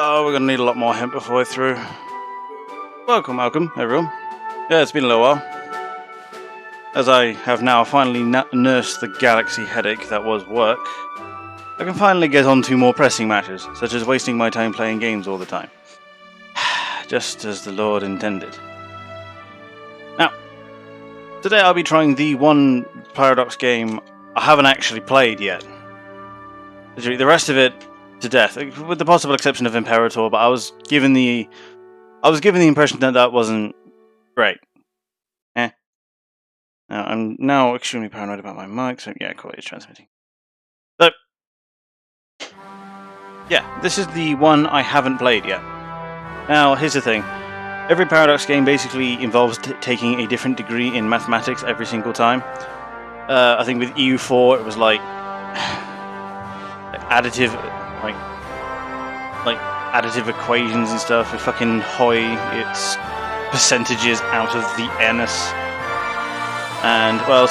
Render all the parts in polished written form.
Oh, we're gonna need a lot more hemp before we're through. Welcome, everyone. Yeah, it's been a little while. As I have now finally nursed the galaxy headache that was work, I can finally get on to more pressing matters, such as wasting my time playing games all the time. Just as the Lord intended. Now, today I'll be trying the one Paradox game I haven't actually played yet. The rest of it to death, with the possible exception of Imperator, but I was given the impression that that wasn't great. Now, I'm now extremely paranoid about my mic, so yeah, cool, it's transmitting. So, yeah, this is the one I haven't played yet. Now, here's the thing. Every Paradox game basically involves taking a different degree in mathematics every single time. I think with EU4 it was like additive, like additive equations and stuff. With fucking Hoi, it's percentages out of the n's. And well,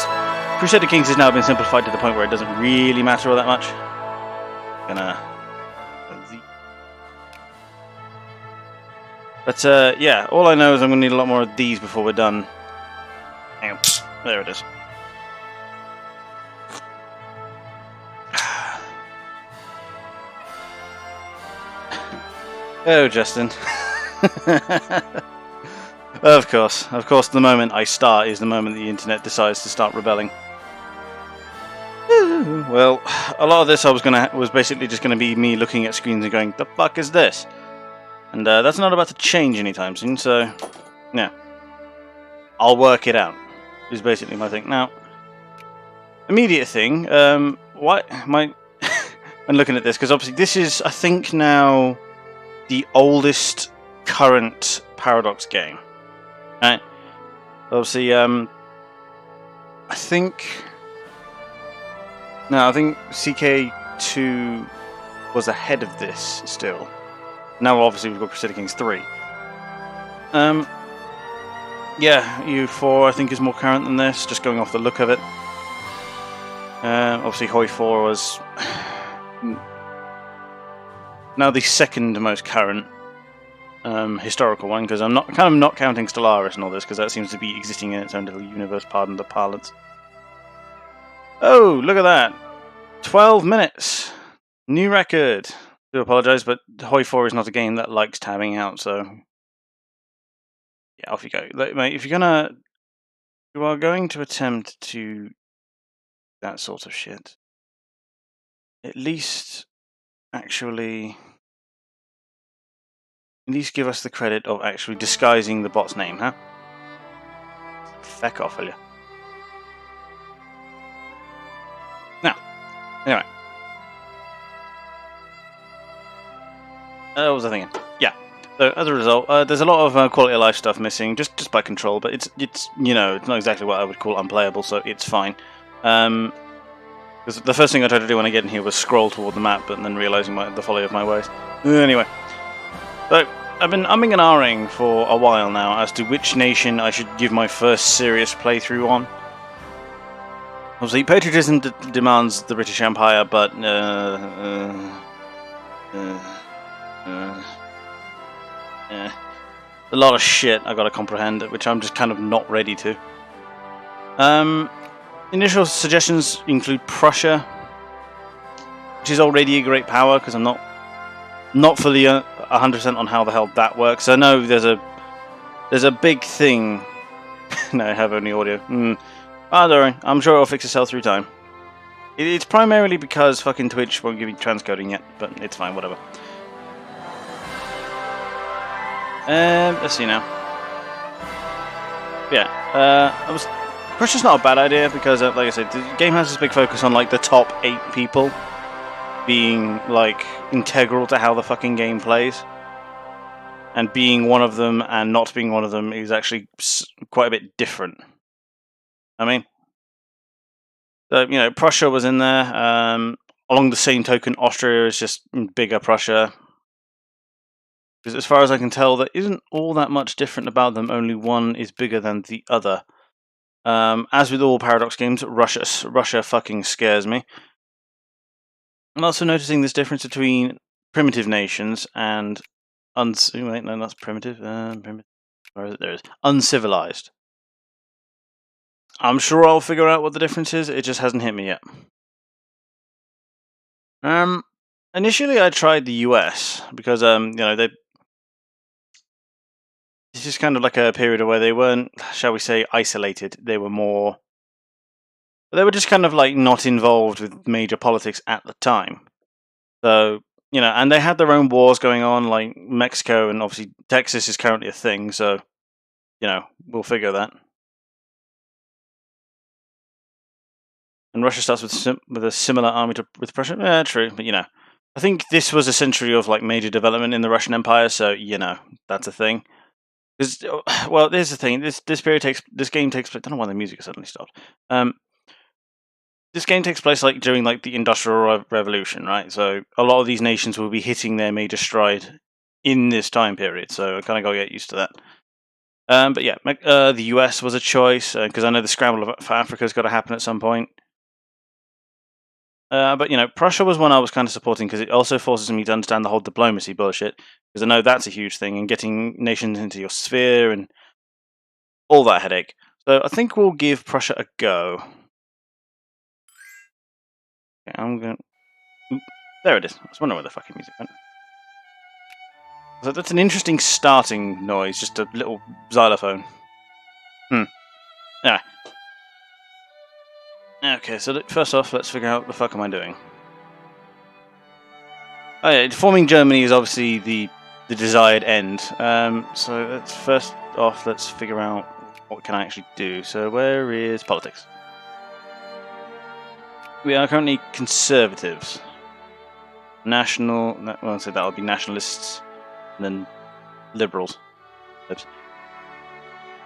Crusader Kings has now been simplified to the point where it doesn't really matter all that much. But yeah, all I know is I'm going to need a lot more of these before we're done. Hang on. There it is. Oh, Justin. Of course, the moment I start is the moment the internet decides to start rebelling. Well, a lot of this was basically just gonna be me looking at screens and going, "The fuck is this?" And that's not about to change anytime soon. So, yeah, I'll work it out. Is basically my thing now. Immediate thing. What my when looking at this, because obviously this is, I think, now the oldest current Paradox game. Right. Obviously, I think CK2 was ahead of this still. Now, obviously, we've got Crusader Kings 3. Yeah, EU4 I think is more current than this, just going off the look of it. Obviously, Hoi 4 was now the second most current historical one, because I'm not counting Stellaris and all this, because that seems to be existing in its own little universe. Pardon the parlance. Oh, look at that! 12 minutes, new record. Do apologise, but Hoi 4 is not a game that likes tabbing out, so yeah, off you go, mate. If you are going to attempt to that sort of shit, at least give us the credit of actually disguising the bot's name, huh? Feck off, will you? Now, anyway. What was I thinking? Yeah. So as a result, there's a lot of quality of life stuff missing, just by control. But it's it's not exactly what I would call unplayable, so it's fine. Because the first thing I tried to do when I get in here was scroll toward the map, but then realizing the folly of my ways. Anyway, so I've been umming and ahhing for a while now as to which nation I should give my first serious playthrough on. Obviously, patriotism demands the British Empire, but a lot of shit I gotta comprehend, which I'm just kind of not ready to. Initial suggestions include Prussia, which is already a great power, because I'm not fully 100% on how the hell that works. I know there's a big thing. No, I have only audio. Don't worry, I'm sure it'll fix itself through time. It's primarily because fucking Twitch won't give you transcoding yet, but it's fine, whatever. Let's see now. Yeah, Prussia's not a bad idea, because, like I said, the game has this big focus on like the top 8 people being like integral to how the fucking game plays, and being one of them and not being one of them is actually quite a bit different. I mean, so, Prussia was in there. Along the same token, Austria is just bigger Prussia. Because as far as I can tell, there isn't all that much different about them. Only one is bigger than the other. As with all Paradox games, Russia fucking scares me. I'm also noticing this difference between primitive nations and wait, no, that's primitive. Primitive. Where is it? There it is. Uncivilized. I'm sure I'll figure out what the difference is. It just hasn't hit me yet. Initially I tried the US because this is kind of like a period where they weren't, shall we say, isolated. They were just kind of like not involved with major politics at the time. So, and they had their own wars going on, like Mexico, and obviously Texas is currently a thing, so, we'll figure that. And Russia starts with a similar army with Prussia. Yeah, true, but I think this was a century of like major development in the Russian Empire, so that's a thing. Because, well, there's the thing. This game takes place. I don't know why the music suddenly stopped. This game takes place like during like the Industrial Revolution, right? So a lot of these nations will be hitting their major stride in this time period. So I kind of got to get used to that. But yeah, the US was a choice because I know the scramble for Africa's got to happen at some point. But Prussia was one I was kind of supporting because it also forces me to understand the whole diplomacy bullshit. Because I know that's a huge thing, and getting nations into your sphere and all that headache. So I think we'll give Prussia a go. Okay, I'm going. There it is. I was wondering where the fucking music went. So that's an interesting starting noise, just a little xylophone. Yeah. Okay, so first off, let's figure out what the fuck am I doing. Oh yeah, forming Germany is obviously the desired end. So let's figure out what can I actually do. So where is politics? We are currently conservatives. So that'll be nationalists, and then liberals. Oops.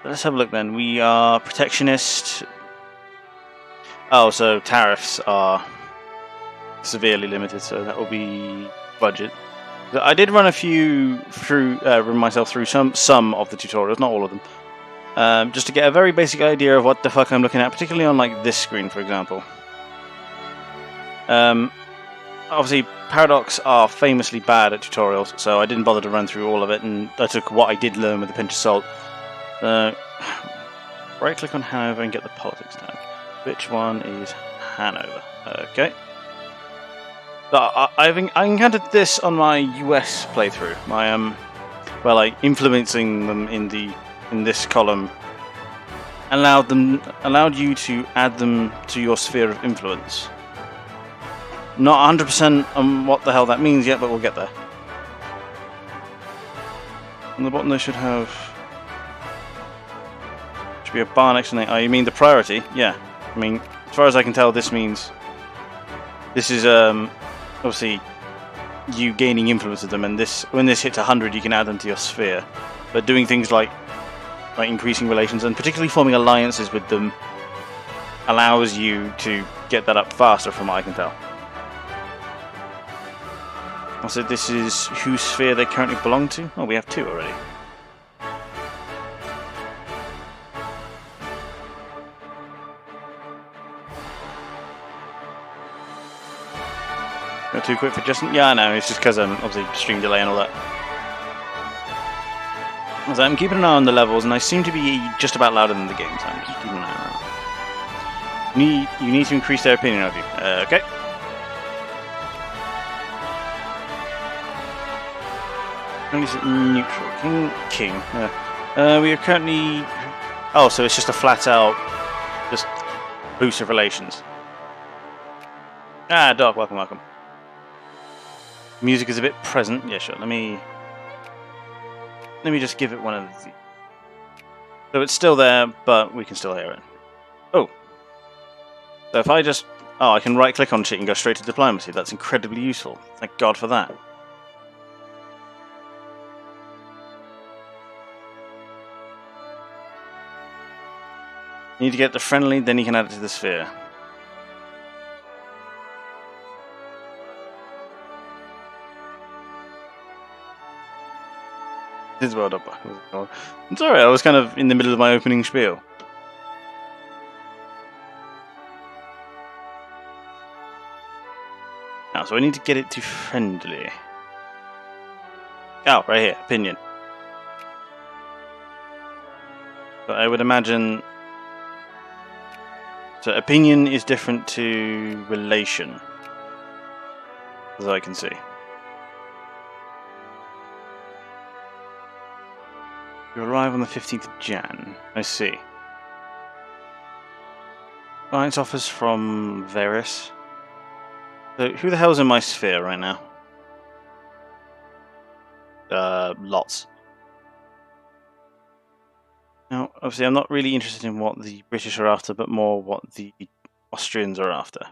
Let's have a look then. We are protectionist. Oh, so tariffs are severely limited, so that will be budget. I did run run myself through some of the tutorials, not all of them, just to get a very basic idea of what the fuck I'm looking at, particularly on like this screen, for example. Obviously, Paradox are famously bad at tutorials, so I didn't bother to run through all of it, and I took what I did learn with a pinch of salt. Right-click on Hanover and get the politics down. Which one is Hanover? Okay. I've encountered this on my US playthrough. My influencing them in this column allowed you to add them to your sphere of influence. Not 100% on what the hell that means yet, but we'll get there. On the bottom they should be a bar next to the name. Oh, you mean the priority? Yeah. I mean, as far as I can tell, this is obviously you gaining influence with them, and when this hits 100, you can add them to your sphere. But doing things like increasing relations and particularly forming alliances with them allows you to get that up faster, from what I can tell. Also, this is whose sphere they currently belong to. Oh, we have 2 already. Not too quick for Justin? Yeah, I know, it's just because I'm obviously stream delay and all that. So I'm keeping an eye on the levels, and I seem to be just about louder than the game, so I'm just keeping an eye on that. You need to increase their opinion of you. Okay. Neutral. King. We are currently... Oh, so it's just a flat out... just boost of relations. Ah, Doc, welcome. Music is a bit present. Yeah, sure. Let me just give it one of the... So it's still there, but we can still hear it. Oh. So if I just... Oh, I can right-click on shit and go straight to diplomacy. That's incredibly useful. Thank God for that. You need to get the friendly, then you can add it to the sphere. This is well done. I'm sorry, I was kind of in the middle of my opening spiel. Now, so I need to get it to friendly. Oh, right here, opinion. But I would imagine... So opinion is different to relation, as I can see. You arrive on the 15th of Jan. I see. Alliance offers from Varys. So who the hell's in my sphere right now? Lots. Now, obviously, I'm not really interested in what the British are after, but more what the Austrians are after.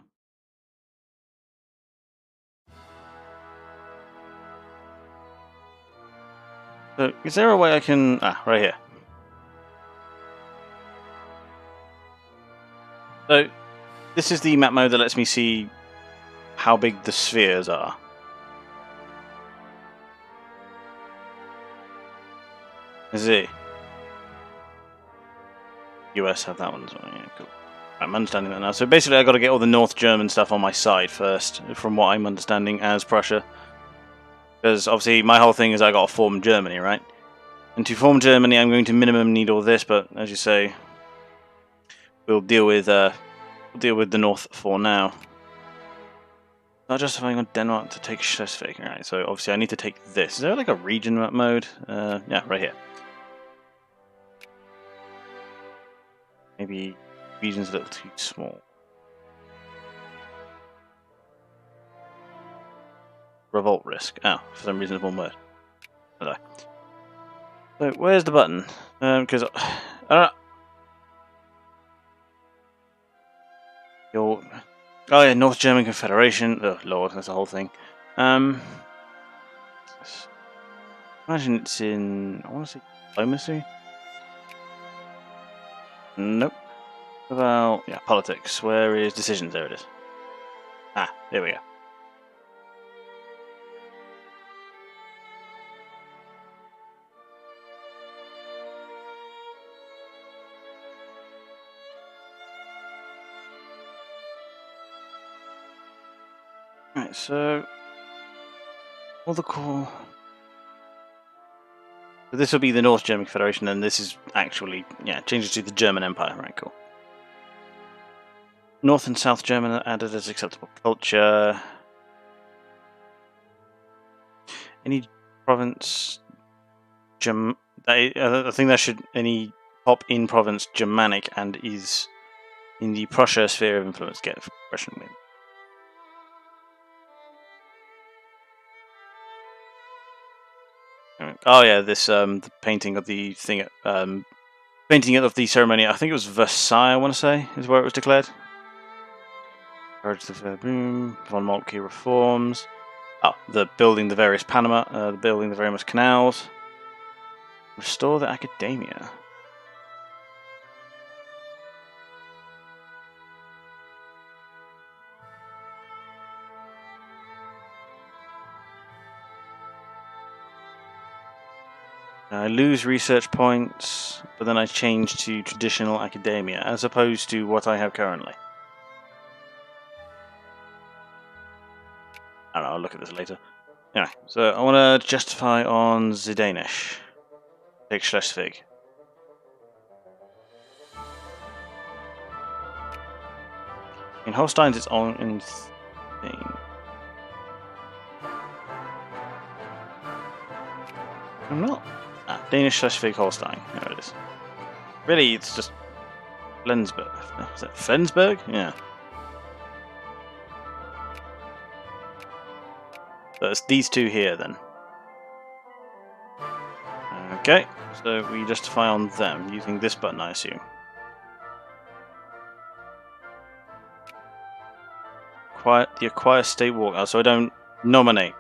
So, is there a way I can... Ah, right here. So, this is the map mode that lets me see how big the spheres are. Is it? US have that one as well. Yeah, cool. I'm understanding that now. So basically, I got to get all the North German stuff on my side first, from what I'm understanding as Prussia. Because obviously, my whole thing is I got to form Germany, right? And to form Germany, I'm going to minimum need all this. But as you say, we'll deal with the North for now. Not justifying on Denmark to take Schleswig. Alright, so obviously I need to take this. Is there like a region map mode? Yeah, right here. Maybe region's a little too small. Revolt risk. Oh, for some reason it's one word. Hello. So where's the button? Because I don't know. Oh yeah, North German Confederation. Oh lord, that's the whole thing. Imagine it's in... I want to say diplomacy? Nope. What about... Yeah, politics. Where is decisions? There it is. Ah, there we go. Right, so... all the core... So this will be the North German Confederation, and this is actually... Yeah, changes to the German Empire. Right, cool. North and South German are added as acceptable culture. Any province... I think that should... Any pop in province Germanic and is in the Prussia sphere of influence get Russian win. Oh yeah, this the painting of the thing, painting of the ceremony. I think it was Versailles. I want to say is where it was declared. Courage the boom. Von Moltke reforms. Oh, the building the various Panama, the building the various canals. Restore the academia. I lose research points, but then I change to traditional academia as opposed to what I have currently. I don't know, I'll look at this later. Anyway, so I want to justify on the Danish. Take Schleswig. In Holstein's its own thing. I'm not. Ah, Danish Schleswig Holstein. There it is. Really, it's just Flensburg. Is that Flensburg? Yeah. So it's these two here then. Okay, so we justify on them using this button, I assume. Acquire state walk. So I don't nominate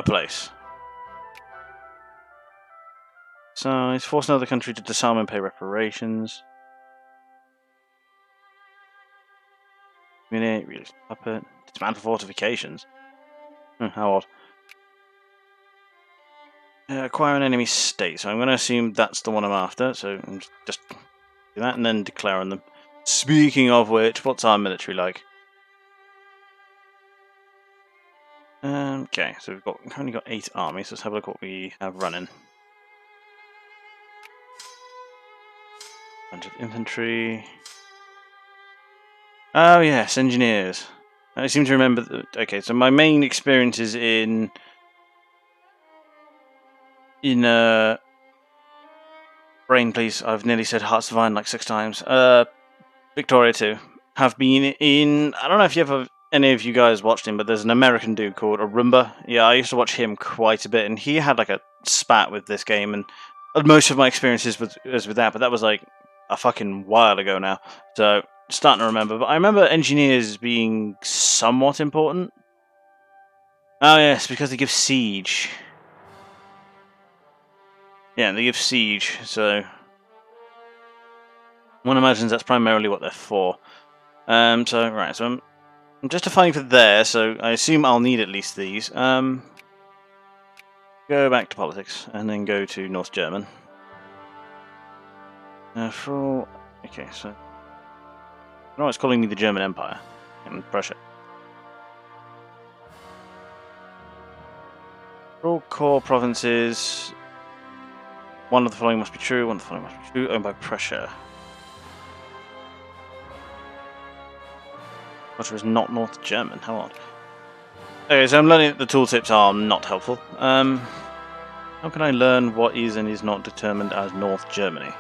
a place. So it's forced another country to disarm and pay reparations. Real puppet. Dismantle fortifications. How odd. Acquire an enemy state. So I'm going to assume that's the one I'm after. So I'm just do that and then declare on them. Speaking of which, what's our military like? Okay, so we've currently got 8 armies. Let's have a look what we have running. Bunch of infantry. Oh yes, engineers. I seem to remember that. Okay, so my main experience is in brain, please. I've nearly said Hearts of Iron like 6 times. Victoria 2. Have been in. I don't know if any of you guys watched him, but there's an American dude called Arumba. Yeah, I used to watch him quite a bit, and he had like a spat with this game, and most of my experiences was with that, but that was like a fucking while ago now. So starting to remember, but I remember engineers being somewhat important. Oh yes, because they give siege. Yeah, they give siege. So one imagines that's primarily what they're for. So right, so I'm justifying for there, so I assume I'll need at least these. Go back to politics, and then go to North German. Okay, so... No, it's calling me the German Empire in Prussia. For all core provinces, one of the following must be true, one of the following must be true, owned by Prussia. Prussia is not North German, how odd. Okay, so I'm learning that the tooltips are not helpful. How can I learn what is and is not determined as North Germany?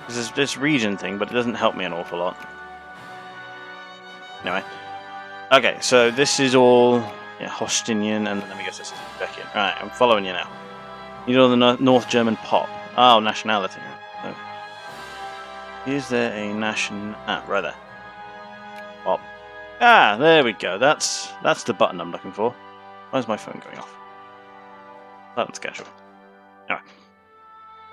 There's this region thing, but it doesn't help me an awful lot. Anyway. Okay, so this is all Hostinian, and let me guess this is Uzbekian. Right, I'm following you now. You know the North German pop. Oh, nationality. So, is there a nation... right there. Pop. Ah, there we go. That's the button I'm looking for. Why's my phone going off? That's casual. Anyway.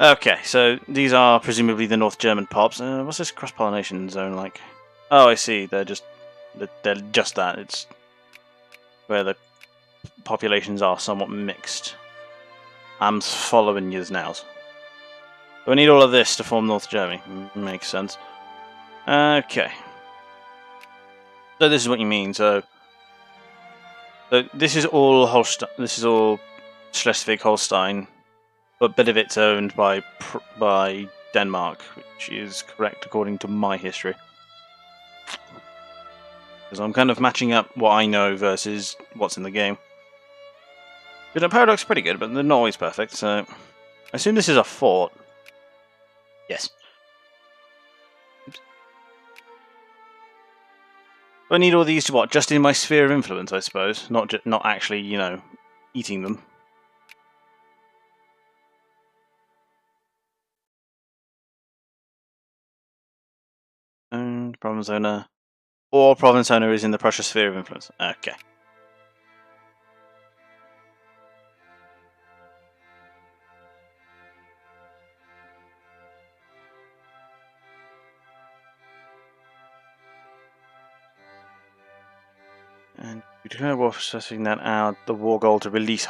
Okay, so these are presumably the North German pops. What's this cross-pollination zone like? Oh, I see. They're just that. It's where the populations are somewhat mixed. I'm following you now. Do I need all of this to form North Germany? Makes sense. Okay. So this is what you mean. So this is all Holstein. This is all Schleswig-Holstein, but a bit of it's owned by Denmark, which is correct according to my history. Because I'm kind of matching up what I know versus what's in the game. But Paradox is pretty good, but they're not always perfect, so... I assume this is a fort. Yes. Oops. Do I need all these to what? Just in my sphere of influence, I suppose. Not actually, eating them. Province owner. Or province owner is in the Prussia sphere of influence. Okay. And you declare war for assessing that out, the war goal to release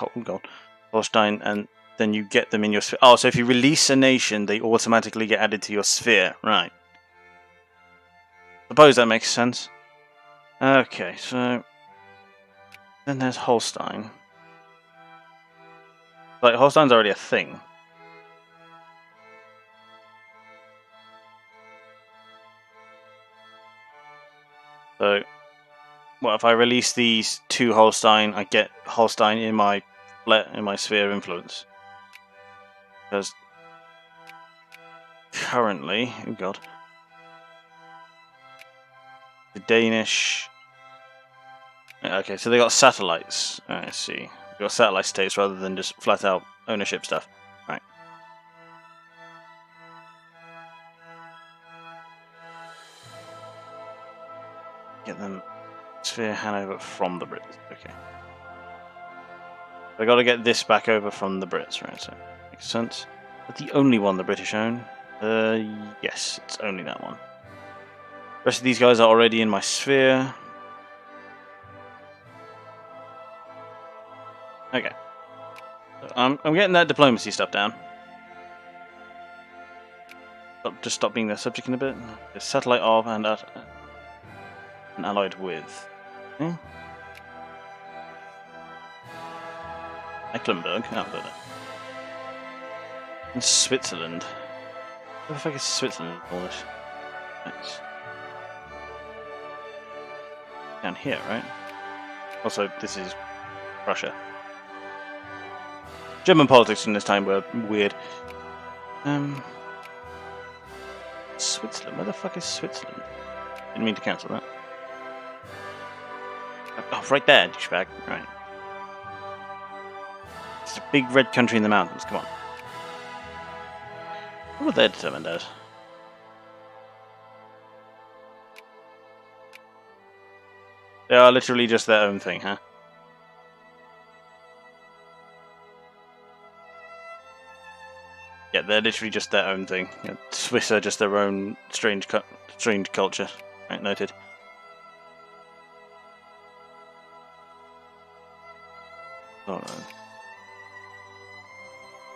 Holstein, and then you get them in your sphere. Oh, so if you release a nation, they automatically get added to your sphere. Right. Suppose that makes sense. Okay, so... Then there's Holstein. Like, Holstein's already a thing. So... Well, if I release these to Holstein, I get Holstein in my sphere of influence. Because currently, oh god, the Danish. Okay, so they got satellites. I see. They got satellite states rather than just flat out ownership stuff. Right. Get them sphere Hanover from the Brits. Okay. I got to get this back over from the Brits, right? So makes sense. But the only one the British own? Yes, it's only that one. The rest of these guys are already in my sphere. Okay. So I'm getting that diplomacy stuff down. Just stop being their subject in a bit. The satellite of and allied with. Okay. Mecklenburg? Oh, but in Switzerland. Where the fuck is Switzerland in all this? It's down here, right? Also, this is Russia. German politics in this time were weird. Switzerland? Where the fuck is Switzerland? Didn't mean to cancel that. Oh, right there, douchebag. Right. It's a big red country in the mountains, come on. What were they determined as? They are literally just their own thing, huh? Yeah, they're literally just their own thing. Yeah, Swiss are just their own strange culture. Right, noted. Oh, no.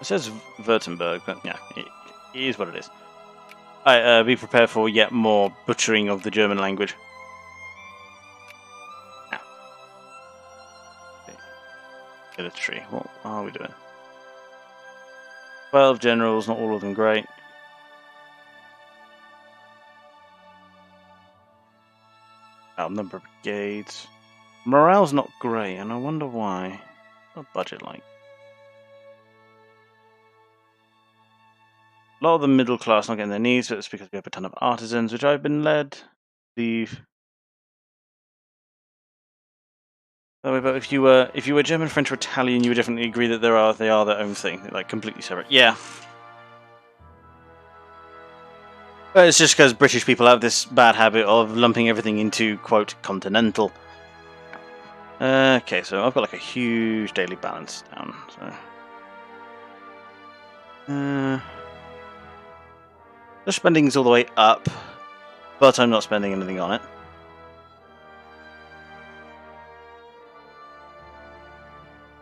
It says Württemberg, but yeah, it is what it is. Alright, be prepared for yet more butchering of the German language. Ah. Military, what are we doing? 12 generals, not all of them great. Number of brigades. Morale's not great, and I wonder why. What's the budget like? A lot of the middle class not getting their needs, but it's because we have a ton of artisans, which I've been led to believe. But if you were German, French, or Italian, you would definitely agree that they are their own thing, they're like completely separate. Yeah. But it's just because British people have this bad habit of lumping everything into quote continental. Okay, so I've got like a huge daily balance down. So. The spending's all the way up, but I'm not spending anything on it.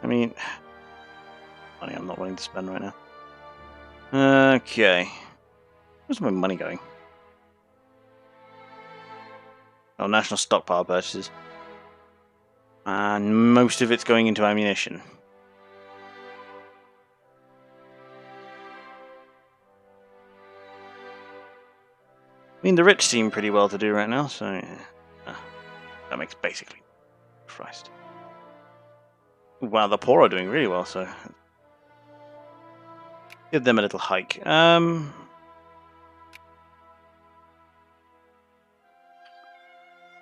I mean, money I'm not willing to spend right now. Okay. Where's my money going? Oh, national stockpile purchases. And most of it's going into ammunition. I mean, the rich seem pretty well to do right now, so yeah. That makes basically Christ. Wow, the poor are doing really well, so give them a little hike. Let's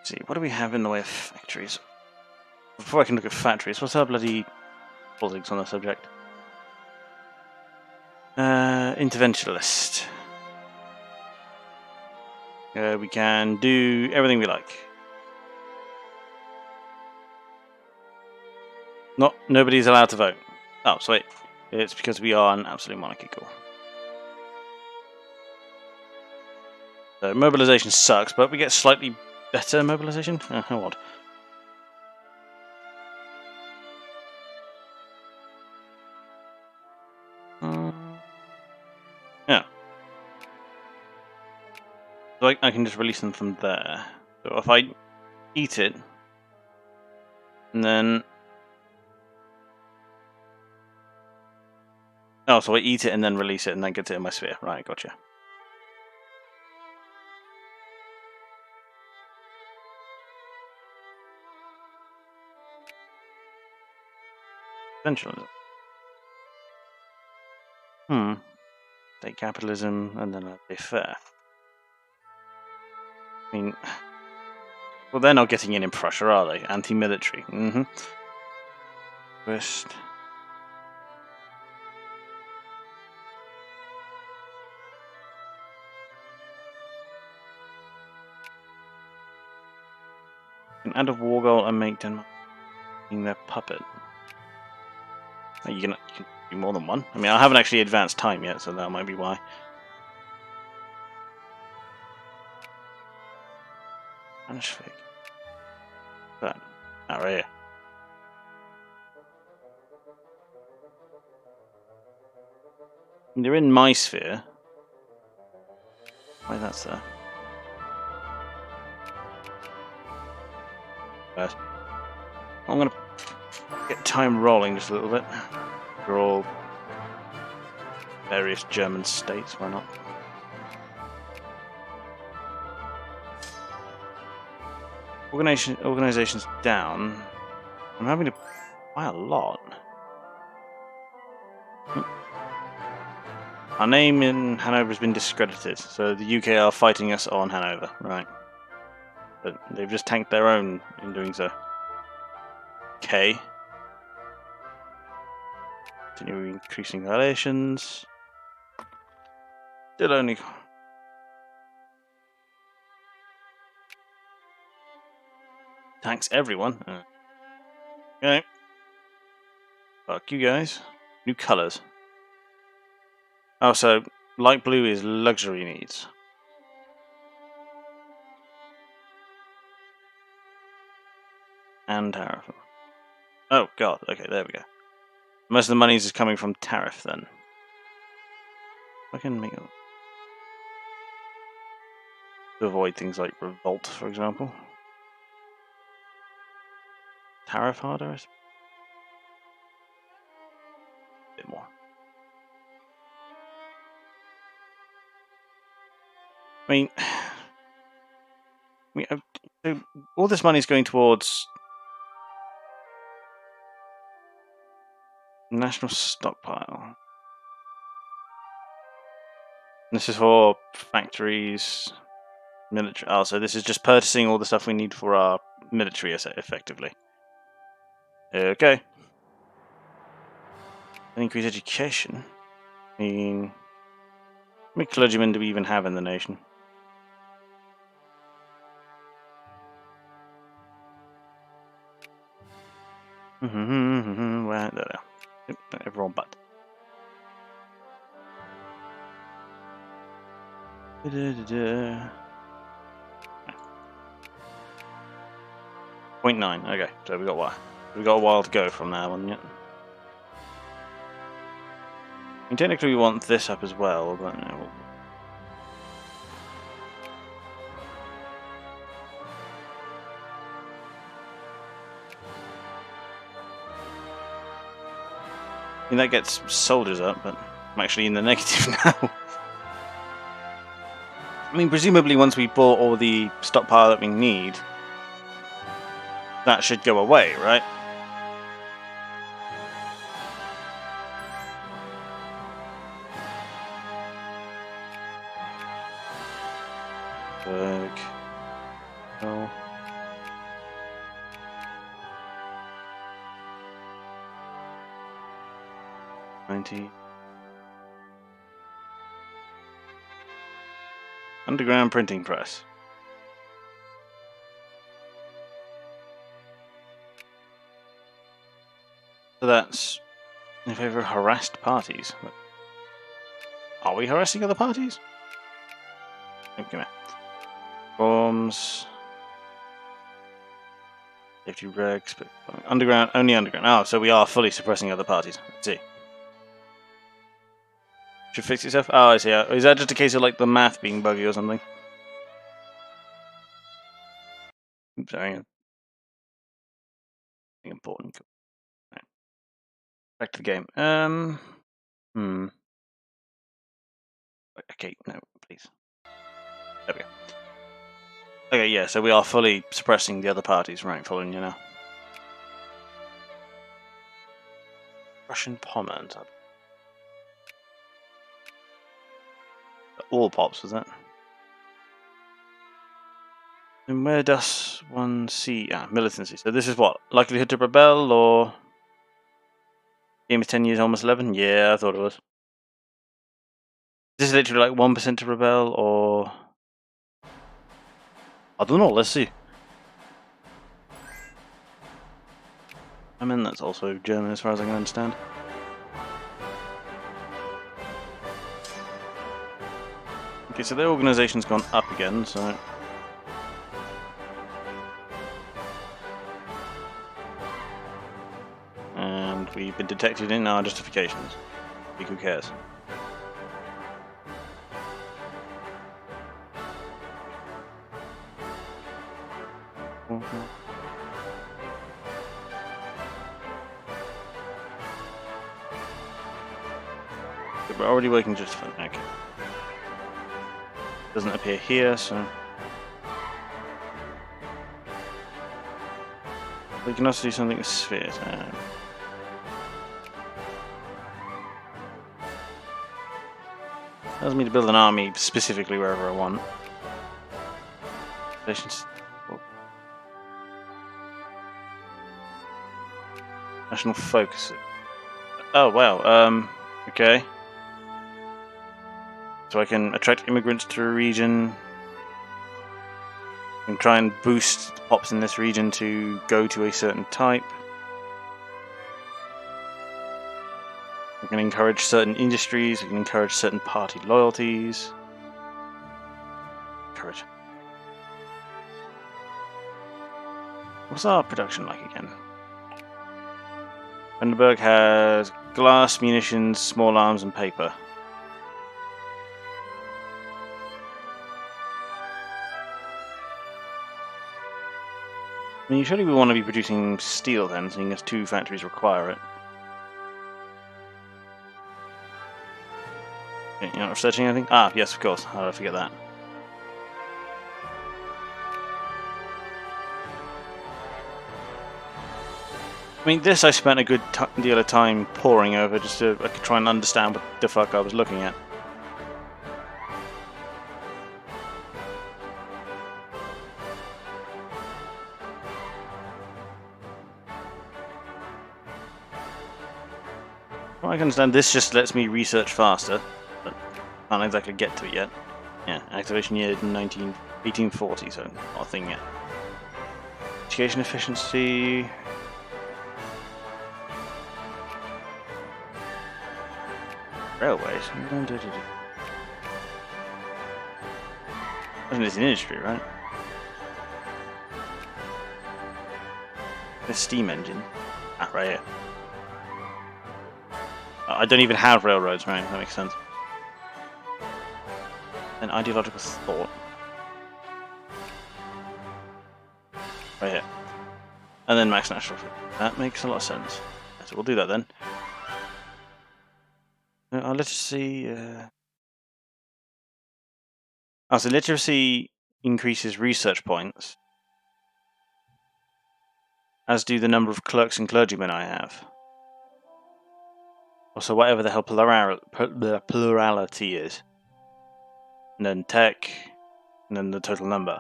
see, what do we have in the way of factories? Before I can look at factories, what's our bloody politics on the subject? Interventionalist. We can do everything we like. Nobody's allowed to vote. Oh, so wait. It's because we are an absolute monarchy. Cool. So mobilization sucks, but we get slightly better mobilization. How odd. Yeah. So I can just release them from there. So if I eat it, and then... Oh, so I eat it and then release it and then get it in my sphere. Right, gotcha. Essentialism. State capitalism, and then be fair. I mean... Well, they're not getting in Prussia, are they? Anti-military. West... Can add a war goal and make Denmark being their puppet. You can do more than one. I mean, I haven't actually advanced time yet, so that might be why. Spanish fig. That. Oh, right here. They're in my sphere. Why that's there? But I'm gonna get time rolling just a little bit. They're all various German states, why not? Organizations down. I'm having to buy a lot. Our name in Hanover has been discredited, so the UK are fighting us on Hanover, right? But they've just tanked their own in doing so. Okay. Continue increasing relations. Still only. Tanks everyone. Okay. Fuck you guys. New colours. Oh, so light blue is luxury needs. And tariff. Oh god, okay, there we go. Most of the money is coming from tariff then. I can make it to avoid things like revolt, for example. Tariff harder, a bit more. I mean, so all this money is going towards national stockpile. This is for factories, military. Oh, so this is just purchasing all the stuff we need for our military asset, effectively. Okay. Increase education. I mean, how many clergymen do we even have in the nation? Well, there. Everyone but. 0.9. Okay, so we got what? We got a while to go from now on yet. I mean, technically we want this up as well, but no. I mean, that gets soldiers up, but I'm actually in the negative now. I mean, presumably once we bought all the stockpile that we need, that should go away, right? No. Underground printing press. So that's in favor of harassed parties. Are we harassing other parties? Oh, come here. Bombs. Safety regs, but underground, only underground. Oh, so we are fully suppressing other parties. Let's see. Should fix itself? Oh, I see. Is that just a case of like the math being buggy or something? Oops, sorry. Important. Right. Back to the game. Okay, no, please. There we go. Okay, yeah, so we are fully suppressing the other parties, right? Following you now. Russian pomade. All pops, was that? And where does one see militancy? So this is what? Likelihood to rebel or game of 10 years, almost 11? Yeah, I thought it was. This is literally like 1% to rebel or I don't know, let's see. I mean that's also German as far as I can understand. Okay, so their organization's gone up again, so and we've been detected in our justifications. Who cares? We're already working just fine. Okay. Doesn't appear here, so we can also do something with spheres. Allows me to build an army specifically wherever I want. National focus. Oh wow. Okay. So I can attract immigrants to a region and try and boost the pops in this region to go to a certain type. We can encourage certain industries. We can encourage certain party loyalties. Encourage. What's our production like again? Vandenberg has glass, munitions, small arms, and paper. I mean, usually we want to be producing steel then, seeing as 2 factories require it. Okay, you're not researching anything? Ah, yes, of course. How did I forget that? I mean, this I spent a good deal of time poring over just so I could try and understand what the fuck I was looking at. Well, I can understand this just lets me research faster, but can't exactly get to it yet. Yeah, activation year 1840, so not a thing yet. Education efficiency. Railways. I think it's an industry, right? The steam engine. Ah, right here. I don't even have railroads, right? That makes sense. An ideological thought. Right here. And then max national food. That makes a lot of sense. So we'll do that then. Our literacy. Oh, so literacy increases research points, as do the number of clerks and clergymen I have. Also, whatever the hell plurality is. And then tech, and then the total number.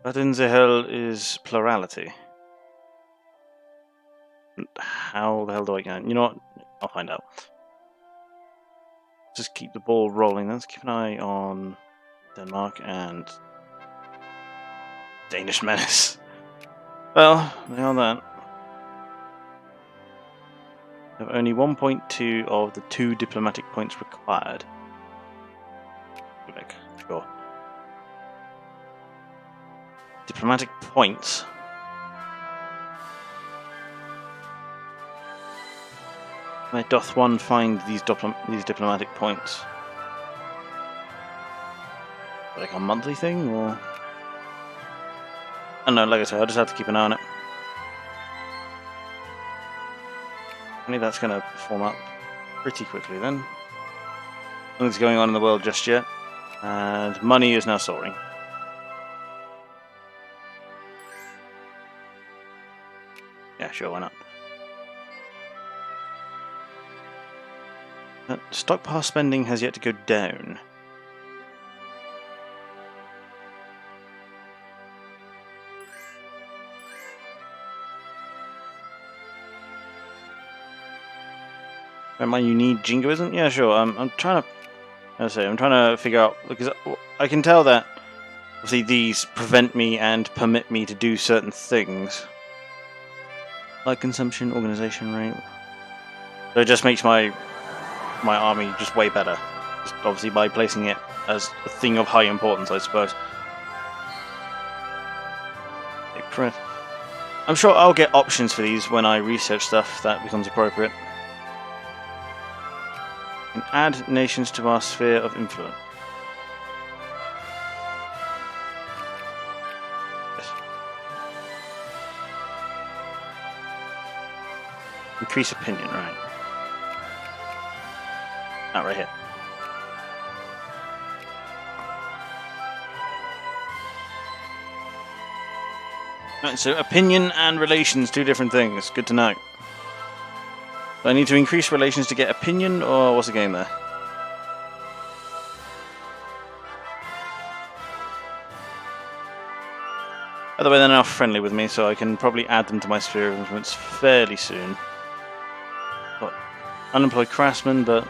What in the hell is plurality? How the hell do I get? You know what? I'll find out. Just keep the ball rolling. Let's keep an eye on Denmark and Danish menace. Well, they are that. I have only 1.2 of the 2 diplomatic points required. Quebec, sure. Diplomatic points. Where doth one find these diplomatic points? Like a monthly thing, or? I don't know, like I said, I'll just have to keep an eye on it. I think that's going to form up pretty quickly then. Nothing's going on in the world just yet. And money is now soaring. Yeah, sure, why not? Stockpile spending has yet to go down. Don't mind you need jingoism? Yeah, sure. I'm trying to figure out, because I can tell that obviously these prevent me and permit me to do certain things. Like consumption, organization rate. So it just makes my army just way better. Just obviously by placing it as a thing of high importance, I suppose. I'm sure I'll get options for these when I research stuff that becomes appropriate. And add nations to our sphere of influence. Yes. Increase opinion, right? Ah, right here. Right, so opinion and relations, two different things. Good to know. Do I need to increase relations to get opinion, or what's the game there? By the way, they're now friendly with me, so I can probably add them to my sphere of influence fairly soon. What? Unemployed craftsman, but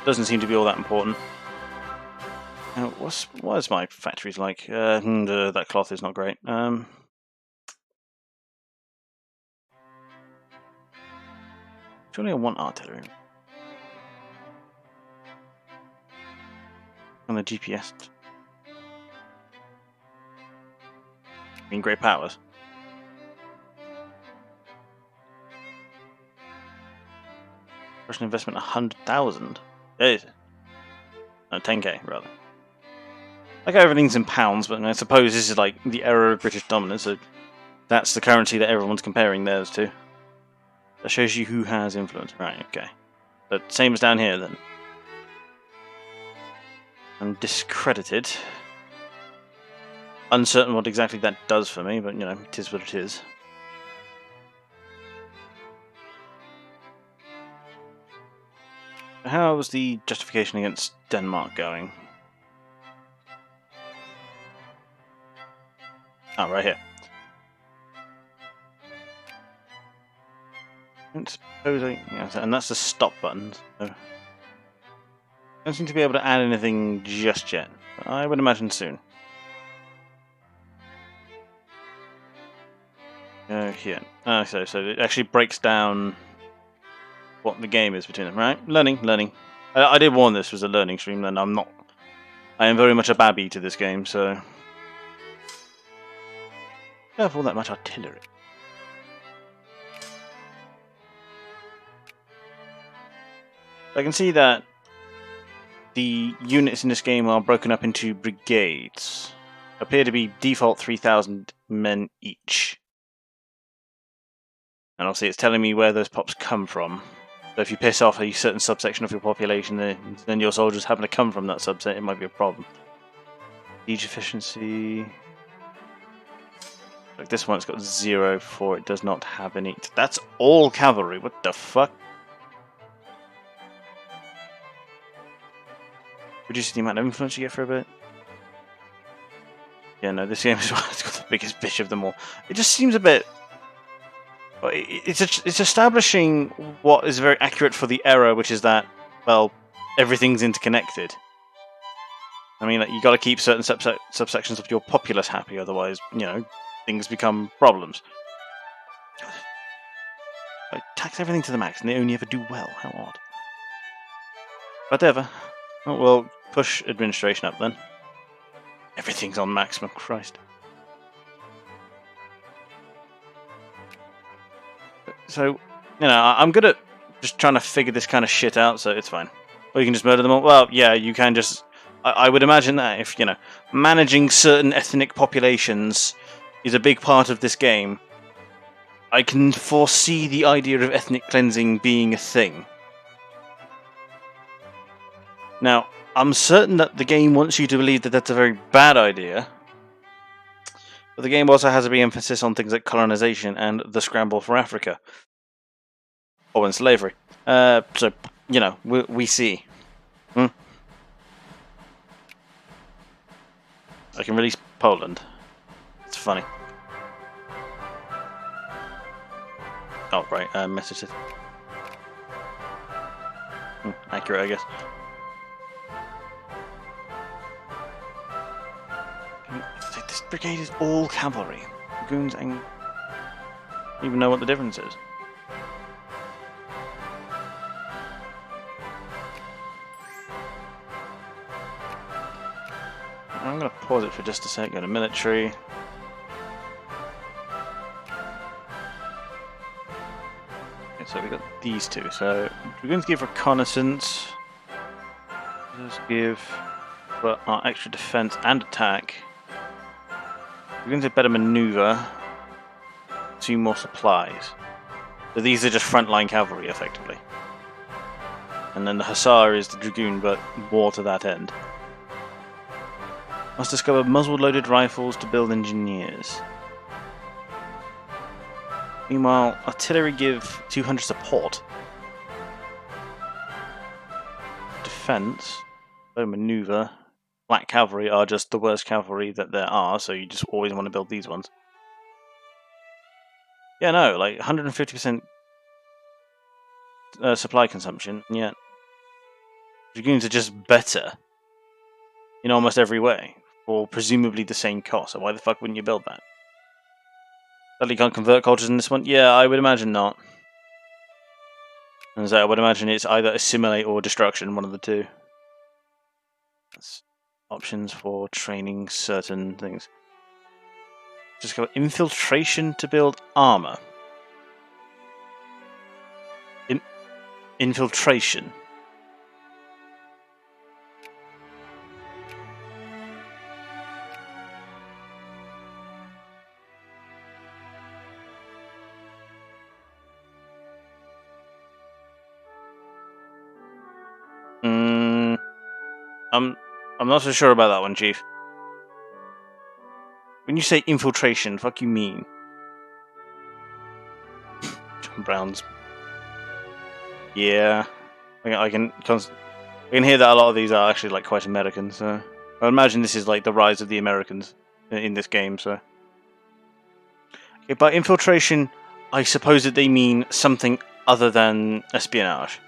doesn't seem to be all that important. What is my factories like? That cloth is not great. Do Surely I want artillery. On the GPS. In great powers. Russian investment 100,000. No, 10k rather. Like everything's in pounds, but I suppose this is like the era of British dominance, so that's the currency that everyone's comparing theirs to. That shows you who has influence. Right, okay. But same as down here then. I'm discredited. Uncertain what exactly that does for me, but you know, it is what it is. How was the justification against Denmark going? Oh, right here. I suppose and that's the stop button. So I don't seem to be able to add anything just yet, but I would imagine soon. Here. So it actually breaks down what the game is between them, right? Learning. I did warn this was a learning stream, and I'm not. I am very much a babby to this game, so I don't have all that much artillery. I can see that the units in this game are broken up into brigades. Appear to be default 3,000 men each. And obviously it's telling me where those pops come from. So if you piss off a certain subsection of your population, then your soldiers happen to come from that subset, it might be a problem. Siege efficiency. Like this one's got 0 for it does not have any. That's all cavalry. What the fuck? Reduces the amount of influence you get for a bit. Yeah, no, this game is it's got the biggest bitch of them all. It just seems a bit. It's establishing what is very accurate for the era, which is that, well, everything's interconnected. I mean, like, you got to keep certain subsections of your populace happy, otherwise, you know, things become problems. I tax everything to the max, and they only ever do well. How odd. Whatever. Oh, well, push administration up then. Everything's on maximum. Christ. So, you know, I'm good at just trying to figure this kind of shit out, so it's fine. Or you can just murder them all. Well, yeah, you can just. I would imagine that if, you know, managing certain ethnic populations is a big part of this game, I can foresee the idea of ethnic cleansing being a thing. Now, I'm certain that the game wants you to believe that that's a very bad idea, but the game also has a big emphasis on things like colonization and the scramble for Africa. Or in slavery. So, you know, we see. I can release Poland. It's funny. Oh, right, message it. Accurate, I guess. This brigade is all cavalry. Dragoons and... I don't even know what the difference is. I'm going to pause it for just a sec, go to military. Okay, so we've got these two. So we're going to give reconnaissance. Let's give for our extra defense and attack. We're going to better maneuver. 2 more supplies. So these are just frontline cavalry, effectively. And then the Hussar is the Dragoon, but more to that end. Must discover muzzle-loaded rifles to build engineers. Meanwhile, artillery give 200 support. Defense, low maneuver. Black cavalry are just the worst cavalry that there are, so you just always want to build these ones. Yeah, no, like 150% supply consumption, and yet Dragoons are just better in almost every way, for presumably the same cost, so why the fuck wouldn't you build that? Sadly, can't convert cultures in this one? Yeah, I would imagine not. And so I would imagine it's either assimilate or destruction, one of the two. That's options for training certain things. Just go infiltration to build armor. Infiltration. I'm not so sure about that one, Chief. When you say infiltration, fuck you mean? John Brown's. Yeah, I can hear that a lot of these are actually like quite American. So I imagine this is like the rise of the Americans in this game. So okay, by infiltration, I suppose that they mean something other than espionage.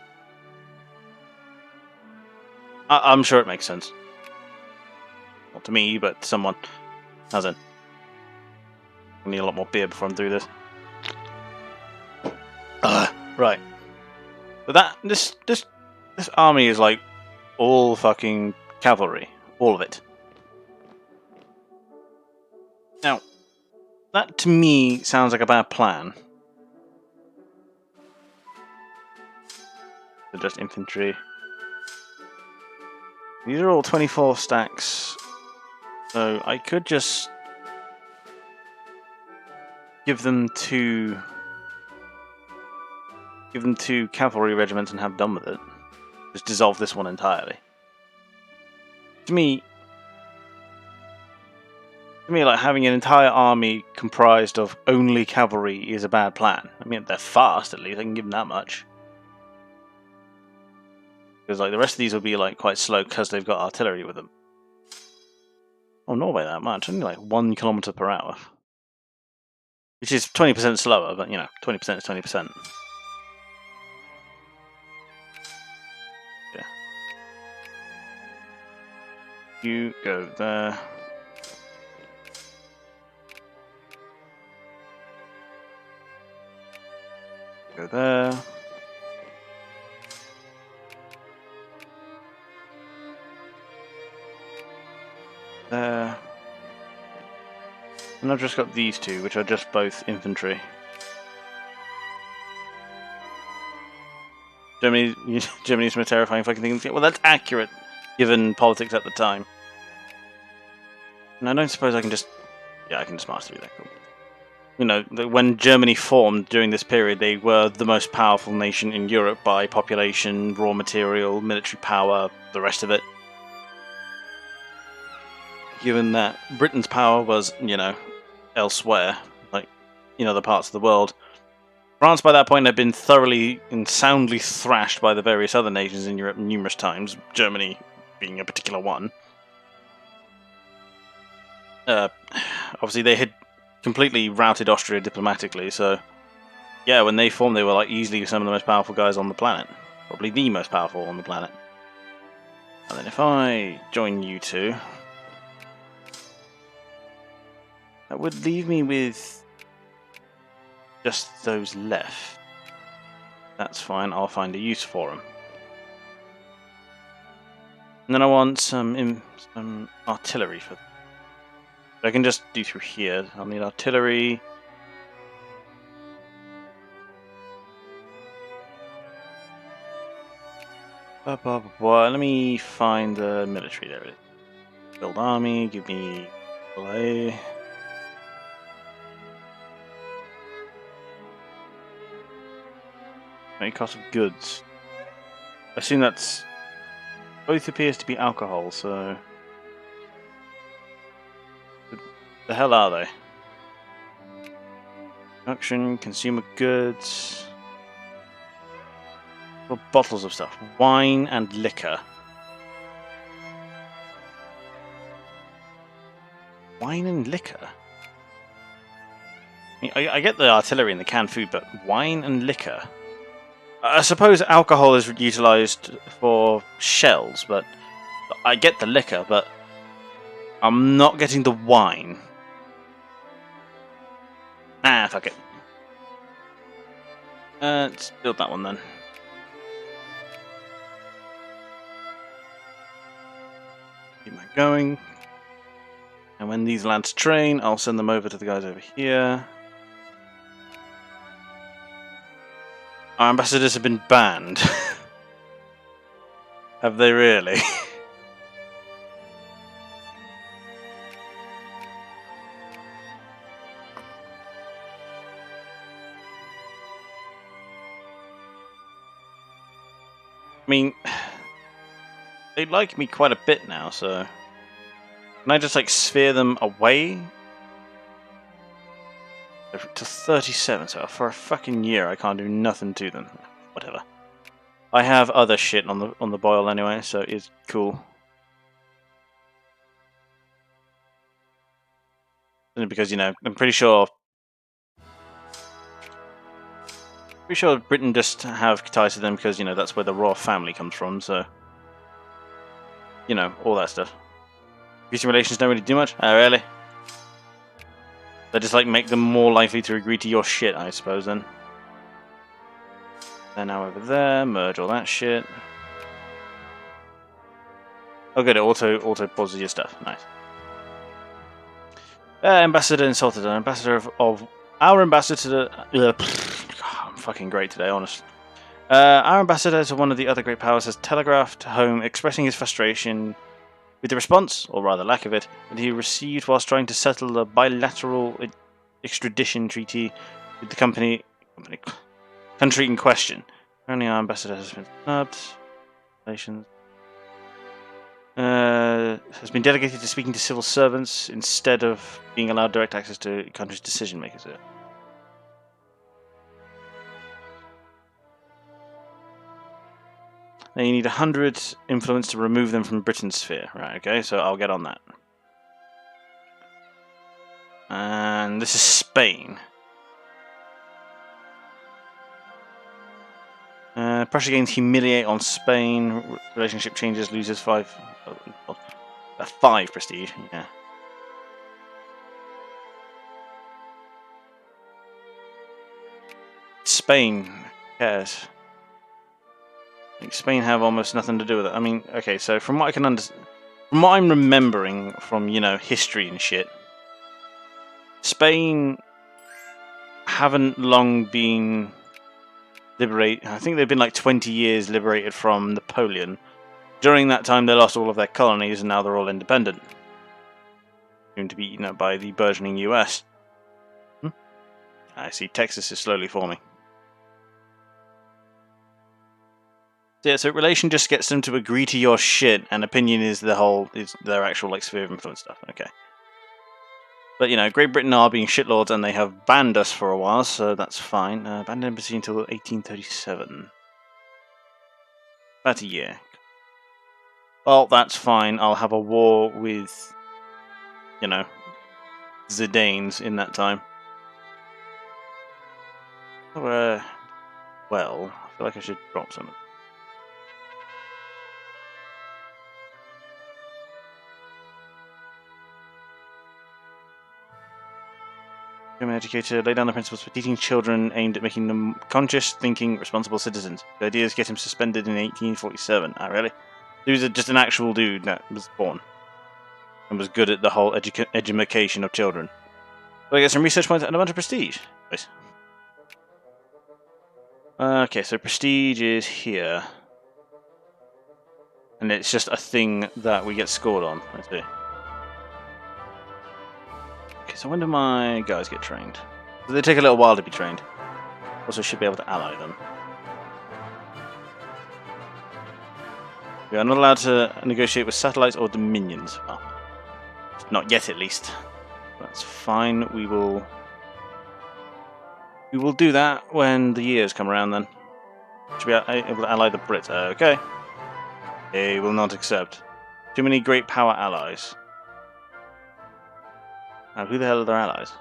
I'm sure it makes sense. Not to me, but someone hasn't. I need a lot more beer before I'm through this. Right. But this army is like all fucking cavalry, all of it. Now, that to me sounds like a bad plan. So just infantry. These are all 24 stacks, so I could just give them two cavalry regiments and have done with it. Just dissolve this one entirely. To me, like having an entire army comprised of only cavalry is a bad plan. I mean, they're fast at least. I can give them that much. Because like the rest of these will be like quite slow because they've got artillery with them. Oh, not by that much. Only like 1 kilometer per hour, which is 20% slower. But you know, 20% is 20%. Yeah. You go there. Go there. There. And I've just got these two, which are just both infantry. Germany's the most terrifying fucking thing. Well, that's accurate, given politics at the time. And I don't suppose I can just... Yeah, I can just march through that. Cool. You know, when Germany formed during this period, they were the most powerful nation in Europe by population, raw material, military power, the rest of it. Given that Britain's power was, you know, elsewhere, like in other parts of the world, France by that point had been thoroughly and soundly thrashed by the various other nations in Europe numerous times, Germany being a particular one. Obviously, they had completely routed Austria diplomatically, so yeah, when they formed, they were like easily some of the most powerful guys on the planet. Probably the most powerful on the planet. And then if I join you two, that would leave me with just those left. That's fine, I'll find a use for them. And then I want some artillery for them. I can just do through here. I'll need artillery. Let me find the military. There it is. Build army, give me delay. Any cost of goods. assume that's both appears to be alcohol. So, the hell are they? Production, consumer goods, little bottles of stuff, wine and liquor. Wine and liquor. I get the artillery and the canned food, but wine and liquor. I suppose alcohol is utilised for shells, but I get the liquor, but I'm not getting the wine. Ah, fuck it. Let's build that one then. Keep that going. And when these lads train, I'll send them over to the guys over here. Our ambassadors have been banned. Have they really? I mean, they like me quite a bit now, so... Can I just, like, sphere them away? To 37, so for a fucking year I can't do nothing to them. Whatever. I have other shit on the boil anyway, so it's cool. Because, you know, I'm pretty sure Britain just have ties to them because, you know, that's where the royal family comes from, so... You know, all that stuff. Greasy relations don't really do much? Oh, really? They just, like, make them more likely to agree to your shit, I suppose, then. They're now over there, merge all that shit. Oh good, it auto pauses your stuff, nice. Ambassador insulted an ambassador of our ambassador to the... I'm fucking great today, honest. Our ambassador to one of the other great powers has telegraphed home expressing his frustration with the response, or rather lack of it, that he received whilst trying to settle a bilateral extradition treaty with the country in question. Apparently our ambassador has been snubbed. Relations. Has been delegated to speaking to civil servants instead of being allowed direct access to country's decision makers. Now you need 100 influence to remove them from Britain's sphere. Right, okay, so I'll get on that. And this is Spain. Pressure gains humiliate on Spain. Relationship changes, loses 5 prestige, yeah. Spain, who cares? I think Spain have almost nothing to do with it. I mean, okay, so from what I can understand, from what I'm remembering from, you know, history and shit, Spain haven't long been liberated. I think they've been like 20 years liberated from Napoleon. During that time, they lost all of their colonies, and now they're all independent. Soon to be eaten up by the burgeoning US. I see Texas is slowly forming. Yeah, so relation just gets them to agree to your shit, and opinion is their actual like sphere of influence stuff. Okay. But you know, Great Britain are being shitlords, and they have banned us for a while, so that's fine. Banned embassy until 1837. About a year. Well, that's fine. I'll have a war with, you know, the Danes in that time. Well, I feel like I should drop some. Become an educator, lay down the principles for teaching children aimed at making them conscious, thinking, responsible citizens. The ideas get him suspended in 1847. Ah, really? He was just an actual dude that was born and was good at the whole education of children. But I get some research points and a bunch of prestige. Nice. Okay, so prestige is here. And it's just a thing that we get scored on. Let's see. Okay, so when do my guys get trained? So they take a little while to be trained. Also should be able to ally them. We are not allowed to negotiate with satellites or dominions. Well, not yet, at least. That's fine. We will do that when the years come around. Then should be able to ally the Brits. Okay. They will not accept. Too many great power allies. Now, who the hell are their allies?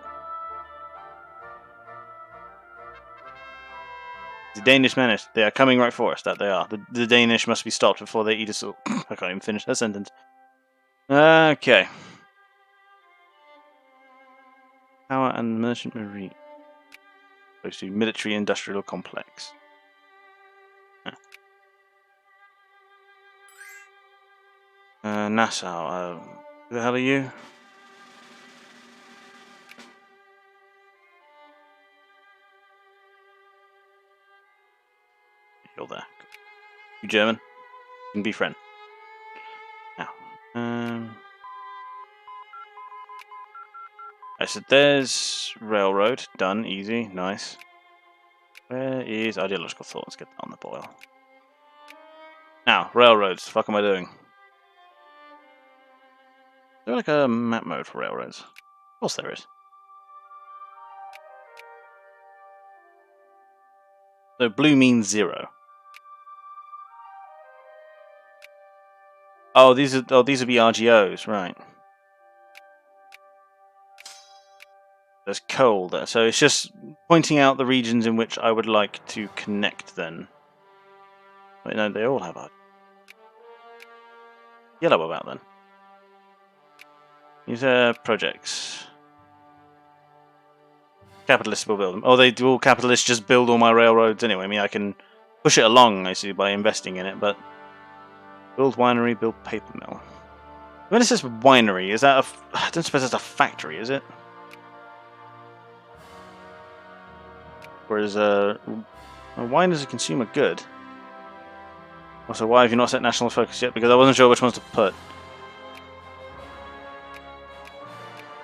The Danish menace. They are coming right for us. That they are. The Danish must be stopped before they eat us all. I can't even finish that sentence. Okay. Power and merchant marine. Close to military industrial complex. Nassau. Who the hell are you? You're there. You German? You can be friend. Now. I said there's railroad. Done. Easy. Nice. Where is ideological thought? Let's get that on the boil. Now, railroads. The fuck am I doing? Is there like a map mode for railroads? Of course there is. So blue means 0. Oh, these would be RGOs, right? There's coal there, so it's just pointing out the regions in which I would like to connect. Then, wait, no, they all have RGOs. Yellow about then. These are projects. Capitalists will build them. Oh, they do all capitalists just build all my railroads anyway? I mean, I can push it along, I see, by investing in it, but build winery, build paper mill. When it says winery, is that I don't suppose that's a factory, is it? Whereas wine is a consumer good. Also, why have you not set national focus yet? Because I wasn't sure which ones to put.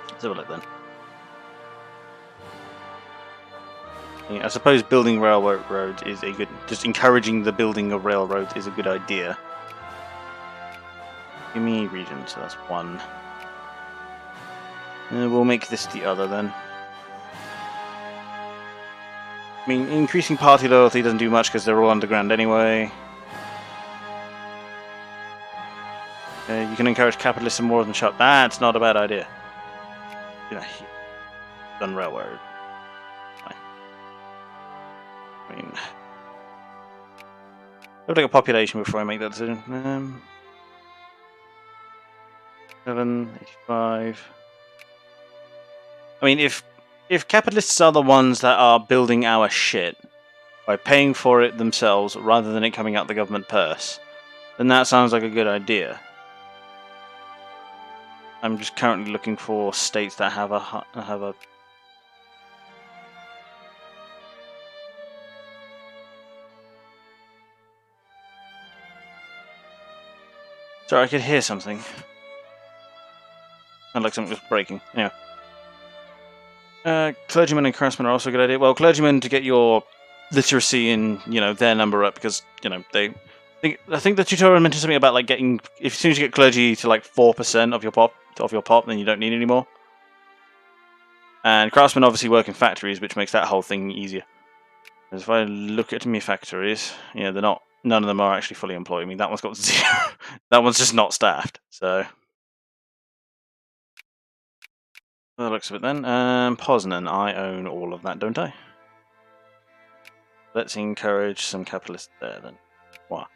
Let's have a look then. Yeah, I suppose building railroad is a good... Just encouraging the building of railroads is a good idea. Give me region, so that's 1. We'll make this the other then. I mean, increasing party loyalty doesn't do much because they're all underground anyway. You can encourage capitalism more than shop. That's not a bad idea. Done railroad. I mean, I'll take a population before I make that decision. 785. I mean, if capitalists are the ones that are building our shit by paying for it themselves rather than it coming out the government purse, then that sounds like a good idea. I'm just currently looking for states that have a Sorry, I could hear something. Sounded like something was breaking. Anyway. Clergymen and craftsmen are also a good idea. Well, clergymen to get your literacy and their number up, because they. I think the tutorial mentioned something about like getting, as soon as you get clergy to like 4% of your pop, then you don't need any more. And craftsmen obviously work in factories, which makes that whole thing easier. As if I look at my factories, they're not. None of them are actually fully employed. I mean, that one's got 0. That one's just not staffed. So, by the looks of it, then, Poznan, I own all of that, don't I? Let's encourage some capitalists there, then. What?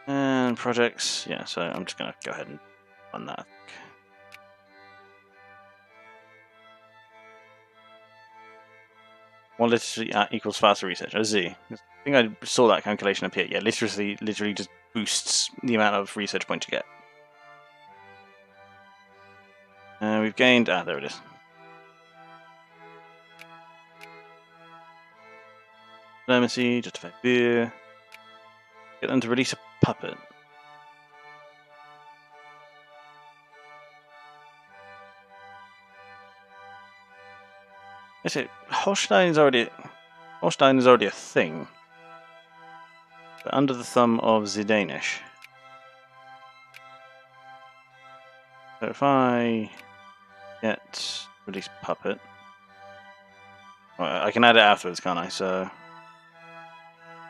And projects, yeah. So I'm just gonna go ahead and run that. One literacy equals faster research. A Z. I think I saw that calculation appear. Yeah, literacy literally just boosts the amount of research points you get. We've gained. There it is. Diplomacy, justify beer. Get them to release a puppet. Is it Holstein's already? Holstein is already a thing. But under the thumb of the Danish. So if I get release puppet, well, I can add it afterwards, can't I? So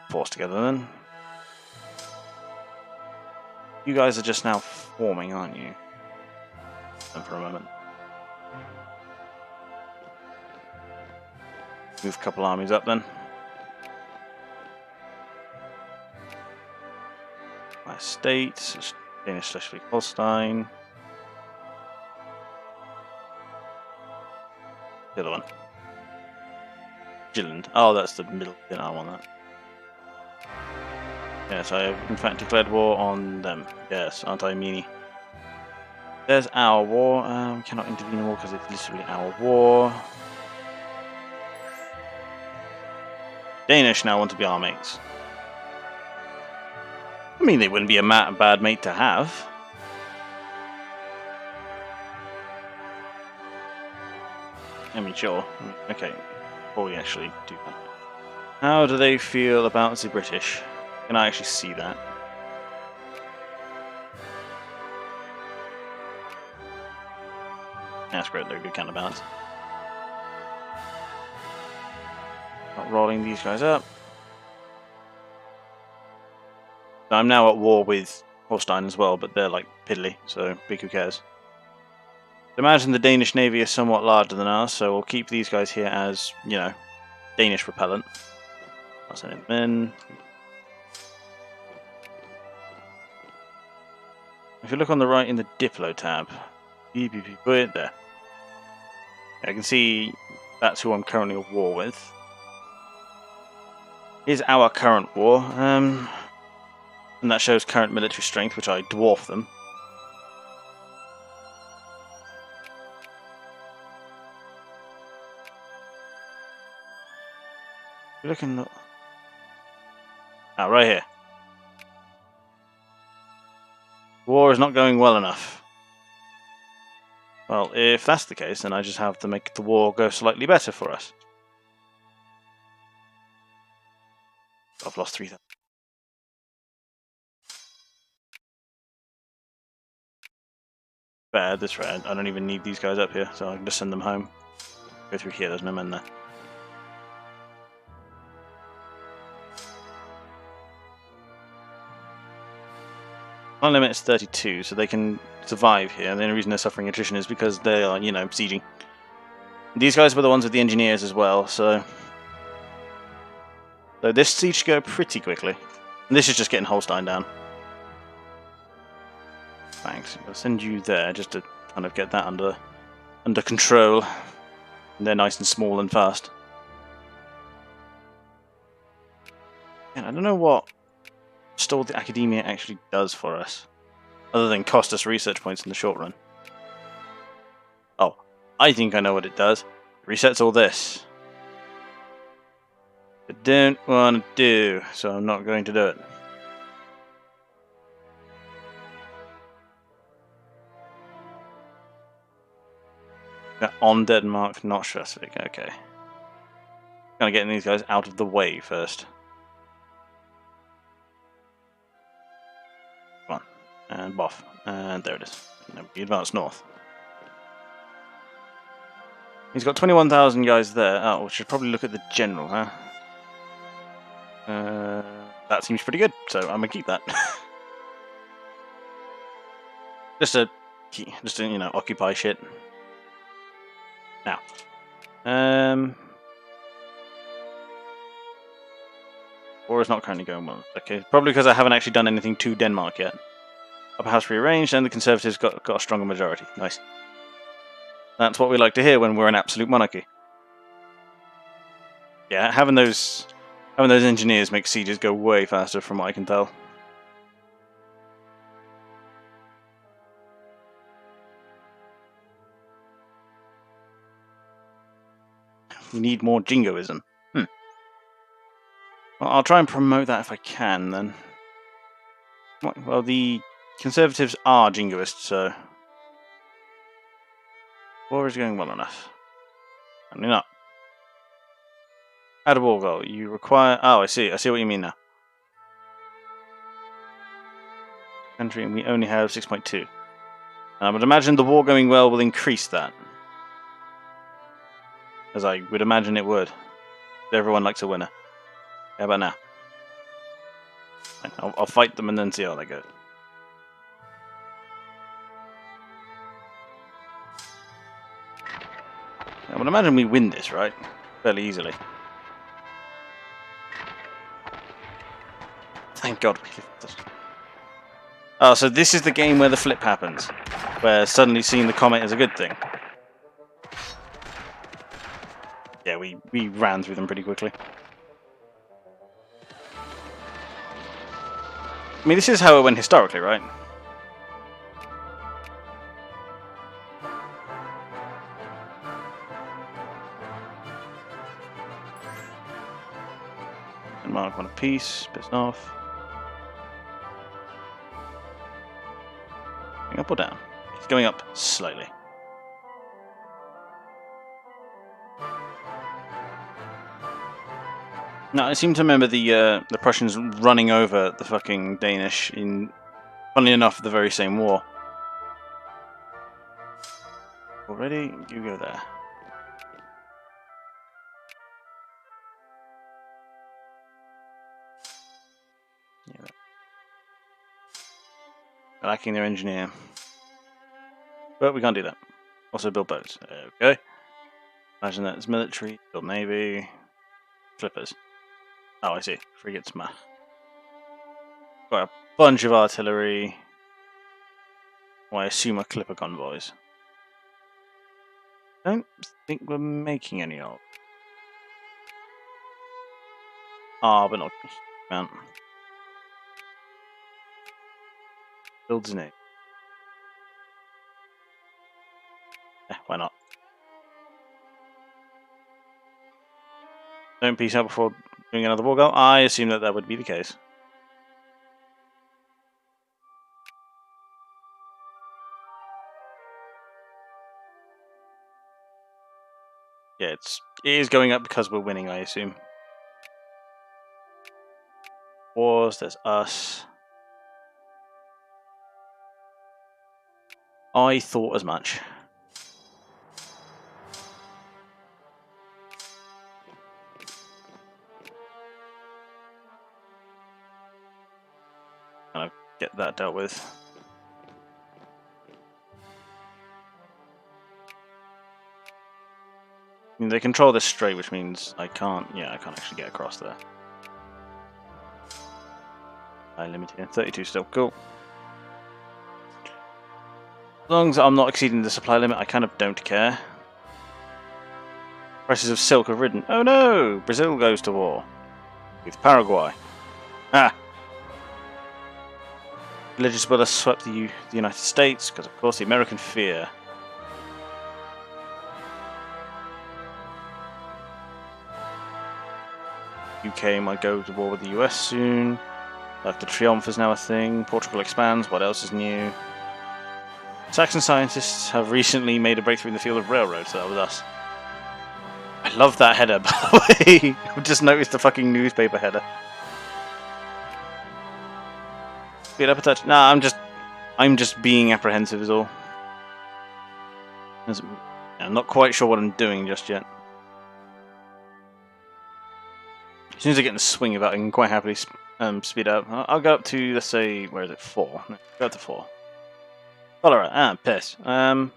force together then. You guys are just now forming, aren't you? And for a moment. Move a couple armies up then. My states, Danish Schleswig-Holstein. The other one. Jylland. Oh, that's the middle bit. I want that. Yes, I have in fact declared war on them. Yes, aren't I meanie? There's our war. We cannot intervene in war because it's literally our war. Danish now want to be our mates. I mean, they wouldn't be a bad mate to have. I mean, sure. Okay, before we actually do that. How do they feel about the British? Can I actually see that? That's great, they're a good counterbalance. Not rolling these guys up. So I'm now at war with Holstein as well, but they're like piddly, so big who cares. Imagine the Danish Navy is somewhat larger than ours, so we'll keep these guys here as, you know, Danish repellent. I'll send them in. If you look on the right in the Diplo tab, put it there. I can see that's who I'm currently at war with. Here's our current war, and that shows current military strength, which I dwarf them. You're looking at... Ah, right here. War is not going well enough. Well, if that's the case, then I just have to make the war go slightly better for us. I've lost 3,000. Bad, this red. I don't even need these guys up here, so I can just send them home. Go through here, there's no men there. My limit is 32, so they can survive here. The only reason they're suffering attrition is because they are, you know, sieging. These guys were the ones with the engineers as well, so this siege should go pretty quickly. And this is just getting Holstein down. Thanks. I'll send you there just to kind of get that under control. And they're nice and small and fast. And I don't know what Store the Academia actually does for us, other than cost us research points in the short run. Oh, I think I know what it does. It resets all this. I don't want to do, so I'm not going to do it. On Denmark, not Schleswig. Okay. Gonna get these guys out of the way first. Come on. And boff. And there it is. Now we advance north. He's got 21,000 guys there. Oh, we should probably look at the general, huh? That seems pretty good, so I'm gonna keep that. just to, you know, occupy shit. Now, war is not currently going well. Okay, probably because I haven't actually done anything to Denmark yet. Upper house rearranged, and the Conservatives got a stronger majority. Nice. That's what we like to hear when we're an absolute monarchy. Yeah, having those engineers make sieges go way faster, from what I can tell. We need more jingoism. Well, I'll try and promote that if I can, then. Well, the Conservatives are jingoists, so... War is going well enough. Apparently not. Add a war goal. You require... Oh, I see. I see what you mean now. Country, and we only have 6.2. I would imagine the war going well will increase that. As I would imagine it would. Everyone likes a winner. How about now? I'll fight them and then see how they go. I would imagine we win this, right? Fairly easily. Thank God we flipped this. Oh, so this is the game where the flip happens. Where suddenly seeing the comet is a good thing. Yeah, we ran through them pretty quickly. I mean, this is how it went historically, right? And mark one apiece, pissed off. Going up or down? It's going up slightly. Now, I seem to remember the Prussians running over the fucking Danish in, funnily enough, the very same war. Already? You go there. Yeah. Lacking their engineer. But we can't do that. Also build boats. Okay. Imagine that it's military, build navy, flippers. Oh, I see. Frigates, ma. Got a bunch of artillery. Well, I assume are clipper convoys. Don't think we're making any of. Ah, but not man. Builds navy. Why not? Don't peace out before doing another war goal. I assume that that would be the case. Yeah, it is going up because we're winning, I assume. Wars, there's us. I thought as much. Kind of get that dealt with. I mean, they control this strait, which means I can't. Yeah, I can't actually get across there. I limit here. 32 still. Cool. As long as I'm not exceeding the supply limit, I kind of don't care. Prices of silk have risen. Oh no! Brazil goes to war with Paraguay. Ah! Religious will have swept the United States because, of course, the American fear. UK might go to war with the US soon. Like the Triumph is now a thing. Portugal expands. What else is new? Saxon scientists have recently made a breakthrough in the field of railroads. So that was us. I love that header, by the way. I've just noticed the fucking newspaper header. Speed up a touch. Nah, I'm just being apprehensive is all. I'm not quite sure what I'm doing just yet. As soon as I get in the swing of it, I can quite happily speed up. I'll go up to, let's say, where is it? 4. No, go up to 4. Cholera. Piss. Oh,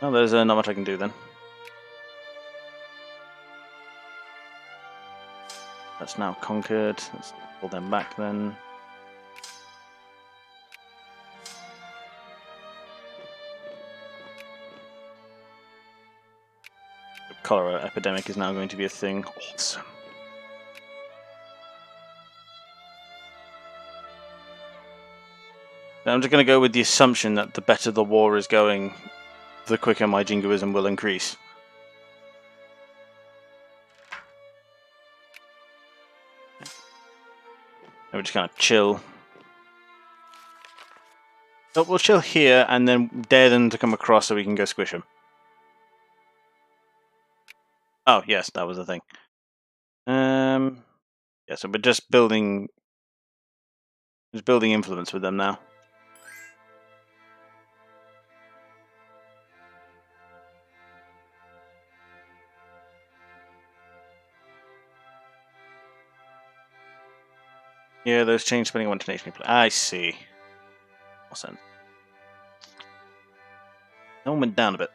there's not much I can do then. That's now conquered. Let's pull them back then. The cholera epidemic is now going to be a thing. Awesome. Now I'm just going to go with the assumption that the better the war is going, the quicker my jingoism will increase. And we're just kind of chill. So we'll chill here and then dare them to come across so we can go squish them. Oh, yes, that was the thing. Yeah, so we're just building influence with them now. Yeah, those change spending one to nation. I see. What sense? That one went down a bit.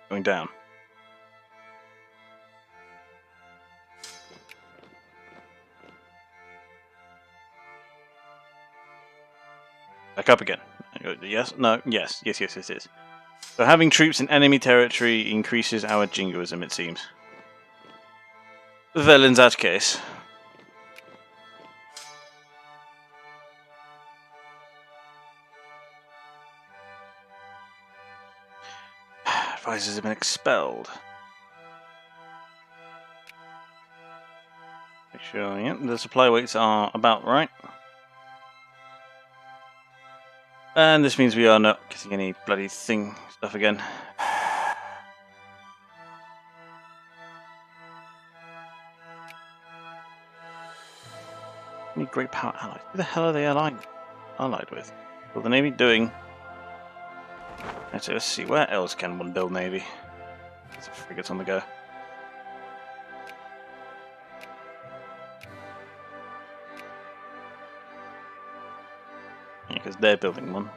Going down. Back up again. Yes? No? Yes. Yes, yes, yes, yes. So having troops in enemy territory increases our jingoism, it seems. Well, in that case. Advisors have been expelled. Make sure, yeah, the supply weights are about right. And this means we are not getting any bloody thing stuff again. Any great power allies? Who the hell are they allied with? What the Navy doing? Let's see, where else can one build Navy? There's frigates on the go. Yeah, because they're building one.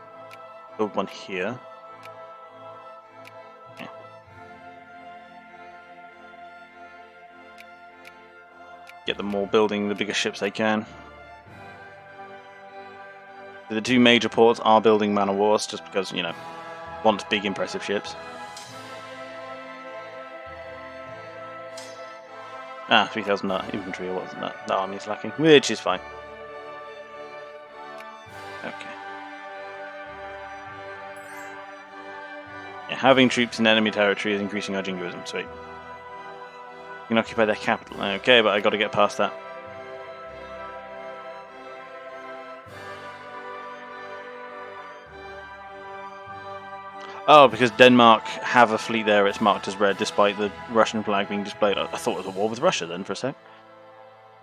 Build one here. Yeah. Get them all building the biggest ships they can. The two major ports are building man of wars just because, you know, want big impressive ships. Ah, 3,000 infantry or wasn't that? The army's lacking, which is fine. Okay. Yeah, having troops in enemy territory is increasing our jingoism. Sweet. You can occupy their capital. Okay, but I got to get past that. Oh, because Denmark have a fleet there, it's marked as red despite the Russian flag being displayed. I thought it was a war with Russia then for a sec.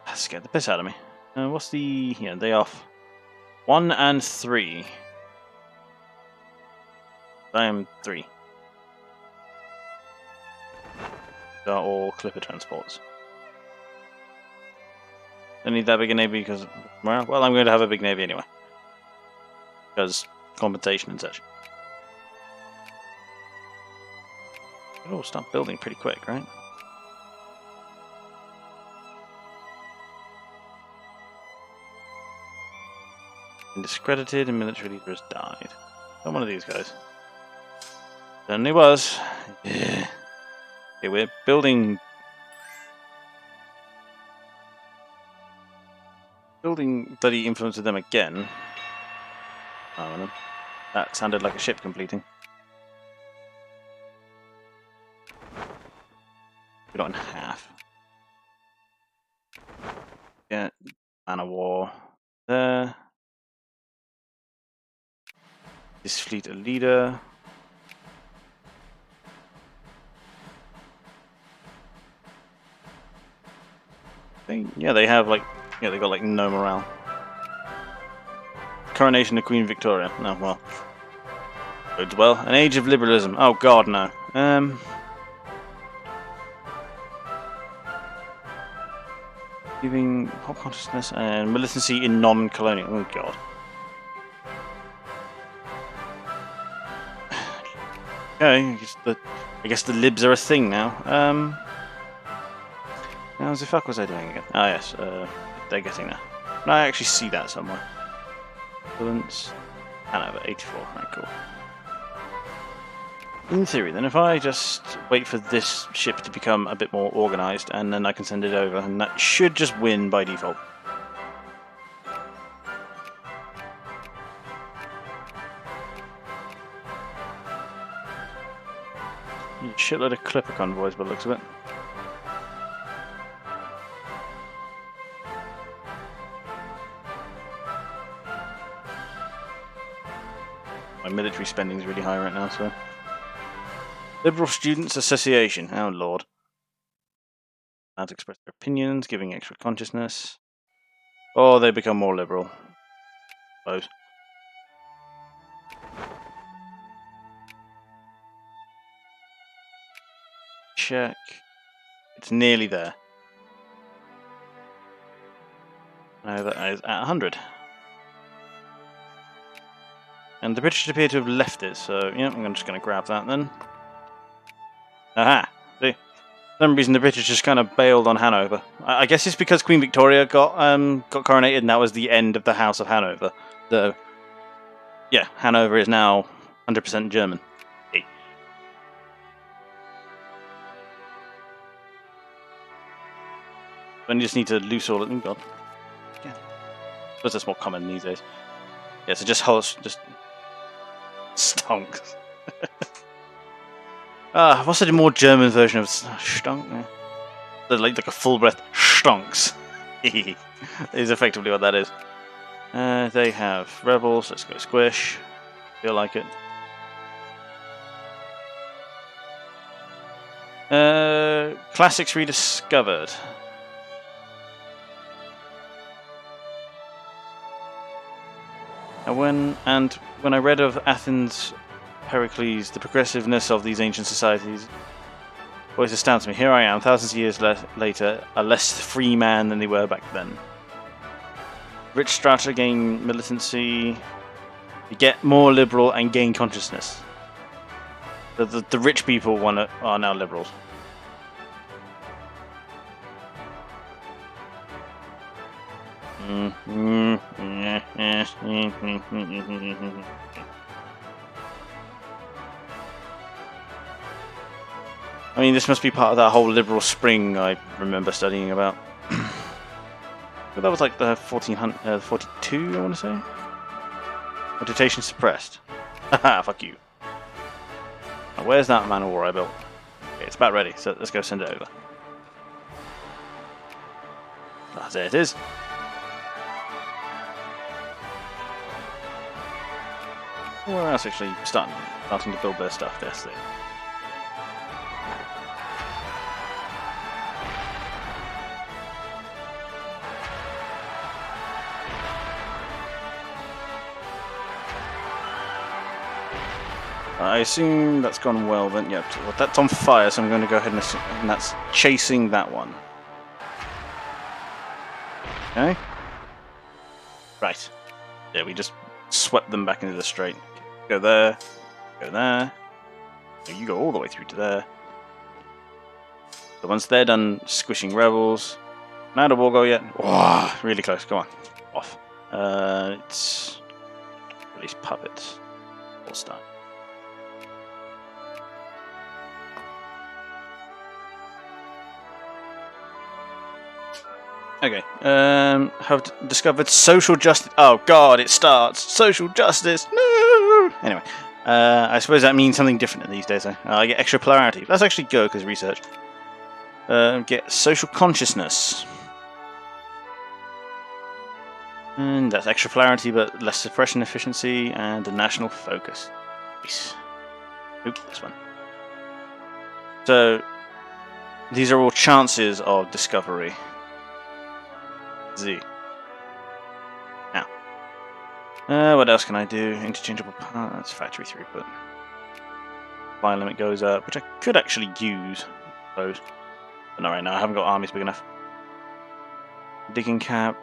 That scared the piss out of me. What's the... yeah, day off. 1 and 3. I am 3. They are all Clipper transports. Don't need that big a navy because... well, I'm going to have a big navy anyway. Because compensation and such. It'll start building pretty quick, right? Been discredited and military leader has died. Not one of these guys. Certainly was. Yeah. Okay, we're building bloody influence with them again. Oh, that sounded like a ship completing. We got in half. Yeah, man of war there. This fleet a leader. Yeah, they have like, yeah, they got like no morale. Coronation of Queen Victoria. No, well, bodes well. An age of liberalism. Oh God, no. Giving pop consciousness and militancy in non-colonial. Oh God. Okay, I guess the libs are a thing now. Now, the fuck was I doing again? Ah, yes, they're getting there. Can I actually see that somewhere? Influence. Hanover, 84. Right, cool. In theory, then, if I just wait for this ship to become a bit more organised, and then I can send it over, and that should just win by default. Shitload of clipper convoys by the looks of it. My military spending is really high right now, so... Liberal Students Association. Oh, Lord. How to express their opinions, giving extra consciousness. Or they become more liberal. I suppose. Check. It's nearly there. Now that is at 100. And the British appear to have left it, so yeah, I'm just going to grab that then. Aha! See? For some reason the British just kind of bailed on Hanover. I guess it's because Queen Victoria got coronated and that was the end of the House of Hanover. So, yeah, Hanover is now 100% German. Hey. Then you just need to loose all of them. God. Yeah. I suppose that's more common these days. Yeah, so just stonks. What's a more German version of stonk? Yeah. Like a full breath stonks. Is effectively what that is. They have rebels. Let's go squish. Feel like it. Classics rediscovered. When I read of Athens, Pericles, the progressiveness of these ancient societies always astounds me. Here I am, thousands of years later, a less free man than they were back then. Rich strata gain militancy, you get more liberal and gain consciousness. The rich people are now liberals. I mean, this must be part of that whole liberal spring I remember studying about. But that was like the 42, I want to say? Meditation suppressed. Haha, fuck you. Now, where's that man of war I built? Okay, it's about ready, so let's go send it over. There it is. Where else actually starting to build their stuff? That's it. I assume that's gone well then. Yep, well, that's on fire, so I'm going to go ahead and that's chasing that one. Okay. Right. Yeah, we just swept them back into the straight. Go there. Go there. You go all the way through to there. So once they're done squishing rebels, now the war go yet? Oh, really close. Come on, off. It's release puppets. We'll start. Okay. Have discovered social justice. Oh God, it starts social justice. No. Anyway, I suppose that means something different these days. I get extra polarity. Let's actually go because research. Get social consciousness. And that's extra polarity, but less suppression efficiency and a national focus. Nice. Oop, this one. So these are all chances of discovery. Z. Now, what else can I do? Interchangeable parts, factory throughput. Supply limit goes up, which I could actually use, I suppose. But not right now, I haven't got armies big enough. Digging cap,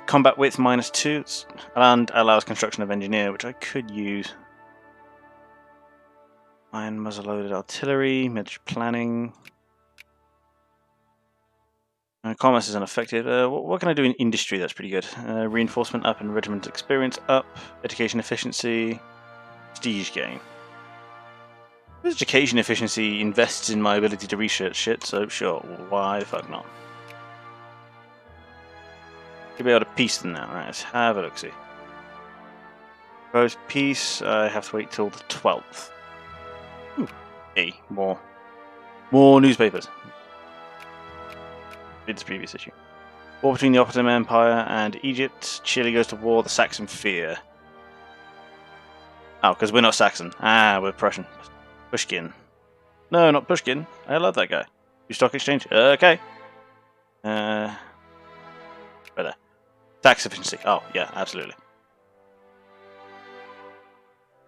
combat width -2, and allows construction of engineer, which I could use. Iron muzzle-loaded artillery, military planning. Commerce is unaffected. What can I do in industry that's pretty good? Reinforcement up and regiment experience up. Education efficiency. Prestige gain. Education efficiency invests in my ability to research shit, so sure, why the fuck not? You'll be able to piece them now. Right, let's have a look-see. Proposed peace, I have to wait till the 12th. Ooh, hey, more newspapers. It's the previous issue. War between the Ottoman Empire and Egypt. Chile goes to war. The Saxon fear. Oh, because we're not Saxon. We're Prussian. Pushkin. No, not Pushkin. I love that guy. New stock exchange. Okay. Better. Tax efficiency. Oh, yeah, absolutely.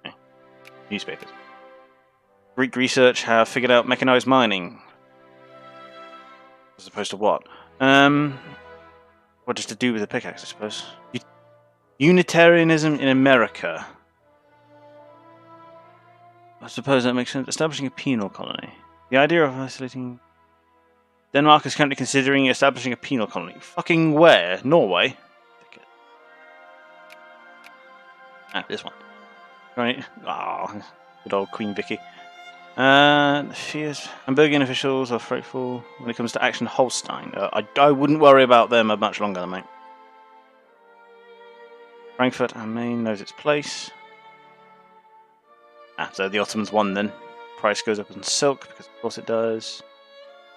Okay. Newspapers. Greek research have figured out mechanized mining. As opposed to what? What just to do with the pickaxe, I suppose. Unitarianism in America. I suppose that makes sense. Establishing a penal colony. The idea of isolating... Denmark is currently considering establishing a penal colony. Fucking where? Norway? Ah, this one. Right. Ah, good old Queen Vicky. Fears. Hamburgian officials are frightful when it comes to action Holstein. I wouldn't worry about them much longer, mate. Frankfurt am Main knows its place. Ah, so the Ottomans won then. Price goes up on silk, because of course it does.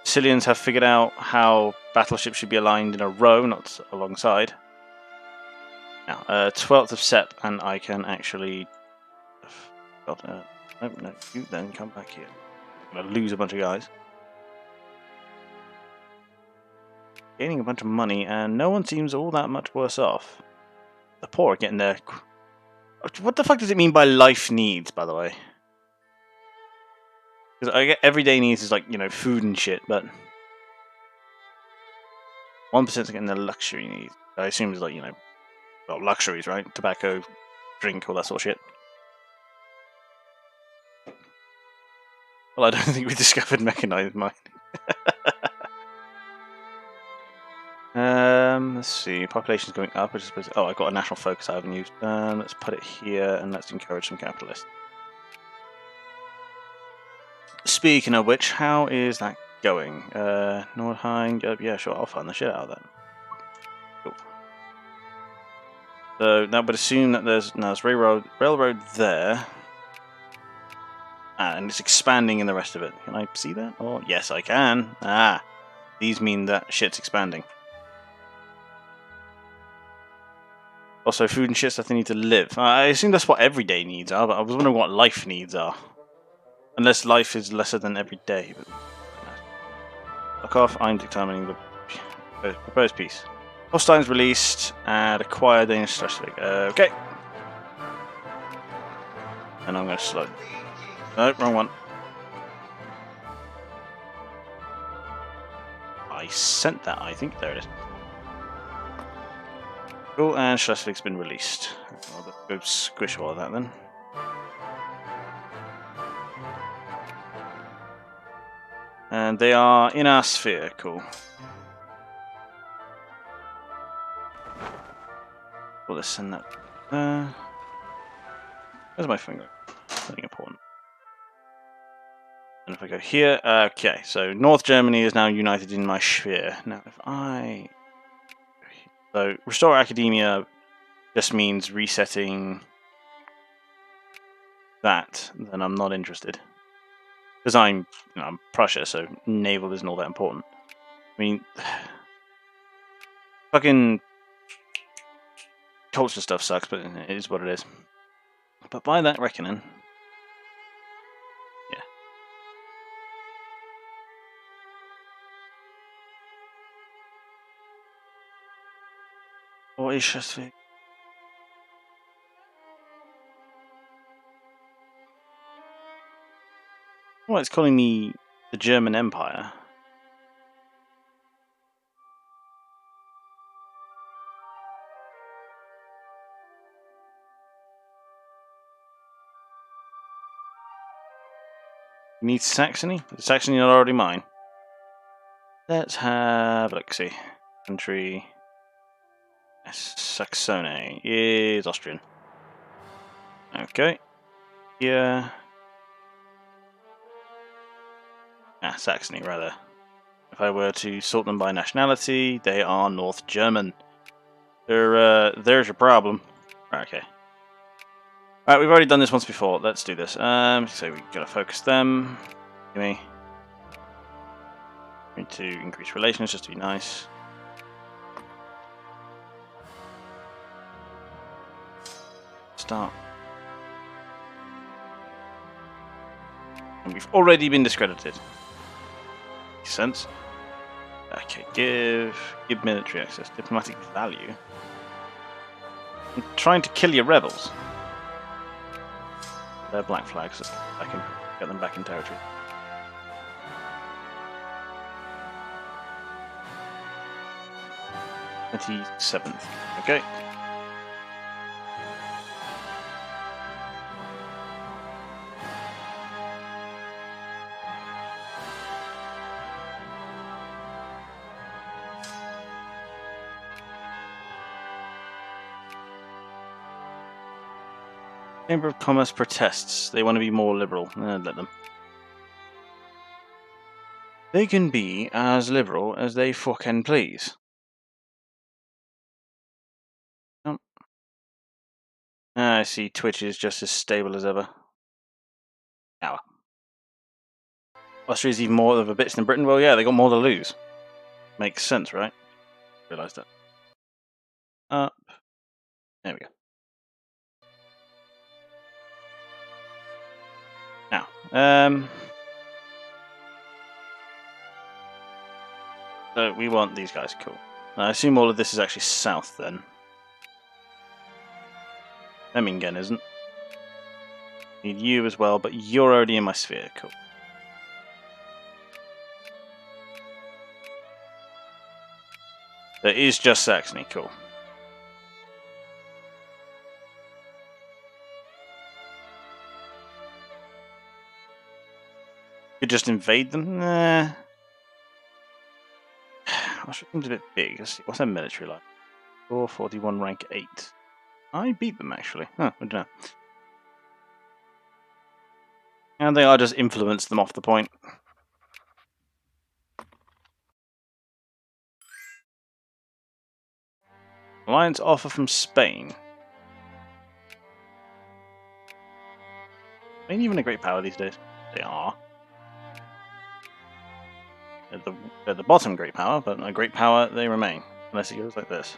Sicilians have figured out how battleships should be aligned in a row, not alongside. Now, 12th of Sep, and I can actually... God, no, you then come back here. I'm going to lose a bunch of guys. Gaining a bunch of money, and no one seems all that much worse off. The poor are getting their... What the fuck does it mean by life needs, by the way? Because I get everyday needs is like, you know, food and shit, but... 1% are getting their luxury needs. I assume it's like, you know, well, luxuries, right? Tobacco, drink, all that sort of shit. Well, I don't think we discovered mechanized mining. Let's see. Population's going up. Oh, I got a national focus I haven't used. Let's put it here and let's encourage some capitalists. Speaking of which, how is that going? Nordheim. Yeah, sure. I'll find the shit out of that. Cool. So that would assume that there's railroad there. And it's expanding in the rest of it. Can I see that? Oh, yes, I can. Ah, these mean that shit's expanding. Also, food and shit stuff they need to live. I assume that's what everyday needs are, but I was wondering what life needs are. Unless life is lesser than every day. But... Fuck off, I'm determining the proposed peace. Holstein's released and acquire Danish Schleswig. Okay. And I'm going to slow. No, wrong one. I sent that, I think. There it is. Cool, and Schleswig's been released. I'll go squish all of that then. And they are in our sphere, cool. Well, let's send that. Where's my finger? Something important. And if I go here, okay, so North Germany is now united in my sphere. Now, if I... So, restore academia just means resetting that, then I'm not interested. Because I'm Prussia, so naval isn't all that important. I mean, fucking culture stuff sucks, but it is what it is. But by that reckoning, yeah. What is Schleswig? Well, it's calling me the German Empire. You need Saxony? Is Saxony not already mine? Let's have a look-see. Country. Saxony is Austrian. Okay. Yeah. Saxony, rather. If I were to sort them by nationality, they are North German. There's your problem. Right, okay. Alright, we've already done this once before. Let's do this. So we gotta focus them. Give me. Need to increase relations just to be nice. Start. And we've already been discredited. Makes sense. Okay, give military access. Diplomatic value. I'm trying to kill your rebels. They're black flags. Let's get them back in territory. '27th. Okay. Chamber of Commerce protests. They want to be more liberal. Let them. They can be as liberal as they fucking please. Oh. I see Twitch is just as stable as ever. Ow. Austria's even more of a bitch than Britain. Well, yeah, they got more to lose. Makes sense, right? Realised that. Up. There we go. Now, so we want these guys. Cool. I assume all of this is actually south then. Emmingen isn't. Need you as well, but you're already in my sphere. Cool. There is just Saxony. Cool. Could just invade them? Nah. Austria's a bit big. Let's see. What's their military like? 441 rank 8. I beat them actually. Huh, I don't know. And they are just influenced them off the point. Alliance offer from Spain. Ain't even a great power these days. They are. They're the bottom great power, but a great power they remain. Unless it goes like this.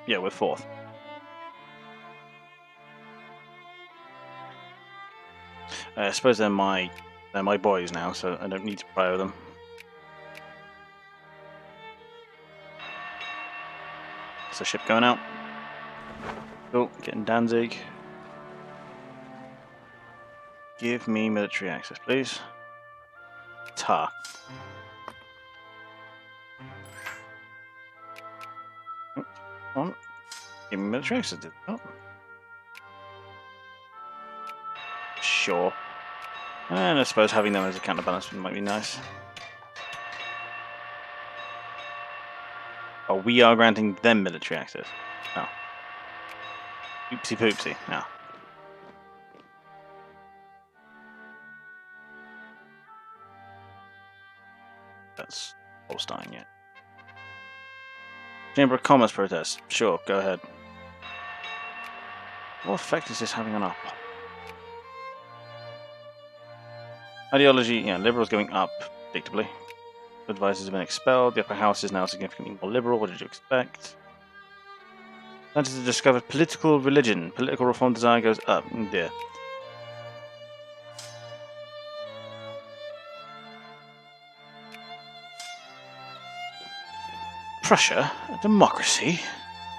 Yeah, we're fourth. I suppose they're my boys now, so I don't need to pry with them. It's a ship going out. Cool, getting Danzig. Give me military access, please. Tar. Come on. Give me military access. Oh. Sure. And I suppose having them as a counterbalance might be nice. Oh, we are granting them military access. Oh. Oopsie poopsie. No. That's Holstein, yeah. Chamber of Commerce protest. Sure, go ahead. What effect is this having on our ideology? Yeah, liberals going up, predictably. Advisors have been expelled. The upper house is now significantly more liberal. What did you expect? Scientists have discovered political religion. Political reform desire goes up. Oh dear. Prussia? A democracy?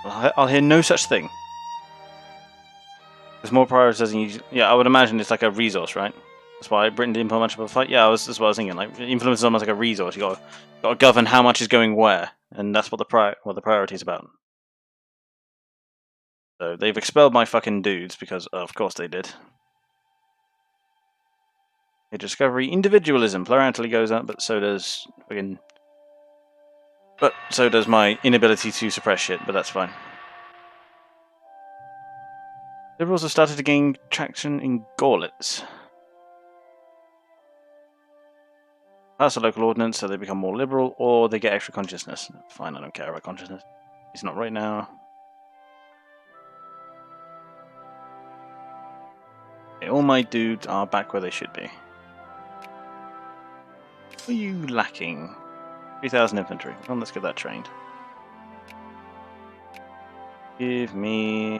I'll hear no such thing. There's more prioritizing. Yeah, I would imagine it's like a resource, right? That's why Britain didn't put much of a fight. Yeah, that's what I was thinking. Like, influence is almost like a resource. You got to govern how much is going where, and that's what the priority is about. So they've expelled my fucking dudes because, of course, they did. A discovery individualism. Plurality goes up, but so does fucking. But so does my inability to suppress shit. But that's fine. Liberals have started to gain traction in Gorlitz. Pass a local ordinance so they become more liberal, or they get extra consciousness. Fine, I don't care about consciousness. It's not right now. Okay, all my dudes are back where they should be. What are you lacking? 3,000 infantry. Well, let's get that trained. Give me...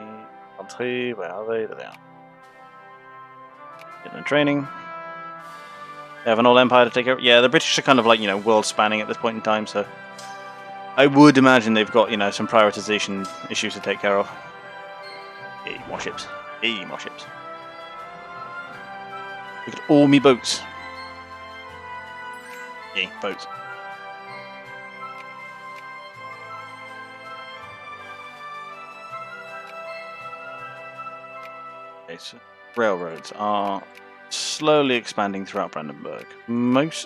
Where are they? There they are. Getting the training. They have an old empire to take care of. Yeah, the British are kind of like, you know, world spanning at this point in time, so I would imagine they've got, you know, some prioritization issues to take care of. Hey, more ships. Hey, more ships. Look at all me boats. Yay, boats. Okay, so railroads are slowly expanding throughout Brandenburg.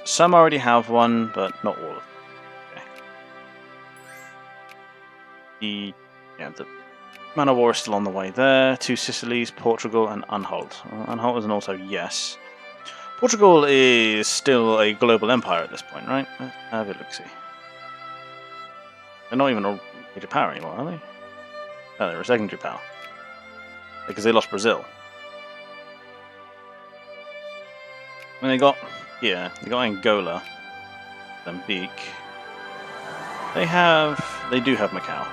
Some already have one, but not all of them. Okay. The Man of War is still on the way there. Two Sicilies, Portugal, and Anhalt. Anhalt is an also yes. Portugal is still a global empire at this point, right? Let's have a look-see. They're not even a major power anymore, are they? No, they're a secondary power. Because they lost Brazil. When they got Angola, Mozambique. They do have Macau.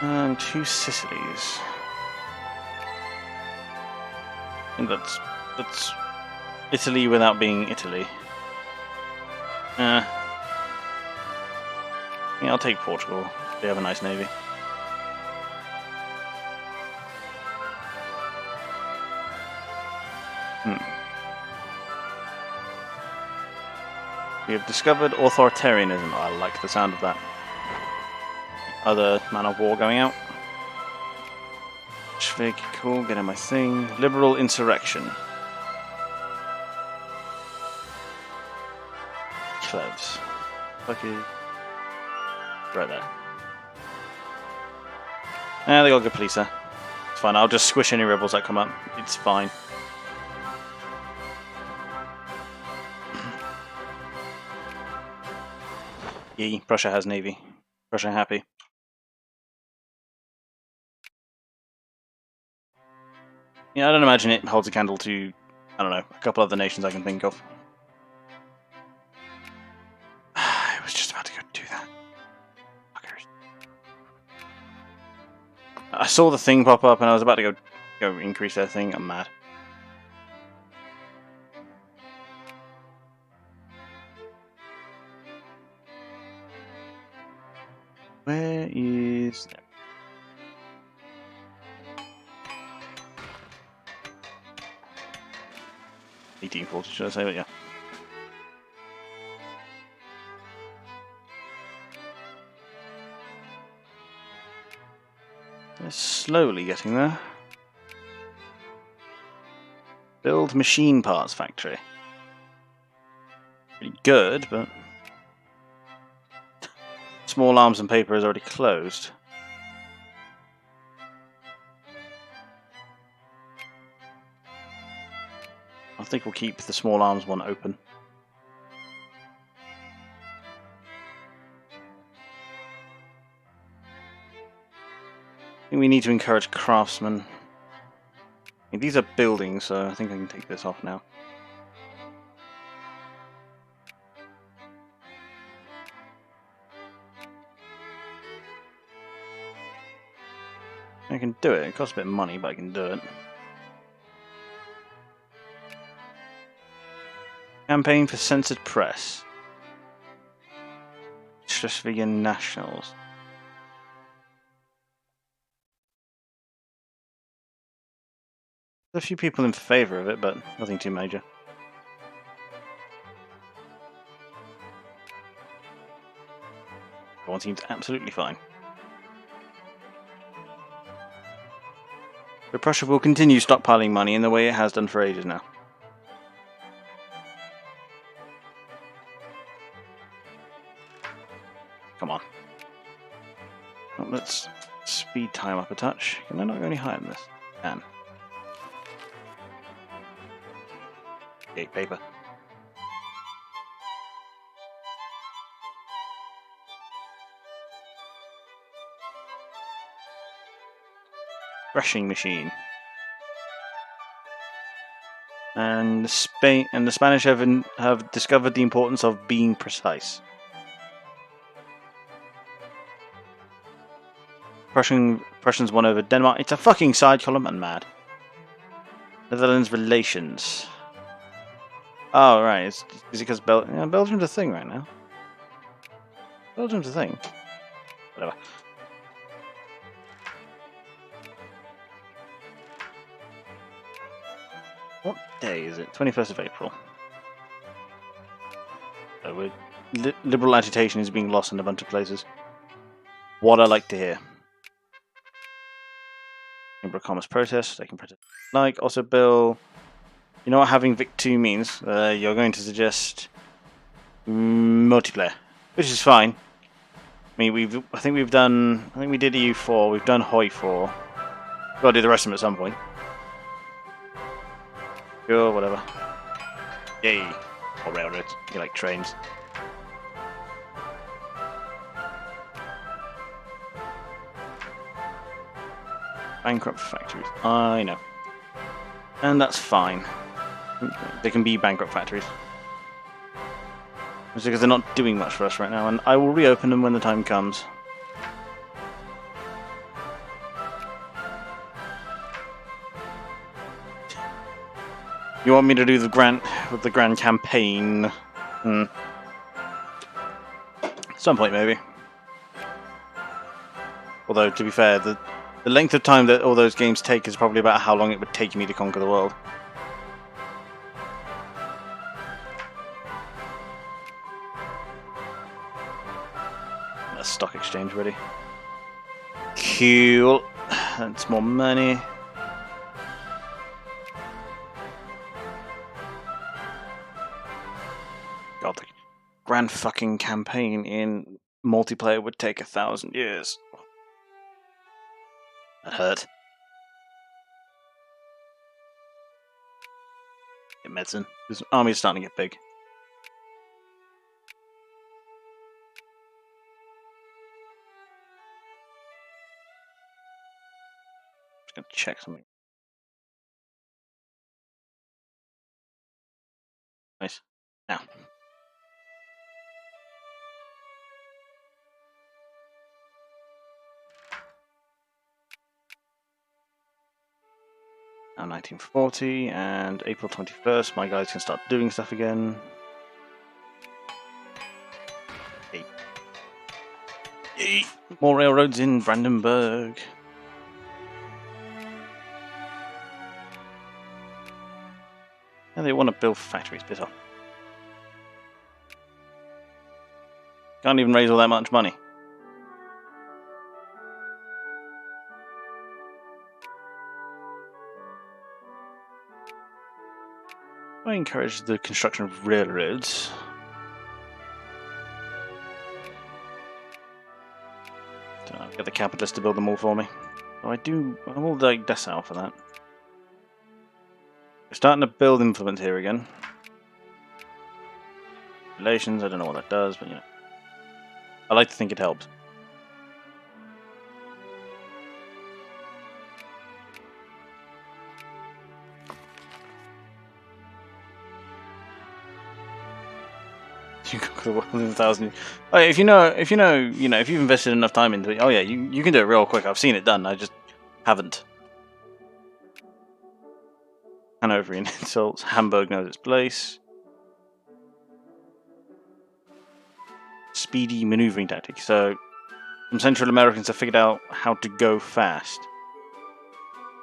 And two Sicilies. I think that's Italy without being Italy. Yeah, I'll take Portugal. They have a nice navy. We have discovered authoritarianism. I like the sound of that. Other Man of War going out. Schvig, cool, getting my thing. Liberal insurrection. Cleves. Okay. Right there. They got good policer. It's fine, I'll just squish any rebels that come up. It's fine. Yee, Prussia has navy. Prussia happy. Yeah, I don't imagine it holds a candle to, I don't know, a couple other nations I can think of. I was just about to go do that. Fuckers. I saw the thing pop up and I was about to go increase their thing. I'm mad. Where is... 1840, should I say? But yeah. They're slowly getting there. Build machine parts factory. Pretty good, but... Small arms and paper is already closed. I think we'll keep the small arms one open. I think we need to encourage craftsmen. I mean, these are buildings, so I think I can take this off now. I can do it. It costs a bit of money, but I can do it. Campaign for censored press. Schleswig nationals. There's a few people in favour of it, but nothing too major. One seems absolutely fine. But Prussia will continue stockpiling money in the way it has done for ages now. Come on. Well, let's speed time up a touch. Can I not go any higher than this? Can. Okay, paper. Threshing machine. And the Spanish have discovered the importance of being precise. Prussians won over Denmark. It's a fucking side column. I'm mad. Netherlands relations. Oh, right. Is it because Belgium's a thing right now? Belgium's a thing. Whatever. What day is it? 21st of April. So liberal agitation is being lost in a bunch of places. What I like to hear. Chamber of Commerce protest. They can protest. Like, also, Bill. You know what having Vic 2 means? You're going to suggest multiplayer, which is fine. I mean, I think we did EU4. We've done HOI 4. We've got to do the rest of them at some point. Sure, whatever. Yay. Or railroads. You like trains. Bankrupt factories. I know. And that's fine. They can be bankrupt factories. It's because they're not doing much for us right now, and I will reopen them when the time comes. You want me to do the grand campaign? At some point, maybe. Although, to be fair, the length of time that all those games take is probably about how long it would take me to conquer the world. That's stock exchange ready. Cool. That's more money. God, the grand fucking campaign in multiplayer would take 1,000 years. That hurt. Get medicine. This army's starting to get big. Just gonna check something. Nice. Now. Now 1940 and April 21st, my guys can start doing stuff again. Yay. More railroads in Brandenburg. And they want to build factories, piss off. Can't even raise all that much money. I encourage the construction of railroads. Get the capitalists to build them all for me. So I will like Dessau for that. We're starting to build implements here again. Relations, I don't know what that does, but you know. I like to think it helps. You conquer the world in 1,000 years. Oh, if you've invested enough time into it, oh yeah, you can do it real quick. I've seen it done. I just haven't. Hanoverian insults. Hamburg knows its place. Speedy maneuvering tactic. So, some Central Americans have figured out how to go fast.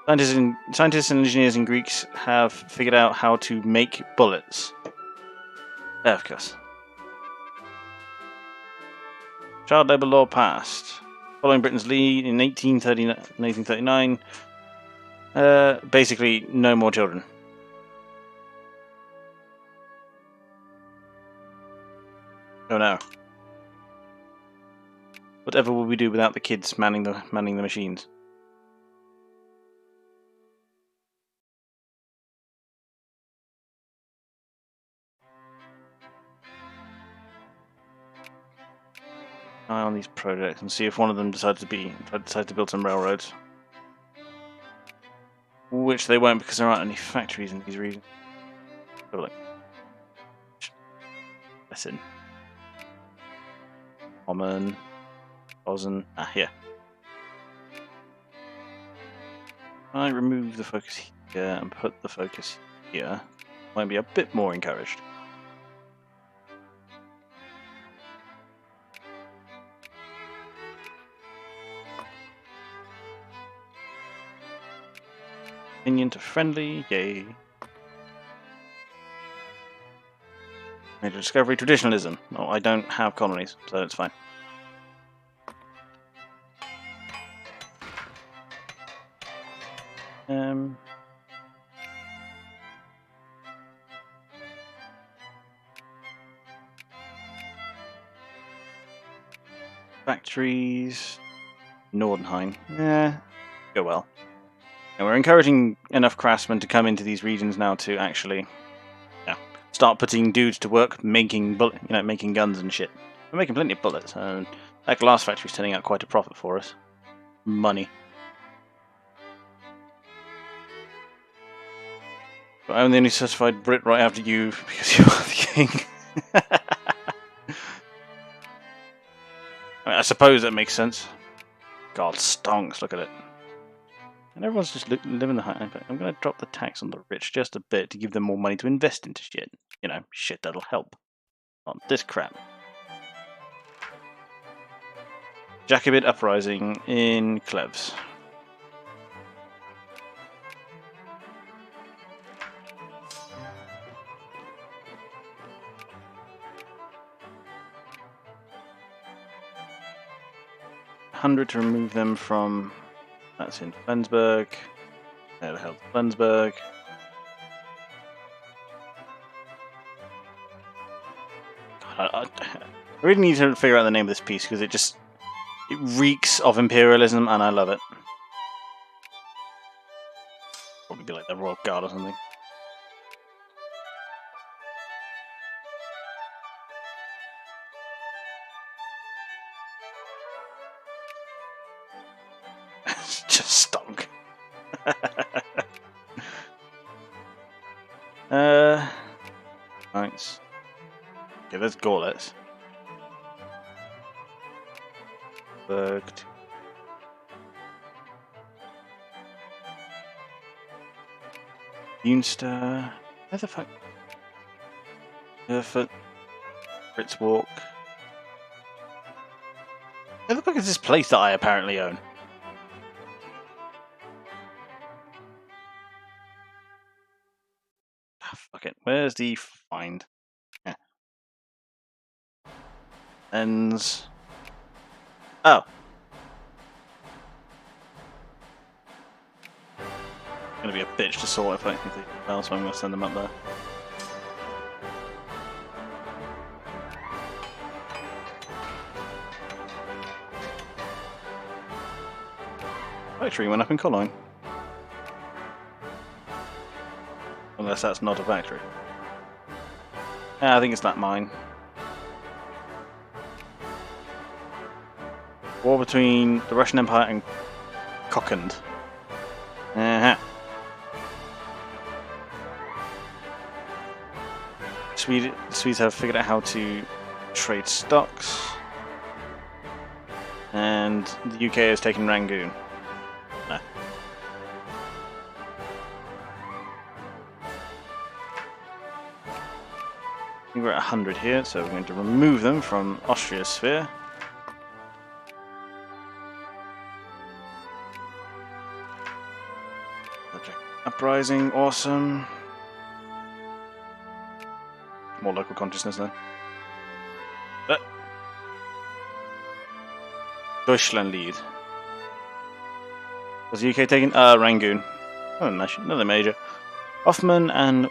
Scientists and engineers in Greeks have figured out how to make bullets. Yeah, of course. Child labour law passed. Following Britain's lead in 1839, basically no more children. Oh no. Whatever will we do without the kids manning the machines? Eye on these projects and see if one of them decides to build some railroads. Which they won't because there aren't any factories in these regions. So like, listen. Common, Ozen, here. I remove the focus here and put the focus here. Might be a bit more encouraged. Opinion to friendly, yay. Major discovery, traditionalism. Oh, I don't have colonies, so it's fine. Factories, Nordenheim. Go well. And we're encouraging enough craftsmen to come into these regions now to actually, start putting dudes to work making making guns and shit. We're making plenty of bullets, and that glass factory's turning out quite a profit for us. Money. But I'm the only certified Brit right after you because you are the king. I suppose that makes sense. God, stonks, look at it. And everyone's just living the high. I'm going to drop the tax on the rich just a bit to give them more money to invest into shit. Shit that'll help. On this crap. Jacobite uprising in Cleves. $100 to remove them from. That's in Flensburg. There the hell's Flensburg. God, I really need to figure out the name of this piece because it reeks of imperialism and I love it. Probably be like the Royal Guard or something. Just stunk. Thanks. Okay, there's gauntlets. Berged. Unster. Where the fuck? Erfurt. Fritz Walk. Where the fuck is this place that I apparently own? Fuck it. Where's the find? Yeah. Ends. Oh. Gonna be a bitch to sort if I think else, so I'm gonna send them up there. Factory went up in Cologne. Unless that's not a factory. I think it's that mine. War between the Russian Empire and Kokand. Uh-huh. The Swedes have figured out how to trade stocks. And the UK has taken Rangoon. No. We're at 100 here, so we're going to remove them from Austria's sphere. Uprising, awesome. More local consciousness then. Deutschland lead. Was the UK taken? Rangoon. Oh, another major. Hoffman and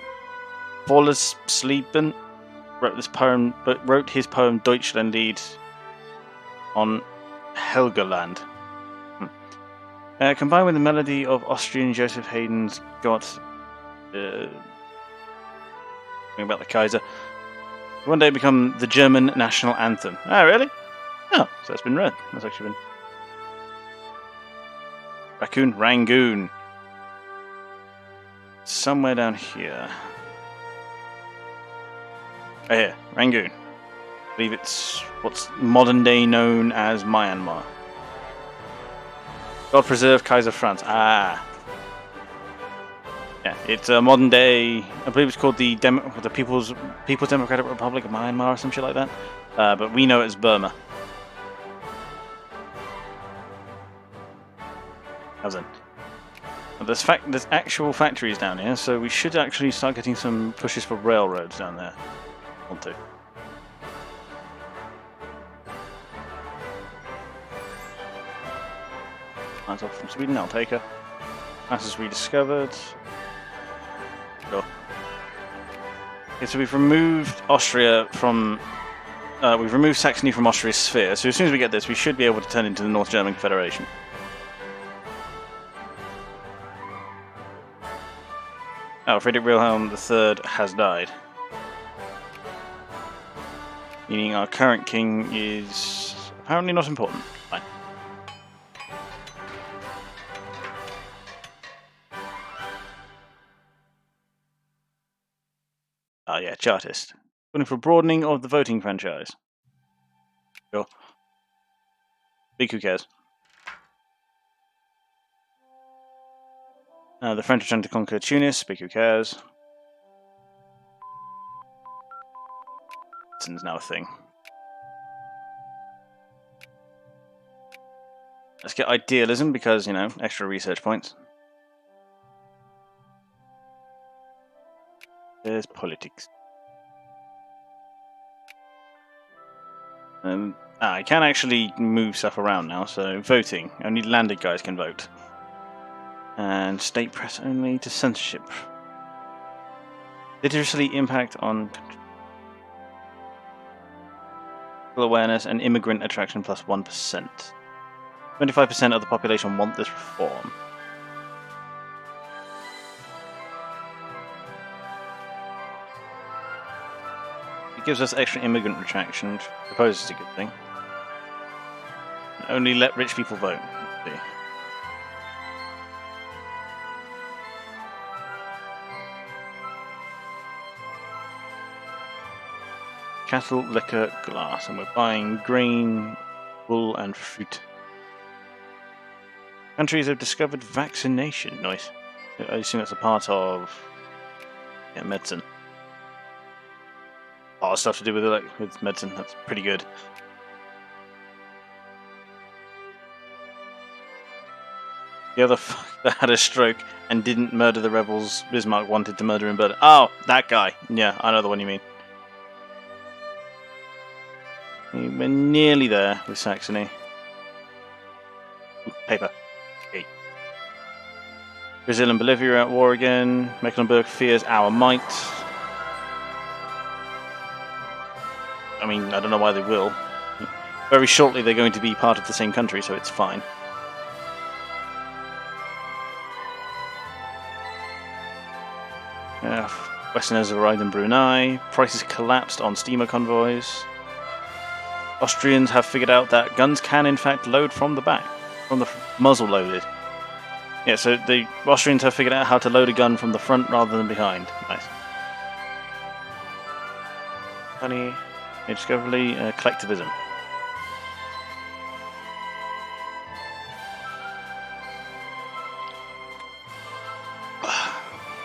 Wollersleben wrote his poem Deutschland Lied on Helgoland. Combined with the melody of Austrian Joseph Haydn's Gott about the Kaiser, one day become the German national anthem. Oh, really? Oh, so that's been read. That's actually been Rangoon. Somewhere down here. Oh, here, Rangoon. I believe it's what's modern day known as Myanmar. God preserve Kaiser Franz. Ah. Yeah, it's a modern day. I believe it's called the People's Democratic Republic of Myanmar or some shit like that. But we know it as Burma. How's it? There's actual factories down here, so we should actually start getting some pushes for railroads down there. Want to. That's off from Sweden. I'll take her. Masses rediscovered. Sure. Okay, so we've removed Austria from. We've removed Saxony from Austria's sphere. So as soon as we get this, we should be able to turn into the North German Federation. Oh, Friedrich Wilhelm III has died. Meaning our current king is apparently not important. Fine. Oh yeah, Chartist. Calling for broadening of the voting franchise. Sure. Big who cares. The French are trying to conquer Tunis. Big who cares. It's now a thing. Let's get idealism because, you know, extra research points. There's politics. I can actually move stuff around now, so voting. Only landed guys can vote. And state press only to censorship. Literacy impact on awareness and immigrant attraction plus 1%. 25% of the population want this reform. It gives us extra immigrant attraction, which I suppose is a good thing. Only let rich people vote. Let's see. Cattle, liquor, glass, and we're buying grain, wool, and fruit. Countries have discovered vaccination. Nice. I assume that's a part of medicine. A lot of stuff to do with medicine. That's pretty good. The other fuck that had a stroke and didn't murder the rebels Bismarck wanted to murder in Berlin. Oh, that guy. Yeah, I know the one you mean. We're nearly there with Saxony. Ooh, paper. Okay. Brazil and Bolivia are at war again. Mecklenburg fears our might. I mean, I don't know why they will. Very shortly they're going to be part of the same country, so it's fine. Westerners have arrived in Brunei. Prices collapsed on steamer convoys. Austrians have figured out that guns can in fact load from the back, from the muzzle loaded. Yeah, so the Austrians have figured out how to load a gun from the front rather than behind. Nice. Funny, discovery, collectivism.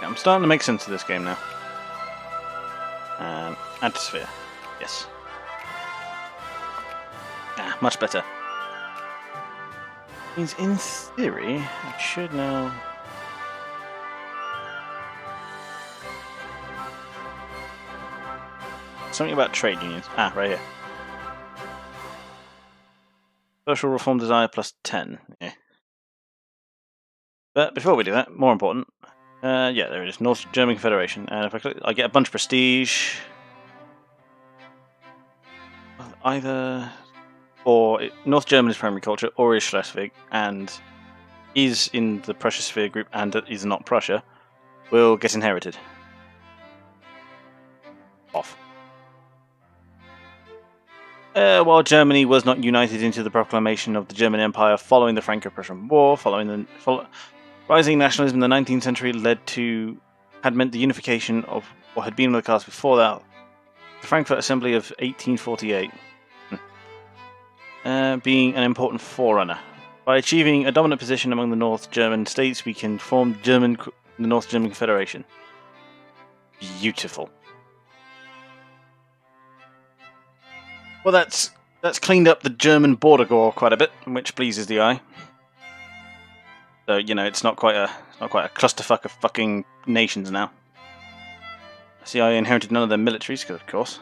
I'm starting to make sense of this game now. Antisphere. Yes. Much better. Means in theory, I should now. Something about trade unions. Right here. Social reform desire plus 10. Yeah. But before we do that, more important. Yeah, there it is. North German Federation. And if I click, I get a bunch of prestige. Either. Or North German is primary culture, or is Schleswig, and is in the Prussia sphere group, and is not Prussia, will get inherited. Off. While Germany was not united into the proclamation of the German Empire following the Franco-Prussian War, rising nationalism in the 19th century had meant the unification of what had been on the cards before that, the Frankfurt Assembly of 1848. Being an important forerunner. By achieving a dominant position among the North German states, we can form German The North German Confederation. Beautiful. Well, that's cleaned up the German border gore quite a bit, which pleases the eye. So it's not quite a clusterfuck of fucking nations now. See, I inherited none of their militaries, because of course.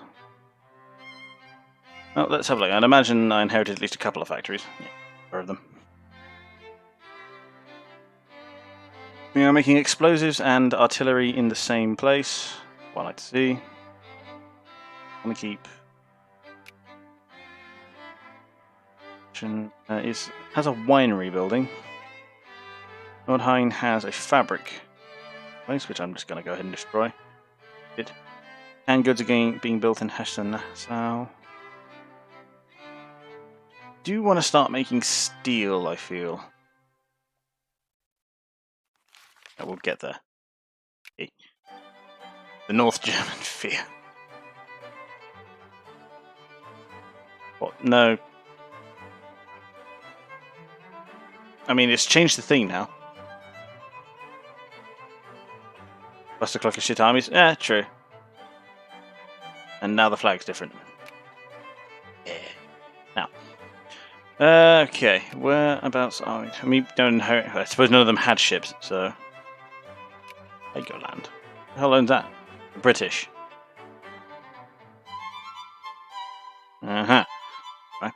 Well, let's have a look. I'd imagine I inherited at least a couple of factories. Yeah, 4 of them. We are making explosives and artillery in the same place. What I'd like to see. I'm going to keep. Has a winery building. Nordheim has a fabric place, which I'm just going to go ahead and destroy. And goods are being built in Hessen-Nassau. Do want to start making steel, I feel. I will get there. Okay. The North German fear. What? No. I mean, it's changed the thing now. Buster Clock of shit armies? Yeah, true. And now the flag's different. Yeah. Now. Okay, whereabouts are we? I mean, I suppose none of them had ships, so. Legoland. Who the hell owns that? The British. Uh-huh. Right.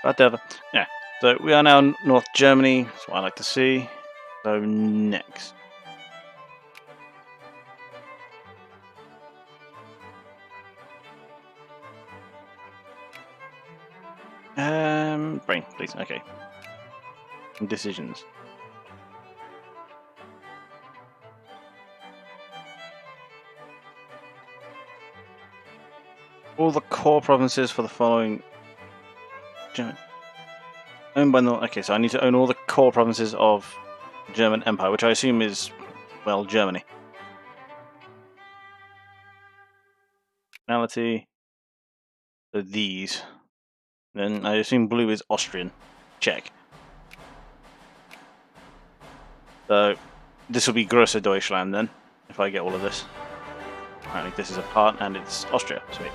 Whatever. Yeah. So we are now North Germany. That's what I like to see. So next. Brain, please. Okay. Decisions. All the core provinces for the following. Owned by North. Okay, so I need to own all the core provinces of the German Empire, which I assume is, well, Germany. Nationality. So these. Then I assume blue is Austrian. Check. So this will be Große Deutschland then, if I get all of this. Apparently this is a part and it's Austria. Sweet.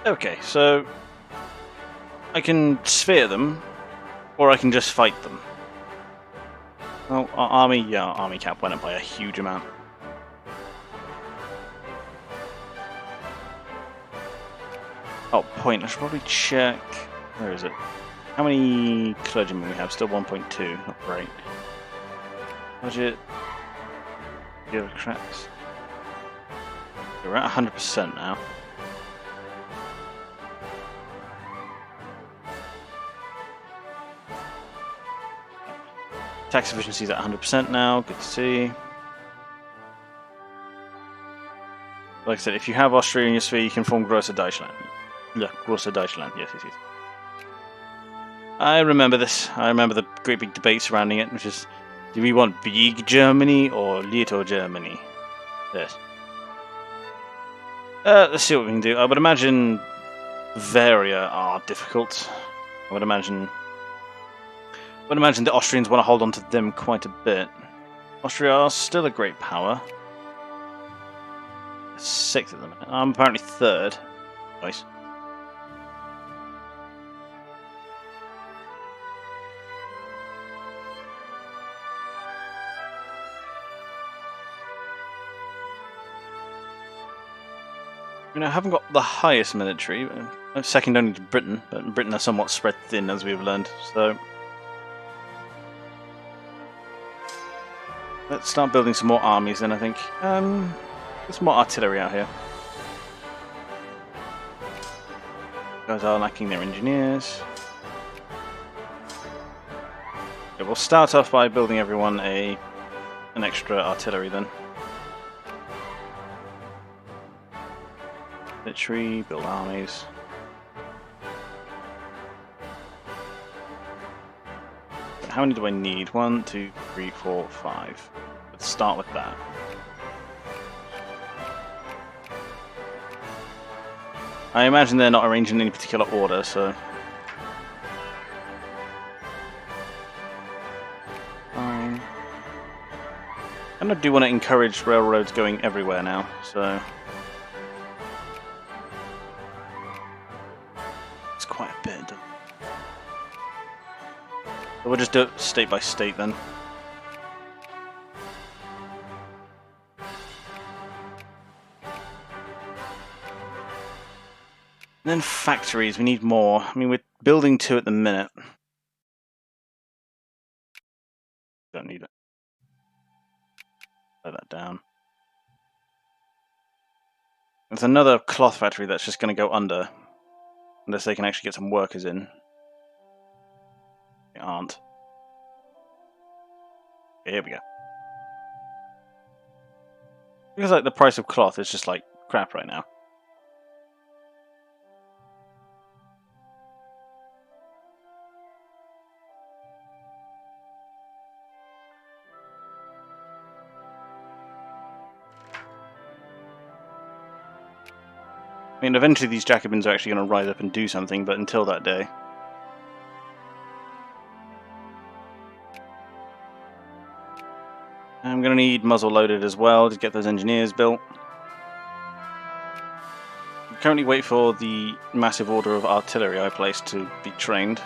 Okay, so I can sphere them, or I can just fight them. Well, army cap went up by a huge amount. Oh, point. I should probably check. Where is it? How many clergymen we have? Still 1.2. Not great. Budget. Bureaucrats. We're at 100% now. Tax efficiency is at 100% now. Good to see. Like I said, if you have Austria in your sphere, you can form Große Deutschland. Look, Große Deutschland. Yes, yes, yes. I remember this. I remember the great big debate surrounding it, which is, do we want big Germany or little Germany? Yes. Let's see what we can do. I would imagine Bavaria are difficult. I would imagine the Austrians want to hold on to them quite a bit. Austria are still a great power. 6th at the minute. I'm apparently 3rd. Nice. I mean, I haven't got the highest military. I'm second only to Britain, but Britain are somewhat spread thin, as we've learned. So let's start building some more armies then, I think. There's some more artillery out here. Guys are lacking their engineers. Okay, we'll start off by building everyone an extra artillery then. Military, build armies. how many do I need? 1, 2, 3, 4, 5. Let's start with that. I imagine they're not arranged in any particular order, so... Fine. And I do want to encourage railroads going everywhere now, so... It's quite a bit. So we'll just do it state by state then. And then factories, we need more. I mean, we're building 2 at the minute. Don't need it. Slow that down. There's another cloth factory that's just going to go under. Unless they can actually get some workers in. They aren't. Okay, here we go. Because like the price of cloth is just like crap right now. I mean, eventually these Jacobins are actually going to rise up and do something, but until that day... I'm going to need muzzle loaded as well to get those engineers built. I currently wait for the massive order of artillery I placed to be trained.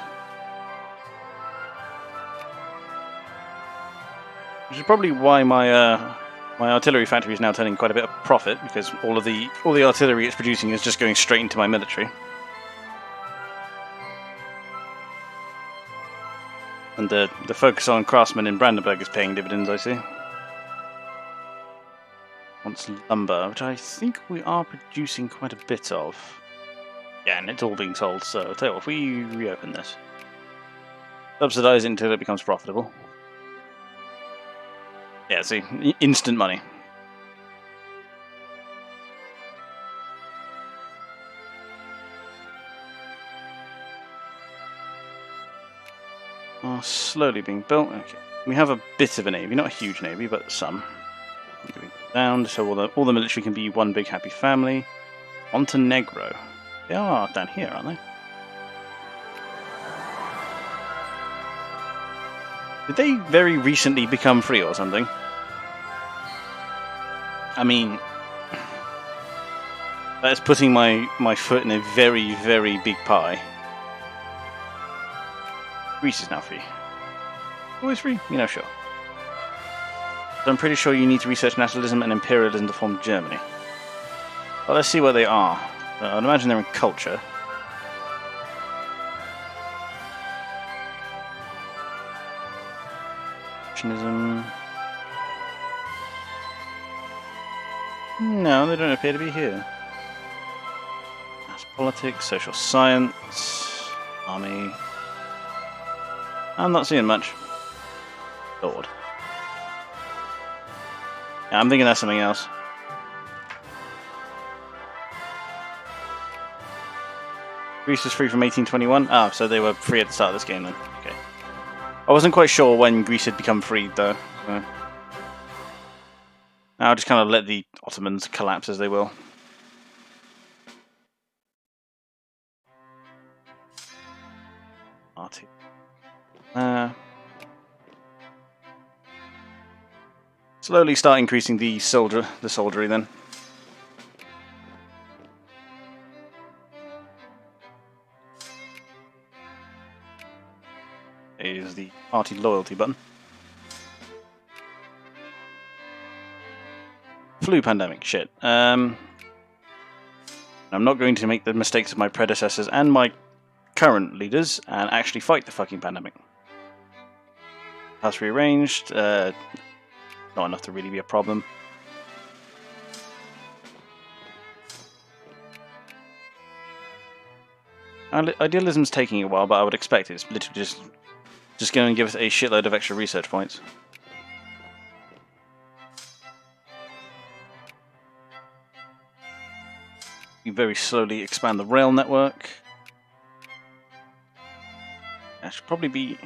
Which is probably why my my artillery factory is now turning quite a bit of profit, because all the artillery it's producing is just going straight into my military. And the focus on craftsmen in Brandenburg is paying dividends, I see. Wants lumber, which I think we are producing quite a bit of. Yeah, and it's all being sold, so I'll tell you what, if we reopen this. Subsidise it until it becomes profitable. Yeah, see, instant money. Are slowly being built. Okay, we have a bit of a navy, not a huge navy, but some. Going down, so all the military can be one big happy family. Montenegro. They are down here, aren't they? Did they very recently become free or something? I mean, that's putting my foot in a very, very big pie. Greece is now free. Always free? You know, sure. So I'm pretty sure you need to research nationalism and imperialism to form Germany. Well, let's see where they are. I'd imagine they're in culture. No, they don't appear to be here. Mass politics, social science, army. I'm not seeing much. Lord. Yeah, I'm thinking that's something else. Greece was free from 1821? Ah, so they were free at the start of this game then. Okay. I wasn't quite sure when Greece had become freed though. So. I'll just kind of let the Ottomans collapse as they will. RT. Slowly start increasing the soldiery then. Is the party loyalty button. Flu pandemic, shit. I'm not going to make the mistakes of my predecessors and my current leaders and actually fight the fucking pandemic. House rearranged. Not enough to really be a problem. Idealism's taking a while, but I would expect it's literally just going to give us a shitload of extra research points. You very slowly expand the rail network. That should probably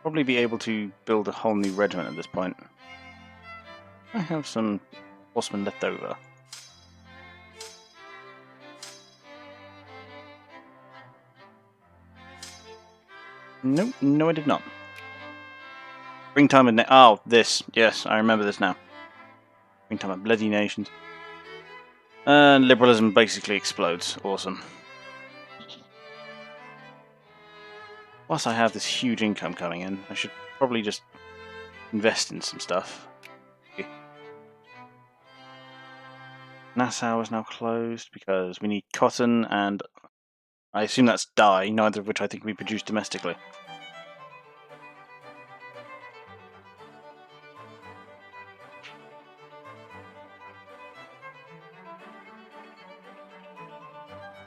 probably be able to build a whole new regiment at this point. I have some horsemen left over. Nope, no I did not. Springtime and... Oh, this. Yes, I remember this now. Springtime of bloody nations. And liberalism basically explodes. Awesome. Whilst I have this huge income coming in, I should probably just invest in some stuff. Okay. Nassau is now closed because we need cotton and I assume that's dye, neither of which I think we produce domestically.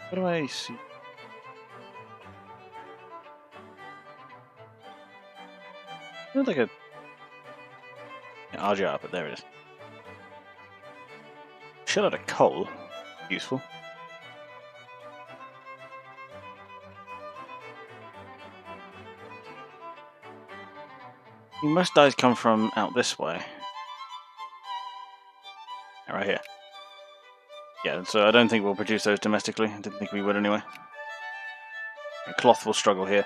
What do I see? Looks like a RGR, but there it is. Shell out of coal. Useful. Most dyes come from out this way. Right here. Yeah, so I don't think we'll produce those domestically. I didn't think we would anyway. Cloth will struggle here.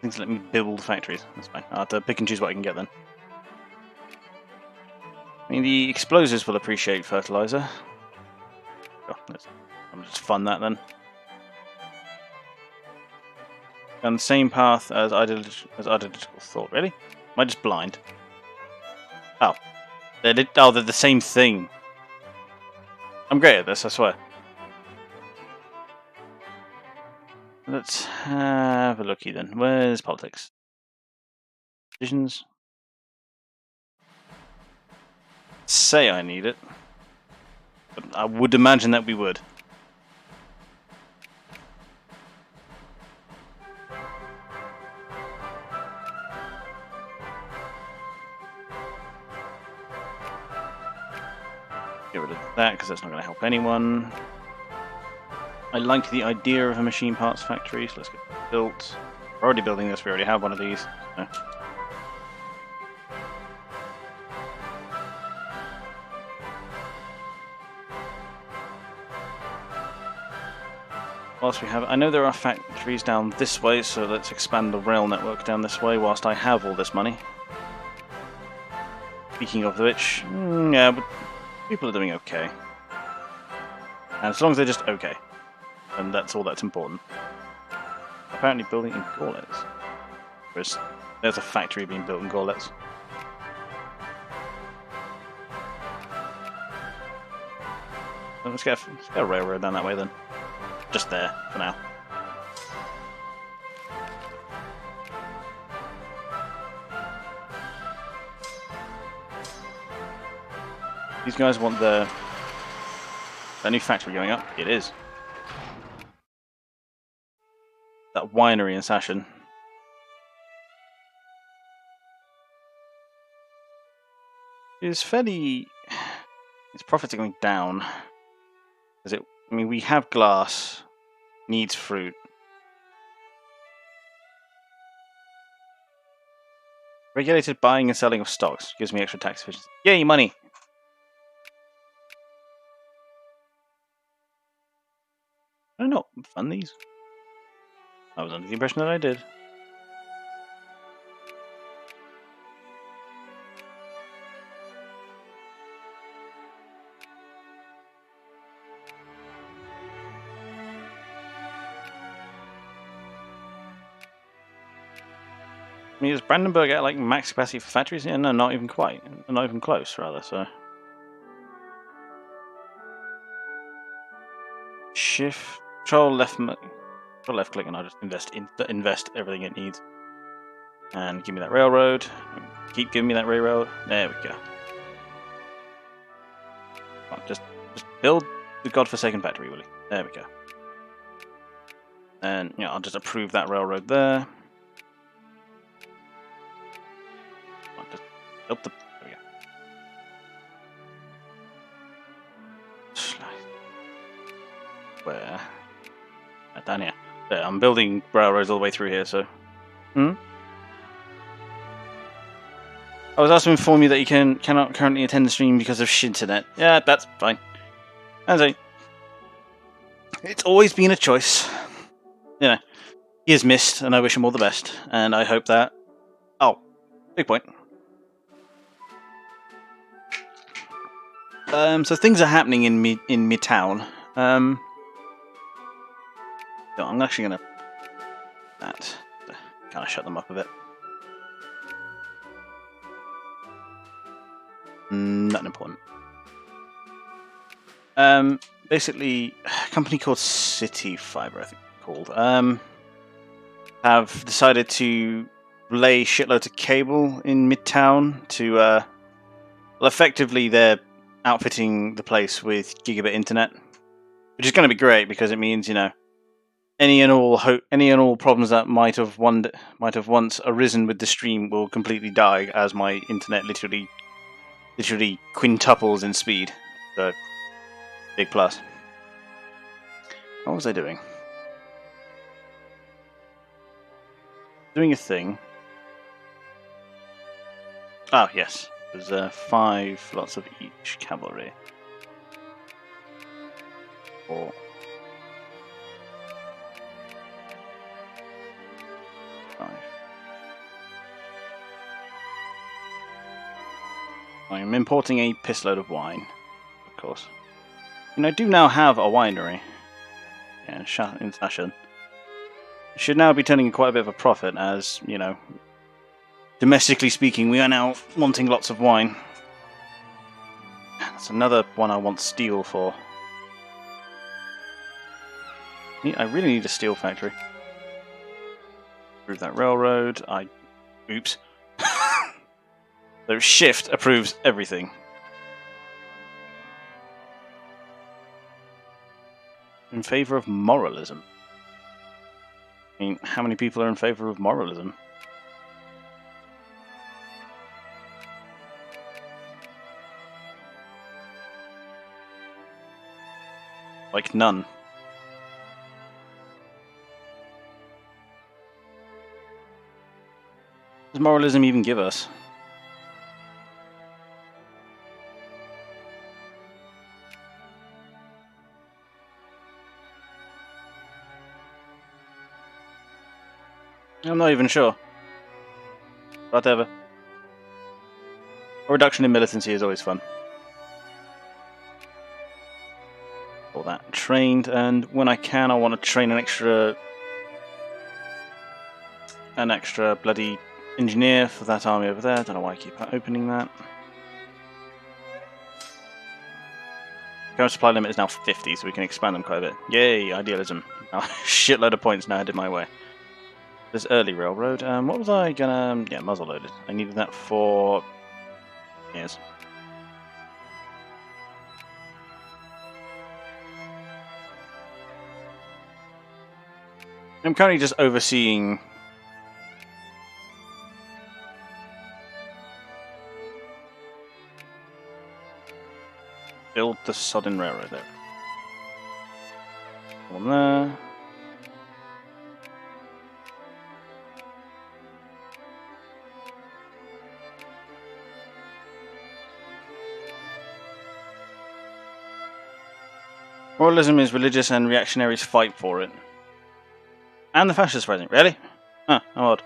Things let me build factories. That's fine. I'll have to pick and choose what I can get then. I mean, the explosives will appreciate fertilizer. Oh, I'll just fund that then. On the same path as ideological thought. Really? Am I just blind? Oh. They're the same thing. I'm great at this, I swear. Let's have a looky then. Where's politics? Decisions. Say I need it. But I would imagine that we would. Get rid of that because that's not going to help anyone. I like the idea of a machine parts factory, so let's get it built. We're already building this, we already have one of these. So. Whilst we have, I know there are factories down this way, so let's expand the rail network down this way whilst I have all this money. Speaking of which, yeah, but people are doing okay. And as long as they're just okay, and that's all that's important. Apparently building in Gaulets. There's a factory being built in Gaulets. Let's get a railroad down that way then. Just there, for now. These guys want the new factory going up. It is. That winery in Sashin. Is fairly... Its profits are going down. I mean, we have glass. Needs fruit. Regulated buying and selling of stocks. Gives me extra tax efficiency. Yay, money! I not fund these. I was under the impression that I did. I mean, is Brandenburg at like max capacity for factories? Yeah, no, not even quite. Not even close, rather, so. Shift, control left click, and I'll just invest everything it needs. And give me that railroad. Keep giving me that railroad. There we go. Come on, just build the godforsaken factory, will you? There we go. And yeah, I'll just approve that railroad there. Come on, just build there we go. Where? Down here. There, I'm building railroads all the way through here, so... Hmm? I was asked to inform you that you cannot currently attend the stream because of internet. Yeah, that's fine. And so, it's always been a choice. You know, he is missed, and I wish him all the best. And I hope that... Oh, big point. So things are happening in Midtown. So I'm actually gonna... That. Kind of shut them up a bit. Nothing important. Basically, a company called City Fiber, I think it's called, have decided to lay shitloads of cable in Midtown to, well, effectively they're outfitting the place with gigabit internet, which is going to be great because it means, you know, any and all problems that might have once arisen with the stream will completely die as my internet literally quintuples in speed. So, big plus. What was I doing? Doing a thing. Oh, yes. There's 5 lots of each cavalry. 4. 5. I'm importing a piss load of wine, of course. And I do now have a winery. Yeah, in Sasha. It should now be turning quite a bit of a profit as, you know, domestically speaking, we are now wanting lots of wine. That's another one I want steel for. I really need a steel factory. Approve that railroad. Oops. So shift approves everything. In favour of moralism. I mean, how many people are in favour of moralism? Like none. What does moralism even give us? I'm not even sure. Whatever. A reduction in militancy is always fun. All that trained, and when I can, I want to train an extra bloody engineer for that army over there. Don't know why I keep opening that. Current supply limit is now 50, so we can expand them quite a bit. Yay, idealism. Now, shitload of points now headed my way. There's early railroad. What was I gonna... Yeah, muzzle loaded. I needed that for... Yes. I'm currently just overseeing... Build the sodden railroad there. One there. Moralism is religious and reactionaries fight for it. And the fascist president, really? Huh, how odd.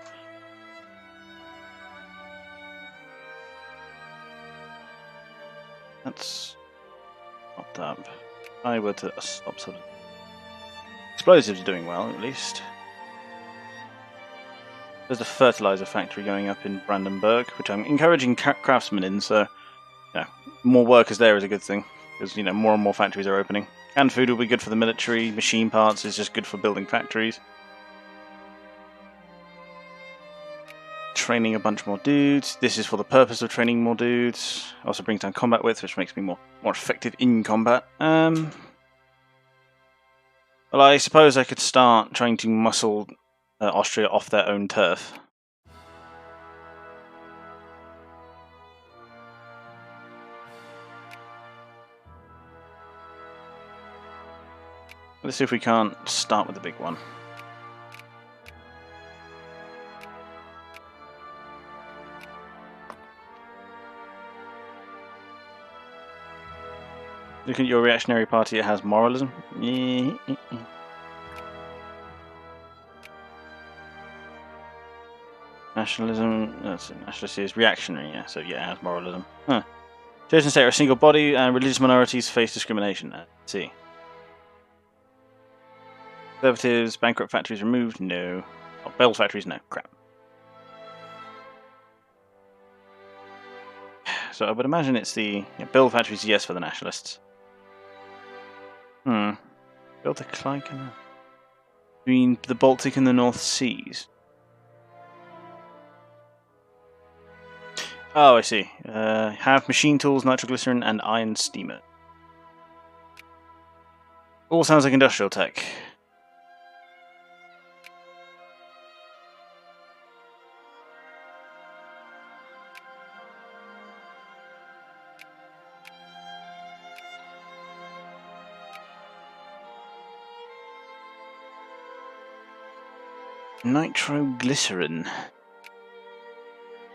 That's not up. I were to stop sort of... Explosives are doing well, at least. There's a fertilizer factory going up in Brandenburg, which I'm encouraging craftsmen in, so yeah, more workers there is a good thing, because, you know, more and more factories are opening. Canned food will be good for the military, machine parts is just good for building factories. Training a bunch more dudes. This is for the purpose of training more dudes. Also brings down combat width, which makes me more effective in combat. Well, I suppose I could start trying to muscle Austria off their own turf. Let's see if we can't start with the big one. Look at your reactionary party, it has moralism. Nationalism, nationalist is reactionary, yeah, so yeah, it has moralism. Huh. Chosen state are a single body, and religious minorities face discrimination. Let's see. Conservatives, bankrupt factories removed? No. Oh, Bell factories? No. Crap. So I would imagine it's the Bell factories, yes, for the nationalists. Built a Clyde Canal between the Baltic and the North Seas. Oh, I see. Have machine tools, nitroglycerin, and iron steamer. All sounds like industrial tech. Nitroglycerin.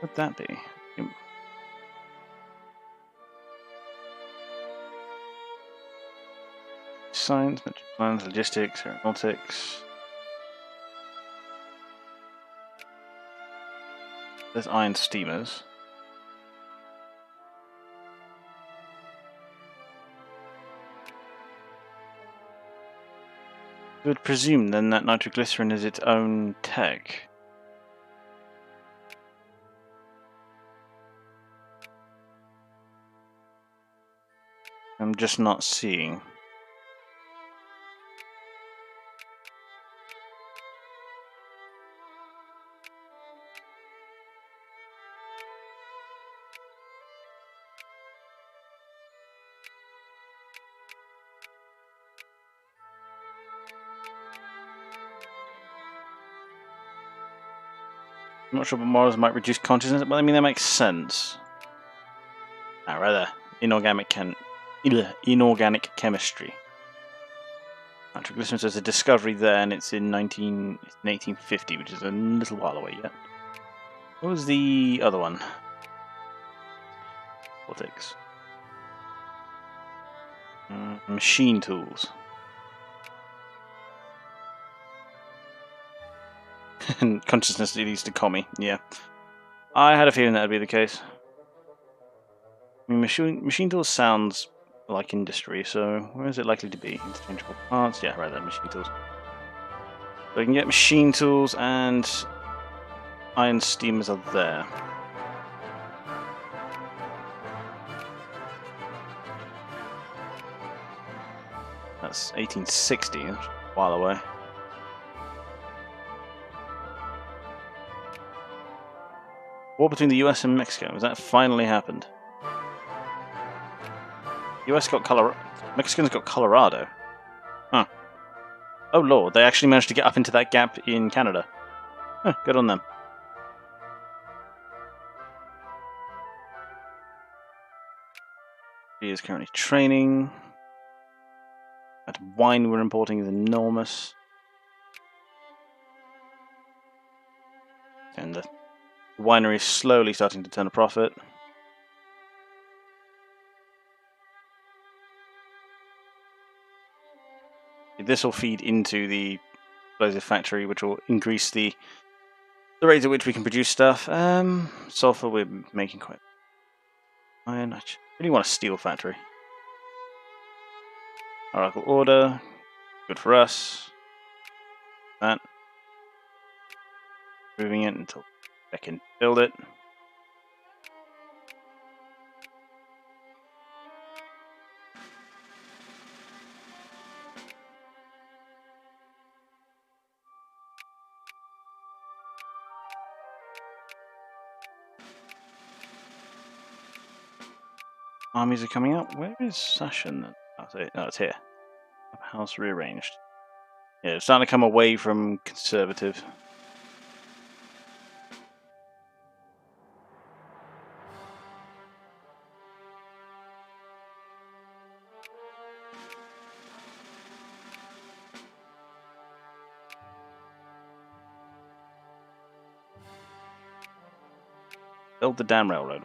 What would that be? Science, science, logistics, aeronautics. There's iron steamers. I would presume then that nitroglycerin is its own tech. I'm just not seeing. I'm not sure, but morals might reduce consciousness, but I mean that makes sense. Rather, inorganic chemistry. Nitroglycerin says a discovery there, and it's in 1850, which is a little while away yet. What was the other one? Politics. Machine tools. And consciousness leads to commie, yeah. I had a feeling that would be the case. I mean, machine tools sounds like industry, so where is it likely to be? Interchangeable parts? Yeah, right there, machine tools. So we can get machine tools, and iron steamers are there. That's 1860, that's a while away. War between the US and Mexico, has that finally happened? US got Colorado. Mexicans got Colorado. Huh. Oh lord, they actually managed to get up into that gap in Canada. Huh, good on them. He is currently training. That wine we're importing is enormous. And the winery is slowly starting to turn a profit. This will feed into the explosive factory, which will increase the rate at which we can produce stuff. Sulfur we're making quite iron. I really want a steel factory. Oracle order. Good for us. That. Moving it until I can build it. Armies are coming up. Where is Sasha? Oh, it's here. House rearranged. Yeah, it's starting to come away from conservative. Build the damn railroad.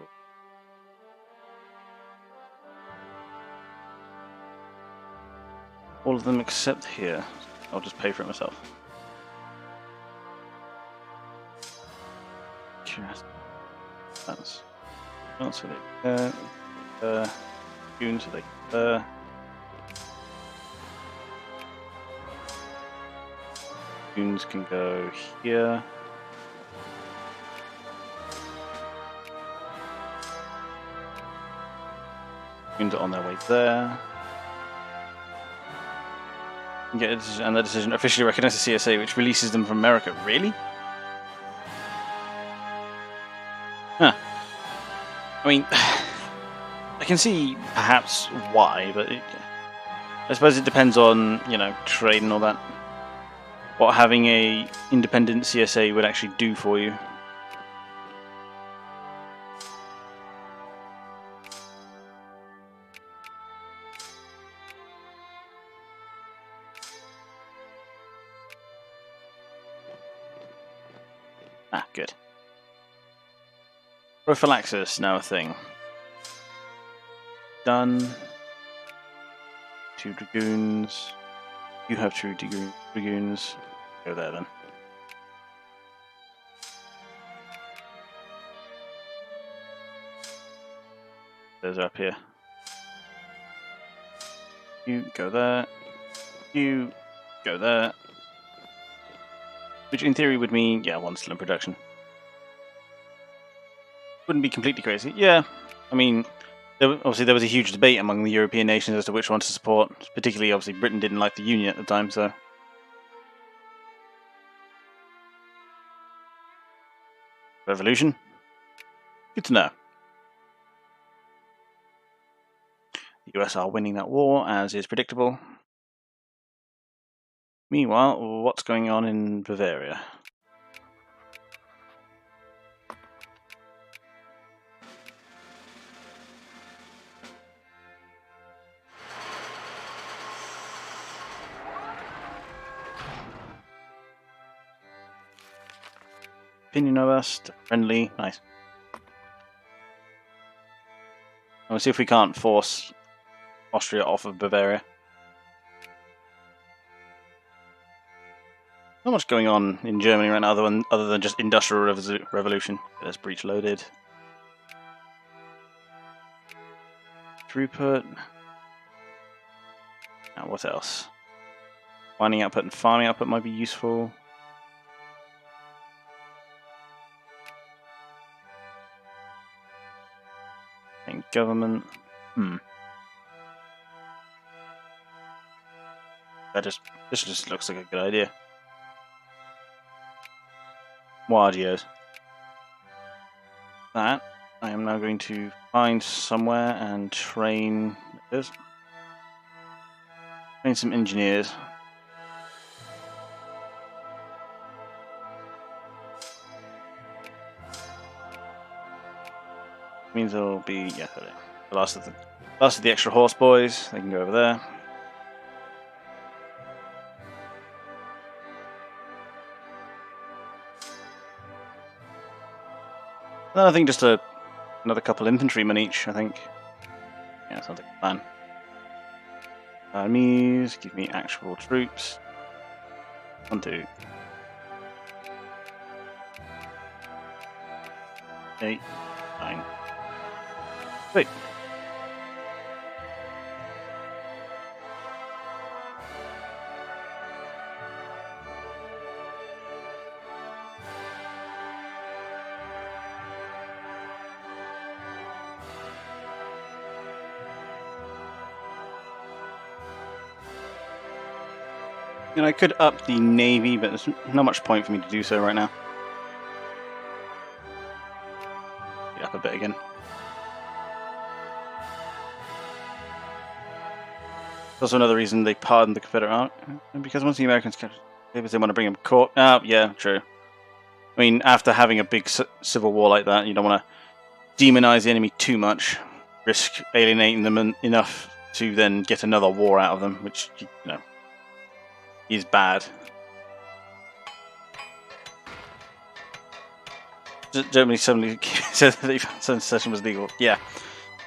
All of them except here. I'll just pay for it myself. That's so they June, so they Junes can go here. Junes are on their way there. Get a decision, and the decision officially recognizes the CSA, which releases them from America. Really? Huh. I mean, I can see perhaps why, but I suppose it depends on, you know, trade and all that. What having a independent CSA would actually do for you. Ah, good. Prophylaxis, now a thing. Done. 2 dragoons. You have 2 dragoons. Go there then. Those are up here. You go there. You go there. Which in theory would mean, yeah, one's still in production. Wouldn't be completely crazy. Yeah, I mean, obviously there was a huge debate among the European nations as to which one to support. Particularly, obviously, Britain didn't like the Union at the time, so. Revolution? Good to know. The US are winning that war, as is predictable. Meanwhile, what's going on in Bavaria? Opinion of us, friendly, nice. We'll see if we can't force Austria off of Bavaria. Not much going on in Germany right now, other than just industrial revolution. There's breach loaded. Throughput. Now what else? Mining output and farming output might be useful. And government. This just looks like a good idea. More RGOs. That I am now going to find somewhere and train. Train some engineers. Means there'll be the last of the extra horse boys. They can go over there. I think just another couple infantrymen each. I think. Yeah, sounds like a plan. Armies, give me actual troops. 1, 2. 8, 9. Wait. And I could up the navy, but there's not much point for me to do so right now. Up a bit again. Also another reason they pardoned the Confederate army, because once the Americans captured, they want to bring them court. Oh, yeah, true. I mean, after having a big civil war like that, you don't want to demonize the enemy too much, risk alienating them enough to then get another war out of them, which, you know, is bad. Germany suddenly said that sudden secession was legal. Yeah,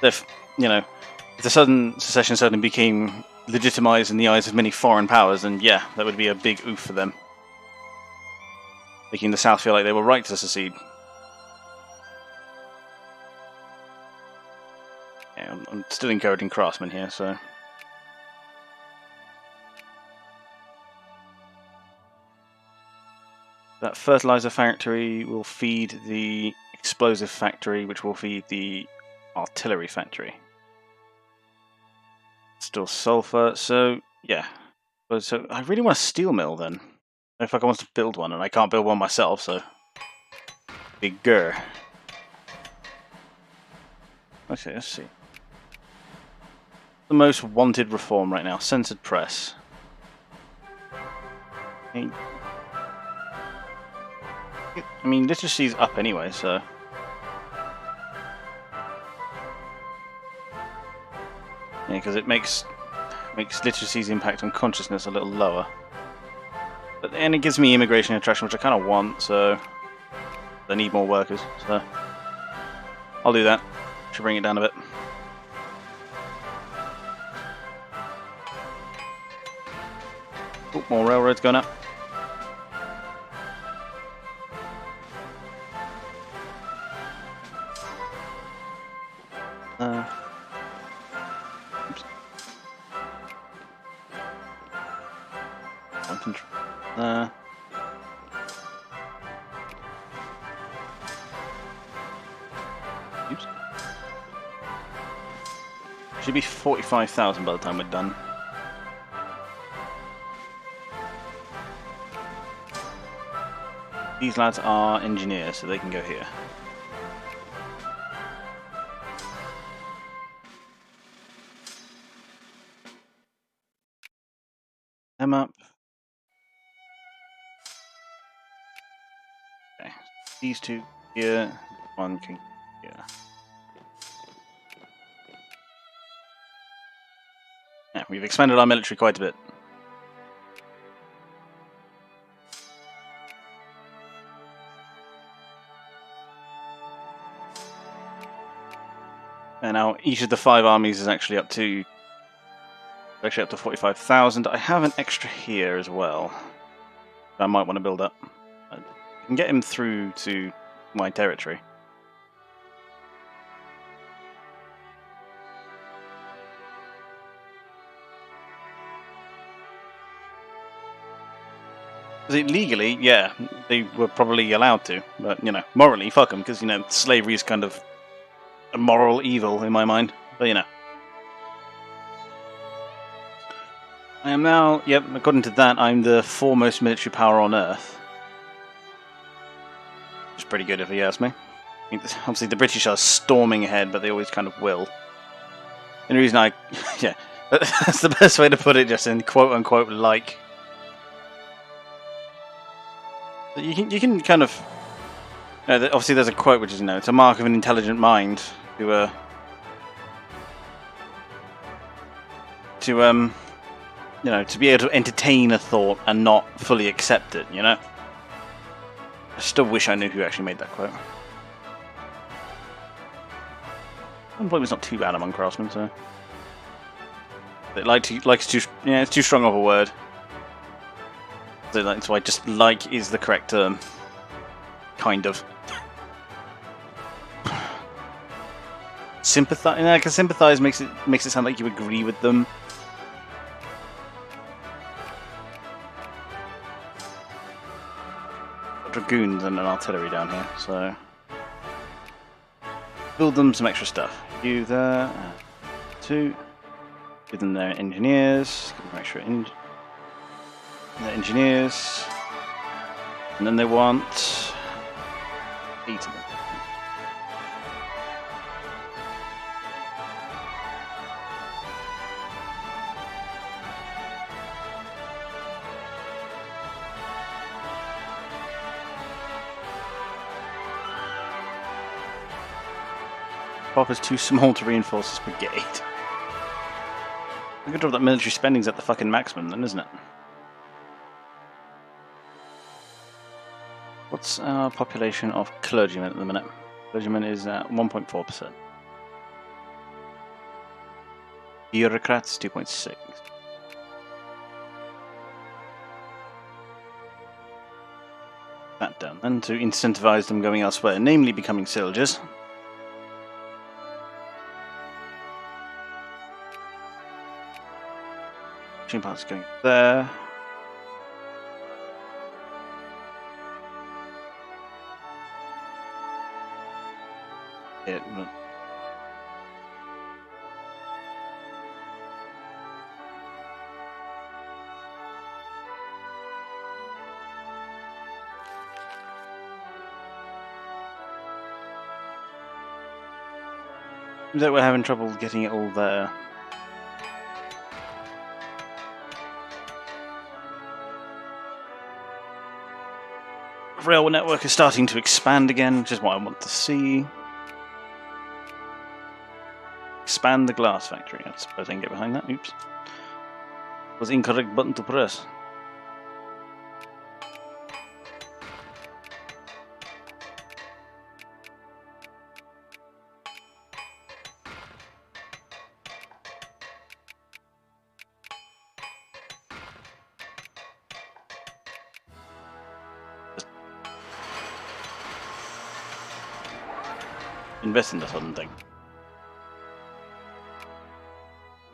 if if the sudden secession suddenly became legitimized in the eyes of many foreign powers, then yeah, that would be a big oof for them, making the South feel like they were right to secede. Yeah, I'm still encouraging craftsmen here, so. That fertilizer factory will feed the explosive factory, which will feed the artillery factory. Still sulfur, so yeah. So I really want a steel mill then. If I want to build one, and I can't build one myself, so bigger. Okay, let's see. The most wanted reform right now: censored press. I mean, literacy's up anyway, so. Yeah, because it makes literacy's impact on consciousness a little lower. But then it gives me immigration attraction, which I kind of want, so I need more workers. So I'll do that. Should bring it down a bit. Oh, more railroads going up. Oops. Oops. Should be 45,000 by the time we're done. These lads are engineers, so they can go here. Them up. Okay. These two here. One can here. Yeah, we've expanded our military quite a bit. And now each of the 5 armies is actually up to 45,000. I have an extra here as well. I might want to build up. I can get him through to my territory. Legally, yeah, they were probably allowed to, but morally, fuck them, because slavery is kind of a moral evil in my mind. But I am now, yep, according to that, I'm the foremost military power on Earth. Which is pretty good if you ask me. I mean, obviously the British are storming ahead, but they always kind of will. And the reason yeah, that's the best way to put it, just in quote-unquote like. You can kind of, obviously there's a quote which is, it's a mark of an intelligent mind to be able to entertain a thought and not fully accept it, I still wish I knew who actually made that quote. Unemployment's not too bad among craftsmen, so. It's too strong of a word. So that's why just like is the correct term. Kind of. Sympathize, because sympathize makes it sound like you agree with them. Dragoons and an artillery down here, so build them some extra stuff. You there, 2. Give them their engineers. Give them extra engineers, and then they want 8 of them. Pop is too small to reinforce this brigade. I could drop that military spending's at the fucking maximum then, isn't it? What's our population of clergymen at the minute? Clergyman is at 1.4%. Bureaucrats 2.6. That done, and to incentivize them going elsewhere, namely becoming soldiers. Machine parts going there. That we're having trouble getting it all there. Rail network is starting to expand again, which is what I want to see. Expand the glass factory. I suppose I can get behind that. Oops. Was incorrect button to press. Invest in the sudden thing.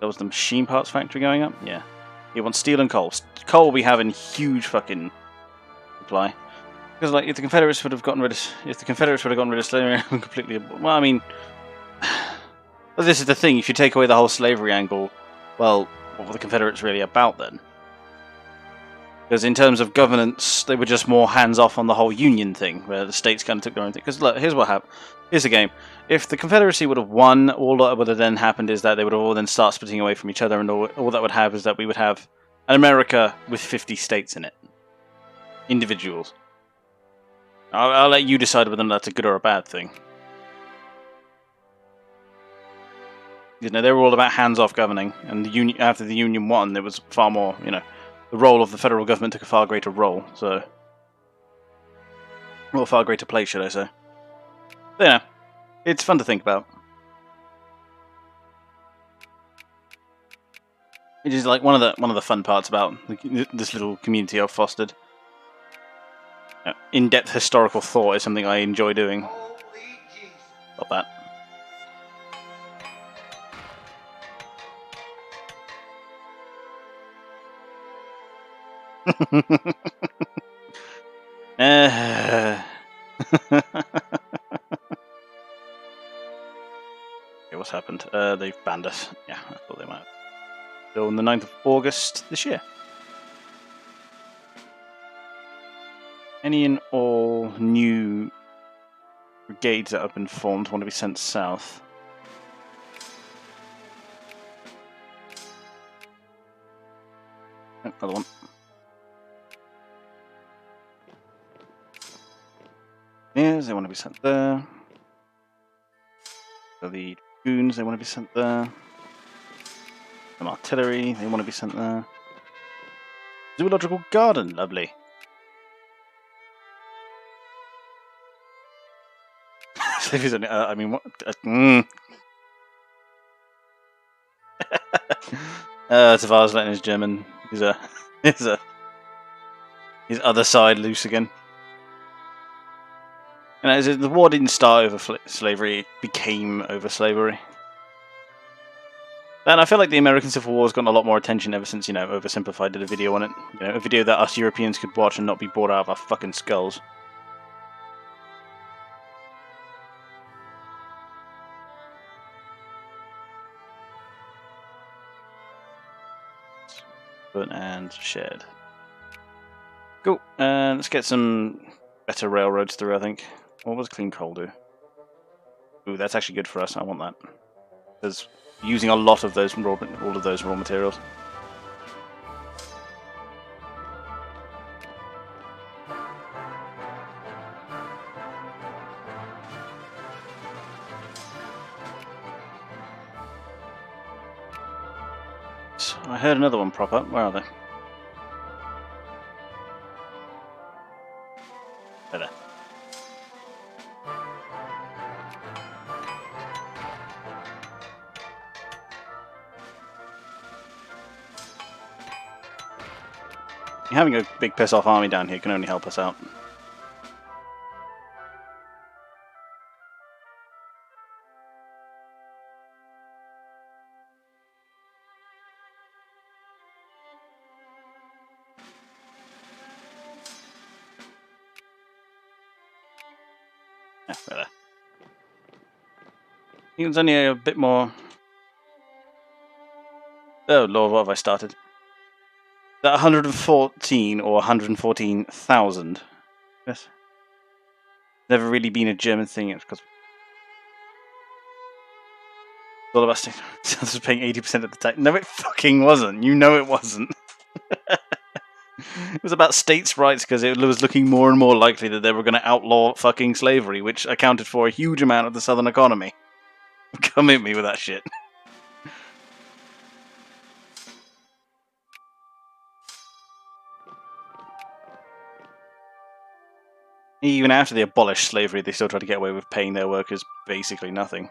That was the machine parts factory going up? Yeah. He wants steel and coal. Coal we have in huge fucking supply. Because like if the Confederates would have gotten rid of slavery completely, well, I mean, well, this is the thing. If you take away the whole slavery angle, well, what were the Confederates really about then? Because in terms of governance, they were just more hands-off on the whole Union thing, where the states kind of took their own thing. Because look, here's what happened. Here's the game. If the Confederacy would have won, all that would have then happened is that they would have all then start splitting away from each other, and all that would have is that we would have an America with 50 states in it. Individuals. I'll let you decide whether that's a good or a bad thing. You know, they were all about hands-off governing, and the Union, after the Union won, there was far more, you know, the role of the federal government took a far greater role, so... Well, a far greater place, should I say. But, you know, it's fun to think about. It is like one of the fun parts about this little community I've fostered. You know, in-depth historical thought is something I enjoy doing. Not that. Okay, what's happened? They've banned us. Yeah, I thought they might. So on the 9th of August this year. Any and all new brigades that have been formed want to be sent south. Another one. Yes, they want to be sent there. So the goons, they want to be sent there. Some artillery, they want to be sent there. Zoological garden, lovely. I mean, what? Tavares letting his German, his other side loose again. You know, the war didn't start over slavery; it became over slavery. And I feel like the American Civil War has gotten a lot more attention ever since, you know, Oversimplified did a video on it. You know, a video that us Europeans could watch and not be bored out of our fucking skulls. And shared. Cool. Let's get some better railroads through, I think. What does clean coal do? Ooh, that's actually good for us. I want that. Because using a lot of all of those raw materials. So I heard another one prop up. Where are they? There. Having a big piss-off army down here can only help us out. Yeah, there. It was only a bit more... Oh lord, what have I started? Is that 114 or 114,000? Yes. Never really been a German thing. It's because it's all about I was paying 80% of the tax. No, it fucking wasn't. You know it wasn't. It was about states' rights because it was looking more and more likely that they were going to outlaw fucking slavery, which accounted for a huge amount of the southern economy. Come at me with that shit. Even after they abolished slavery, they still tried to get away with paying their workers basically nothing.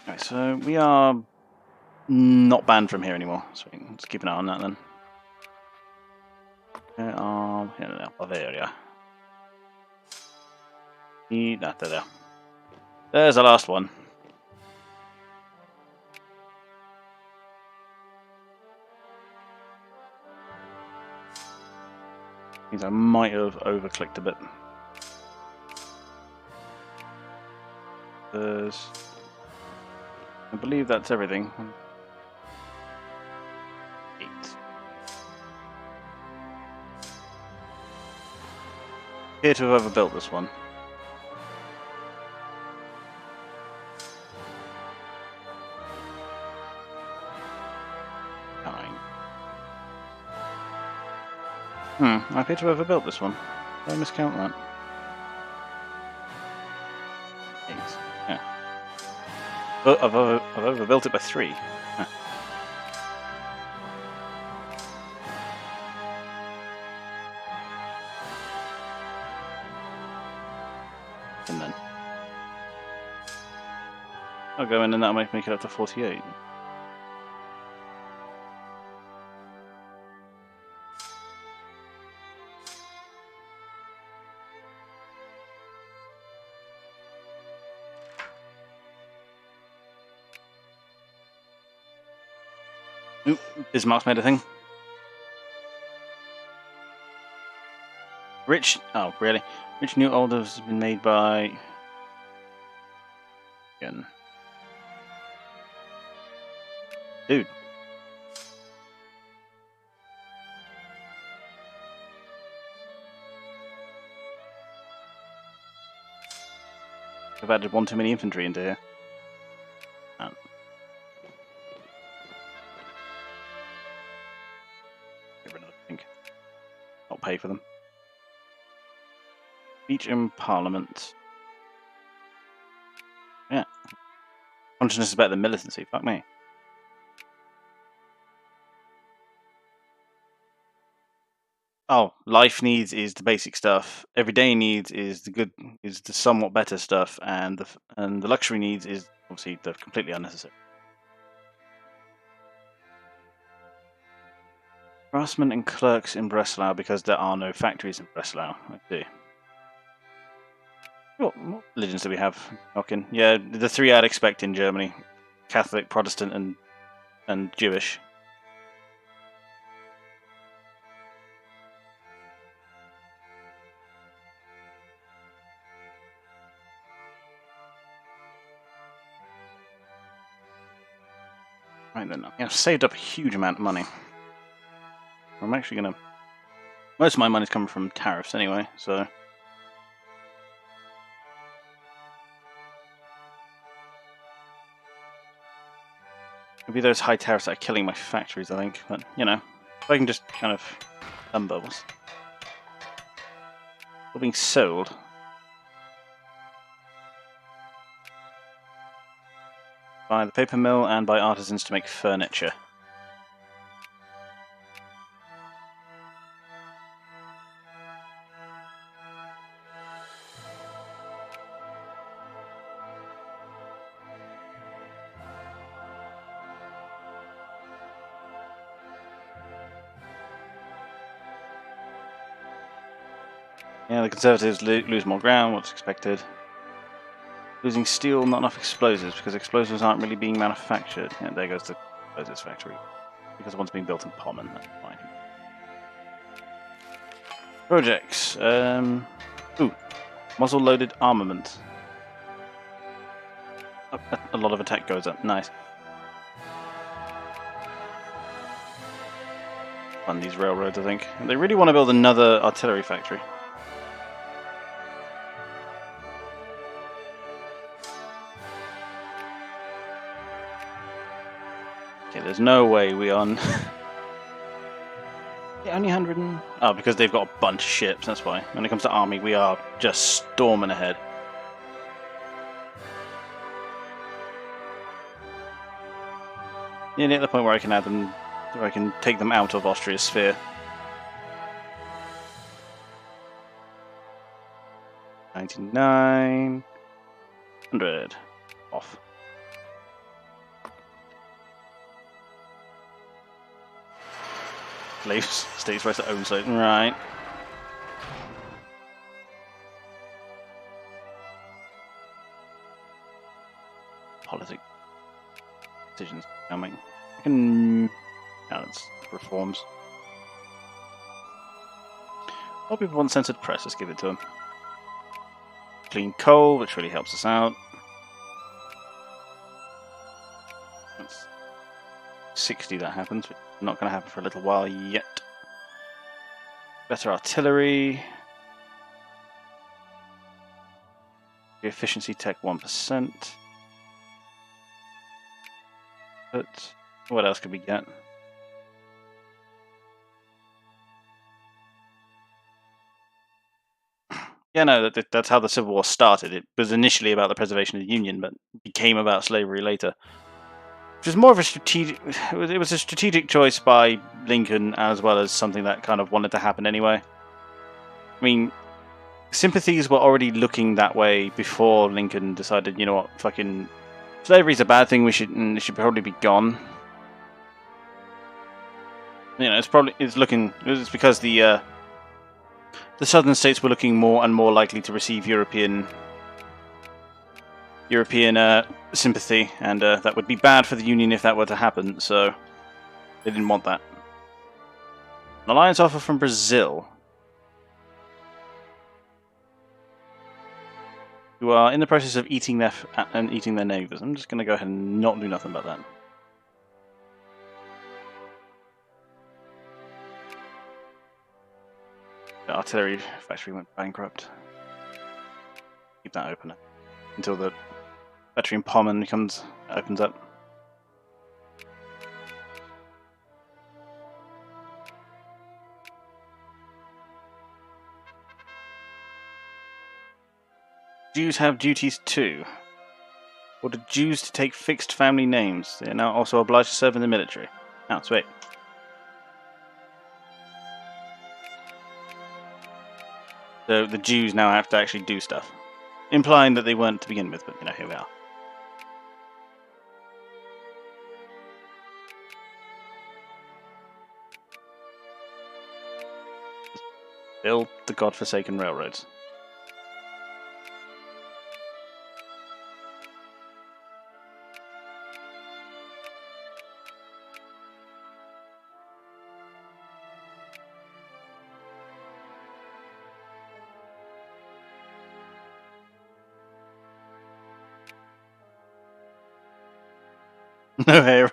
Right, so we are not banned from here anymore, so let's keep an eye on that then. Bavaria. There. There's the last one. Means I might have overclicked a bit. I believe that's everything. 8. Appear to have overbuilt this one. I appear to have overbuilt this one. Did I miscount that? 8. Yeah. But I've overbuilt it by 3. Huh. And then I'll go in and that'll make it up to 48. Oop, Bismarck's made a thing. Oh, really? Rich new orders has been made by... Again. Dude. I've added one too many infantry into here. Man. Get rid of them, I think. Not pay for them. Speech in Parliament. Yeah. Consciousness is better than militancy, fuck me. Oh, life needs is the basic stuff. Everyday needs is the somewhat better stuff, and the luxury needs is obviously the completely unnecessary. Craftsmen and clerks in Breslau because there are no factories in Breslau. I see. What religions do we have? Okay. Yeah, the 3 I'd expect in Germany: Catholic, Protestant, and Jewish. Right then, I've saved up a huge amount of money. I'm actually gonna. Most of my money's coming from tariffs anyway, so. Maybe those high tariffs that are killing my factories, I think. But, you know, if I can just kind of bubbles. They're being sold. By the paper mill and by artisans to make furniture. Yeah, the Conservatives lose more ground, what's expected. Losing steel, not enough explosives, because explosives aren't really being manufactured. Yeah, there goes the explosives factory. Because one's being built in Pommern, that's fine. Projects. Ooh, muzzle-loaded armament. A lot of attack goes up, nice. Fund these railroads, I think. They really want to build another artillery factory. Okay, there's no way we on. Yeah, only 100 and... Oh, because they've got a bunch of ships, that's why. When it comes to army, we are just storming ahead. Nearly at the point where I can add them, where I can take them out of Austria's sphere. 99... 100. Off. Leaves states right to own site. Right. Politic decisions coming. I can. No, that's reforms. A lot of people want censored press. Let's give it to them. Clean coal, which really helps us out. That's 60 that happens, but not going to happen for a little while yet. Better artillery. Efficiency tech 1%. But what else could we get? Yeah, no, that's how the Civil War started. It was initially about the preservation of the Union, but became about slavery later. Which was more of a strategic. It was a strategic choice by Lincoln, as well as something that kind of wanted to happen anyway. I mean, sympathies were already looking that way before Lincoln decided, you know what, fucking slavery's a bad thing. It should probably be gone. You know, it's because the southern states were looking more and more likely to receive European sympathy, and that would be bad for the Union if that were to happen. So they didn't want that. An alliance offer from Brazil, who are in the process of eating their neighbours. I'm just going to go ahead and not do nothing about that. The artillery factory went bankrupt. Keep that open until the factory in Pommern opens up. Jews have duties too. Ordered Jews to take fixed family names. They are now also obliged to serve in the military. Oh, sweet. So the Jews now have to actually do stuff. Implying that they weren't to begin with, but you know, here we are. Build the godforsaken railroads.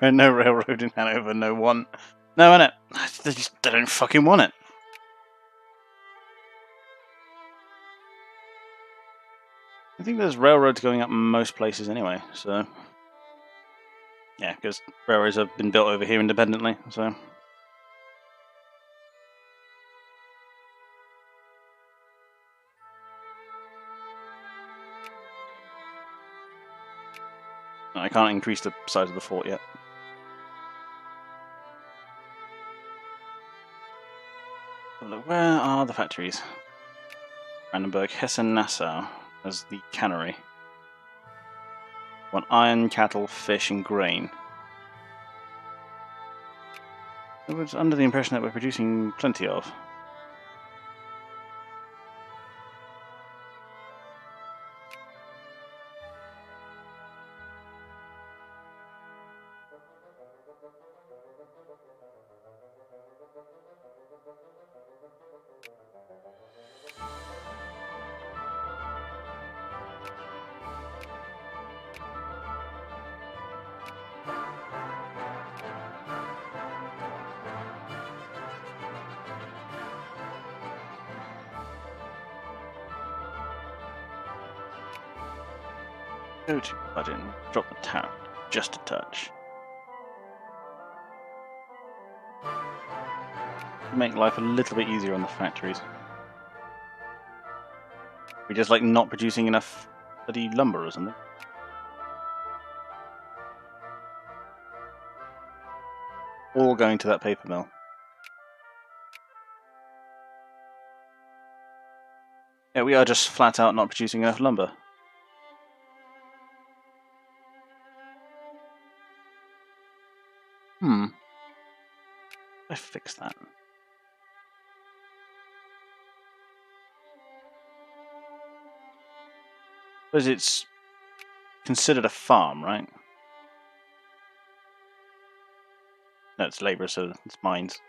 No railroad in Hanover, no one. No, innit? They don't fucking want it. I think there's railroads going up most places anyway, so... Yeah, because railroads have been built over here independently, so... I can't increase the size of the fort yet. Where are the factories? Brandenburg, Hessen, Nassau as the cannery. Want iron, cattle, fish, and grain. I was under the impression that we're producing plenty of. Go to budget and drop the tariff just a touch. Make life a little bit easier on the factories. We're just like not producing enough bloody lumber or something. All going to that paper mill. Yeah, we are just flat out not producing enough lumber. I fix that. Because it's considered a farm, right? No, it's labour, so it's mines.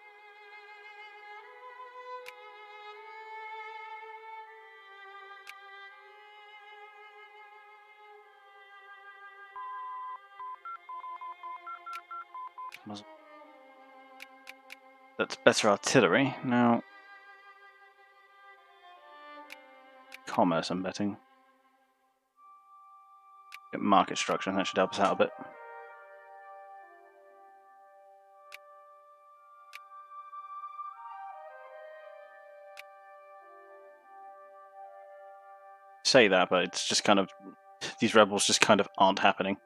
That's better artillery. Now, commerce, I'm betting. Get market structure, that should help us out a bit. Say that, but it's just kind of... These rebels just kind of aren't happening.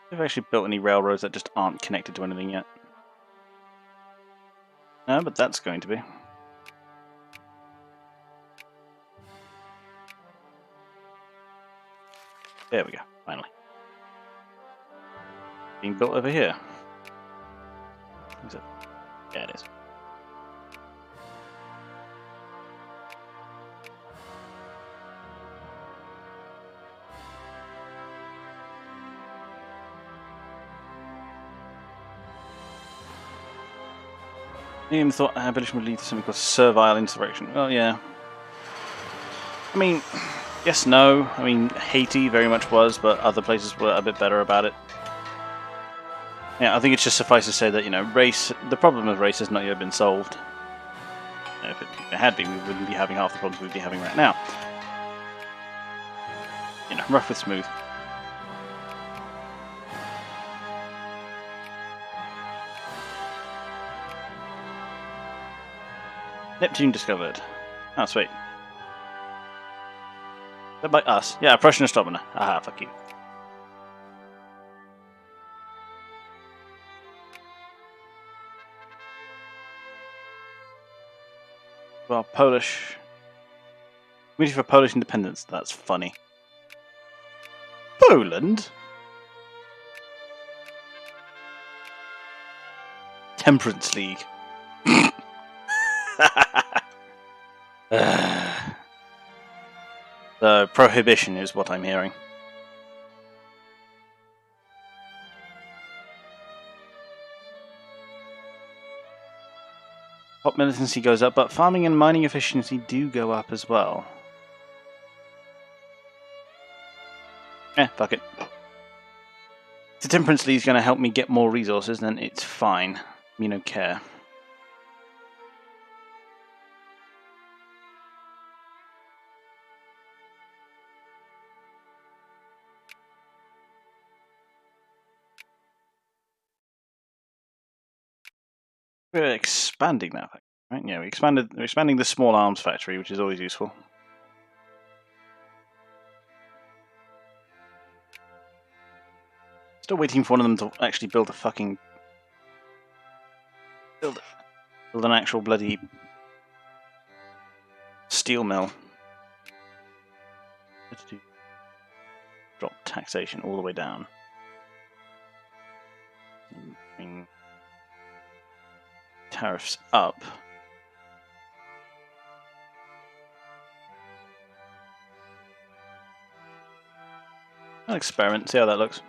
They've actually built any railroads that just aren't connected to anything yet. No, but that's going to be. There we go, finally. Being built over here. Is it? Yeah, it is. I even thought abolition would lead to something called servile insurrection. Well, yeah. I mean, yes, no. I mean, Haiti very much was, but other places were a bit better about it. Yeah, I think it's just suffice to say that, you know, race, the problem of race has not yet been solved. If it had been, we wouldn't be having half the problems we'd be having right now. You know, rough with smooth. Neptune discovered. Oh, sweet. They're by us. Yeah, Prussian astronomer. Aha, fuck you. Well, Polish. Committee for Polish Independence. That's funny. Poland? Temperance League. The prohibition is what I'm hearing. Pop militancy goes up, but farming and mining efficiency do go up as well. Fuck it. If the Temperance League is going to help me get more resources, then it's fine. Me no care. We're expanding that factory, right? Yeah, we're expanding the small arms factory, which is always useful. Still waiting for one of them to actually build a fucking build an actual bloody steel mill. Let's do drop taxation all the way down. Bring tariffs up. I'll experiment, see how that looks.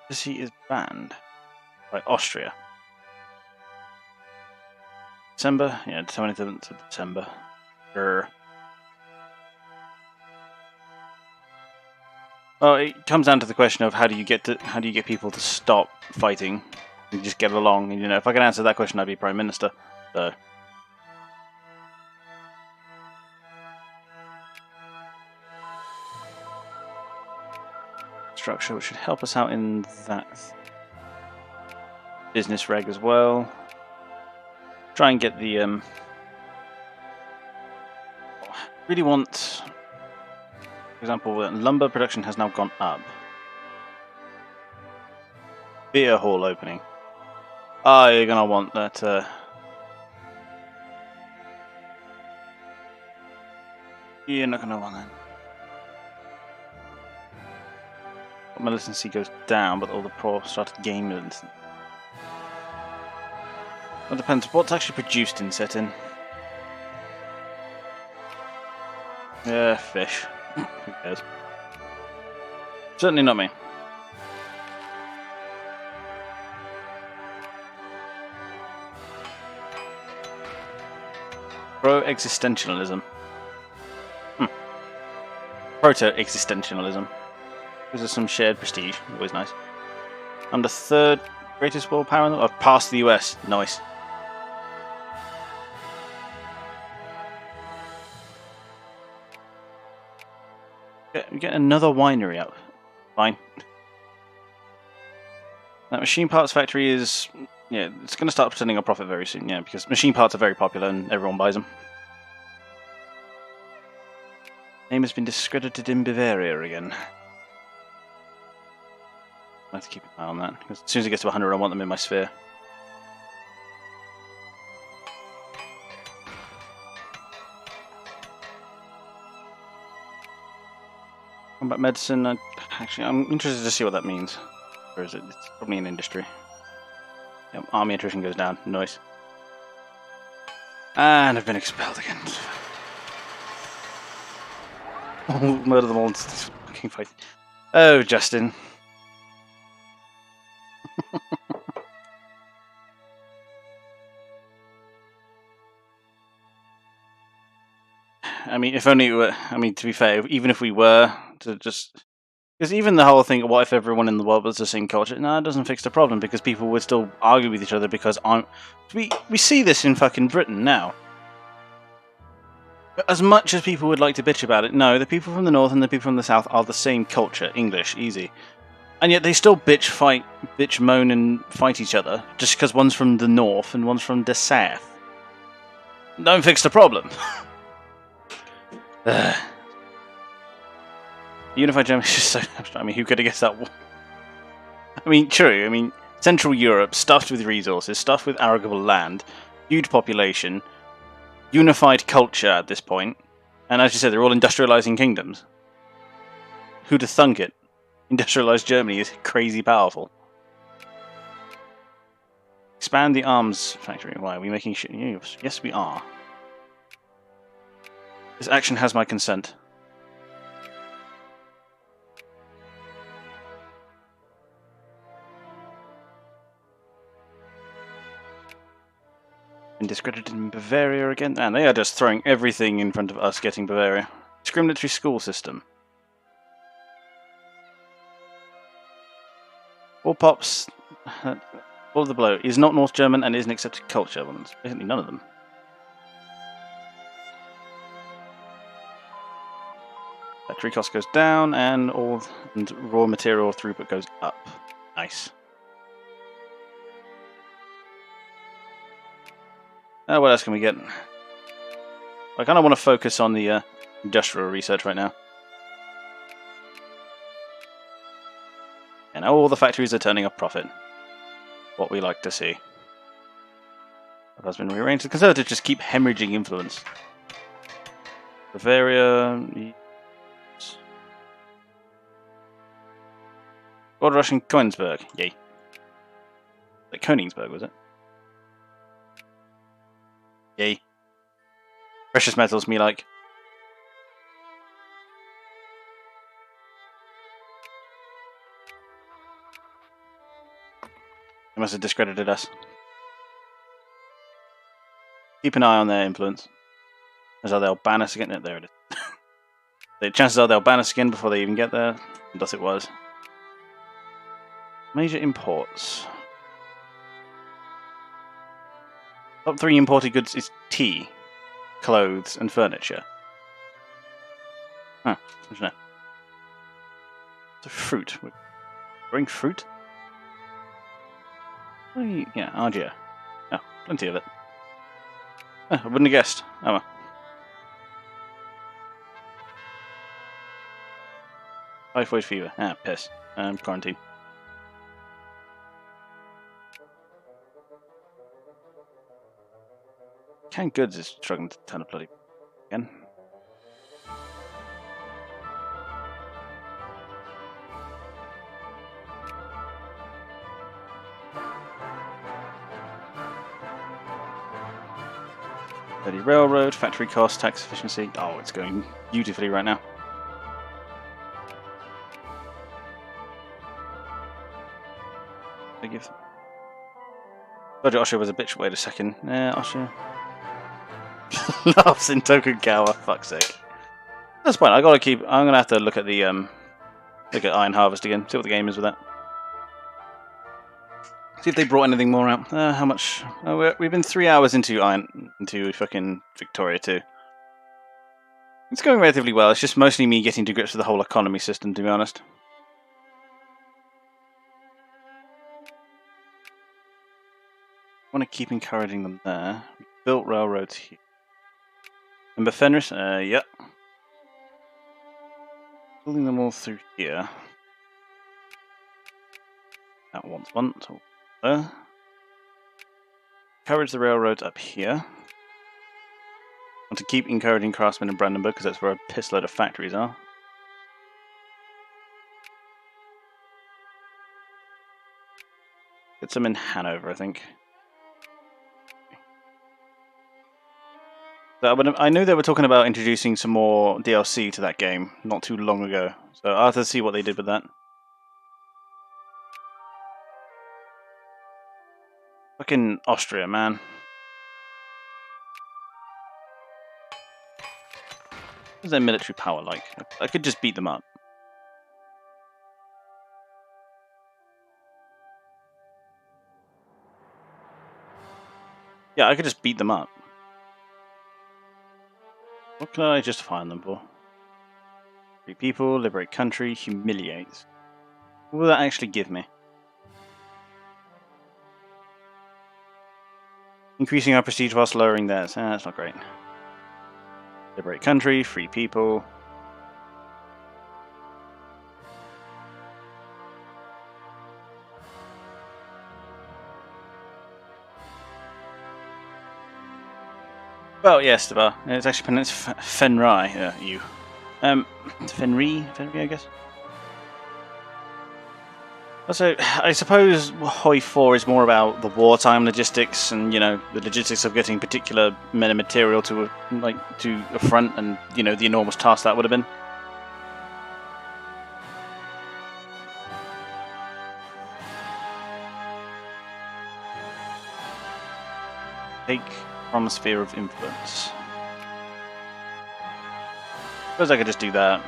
He is banned by Austria. December? Yeah, 27th of December. Grr. Well, it comes down to the question of how do you get people to stop fighting and just get along? And if I could answer that question, I'd be Prime Minister. So structure, which should help us out in that business reg as well. Try and get the really want, for example, lumber production has now gone up. Beer hall opening. Oh, you're gonna want that. You're not gonna want that. Militancy goes down, but all the pro started gain militancy. It depends what's actually produced in setting. Yeah, fish. Who cares? Certainly not me. Pro-existentialism. Proto-existentialism. Gives us some shared prestige. Always nice. I'm the third greatest world power. I've passed the US. Nice. Get another winery up. Fine. That machine parts factory is... Yeah, it's going to start turning a profit very soon, yeah, because machine parts are very popular and everyone buys them. Name has been discredited in Bavaria again. I have to keep an eye on that, because as soon as it gets to 100, I want them in my sphere. Combat medicine, actually, I'm interested to see what that means. Or is it? It's probably an industry. Yep, army attrition goes down. Nice. And I've been expelled again. Murder them all and fucking fight. Oh, Justin. I mean, if only it were. I mean, to be fair, even if we were to just. Because even the whole thing, what if everyone in the world was the same culture? No, it doesn't fix the problem because people would still argue with each other because we see this in fucking Britain now. As much as people would like to bitch about it, no, the people from the north and the people from the south are the same culture, English, easy. And yet they still bitch, moan and fight each other just because one's from the north and one's from the south. Don't fix the problem. Unified Germany is just so... I mean, who could have guessed that? I mean, true. I mean, Central Europe, stuffed with resources, stuffed with arable land, huge population, unified culture at this point, and as you said, they're all industrializing kingdoms. Who'd have thunk it? Industrialized Germany is crazy powerful. Expand the arms factory. Why are we making shit? Yes, we are. This action has my consent. Been discredited in Bavaria again, and they are just throwing everything in front of us getting Bavaria. Discriminatory school system. All pops. All of the blow is not North German and isn't accepted culture. Well, it's basically none of them. Factory cost goes down, and raw material throughput goes up. Nice. What else can we get? I kind of want to focus on the industrial research right now. And all the factories are turning a profit. What we like to see. That has been rearranged. The Conservatives just keep hemorrhaging influence. Bavaria. Gold Rush and Königsberg. Yay. Like Königsberg, was it? Yay. Precious metals, me like. They must have discredited us. Keep an eye on their influence. As though they'll ban us again. No, there it is. The chances are they'll ban us again before they even get there. And thus it was. Major imports. Top 3 imported goods is tea, clothes, and furniture. Huh, I don't know. It's a fruit. We're growing fruit? Yeah, Argia. Oh, plenty of it. Oh, I wouldn't have guessed. Oh well. Typhoid fever. Ah, piss. Quarantine. Canned goods is struggling to turn a bloody again. Bloody railroad, factory cost, tax efficiency. Oh, it's going beautifully right now. I give. Roger Osher was a bitch. Wait a second. Osher. Laughs in Tokugawa. Fuck's sake. That's fine. I gotta keep. I'm gonna have to look at the look at Iron Harvest again. See what the game is with that. See if they brought anything more out. How much? Oh, we've been 3 hours into fucking Victoria 2. It's going relatively well. It's just mostly me getting to grips with the whole economy system, to be honest. I want to keep encouraging them there. We built railroads here. Remember Fenris? Yep. Building them all through here. That wants one. There. Encourage the railroads up here. Want to keep encouraging craftsmen in Brandenburg because that's where a piss load of factories are. Get some in Hanover, I think. So I knew they were talking about introducing some more DLC to that game not too long ago. So I'll have to see what they did with that. Fucking Austria, man. What's their military power like? I could just beat them up. Yeah, I could just beat them up. What can I justify them for? Free people, liberate country, humiliate. What will that actually give me? Increasing our prestige whilst lowering theirs. That's not great. Liberate country, free people. Well, yes, it's actually pronounced Fenrai. You. Fenri, I guess. Also, I suppose Hoi 4 is more about the wartime logistics and, you know, the logistics of getting particular men and material to a front and, you know, the enormous task that would have been. Take from a sphere of influence. Suppose I could just do that.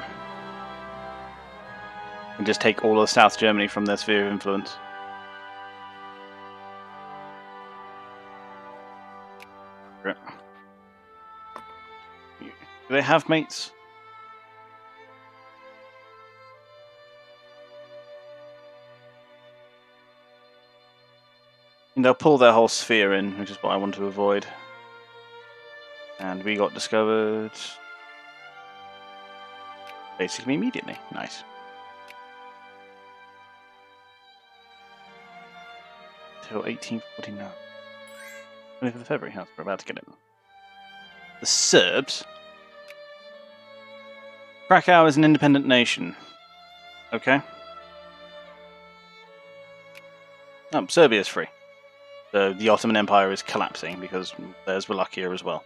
And just take all of South Germany from their sphere of influence. Do they have mates? And they'll pull their whole sphere in, which is what I want to avoid. And we got discovered basically immediately. Nice. Till 1849. 25th of February. Yes, we're about to get it. The Serbs. Krakow is an independent nation. Okay. Oh, Serbia's free. So the Ottoman Empire is collapsing because there's Wallachia as well.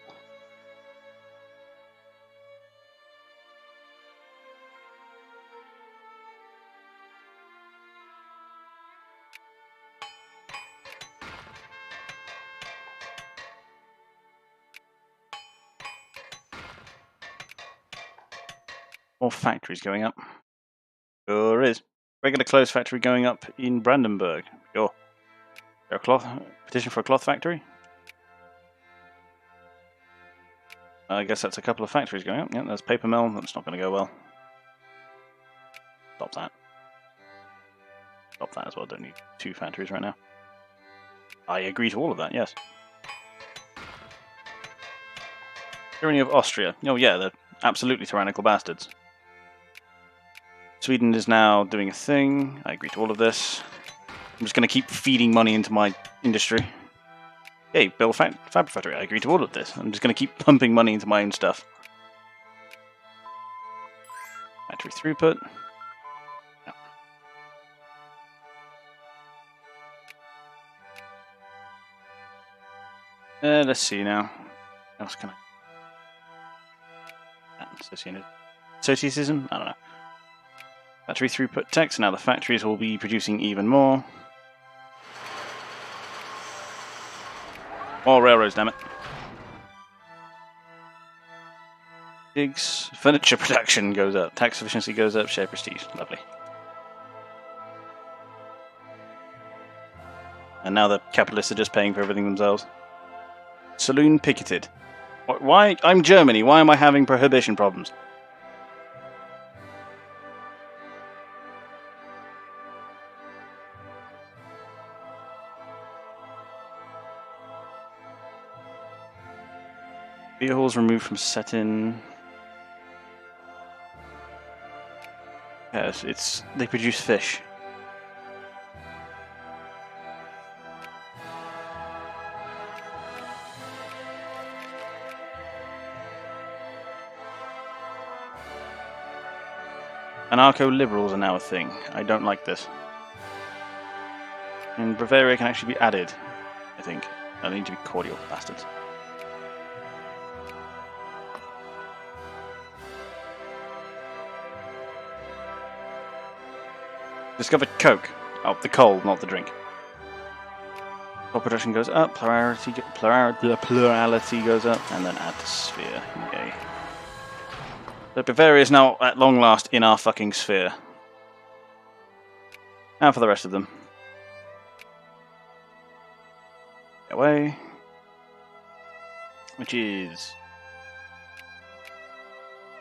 More factories going up. Sure is. Regular clothes factory going up in Brandenburg. Sure. There a cloth petition for a cloth factory? I guess that's a couple of factories going up. Yeah, there's paper mill. That's not going to go well. Stop that. Stop that as well. Don't need 2 factories right now. I agree to all of that, yes. Tyranny of Austria. Oh yeah, they're absolutely tyrannical bastards. Sweden is now doing a thing. I agree to all of this. I'm just going to keep feeding money into my industry. Hey, build fabric factory. I agree to all of this. I'm just going to keep pumping money into my own stuff. Factory throughput. Yeah. Let's see now. What else can I... Socialism? I don't know. Factory throughput text. Now the factories will be producing even more. More railroads, damn it. Digs. Furniture production goes up. Tax efficiency goes up. Share prestige. Lovely. And now the capitalists are just paying for everything themselves. Saloon picketed. Why? I'm Germany. Why am I having prohibition problems? Beer halls removed from set-in. Yes, they produce fish. Anarcho-liberals are now a thing. I don't like this. And Bavaria can actually be added, I think. I need to be cordial, bastards. Discovered coke. Oh, the coal, not the drink. Coal production goes up, plurality goes up, and then add to sphere. Yay. So Bavaria is now, at long last, in our fucking sphere. And for the rest of them. Get away. Which is...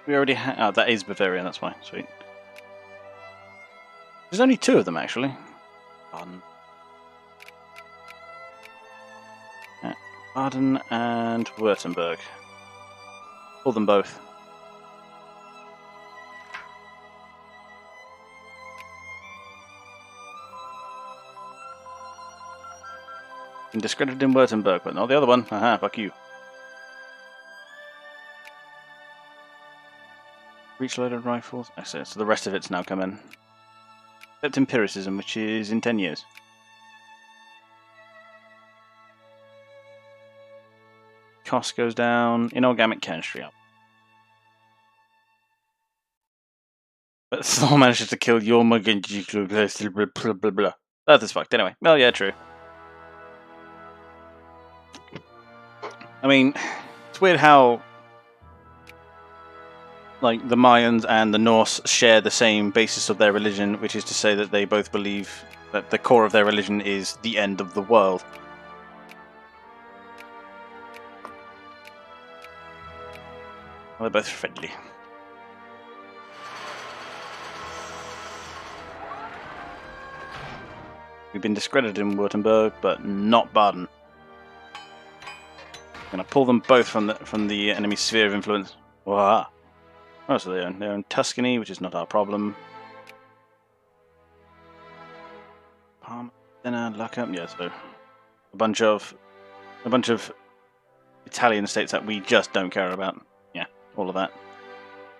We already have... Oh, that is Bavaria, that's why. Sweet. There's only 2 of them, actually. Baden and Württemberg. Pull them both. And discredited in Württemberg, but not the other one. Haha, fuck you. Breech-loaded rifles. I see, so the rest of it's now come in. Except empiricism, which is in 10 years. Cost goes down. Inorganic chemistry up. But Thor manages to kill your Earth is fucked anyway. Well, yeah, true. I mean, it's weird how like the Mayans and the Norse share the same basis of their religion, which is to say that they both believe that the core of their religion is the end of the world. Well, they're both friendly. We've been discredited in Württemberg, but not Baden. I'm gonna pull them both from the enemy sphere of influence. Wow. Oh, so they own Tuscany, which is not our problem. Parma, Lucca, yeah. So a bunch of Italian states that we just don't care about. Yeah, all of that.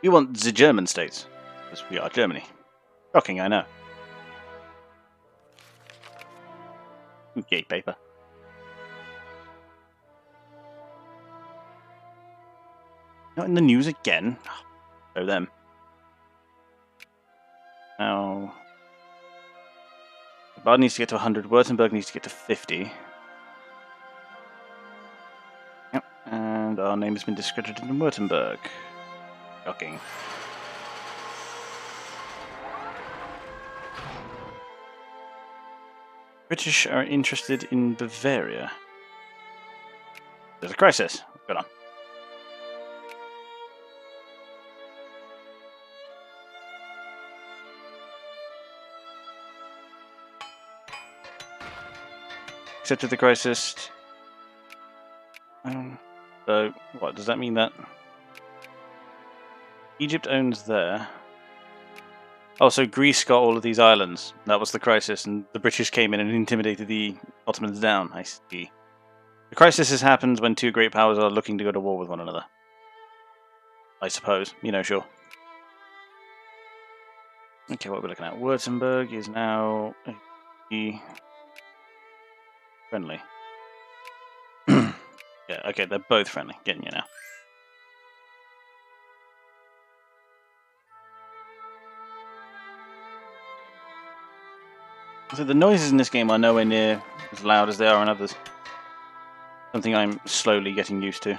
We want the German states because we are Germany. Shocking, I know. Gay paper. Not in the news again. Show them. Now, Bad needs to get to 100. Württemberg needs to get to 50. Yep. And our name has been discredited in Württemberg. Shocking. British are interested in Bavaria. There's a crisis. Good on. Accepted the crisis. So, what does that mean? That Egypt owns there. Oh, so Greece got all of these islands. That was the crisis, and the British came in and intimidated the Ottomans down. I see. The crisis has happened when two great powers are looking to go to war with one another. I suppose. You know, sure. Okay, what are we looking at? Württemberg is now friendly. Yeah, okay, they're both friendly. Getting you now. So the noises in this game are nowhere near as loud as they are in others. Something I'm slowly getting used to.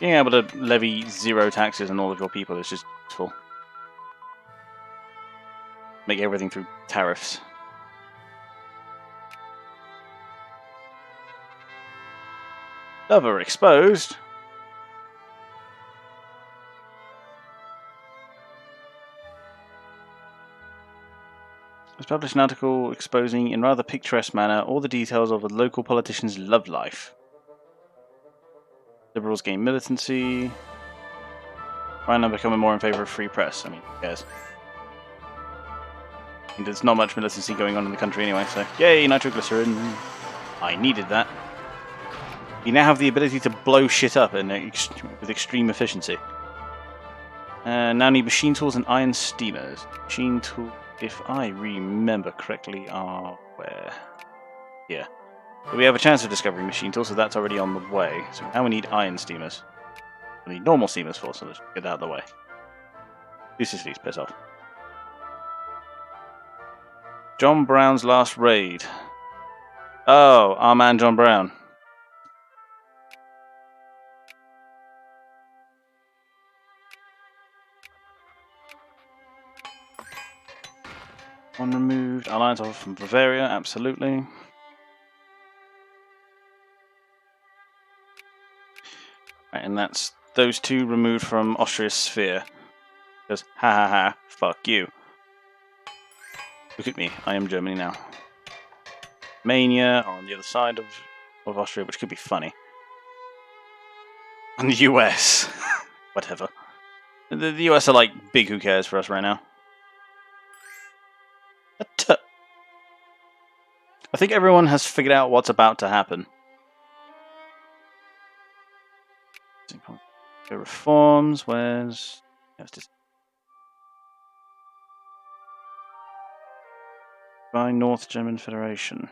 Being able to levy 0 taxes on all of your people is just useful. Make everything through tariffs. Lover exposed. Has published an article exposing, in rather picturesque manner, all the details of a local politician's love life. Liberals gain militancy. Why not becoming more in favour of free press? I mean, who cares? There's not much militancy going on in the country anyway, so yay, nitroglycerin. I needed that. You now have the ability to blow shit up with extreme efficiency. Now need machine tools and iron steamers. Machine tool, if I remember correctly, are where? Here. So we have a chance of discovering machine tools, so that's already on the way. So now we need iron steamers. We need normal steamers for, so let's get out of the way. Two Sicilies, piss off. John Brown's last raid. Oh, our man John Brown. One removed. Alliance offer from Bavaria, absolutely. Right, and that's those two removed from Austria's sphere. Because, ha ha ha, fuck you. Look at me, I am Germany now. Mania are on the other side of Austria, which could be funny. And the US. Whatever. The US are like, big who cares for us right now. I think everyone has figured out what's about to happen. The reforms, where's... by North German Federation.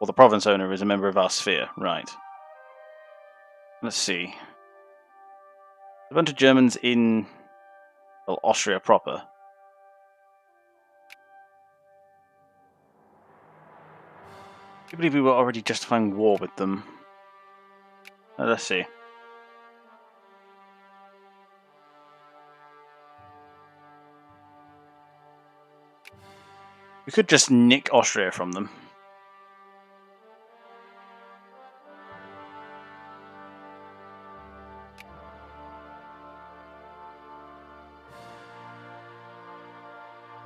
Well, the province owner is a member of our sphere, right. Let's see. A bunch of Germans in, well, Austria proper. I believe we were already justifying war with them. Let's see. We could just nick Austria from them.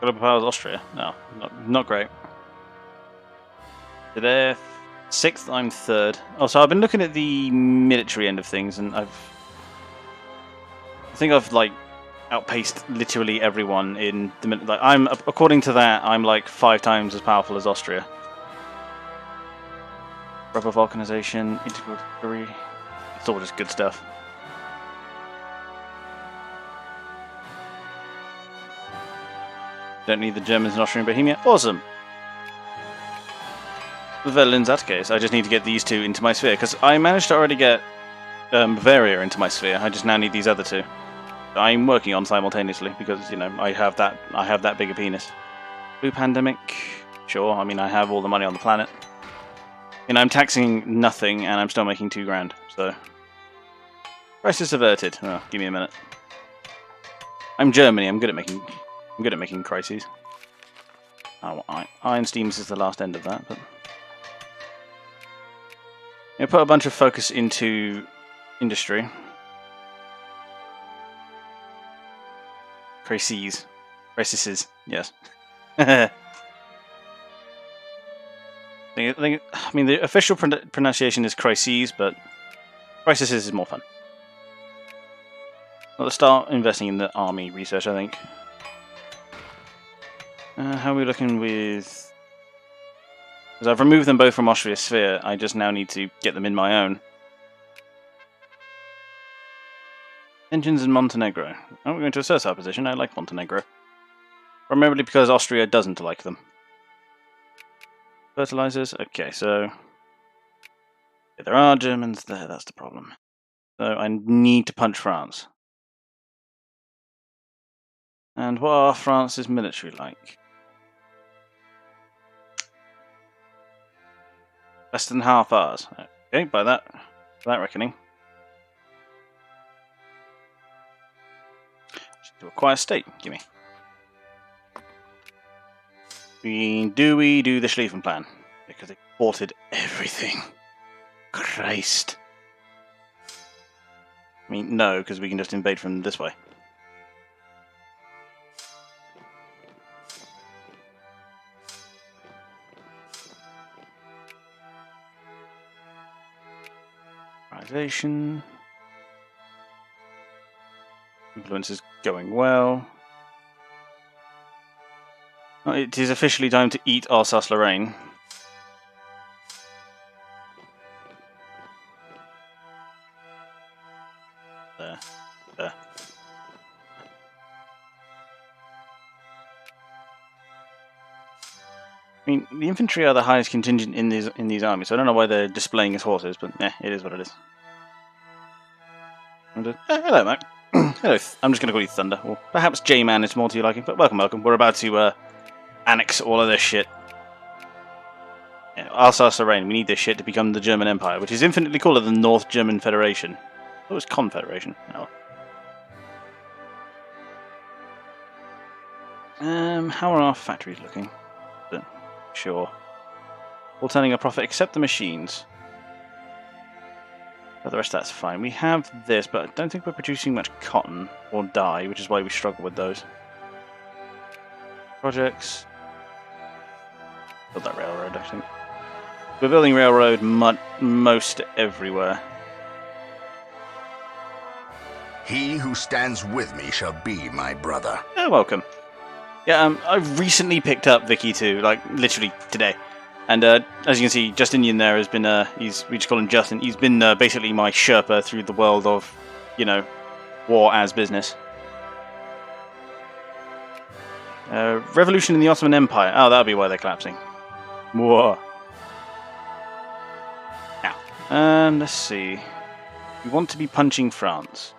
Global powers Austria? No, not great. So they're 6th, I'm 3rd. Oh, so I've been looking at the military end of things, and I think I've like outpaced literally everyone in the like. According to that, I'm like 5 times as powerful as Austria. Rubber vulcanization, integral delivery. It's all just good stuff. Don't need the Germans and Austrian Bohemia. Awesome. Well, in that case, I just need to get these two into my sphere, because I managed to already get Bavaria into my sphere. I just now need these other two. I'm working on simultaneously, because, you know, I have that bigger penis. Blue pandemic, sure, I mean, I have all the money on the planet. You know, I'm taxing nothing, and I'm still making $2 grand, so... Crisis averted. Oh, give me a minute. I'm Germany, I'm good at making crises. Oh, Iron Steams is the last end of that, but... You know, put a bunch of focus into industry. Crises. Yes. I mean, the official pronunciation is crises, but crises is more fun. Let's start investing in the army research, I think. How are we looking with... Because I've removed them both from Austria's sphere, I just now need to get them in my own. Engines in Montenegro. Oh, we're going to assert our position. I like Montenegro. Primarily because Austria doesn't like them. Fertilizers. Okay, so... Yeah, there are Germans there, that's the problem. So I need to punch France. And what are France's military like? Less than half ours. Okay, by that reckoning. To acquire state, gimme. Do we do the Schlieffen plan? Because they ported everything. Christ. I mean, no, because we can just invade from this way. Organization. Influence is going well. Oh, it is officially time to eat Alsace-Lorraine. There. I mean, the infantry are the highest contingent in these armies, so I don't know why they're displaying as horses, but it is what it is. Hello, mate. Hello. I'm just going to call you Thunder, or perhaps J-Man is more to your liking, but welcome. We're about to annex all of this shit. Yeah, Alsace-Lorraine, we need this shit to become the German Empire, which is infinitely cooler than North German Federation. Oh, it's Confederation. Oh. How are our factories looking? Sure. All turning a profit except the machines. But the rest of that's fine. We have this, but I don't think we're producing much cotton or dye, which is why we struggle with those. Projects. Build that railroad, I think. We're building railroad most everywhere. He who stands with me shall be my brother. Oh, welcome. Yeah, I've recently picked up Vicky too, like literally today. And as you can see, Justinian there has been, we just call him Justin, he's been basically my Sherpa through the world of, you know, war as business. Revolution in the Ottoman Empire. Oh, that'll be why they're collapsing. Whoa. Now, let's see. We want to be punching France.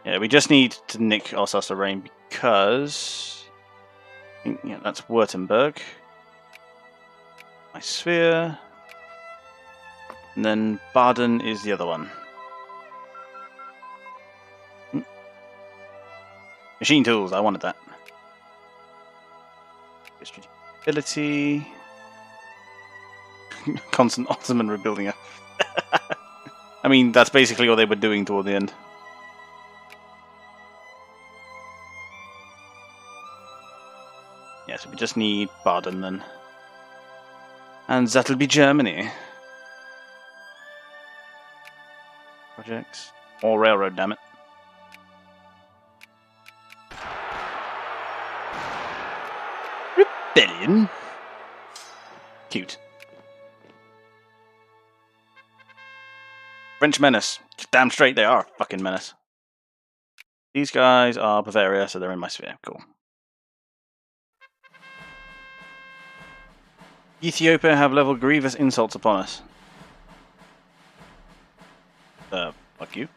Yeah, we just need to nick Alsace-Lorraine because... Yeah, that's Württemberg. My sphere. And then Baden is the other one. Machine tools, I wanted that. Ability. Constant Ottoman rebuilding. I mean, that's basically what they were doing toward the end. Yeah, so we just need Baden then. And that'll be Germany. Projects. Or railroad, damn it. Rebellion? Cute. French menace. Damn straight they are a fucking menace. These guys are Bavaria, so they're in my sphere. Cool. Ethiopia have leveled grievous insults upon us. Fuck you.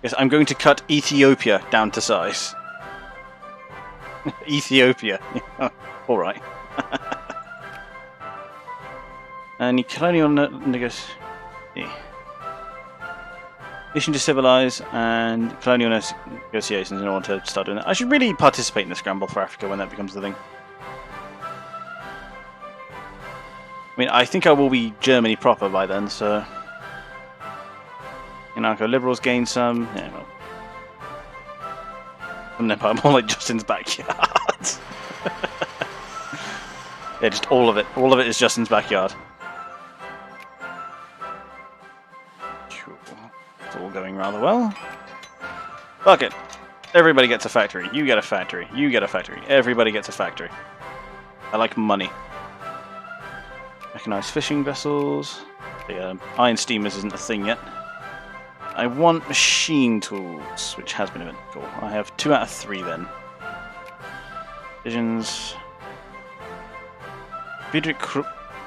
Yes, I'm going to cut Ethiopia down to size. Ethiopia. Alright. And colonial negotiation to civilize and colonial negotiations in order to start doing that. I should really participate in the scramble for Africa when that becomes the thing. I mean, I think I will be Germany proper by then, so... Liberals gain some... Yeah, well... Some empire, more like Justin's backyard. Yeah, just all of it. All of it is Justin's backyard. It's all going rather well. Fuck it. Everybody gets a factory. You get a factory. You get a factory. Everybody gets a factory. I like money. Mechanized fishing vessels. The iron steamers isn't a thing yet. I want machine tools, which has been event. Cool. I have 2 out of 3 then. Visions. Friedrich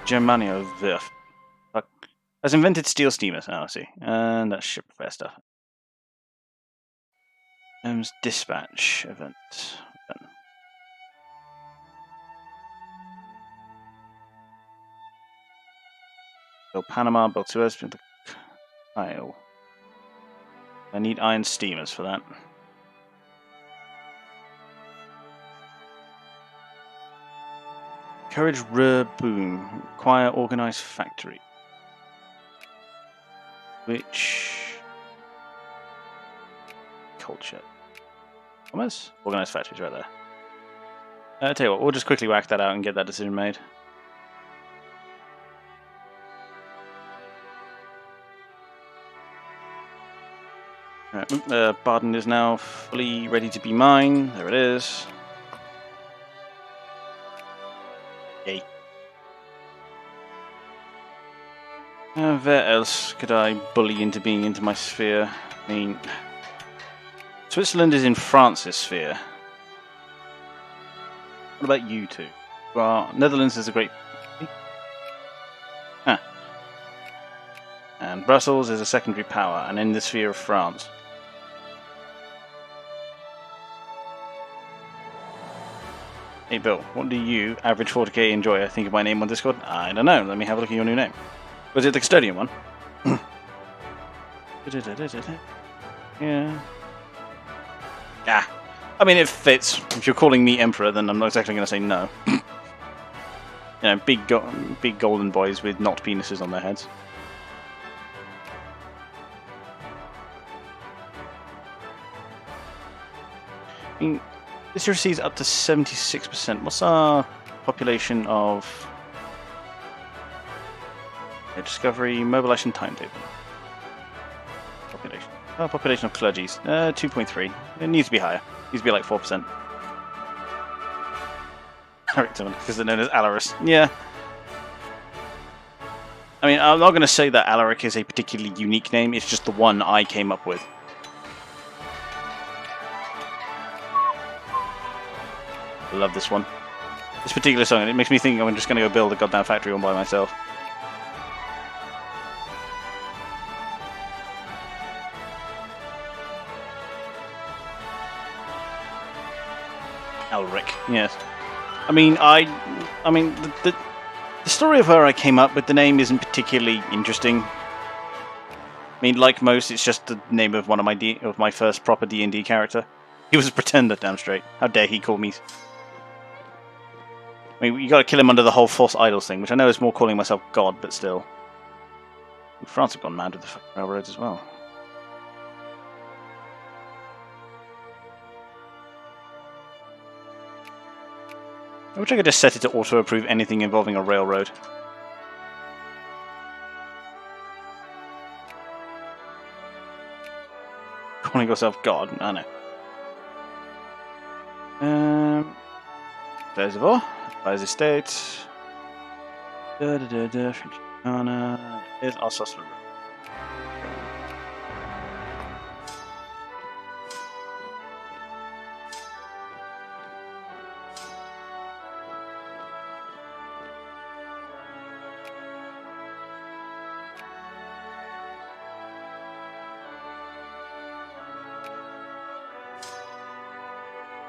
Germania Werft has invented steel steamers. Oh, I see. And that's ship repair stuff. Dispatch event. Build Panama, build Suez, build the Kyle. I need iron steamers for that. Courage Boom. Require organized factory. Which... Culture. Commerce? Organized factories right there. I'll tell you what, we'll just quickly whack that out and get that decision made. Right, Baden is now fully ready to be mine. There it is. Yay. Where else could I bully into being into my sphere? I mean, Switzerland is in France's sphere. What about you two? Well, Netherlands is a great... Huh. And Brussels is a secondary power, and in the sphere of France. Hey Bill, what do you, average 40k enjoyer, think of my name on Discord? I don't know, let me have a look at your new name. Was it the custodian one? Yeah. Ah. I mean, it fits. If you're calling me Emperor, then I'm not exactly going to say no. Big golden boys with not penises on their heads. I mean, this literacy is up to 76%. What's our population of... Discovery, mobilization timetable. Population. Oh, population of clergies. 2.3. It needs to be higher. It needs to be like 4%. Because they're known as Alaric. Yeah. I mean, I'm not going to say that Alaric is a particularly unique name. It's just the one I came up with. I love this one. This particular song, it makes me think I'm just going to go build a goddamn factory all by myself. Alaric, yes. I mean, the story of her I came up with, the name isn't particularly interesting. I mean, like most, it's just the name of one of my first proper D&D character. He was a pretender, damn straight. How dare he call me... I mean, you gotta kill him under the whole false idols thing, which I know is more calling myself God, but still. France have gone mad with the fucking railroads as well. I wish I could just set it to auto-approve anything involving a railroad. Calling yourself God? I know. There's a war. Buys estate. Here's our suspect.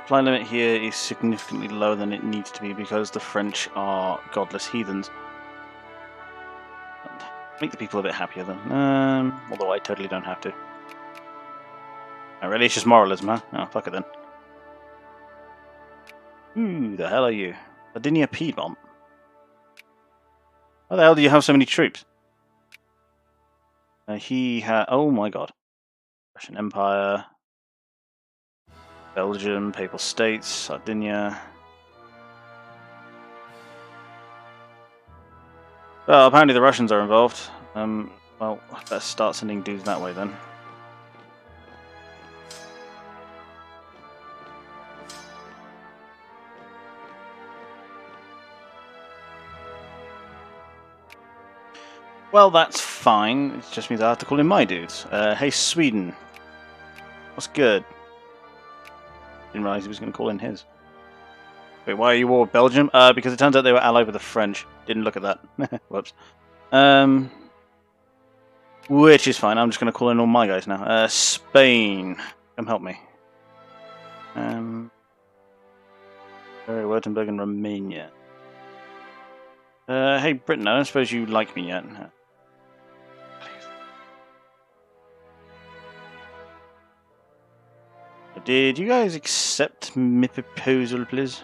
supply limit here is significantly lower than it needs to be because the French are godless heathens. Make the people a bit happier then. Although I totally don't have to. Oh, really? It's just moralism, huh? Oh, fuck it then. Who the hell are you? Sardinia Piedmont. How the hell do you have so many troops? He had... Oh my god. Russian Empire. Belgium, Papal States, Sardinia. Well, apparently the Russians are involved. Well, let's start sending dudes that way then. Well, that's fine. It just means I have to call in my dudes. Hey, Sweden. What's good? Didn't realize he was going to call in his. Wait, why are you war with Belgium? Because it turns out they were allied with the French. Didn't look at that. Whoops. Which is fine. I'm just going to call in all my guys now. Spain. Come help me. Württemberg and Romania. Hey, Britain, I don't suppose you like me yet. Did you guys accept my proposal, please?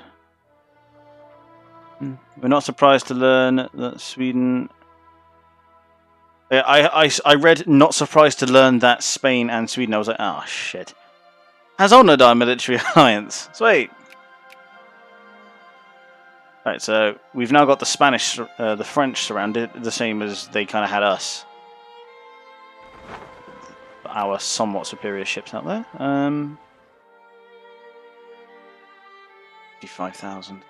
We're not surprised to learn that Sweden... I read not surprised to learn that Spain and Sweden. I was like, oh, shit. Has honoured our military alliance. Sweet. Right, so we've now got the French surrounded, the same as they kind of had us. Our somewhat superior ships out there. 55,000.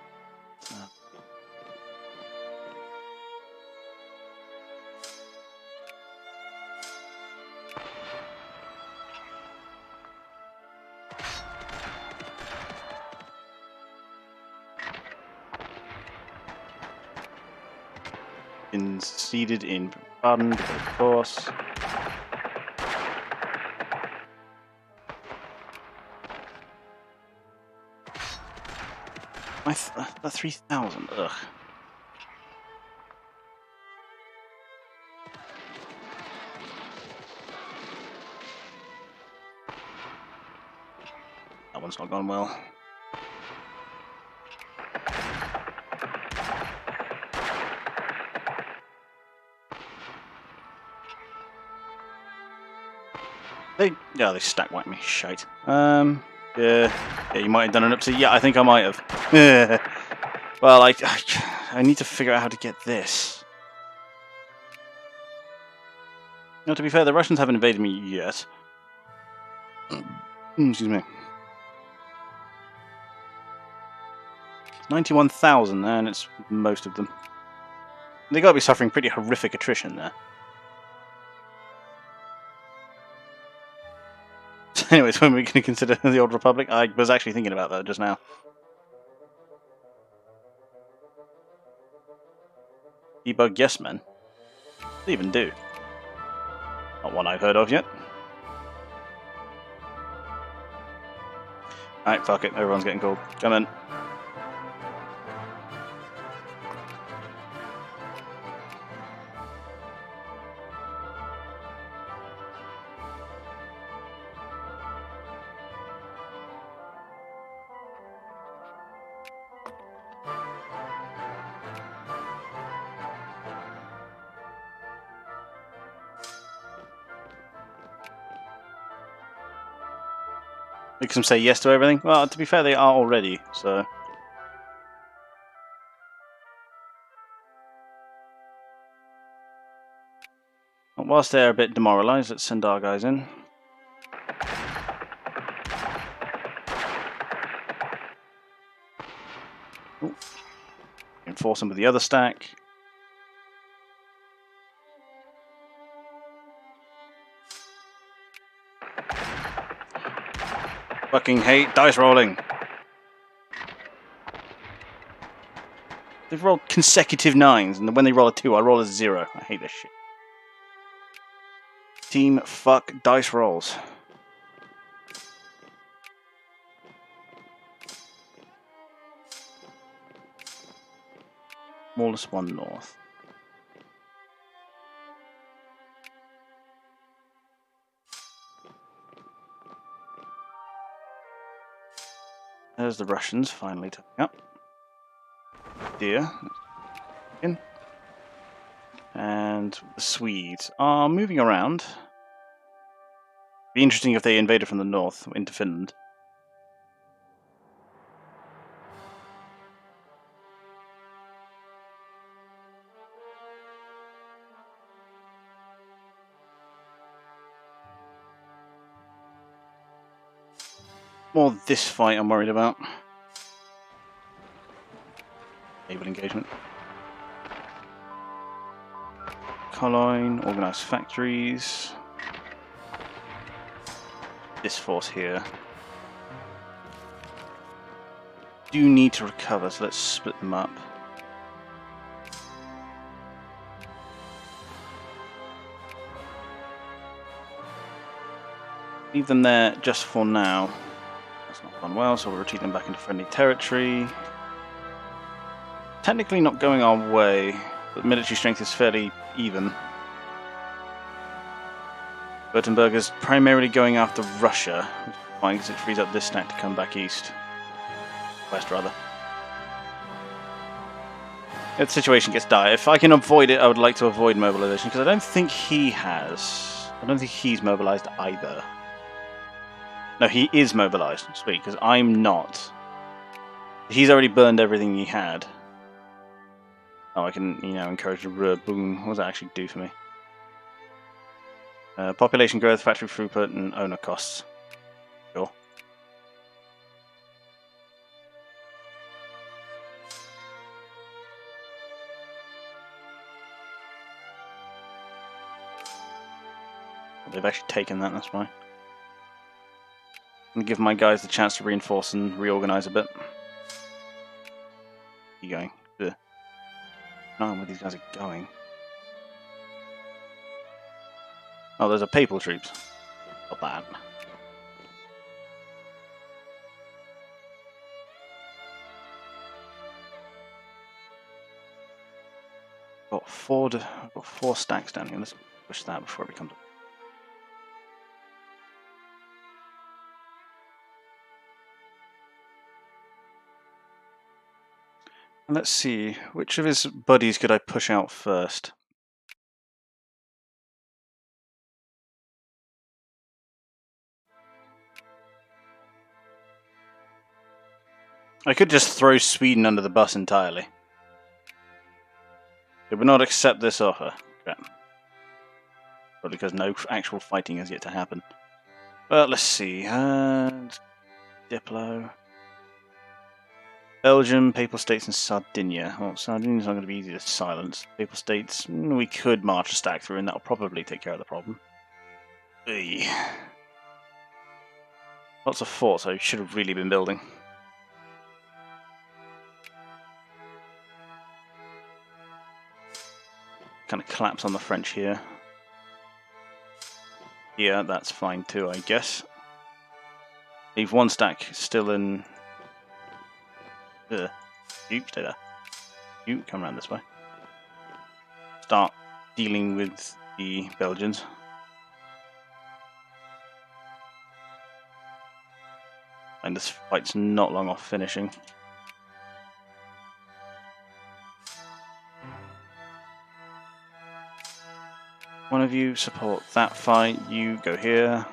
Been seeded in Baden, of course. The 3,000. Ugh. That one's not gone well. They stack whacked me. Shite. Yeah, you might have done an upsie. Yeah, I think I might have. Well, I need to figure out how to get this. Now, to be fair, the Russians haven't invaded me yet. Excuse me. 91,000, and it's most of them. They got to be suffering pretty horrific attrition there. Anyways, when we're going to consider the Old Republic, I was actually thinking about that just now. Debug yes men. What do they even do? Not one I've heard of yet. Alright, fuck it. Everyone's getting called. Come in. Makes them say yes to everything. Well, to be fair, they are already, so... Whilst they're a bit demoralised, let's send our guys in. Ooh. Enforce them with the other stack. Fucking hate dice rolling. They've rolled consecutive 9s, and when they roll a 2, I roll a 0. I hate this shit. Team fuck dice rolls. Smallest one north. There's the Russians finally turning up. Dear. And the Swedes are moving around. Be interesting if they invaded from the north into Finland. More this fight I'm worried about. Naval engagement. Colloin, organized factories. This force here. Do need to recover, so let's split them up. Leave them there just for now. That's not gone well, so we'll retreat them back into friendly territory. Technically not going our way, but military strength is fairly even. Württemberg is primarily going after Russia, which is fine because it frees up this stack to come back east. West, rather. If the situation gets dire, if I can avoid it, I would like to avoid mobilization, because I don't think he has. I don't think he's mobilized either. No, he is mobilized, sweet, because I'm not. He's already burned everything he had. Oh, I can, encourage the boom. What does that actually do for me? Population growth, factory throughput, and owner costs. Sure. They've actually taken that, that's fine. And give my guys the chance to reinforce and reorganize a bit. Keep going. Ugh. I don't know where these guys are going. Oh, there's a papal troops. Not that. I've got 4 stacks down here. Let's push that before it becomes. And let's see, which of his buddies could I push out first? I could just throw Sweden under the bus entirely. It would not accept this offer. Crap. Probably because no actual fighting has yet to happen. Well, let's see. Diplo. Belgium, Papal States, and Sardinia. Well, Sardinia's not going to be easy to silence. Papal States, we could march a stack through, and that'll probably take care of the problem. Ugh. Lots of forts I should have really been building. Kind of collapse on the French here. Yeah, that's fine too, I guess. Leave 1 stack still in. You stay there. You come around this way. Start dealing with the Belgians. And this fight's not long off finishing. One of you support that fight. You go here.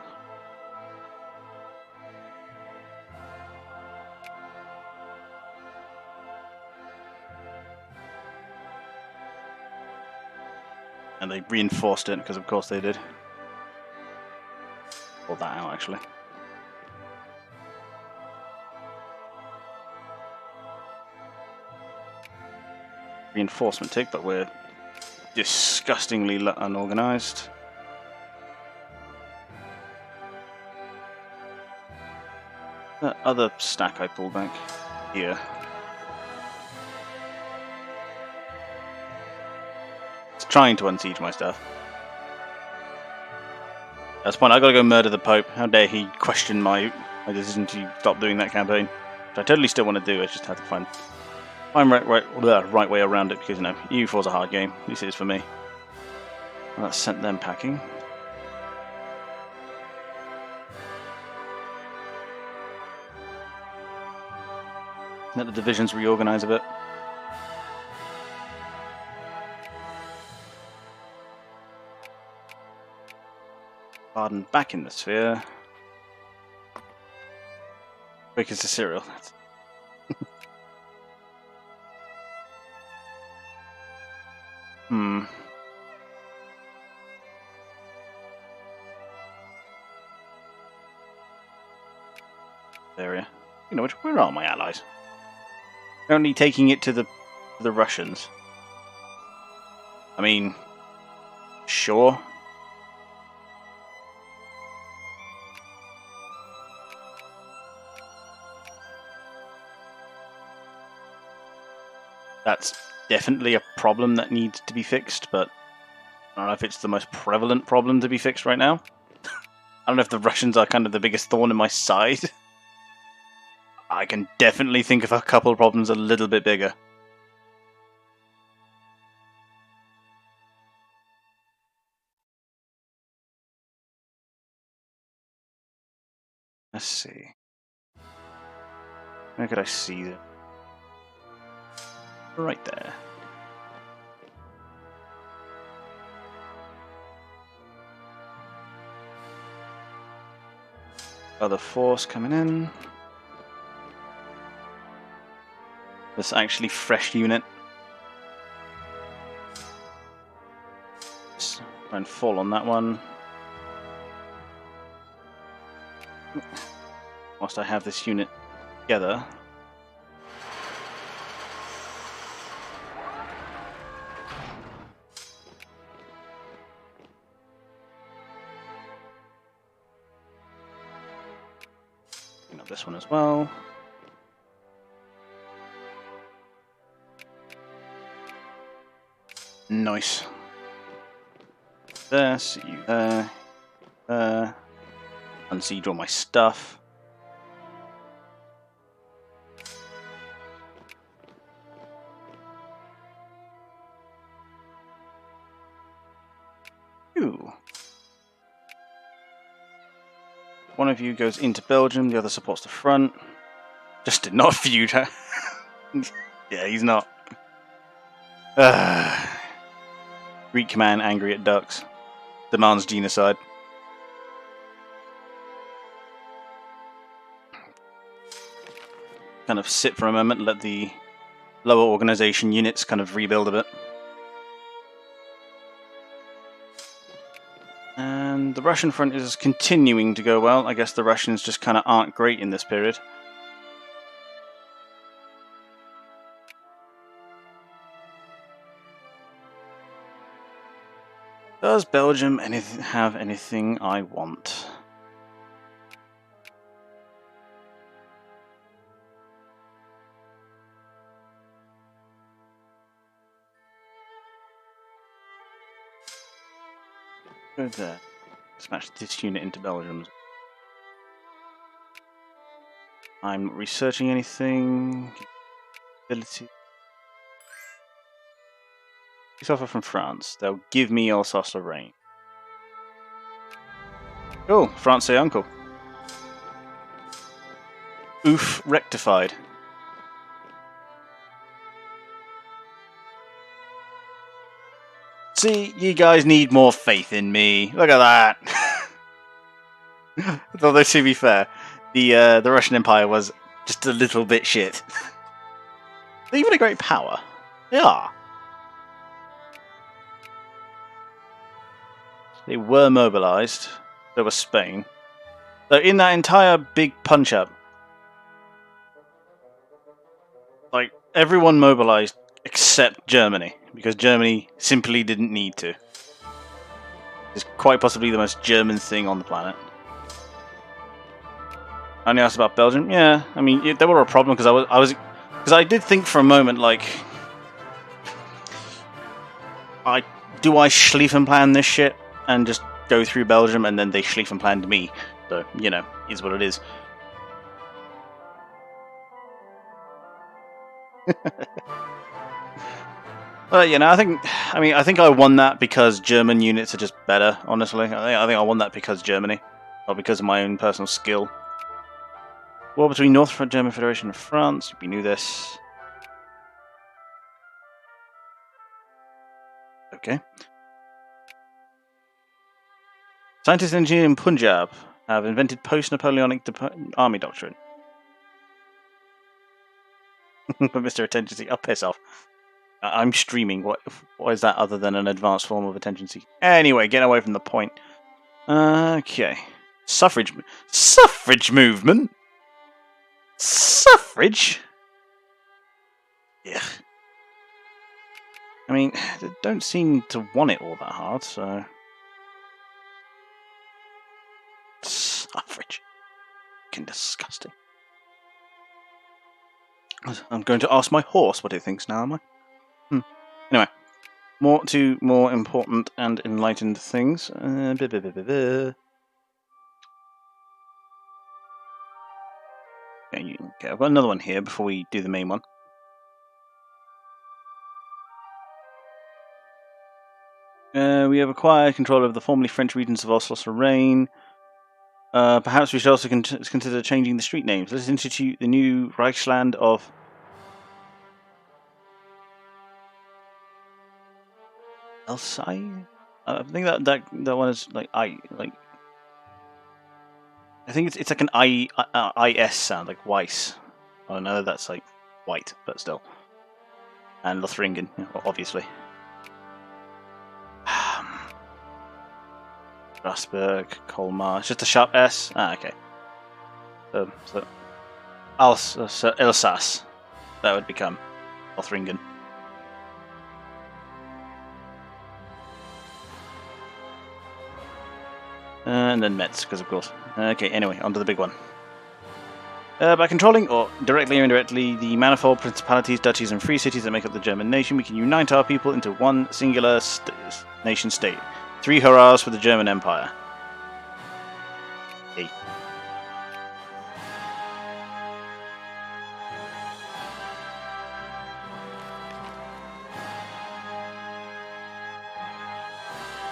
And they reinforced it, because of course they did. Pull that out, actually. Reinforcement tick, but we're disgustingly unorganized. That other stack I pulled back here. It's trying to unsiege my stuff. At this point, I gotta go murder the Pope. How dare he question my decision to stop doing that campaign. Which I totally still want to do, I just have to find I'm right way around it because, you know, EU4's a hard game. At least it is for me. Well, that sent them packing. Let the divisions reorganize a bit. Baden back in the sphere. Breakers to Cyril. Area. You know, where are my allies? Only taking it to the Russians. I mean, sure. That's definitely a problem that needs to be fixed, but I don't know if it's the most prevalent problem to be fixed right now. I don't know if the Russians are kind of the biggest thorn in my side. I can definitely think of a couple of problems a little bit bigger. Let's see. Where could I see them? Right there. Other force coming in. This actually fresh unit. Let's try and fall on that one. Whilst I have this unit together. Up this one as well. Nice. There, see you there. Unsiege all my stuff. Ooh. One of you goes into Belgium, the other supports the front. Just did not feud her. Yeah, he's not. Greek command angry at ducks. Demands genocide. Kind of sit for a moment and let the lower organization units kind of rebuild a bit. And the Russian front is continuing to go well. I guess the Russians just kind of aren't great in this period. Does Belgium have anything I want? Go there. Smash this unit into Belgium. I'm not researching anything. Ability. Peace offer from France. They'll give me Alsace-Lorraine. Oh, France say uncle. Oof, rectified. See, you guys need more faith in me. Look at that. Although, to be fair, the Russian Empire was just a little bit shit. They're even a great power. They are. They were mobilized. So was Spain. So in that entire big punch-up, like, everyone mobilized except Germany, because Germany simply didn't need to. It's quite possibly the most German thing on the planet. Only asked about Belgium. Yeah, I mean, they were a problem because I did think for a moment, like, do I Schlieffenplan this shit and just go through Belgium, and then they Schlieffenplanned me. So, you know, is what it is. Well, you know, I think I won that because German units are just better. Honestly, I think I won that because Germany, not because of my own personal skill. War between North German Federation and France. We knew this. Okay. Scientists and engineers in Punjab have invented post-Napoleonic army doctrine. But Mr. Attention Seeker, oh, piss off. I'm streaming. What is that other than an advanced form of attention seeking? Anyway, get away from the point. Okay. Suffrage movement? Suffrage? Yeah. I mean, they don't seem to want it all that hard, so... Suffrage. Fucking disgusting. I'm going to ask my horse what it thinks now, am I? Anyway. More important and enlightened things. Okay, I've got another one here before we do the main one. We have acquired control over the formerly French regions of Alsace-Lorraine. Perhaps we should also consider changing the street names. Let's institute the new Reichsland of Alsace. I think that one is I think it's like an IS sound, like Weiss. Oh no, that's like white, but still. And Lothringen, obviously. Strasbourg, Colmar. It's just a sharp S. Ah, okay. So Alsace. That would become Lothringen. And then Metz, because of course. Okay, anyway, on to the big one. By controlling, or directly or indirectly, the manifold principalities, duchies, and free cities that make up the German nation, we can unite our people into one singular nation-state. 3 hurrahs for the German Empire. Hey.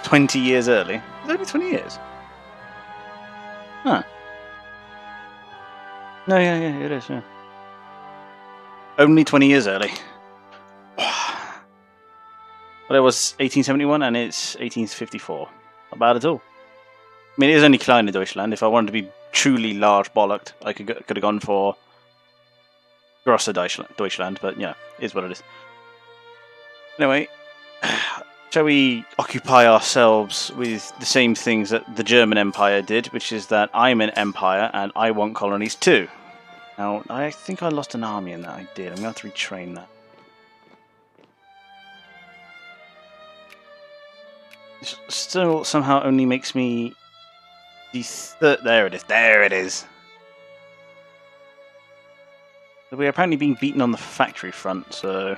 "20 years early." It's only 20 years. Huh. No, yeah, it is, yeah. Only 20 years early. But it was 1871 and it's 1854. Not bad at all. I mean, it is only Kleine Deutschland. If I wanted to be truly large bollocked, I could have gone for Grosse Deutschland, but yeah, it is what it is. Anyway, shall we occupy ourselves with the same things that the German Empire did, which is that I'm an empire and I want colonies too. Now, I think I lost an army in that. I did. I'm going to have to retrain that. This still somehow only makes me there it is. There it is. We're apparently being beaten on the factory front, so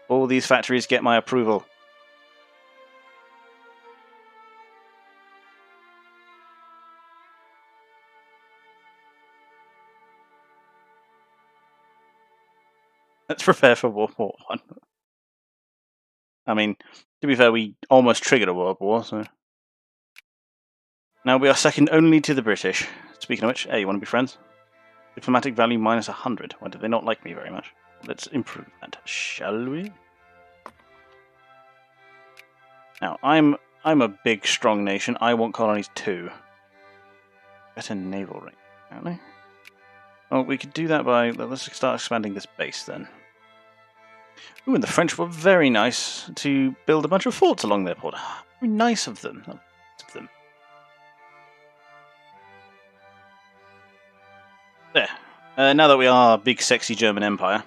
all these factories get my approval. Let's prepare for World War One. I mean, to be fair, we almost triggered a world war, so now we are second only to the British. Speaking of which, hey, you want to be friends? Diplomatic value minus 100. Why do they not like me very much? Let's improve that, shall we? Now, I'm a big, strong nation. I want colonies too. Better naval range, apparently. Well, we could do that by... Let's start expanding this base, then. Ooh, and the French were very nice to build a bunch of forts along their border. Very nice of them. There. Now that we are a big, sexy German Empire,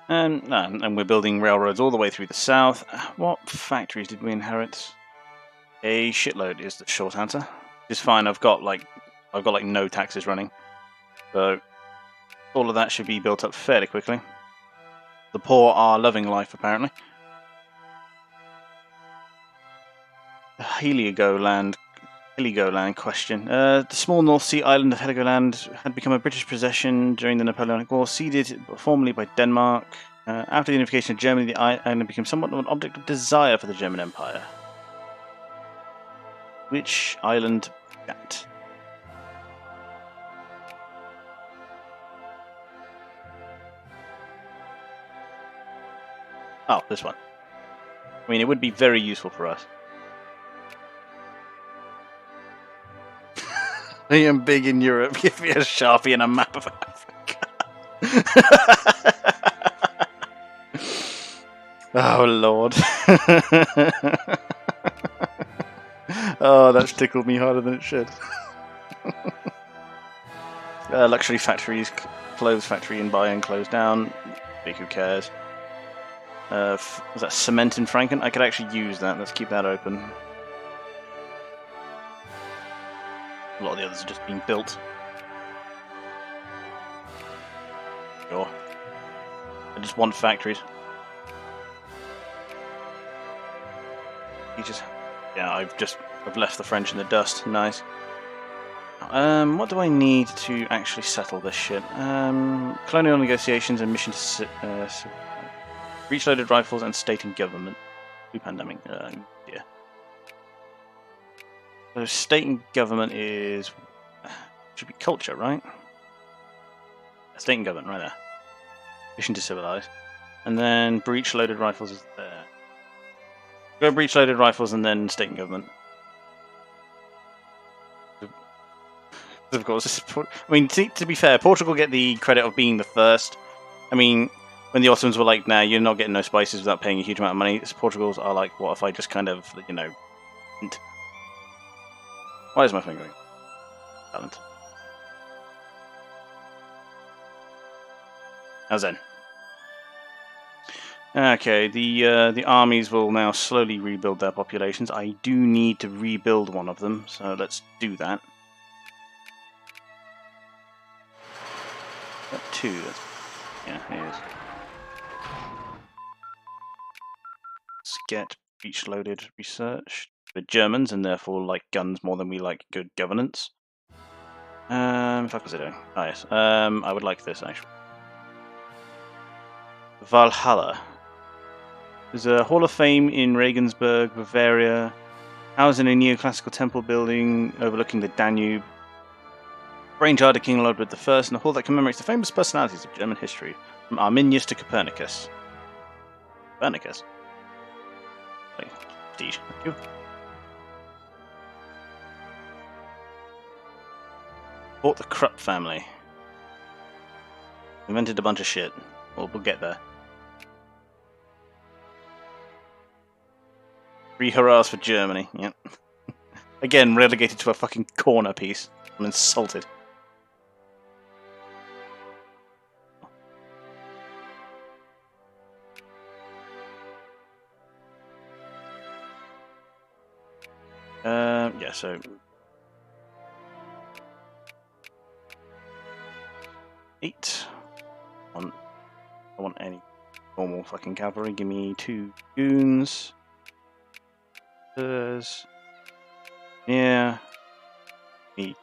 and we're building railroads all the way through the south, what factories did we inherit? A shitload is the short answer. It's fine. I've got like no taxes running, so all of that should be built up fairly quickly. The poor are loving life, apparently. The Heligoland Heligoland question. The small North Sea island of Heligoland had become a British possession during the Napoleonic War, ceded formerly by Denmark. After the unification of Germany, the island became somewhat of an object of desire for the German Empire. Which island is that? Oh, this one. I mean, it would be very useful for us. I am big in Europe. Give me a Sharpie and a map of Africa. Oh, Lord. Oh, that's tickled me harder than it should. Luxury factories, clothes factory in Bayern closed down. Big, who cares? Was that cement in Franken? I could actually use that. Let's keep that open. A lot of the others are just being built. Sure. I just want factories. Yeah, I've left the French in the dust. Nice. What do I need to actually settle this shit? Colonial negotiations and mission to breech-loaded rifles and state and government. Pandemic. Yeah. So state and government is should be culture, right? State and government, right there. Mission to civilize, and then breech-loaded rifles is there. Go breech-loaded rifles and then state and government. Of course, I mean, to be fair, Portugal get the credit of being the first. I mean, when the Ottomans were like, "Nah, you're not getting no spices without paying a huge amount of money," Portugals are like, "What if I just kind of, you know?" Why is my finger going? Talent. How's then? Okay, the armies will now slowly rebuild their populations. I do need to rebuild one of them, so let's do that. Got two. Yeah, it is. Let's get breech-loaded research. The Germans, and therefore like guns more than we like good governance. Fuck was I doing? Oh yes. I would like this actually. Valhalla. There's a Hall of Fame in Regensburg, Bavaria, housed in a neoclassical temple building overlooking the Danube. Brainchild of King Ludwig I, and a hall that commemorates the famous personalities of German history, from Arminius to Copernicus. Copernicus? Like, prestige. Thank you. Bought the Krupp family. Invented a bunch of shit. We'll get there. 3 hurrahs for Germany. Yep. Again, relegated to a fucking corner piece. I'm insulted. Yeah, so 8. I don't want any normal fucking cavalry. Give me 2 goons. Yeah. Me.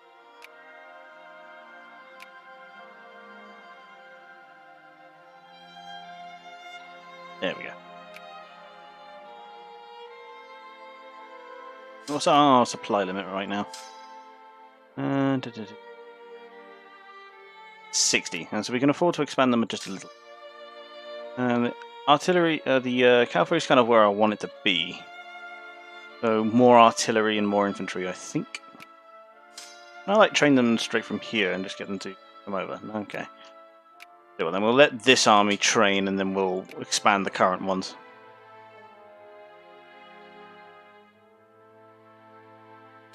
There we go. What's our supply limit right now? 60, and so we can afford to expand them just a little. Artillery, the cavalry is kind of where I want it to be. So more artillery and more infantry, I think. I like train them straight from here and just get them to come over. Okay. Well, then we'll let this army train, and then we'll expand the current ones.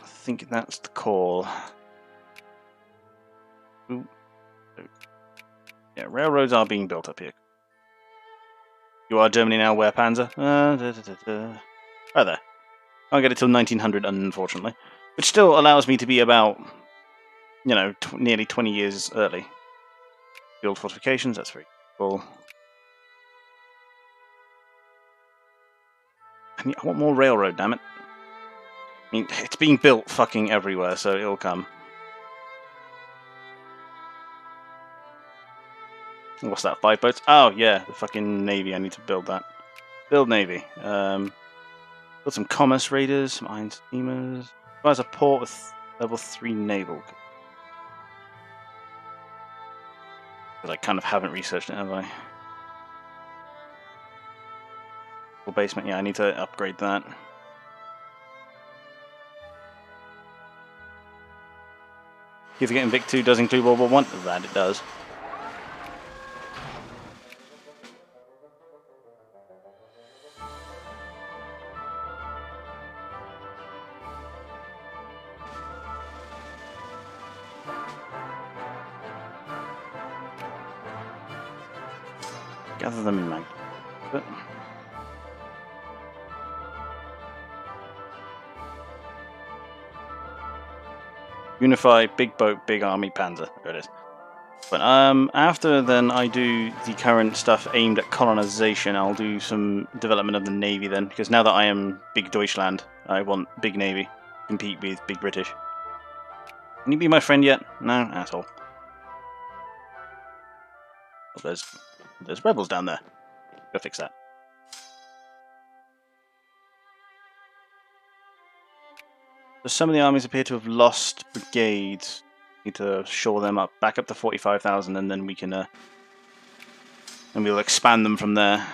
I think that's the call. Ooh. Yeah, railroads are being built up here. You are Germany now, wear Panzer. Right there. I'll get it till 1900, unfortunately. Which still allows me to be about, you know, nearly 20 years early. Build fortifications, that's very cool. I want more railroad, damn it. I mean, it's being built fucking everywhere, so it'll come. What's that, 5 boats? Oh, yeah, the fucking Navy. I need to build that. Build Navy. Build some commerce raiders, some iron steamers. Requires a port with level 3 naval. Because I kind of haven't researched it, have I? Full basement, yeah, I need to upgrade that. Keep forgetting Vic 2 does include World War 1. That it does. Gather them in mag. But unify, big boat, big army, panzer. There it is. But after then I do the current stuff aimed at colonization, I'll do some development of the navy then, because now that I am big Deutschland, I want big navy, compete with big British. Can you be my friend yet? No, asshole. Oh, there's rebels down there. Go fix that. So some of the armies appear to have lost brigades. Need to shore them up, back up to 45,000, and then we can, and we'll expand them from there.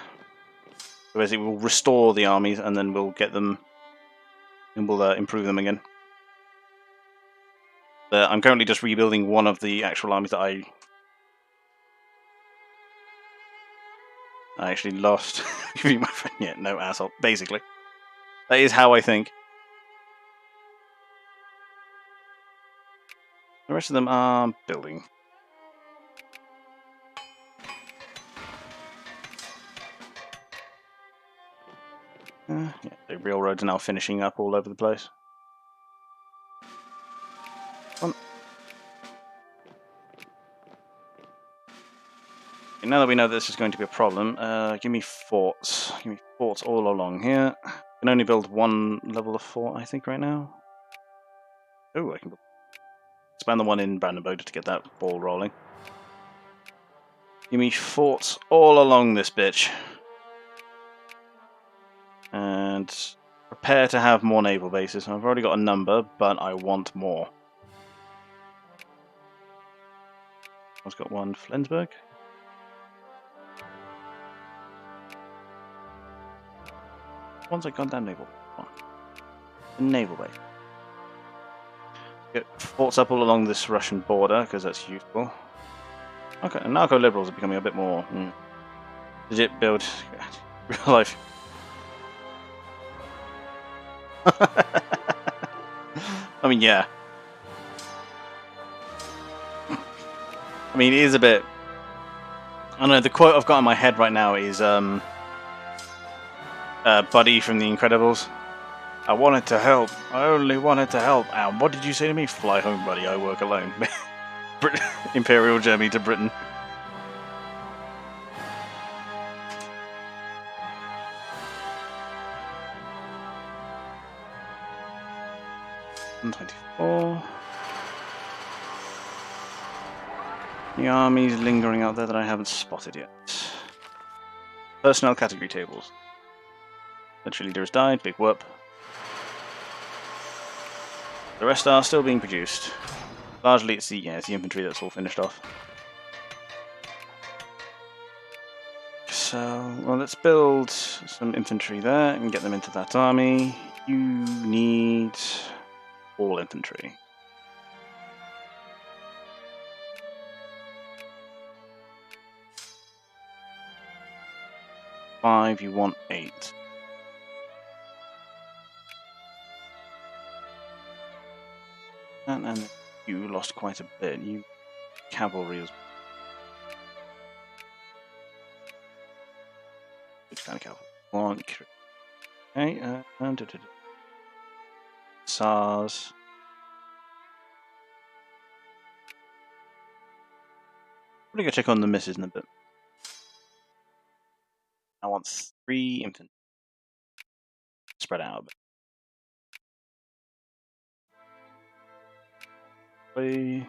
So basically, we'll restore the armies, and then we'll get them, and we'll improve them again. I'm currently just rebuilding one of the actual armies that I actually lost. You my friend yet? No, asshole. Basically, that is how I think. The rest of them are building. Yeah, the railroads are now finishing up all over the place. Come on. Okay, now that we know this is going to be a problem, give me forts. Give me forts all along here. I can only build one level of fort, I think, right now. Oh, I can expand the one in Brandenburg to get that ball rolling. Give me forts all along this bitch. And prepare to have more naval bases. I've already got a number, but I want more. I've got one, Flensburg. One's a goddamn naval. A naval base. Get forts up all along this Russian border, because that's useful. Okay, and narco-liberals are becoming a bit more legit build. Real life. I mean, yeah. I mean, it is a bit... I don't know, the quote I've got in my head right now is Buddy from The Incredibles. I wanted to help. I only wanted to help. And what did you say to me? Fly home, buddy. I work alone. Imperial Germany to Britain. $124. The armies lingering out there that I haven't spotted yet. Personnel category tables. Military leader has died. Big whoop. The rest are still being produced. Largely, it's the infantry that's all finished off. So, well, let's build some infantry there and get them into that army. You need all infantry. Five, you want 8. And you lost quite a bit. You cavalry as which kind of cavalry? One. Okay, SARS. I'm gonna go check on the misses in a bit. I want 3 infantry. Spread out a bit. way.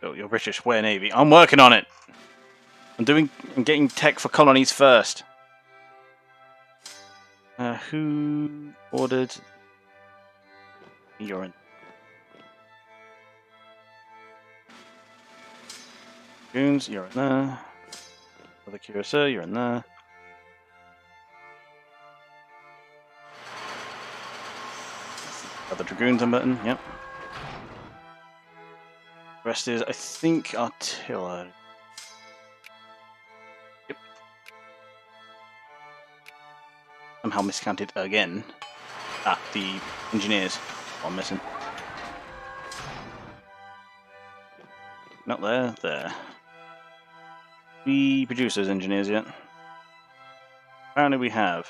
Oh, you're British. Where Navy? I'm working on it. I'm getting tech for colonies first. Who ordered? You're in. Dragoons, you're in there. Other Cuirassier, you're in there. Other Dragoons I'm betting, yep. Rest is, I think, artillery. Yep. Somehow miscounted again. Ah, the engineers. I'm missing. Not there, there. We produce those engineers yet? Apparently we have.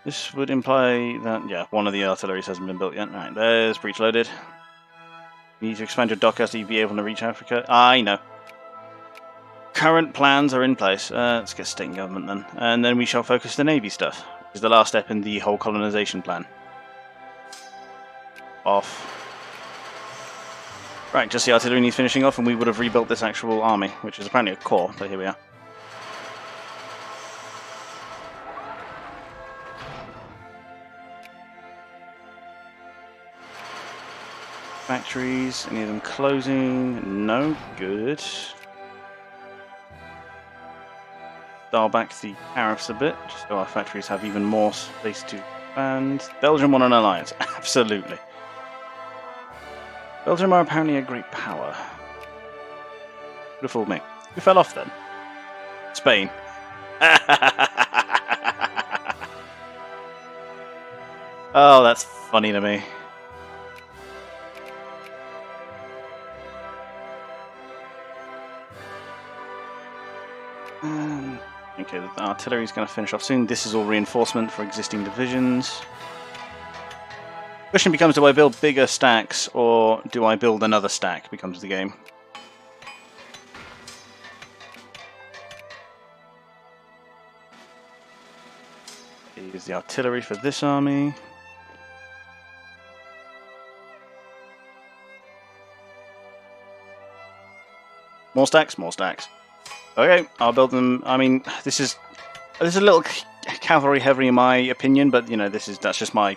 This would imply that, yeah, one of the artilleries hasn't been built yet. Right, there's breach loaded. You need to expand your dock so you'll be able to reach Africa. I know. Current plans are in place. Let's get state and government then. And then we shall focus the Navy stuff, which is the last step in the whole colonization plan. Off. Right, just the artillery needs finishing off and we would have rebuilt this actual army, which is apparently a corps, but here we are. Factories, any of them closing? No, good. Dial back the tariffs a bit, just so our factories have even more space to expand. Belgium won an alliance, absolutely. Belgium are apparently a great power. Would have fooled me. Who fell off then? Spain. Oh, that's funny to me. Okay, the artillery is going to finish off soon. This is all reinforcement for existing divisions. Question becomes, do I build bigger stacks or do I build another stack? Becomes the game. Here's the artillery for this army. More stacks, more stacks. Okay, I'll build them. I mean, this is a little cavalry heavy in my opinion, but you know, that's just my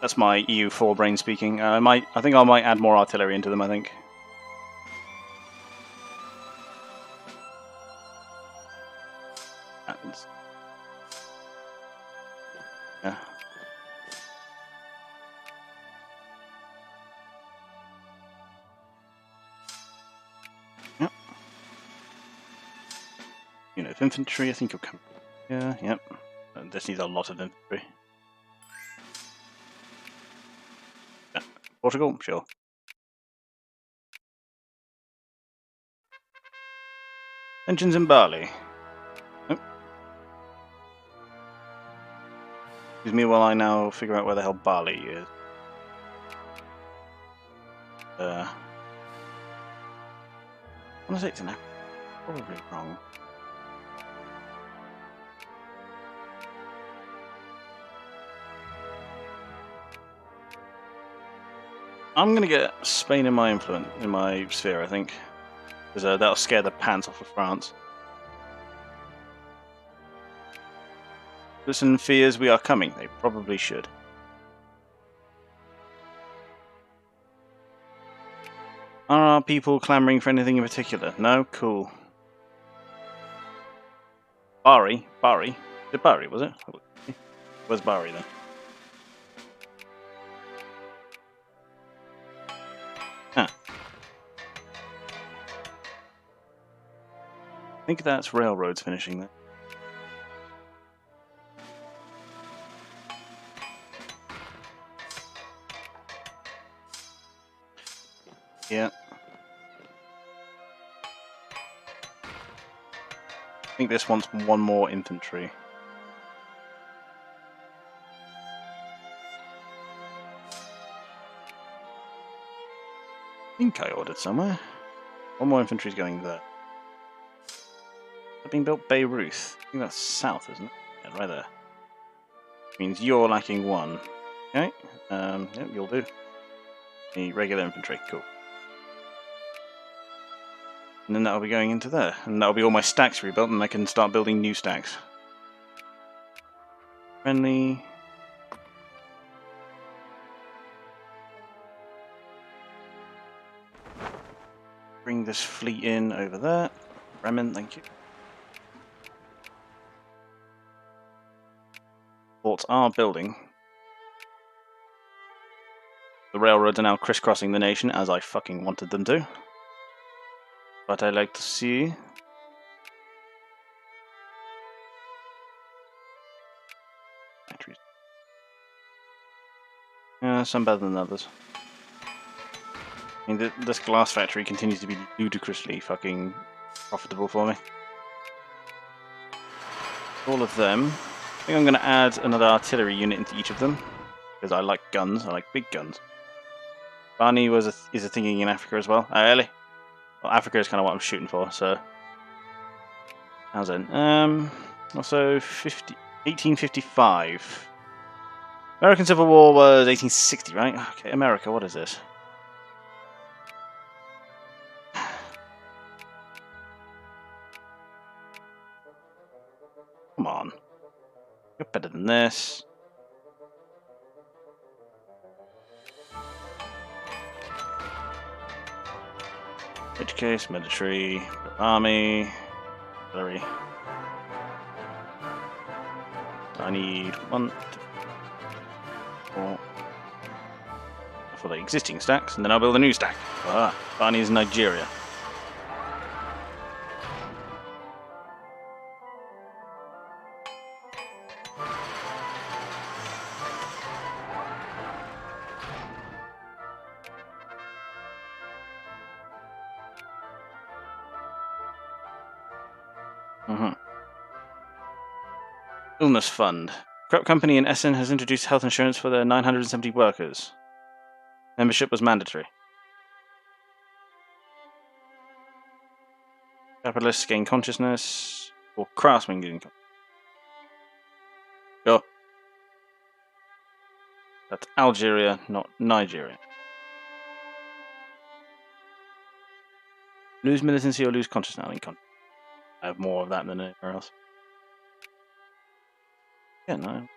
EU4 brain speaking. I think I might add more artillery into them. I think. Yeah. Yep. Unit of infantry. I think you'll come. Yeah. Yep. This needs a lot of infantry. Yeah. Portugal, sure. Engines in Bali. Oh. Excuse me while I now figure out where the hell Bali is. I want to say it's an probably wrong. I'm gonna get Spain in my influence, in my sphere, I think, because that'll scare the pants off of France. Listen, fears we are coming. They probably should. Are people clamoring for anything in particular? No? Cool. Bari? Bari? Is it Bari, was it? Where's Bari then? Huh. I think that's railroads finishing there. Yeah. I think this wants one more infantry. I think I ordered somewhere. One more infantry is going there. They're being built Beirut. I think that's south, isn't it? Yeah, right there. Means you're lacking one. Okay. Yep, you'll do. The regular infantry. Cool. And then that'll be going into there. And that'll be all my stacks rebuilt, and I can start building new stacks. Friendly. Bring this fleet in over there. Bremen, thank you. Forts are building. The railroads are now crisscrossing the nation, as I fucking wanted them to. But I like to see. Factories. Yeah, some better than others. I mean, this glass factory continues to be ludicrously fucking profitable for me. All of them. I think I'm going to add another artillery unit into each of them. Because I like guns. I like big guns. Barney is a thinking in Africa as well. Really? Well, Africa is kind of what I'm shooting for, so... How's it? Also, 1855. American Civil War was 1860, right? Okay, America, what is this? Come on. You're better than this. In which case, military, army, artillery. I need 1, 2, 4 for the existing stacks, and then I'll build a new stack. Ah, Barney is Nigeria. Illness Fund. Krupp Company in Essen has introduced health insurance for their 970 workers. Membership was mandatory. Capitalists gain consciousness, or craftsmen gain consciousness. Go. That's Algeria, not Nigeria. Lose militancy or lose consciousness? I have more of that than anywhere else. Yeah, no.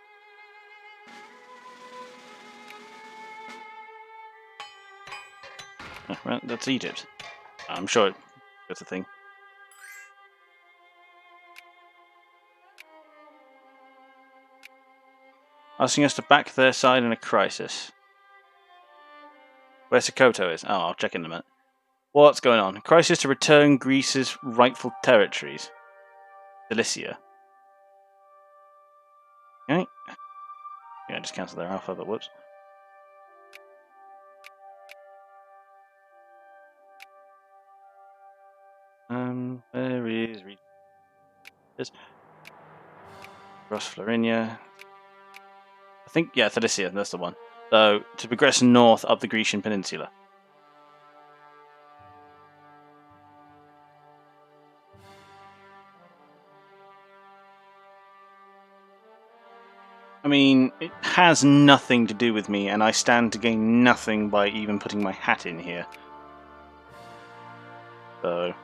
Oh, right, that's Egypt. I'm sure that's a thing. Asking us to back their side in a crisis. Where Sokoto is? Oh, I'll check in a minute. What's going on? Crisis to return Greece's rightful territories. Cilicia. Okay. Yeah, just cancel their alpha, but whoops. Where is Ross Florinia? I think, yeah, Cilicia, that's the one. So, to progress north up the Grecian peninsula. I mean, it has nothing to do with me, and I stand to gain nothing by even putting my hat in here. So,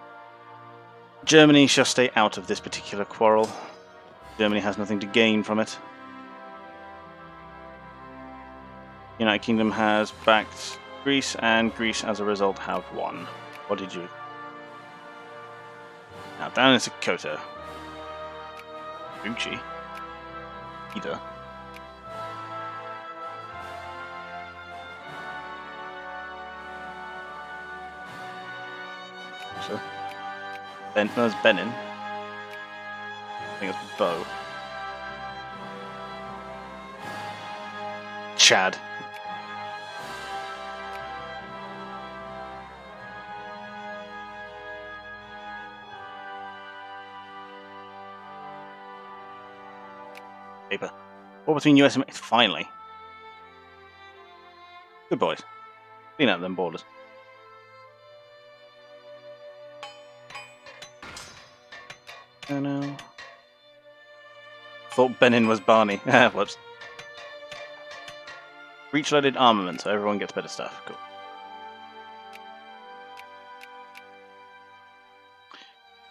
Germany shall stay out of this particular quarrel. Germany has nothing to gain from it. United Kingdom has backed Greece, and Greece, as a result, have won. What did you... Now, down in Sokoto. Gucci. Either. So. There's Benin. I think it's Bo. Chad. Paper. War between US and... Finally. Good boys. Clean out them borders. Oh no. Thought Benin was Barney. Whoops. Breech-loaded armament, so everyone gets better stuff. Cool.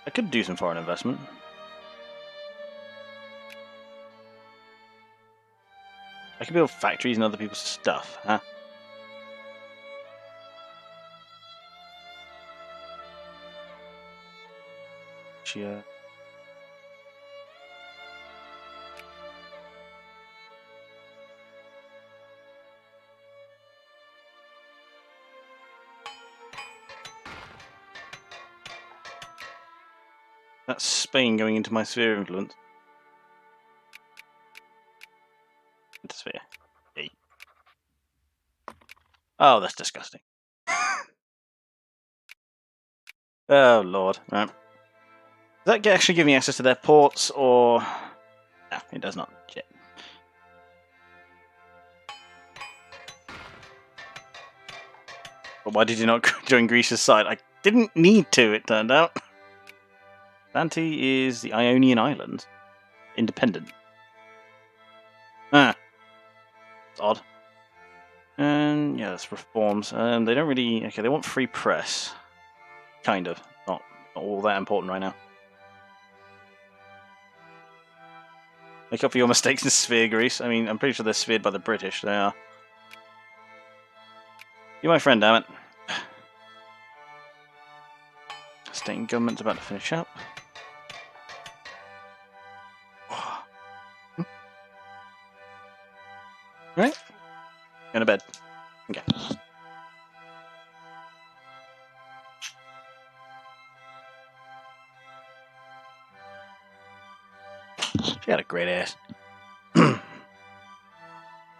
I could do some foreign investment. I could build factories and other people's stuff, huh? Yeah. That's Spain going into my sphere of influence. Into sphere. Yay. Oh, that's disgusting. Oh, Lord. Right. Does that actually give me access to their ports, or... No, it does not. Shit. But why did you not join Grecia's side? I didn't need to, it turned out. Zante is the Ionian Islands. Independent. Ah. It's odd. And, yeah, that's reforms. They don't really... Okay, they want free press. Kind of. Not all that important right now. Make up for your mistakes in sphere, Greece. I mean, I'm pretty sure they're sphered by the British. They are. You're my friend, damn it. State government's about to finish up. Right? Going to bed. Okay. She had a great ass.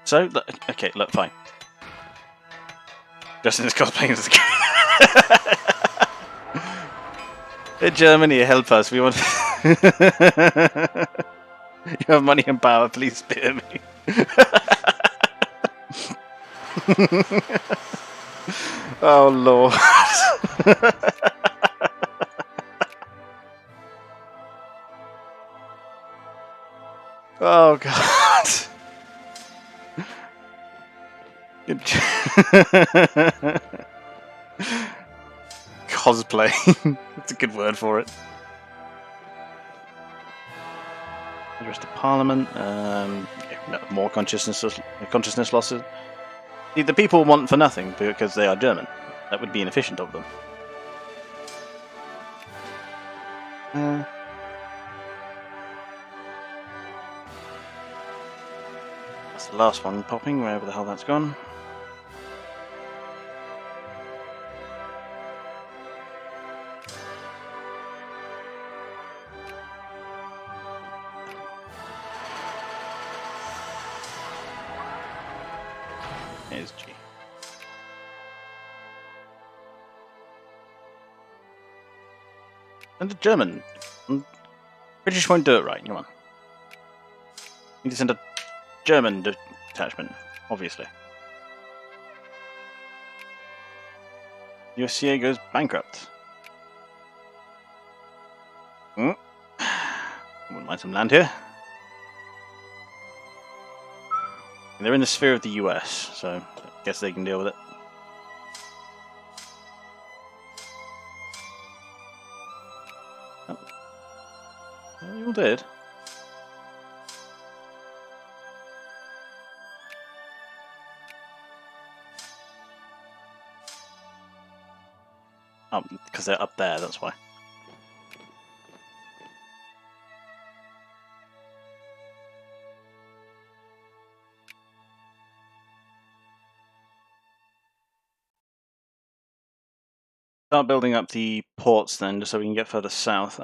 So, okay, look, fine. Justin is cosplaying as a kid. Germany, help us. We want. You have money and power. Please spare me. Oh Lord. Oh God. Cosplay. That's a good word for it. The rest of Parliament. No, more consciousness losses. The people want for nothing because they are German. That would be inefficient of them. That's the last one popping, wherever the hell that's gone. Here's G. And the German. British won't do it right, come on. You need to send a German detachment, obviously. USCA goes bankrupt. Wouldn't mind some land here. They're in the sphere of the US, so I guess they can deal with it. Oh. Well, they all did. Oh, because they're up there, that's why. Start building up the ports then, just so we can get further south.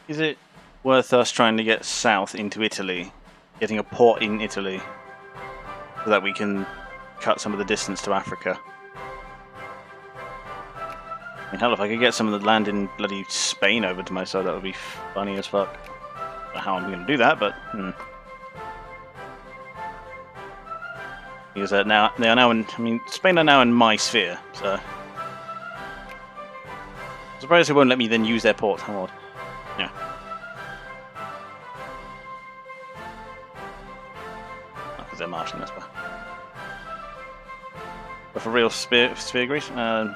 Is it worth us trying to get south into Italy? Getting a port in Italy? So that we can cut some of the distance to Africa? I mean, hell, if I could get some of the land in bloody Spain over to my side, that would be funny as fuck. I don't know how I'm going to do that, but... Because now they are now in. I mean, Spain are now in my sphere, so surprised they won't let me then use their port. How odd. Yeah. Because they're marching, that's why. But for real spear grease, I'm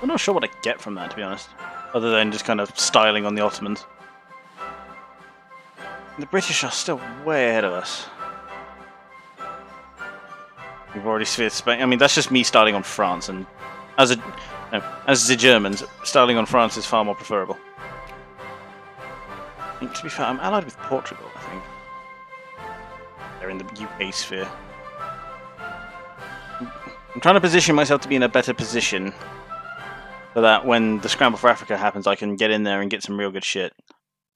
not sure what I get from that, to be honest. Other than just kind of styling on the Ottomans. The British are still way ahead of us. We've already sphered Spain. I mean, that's just me styling on France, and as the Germans, styling on France is far more preferable. And to be fair, I'm allied with Portugal, I think. They're in the UK sphere. I'm trying to position myself to be in a better position so that when the scramble for Africa happens, I can get in there and get some real good shit.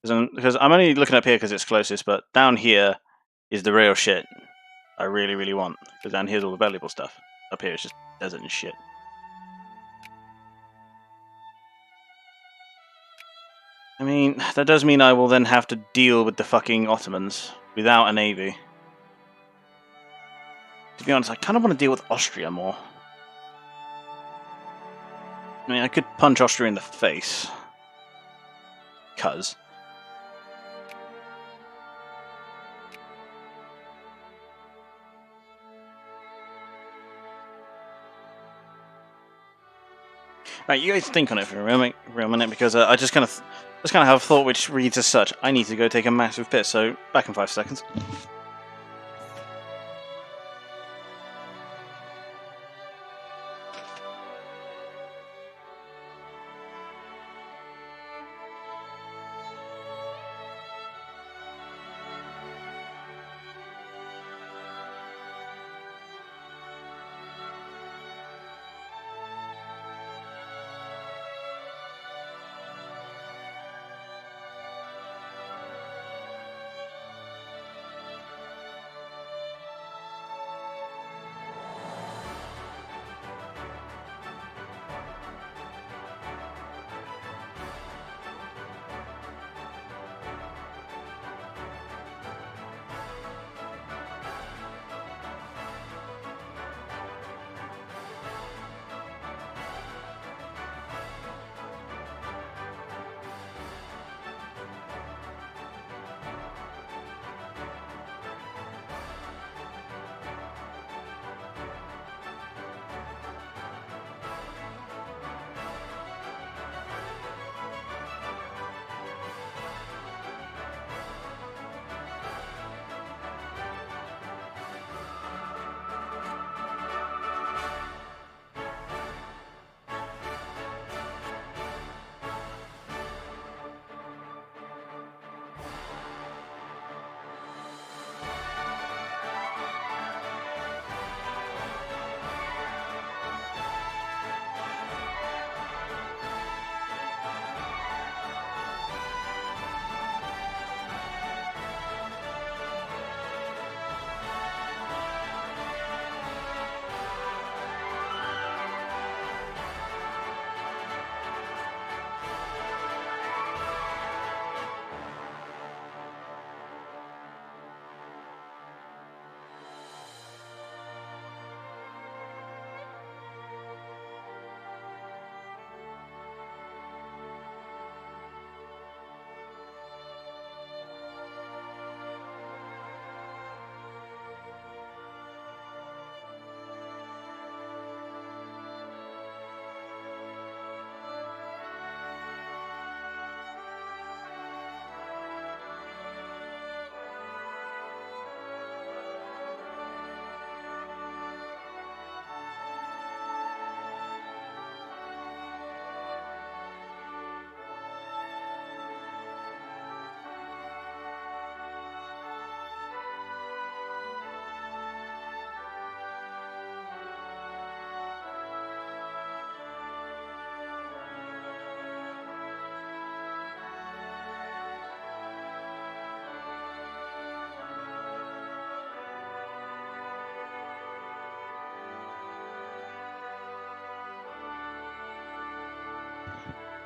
Because I'm only looking up here because it's closest, but down here is the real shit I really, really want. Because down here's all the valuable stuff. Up here it's just desert and shit. I mean, that does mean I will then have to deal with the fucking Ottomans without a navy. To be honest, I kind of want to deal with Austria more. I mean, I could punch Austria in the face. Because. Right, you guys think on it for a real minute, because I just kind of have a thought which reads as such: I need to go take a massive piss. So back in 5 seconds.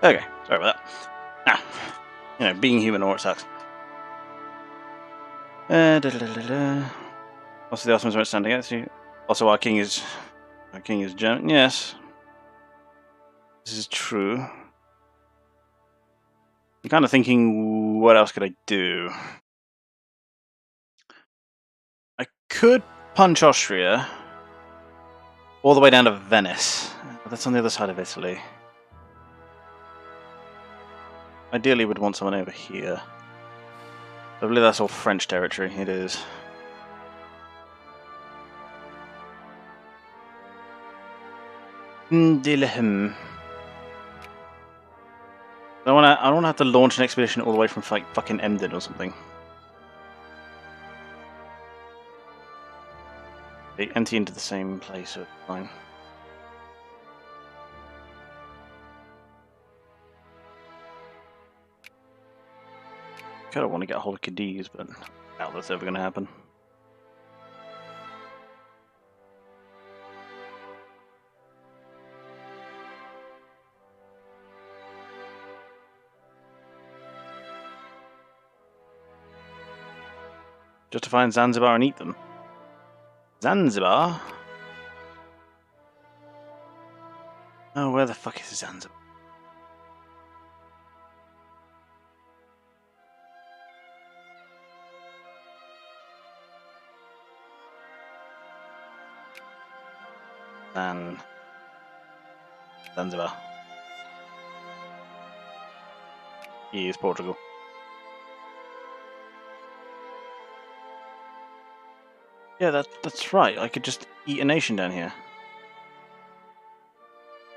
Okay, sorry about that. Being human or it sucks. Also, the Ottomans weren't standing against you. Also, our king is German. Yes. This is true. I'm kind of thinking, what else could I do? I could punch Austria all the way down to Venice. But that's on the other side of Italy. Ideally, would want someone over here. I believe that's all French territory. It is. Dilhem. I don't want to have to launch an expedition all the way from like fucking Emden or something. They empty into the same place, so it's fine. Kind of want to get a hold of Cadiz, but I doubt that's ever going to happen. Just to find Zanzibar and eat them. Zanzibar? Oh, where the fuck is Zanzibar? Zanzibar. He is Portugal. Yeah, that's right. I could just eat a nation down here.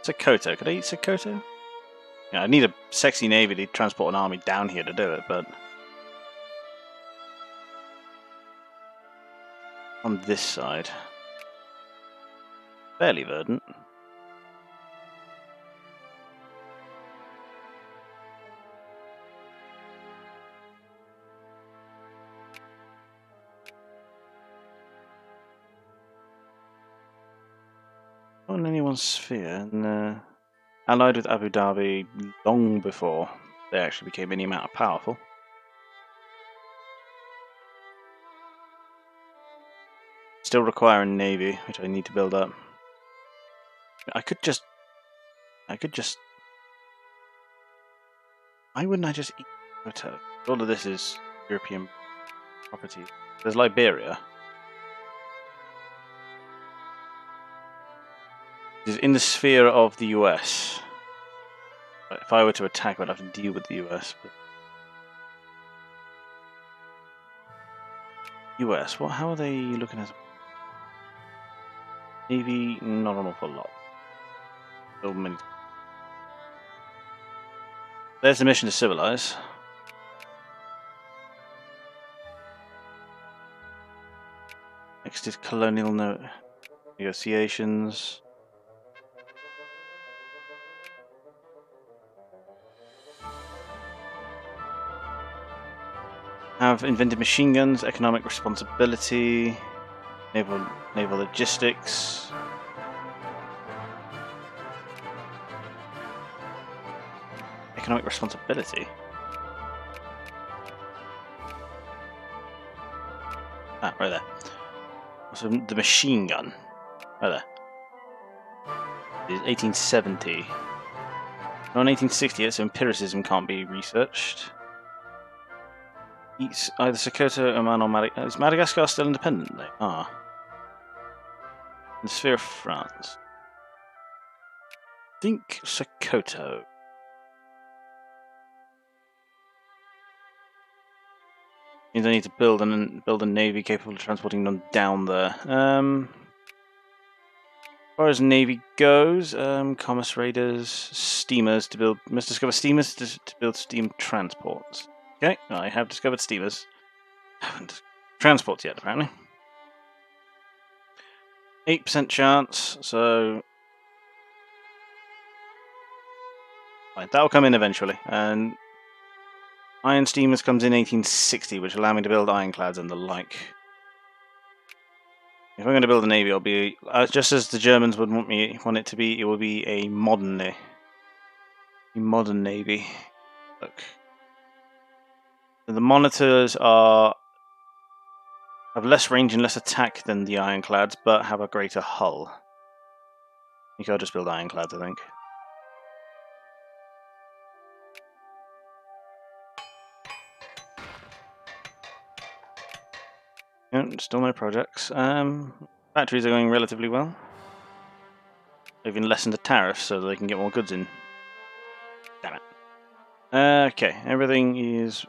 Sokoto. Could I eat Sokoto? Yeah, I need a sexy navy to transport an army down here to do it, but on this side, fairly verdant. Not in anyone's sphere, and allied with Abu Dhabi long before they actually became any amount of powerful. Still require a navy, which I need to build up. I could just. Why wouldn't I just eat Sokoto? All of this is European property. There's Liberia. It is in the sphere of the US. If I were to attack, I'd have to deal with the US. But US, what? How are they looking as navy? Not an awful lot. So many. There's the mission to civilize. Next is colonial negotiations. Have invented machine guns, economic responsibility, naval logistics. Economic responsibility. Ah, right there. So the machine gun. Right there. It is 1870. Not 1860 yet, so empiricism can't be researched. Eats either Sokoto, Oman, or Madagascar. Is Madagascar still independent? They are. In the sphere of France. I think Sokoto. Means I need to build a navy capable of transporting them down there. As far as navy goes, commerce raiders, steamers to build. Must discover steamers to build steam transports. Okay, I have discovered steamers. Haven't transports yet, apparently. 8% chance, so right, that'll come in eventually. And iron steamers comes in 1860, which will allow me to build ironclads and the like. If I'm going to build a navy, it'll be just as the Germans would want it to be. It will be a modern navy. Look, so the monitors have less range and less attack than the ironclads, but have a greater hull. I think I'll just build ironclads. I think. Yeah, still no projects. Factories are going relatively well. They've even lessened the tariffs so that they can get more goods in. Damn it. Okay, everything is,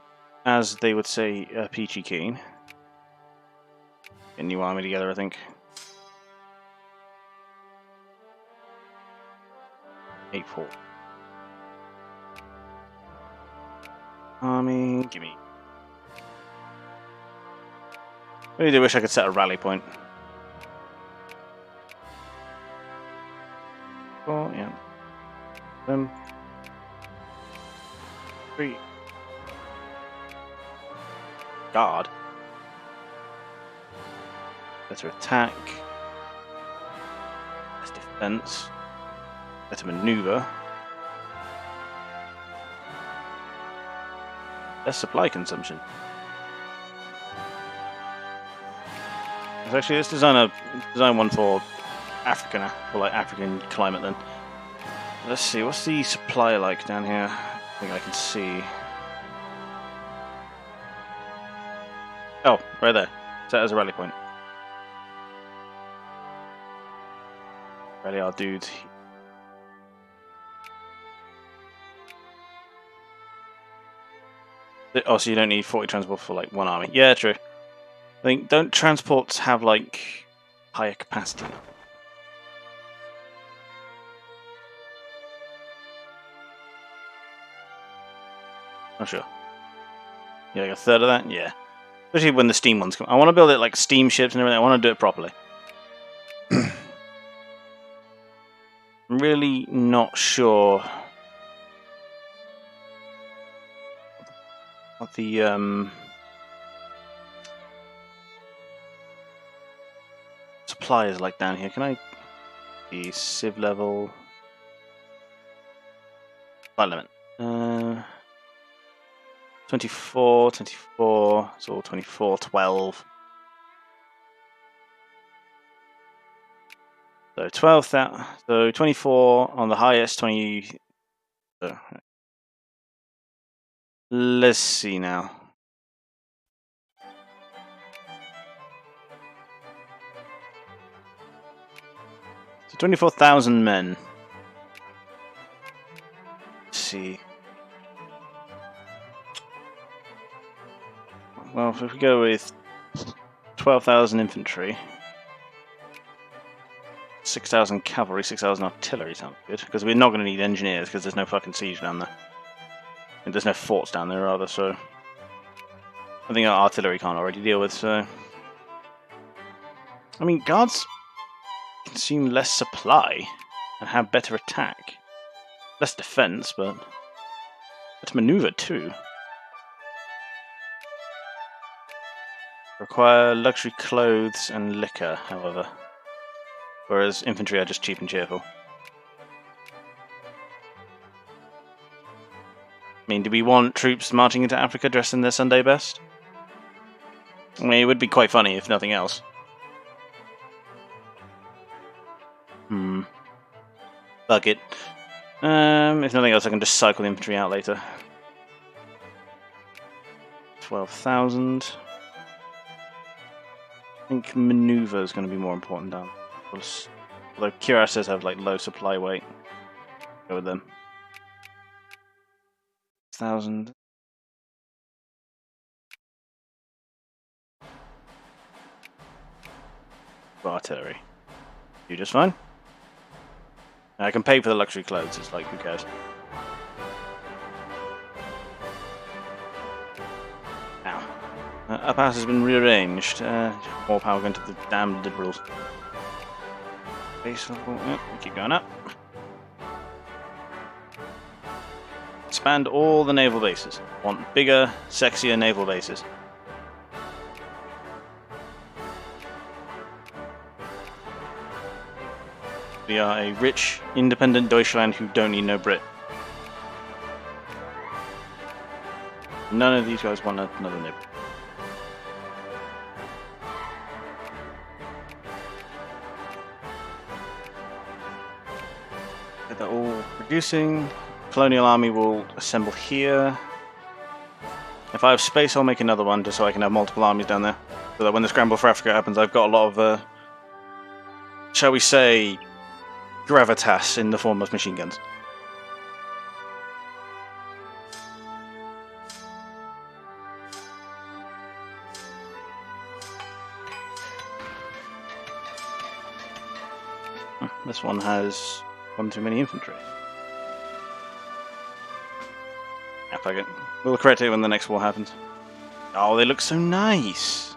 as they would say, peachy keen. Get a new army together, I think. 8-4. Army, gimme. I really do wish I could set a rally point. 4, yeah. 3. Guard. Better attack. Less defense. Better maneuver. Less supply consumption. Actually, let's design one for Africa, for like African climate then. Let's see, what's the supply like down here? I think I can see. Oh, right there. Set as a rally point. Rally our dudes. Oh, so you don't need 40 transport for like one army. Yeah, true. I think, don't transports have like higher capacity? Not sure. Yeah, like a third of that? Yeah. Especially when the steam ones come. I want to build it like steamships and everything. I want to do it properly. I'm really not sure what the supply is like down here. Can I the civ level supply limit? 24, 24, it's all 24, 12. So 12,000, so 24 on the highest, 20. So, let's see now. So 24,000 men. Let's see. Well, if we go with 12,000 infantry, 6,000 cavalry, 6,000 artillery sounds good. Because we're not going to need engineers because there's no fucking siege down there. And there's no forts down there either, so I think our artillery can't already deal with, so. I mean, guards consume less supply and have better attack. Less defense, but better maneuver too. Require luxury clothes and liquor, however. Whereas infantry are just cheap and cheerful. I mean, do we want troops marching into Africa dressed in their Sunday best? I mean, it would be quite funny if nothing else. Fuck it. If nothing else, I can just cycle the infantry out later. 12,000. I think maneuver is going to be more important down. Although cuirasses have like low supply weight. Go with them. 1,000. For artillery. You just fine? I can pay for the luxury clothes, it's like, who cares? Ow. Upper house has been rearranged. More power going to the damned liberals. Base level, we keep going up. Expand all the naval bases. Want bigger, sexier naval bases. We are a rich, independent Deutschland who don't need no Brit. None of these guys want another nib. They're all reducing. Colonial army will assemble here. If I have space, I'll make another one just so I can have multiple armies down there. so that when the Scramble for Africa happens, I've got a lot of, shall we say, gravitas in the form of machine guns. This one has one too many infantry. Yeah, fuck it. We'll correct it when the next war happens. Oh, they look so nice!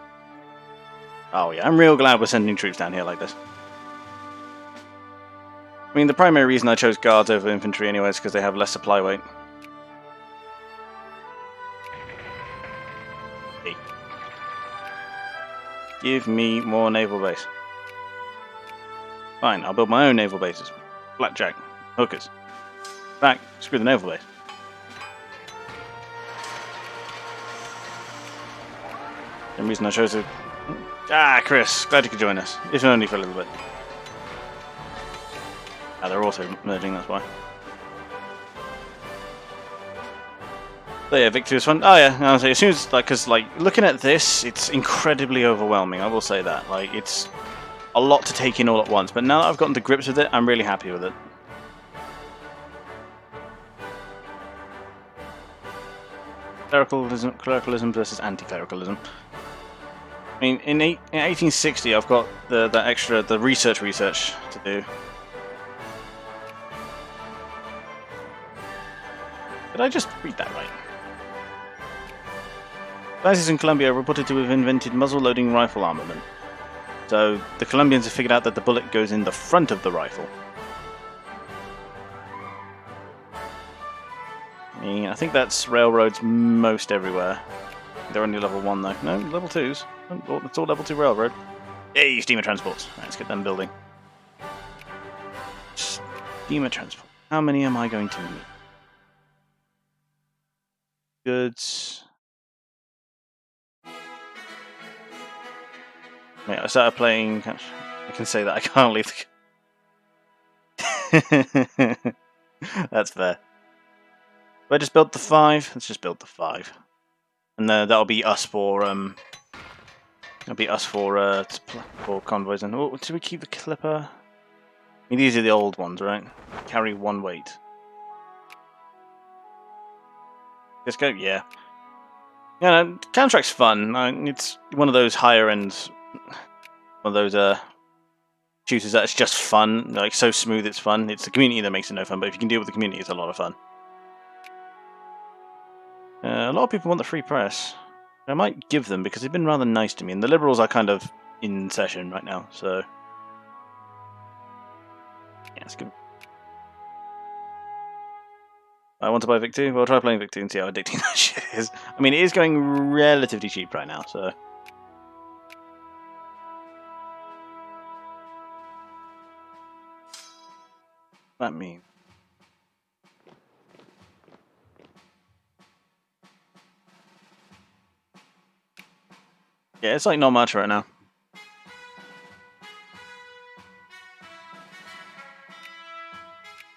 Oh yeah, I'm real glad we're sending troops down here like this. I mean, the primary reason I chose guards over infantry anyway is because they have less supply weight. Hey. Give me more naval base. Fine, I'll build my own naval bases. Blackjack, hookers. Back, screw the naval base. The reason I chose to... Ah, Chris, glad you could join us. If only for a little bit. Ah, they're also merging, that's why. So yeah, victory was fun. Oh yeah, I'll say, as soon as, like, because, like, looking at this, it's incredibly overwhelming, I will say that. Like, it's a lot to take in all at once, but now that I've gotten to grips with it, I'm really happy with it. Clericalism versus anti-clericalism. I mean, in 1860, I've got the research to do. Did I just read that right? Scientists in Colombia are reported to have invented muzzle-loading rifle armament. So the Colombians have figured out that the bullet goes in the front of the rifle. I mean, I think that's railroads most everywhere. They're only level 1 though. No, level 2s. It's all level 2 railroad. Hey, steamer transports. Right, let's get them building. Steamer transport. How many am I going to need? Goods. Wait, I started playing. I can say that I can't leave the. That's fair. If I just built the 5, let's just build the 5, and then that'll be us for that'll be us for convoys. And oh, do we keep the clipper? I mean, these are the old ones, right? Carry 1 weight. Let's go. Yeah. Yeah, no, Counter-Strike's fun. It's one of those higher end, one of those shooters that's just fun, like so smooth it's fun. It's the community that makes it no fun, but if you can deal with the community, it's a lot of fun. A lot of people want the free press. I might give them because they've been rather nice to me, and the Liberals are kind of in session right now, so yeah, let's give. I want to buy Vic 2. Well, try playing Vic 2 and see how addicting that shit is. I mean, it is going relatively cheap right now, so. That means. Yeah, it's like not much right now.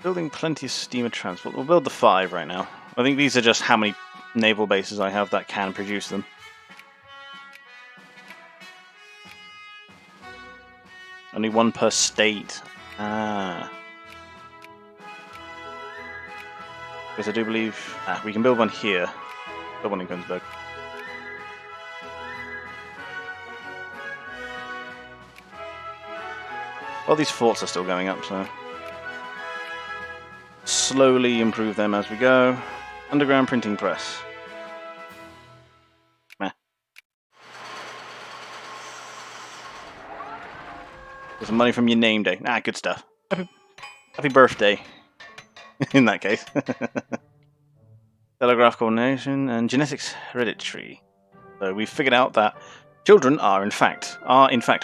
Building plenty of steamer transport. We'll build the 5 right now. I think these are just how many naval bases I have that can produce them. Only 1 per state. Ah. Because I do believe... we can build one here. Build one in Königsberg. Well, these forts are still going up, so... slowly improve them as we go. Underground printing press. Meh. Get some money from your name day. Ah, good stuff. Happy birthday. In that case. Telegraph coordination and genetics hereditary. So we've figured out that children are in fact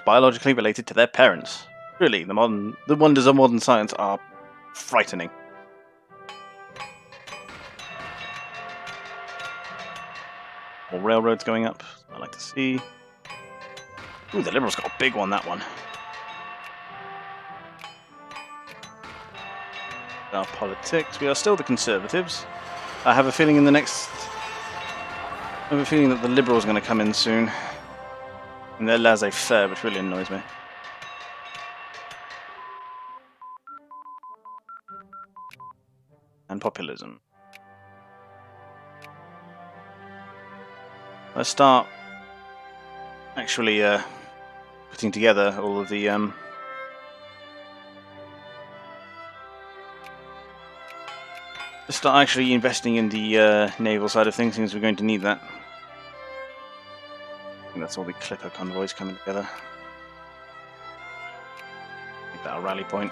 biologically related to their parents. Really, the wonders of modern science are frightening. More railroads going up. I like to see. Ooh, the Liberals got a big one, that one. Our politics. We are still the Conservatives. I have a feeling that the Liberals are going to come in soon. And they're laissez-faire, which really annoys me. And populism. Let's start actually putting together all of the let's start actually investing in the naval side of things, since we're going to need that. I think that's all the Clipper convoys coming together. Make that a rally point.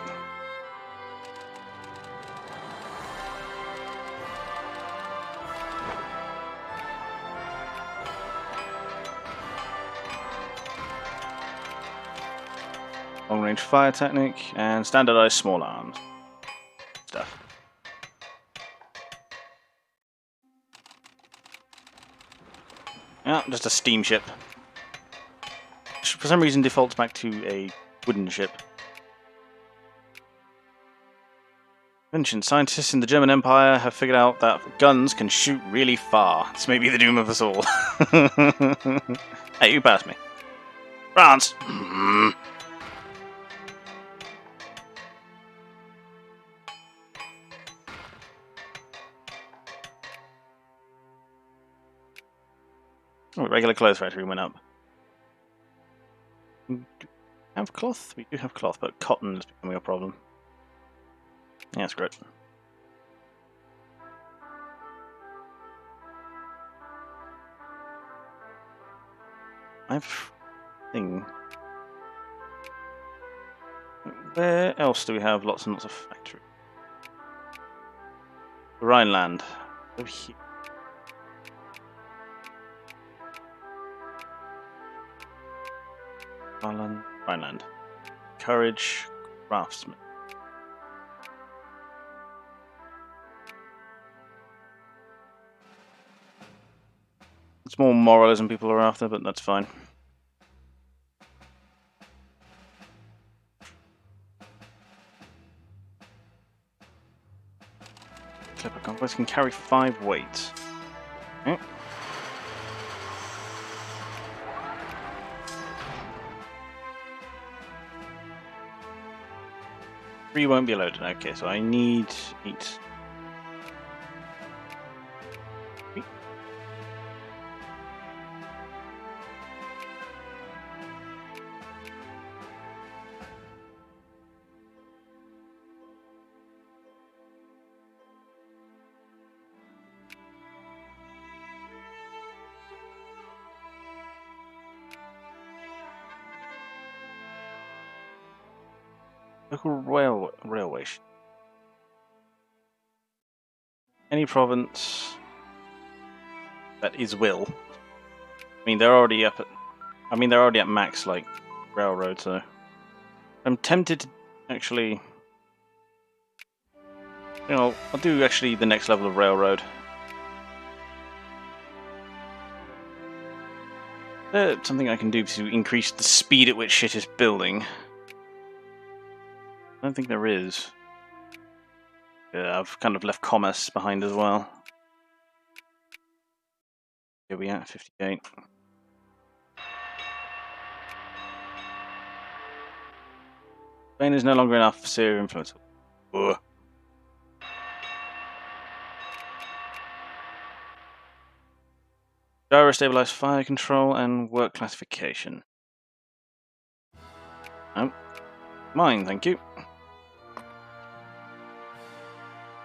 Long-range fire technique and standardized small arms stuff. Yeah, just a steamship. For some reason defaults back to a wooden ship. Mentioned scientists in the German Empire have figured out that guns can shoot really far. This may be the doom of us all. Hey, you passed me. France! Oh, regular clothes factory went up. We have cloth? We do have cloth, but cotton is becoming a problem. Yeah, that's great. I have a thing. Where else do we have lots and lots of factories? Rhineland. Over here. Rhineland. Courage, craftsman. It's more moralism people are after, but that's fine. Clipper convoys can carry 5 weight. Okay. 3 won't be loaded. Okay, so I need 8. Local railway. Any province that is will. I mean, they're already up at. I mean, they're already at max like railroad, so I'm tempted to actually. You know, I'll do actually the next level of railroad. Something I can do to increase the speed at which shit is building. I don't think there is. Yeah, I've kind of left commerce behind as well. Here we at 58. Spain is no longer enough Syria influence. Ugh. Gyro stabilized fire control and work classification. Oh, mine, thank you.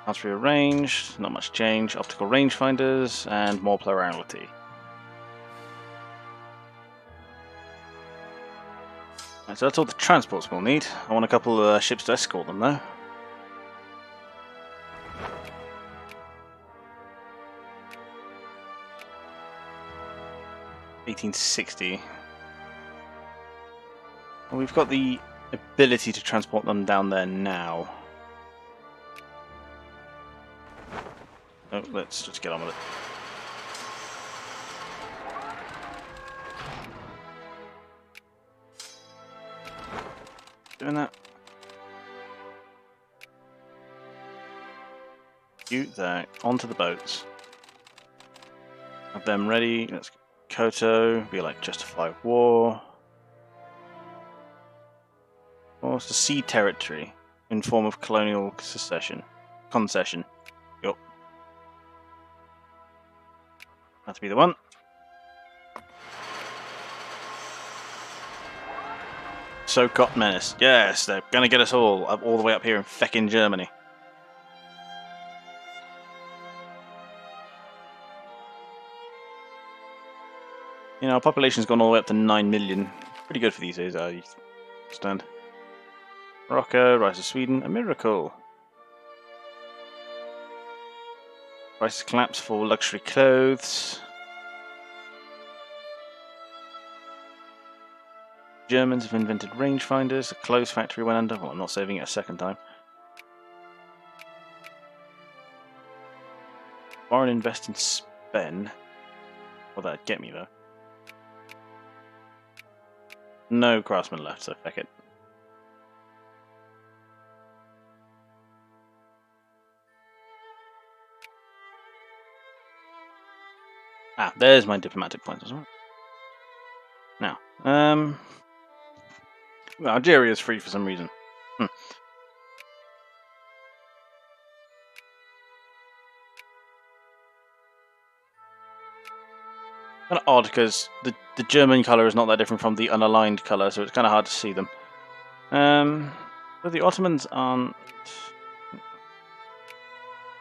Archery arranged, not much change. Optical rangefinders and more plurality. Right, so that's all the transports we'll need. I want a couple of ships to escort them though. $1860. Well, we've got the ability to transport them down there now. Oh, let's just get on with it. Doing that. You there, onto the boats. Have them ready. Let's go. Koto, be like justify war. Or it's a sea territory in form of colonial concession. Yup. That to be the one. So-called menace. Yes, they're gonna get us all the way up here in feckin' Germany. You know, our population's gone all the way up to 9 million. Pretty good for these days, I understand. Morocco, rise of Sweden, a miracle. Prices collapse for luxury clothes. Germans have invented rangefinders. A clothes factory went under. Well, I'm not saving it a second time. Foreign invest in Spain. Well, that'd get me though. No craftsmen left, so feck it. Ah, there's my diplomatic points as well. Now, well, Algeria is free for some reason. Kind of odd because the German colour is not that different from the unaligned colour, so it's kind of hard to see them. But the Ottomans aren't.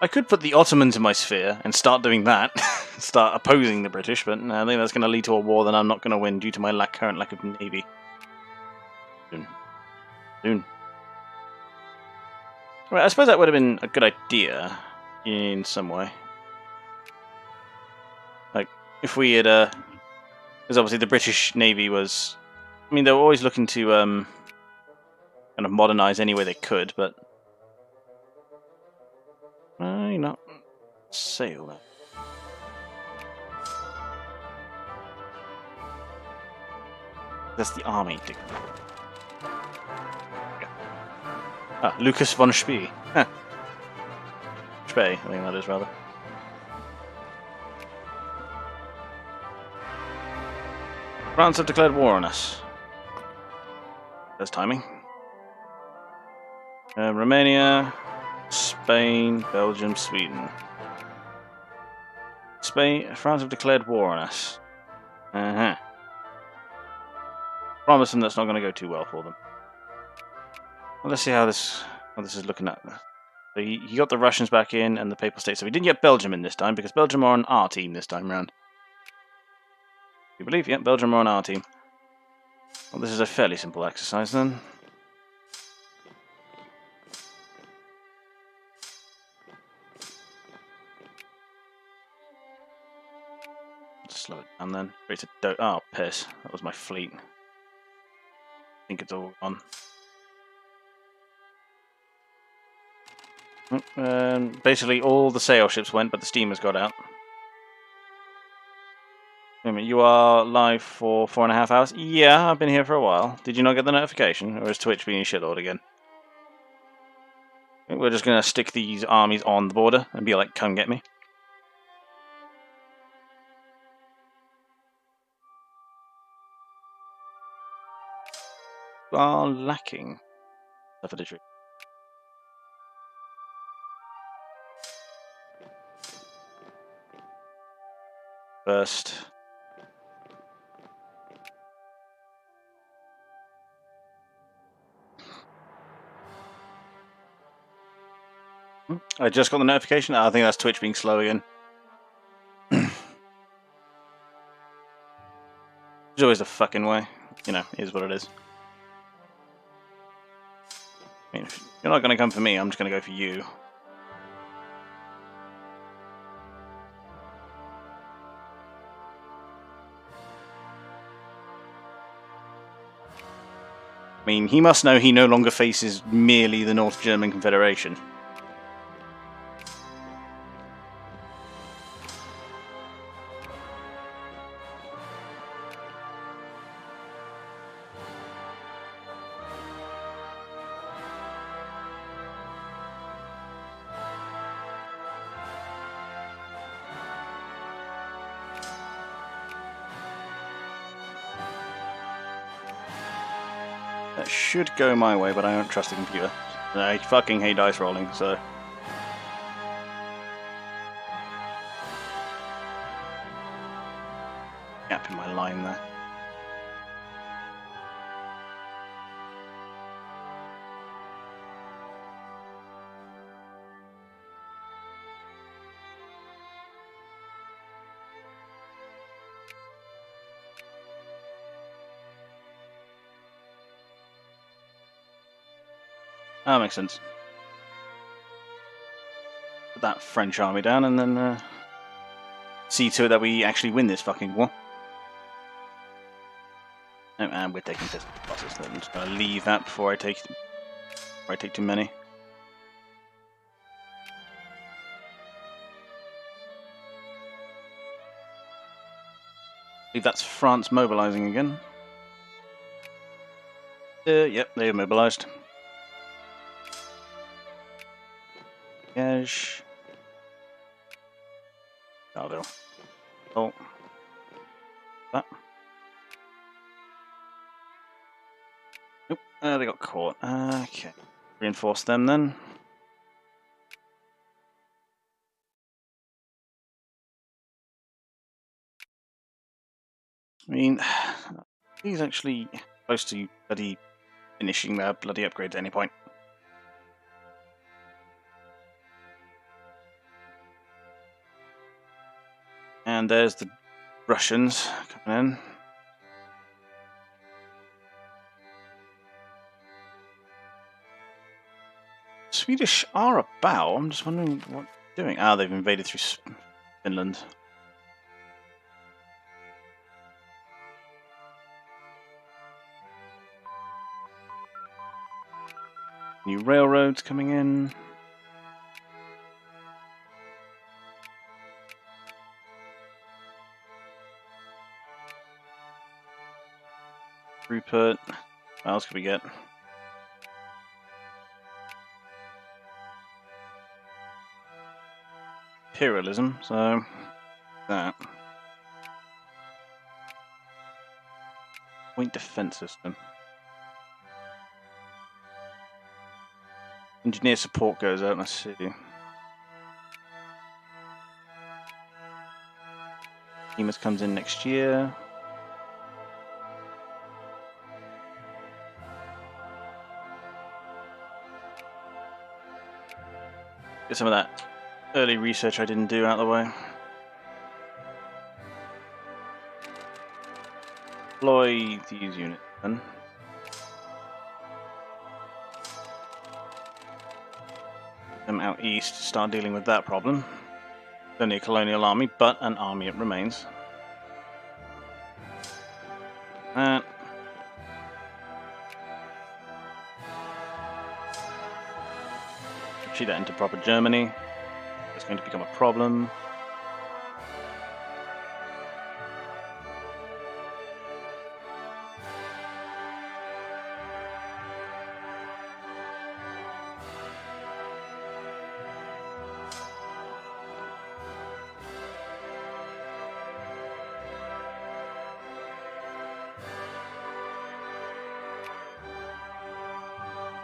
I could put the Ottomans in my sphere and start doing that, start opposing the British, but I think that's going to lead to a war that I'm not going to win due to my current lack of navy. Soon. Right, I suppose that would have been a good idea in some way. Like, if we had, because obviously the British Navy was, I mean, they were always looking to kind of modernise any way they could, but you know, sail that. That's the army. Ah, Lucas von Spee. Huh. Spee, I think that is rather. France have declared war on us. There's timing. Romania, Spain, Belgium, Sweden. France have declared war on us. Uh-huh. Promise them that's not going to go too well for them. Well, let's see how this is looking at. So he got the Russians back in and the Papal States. So he didn't get Belgium in this time because Belgium are on our team this time round. You believe? Yeah, Belgium are on our team. Well, this is a fairly simple exercise then. Slow it down then. Oh, piss. That was my fleet. I think it's all gone. Basically, all the sail ships went, but the steamers got out. Wait a minute, you are live for 4.5 hours? Yeah, I've been here for a while. Did you not get the notification? Or is Twitch being a shitlord again? We're just going to stick these armies on the border and be like, come get me. Are lacking. First. I just got the notification. I think that's Twitch being slow again. It's always the fucking way. You know, it is what it is. I mean, if you're not going to come for me, I'm just going to go for you. I mean, he must know he no longer faces merely the North German Confederation. That should go my way, but I don't trust the computer. I fucking hate dice rolling, so... Gap in my line there. That makes sense. Put that French army down and then see to it that we actually win this fucking war. Oh, and we're taking this losses, so I'm just going to leave that before I take too many. I believe that's France mobilizing again. Yep, they've mobilized. Yes. Cargo. Oh. That. Nope, they got caught. Okay. Reinforce them then. I mean, he's actually close to bloody finishing their bloody upgrade at any point. And there's the Russians coming in. Swedish are about. I'm just wondering what they're doing. Ah, they've invaded through Finland. New railroads coming in. Rupert. What else could we get? Imperialism, so that. Point defense system. Engineer support goes out, let's see. Emus comes in next year. Get some of that early research I didn't do out of the way. Deploy these units then. Them out east to start dealing with that problem. It's only a colonial army, but an army it remains. That. Retreat that into proper Germany. It's going to become a problem.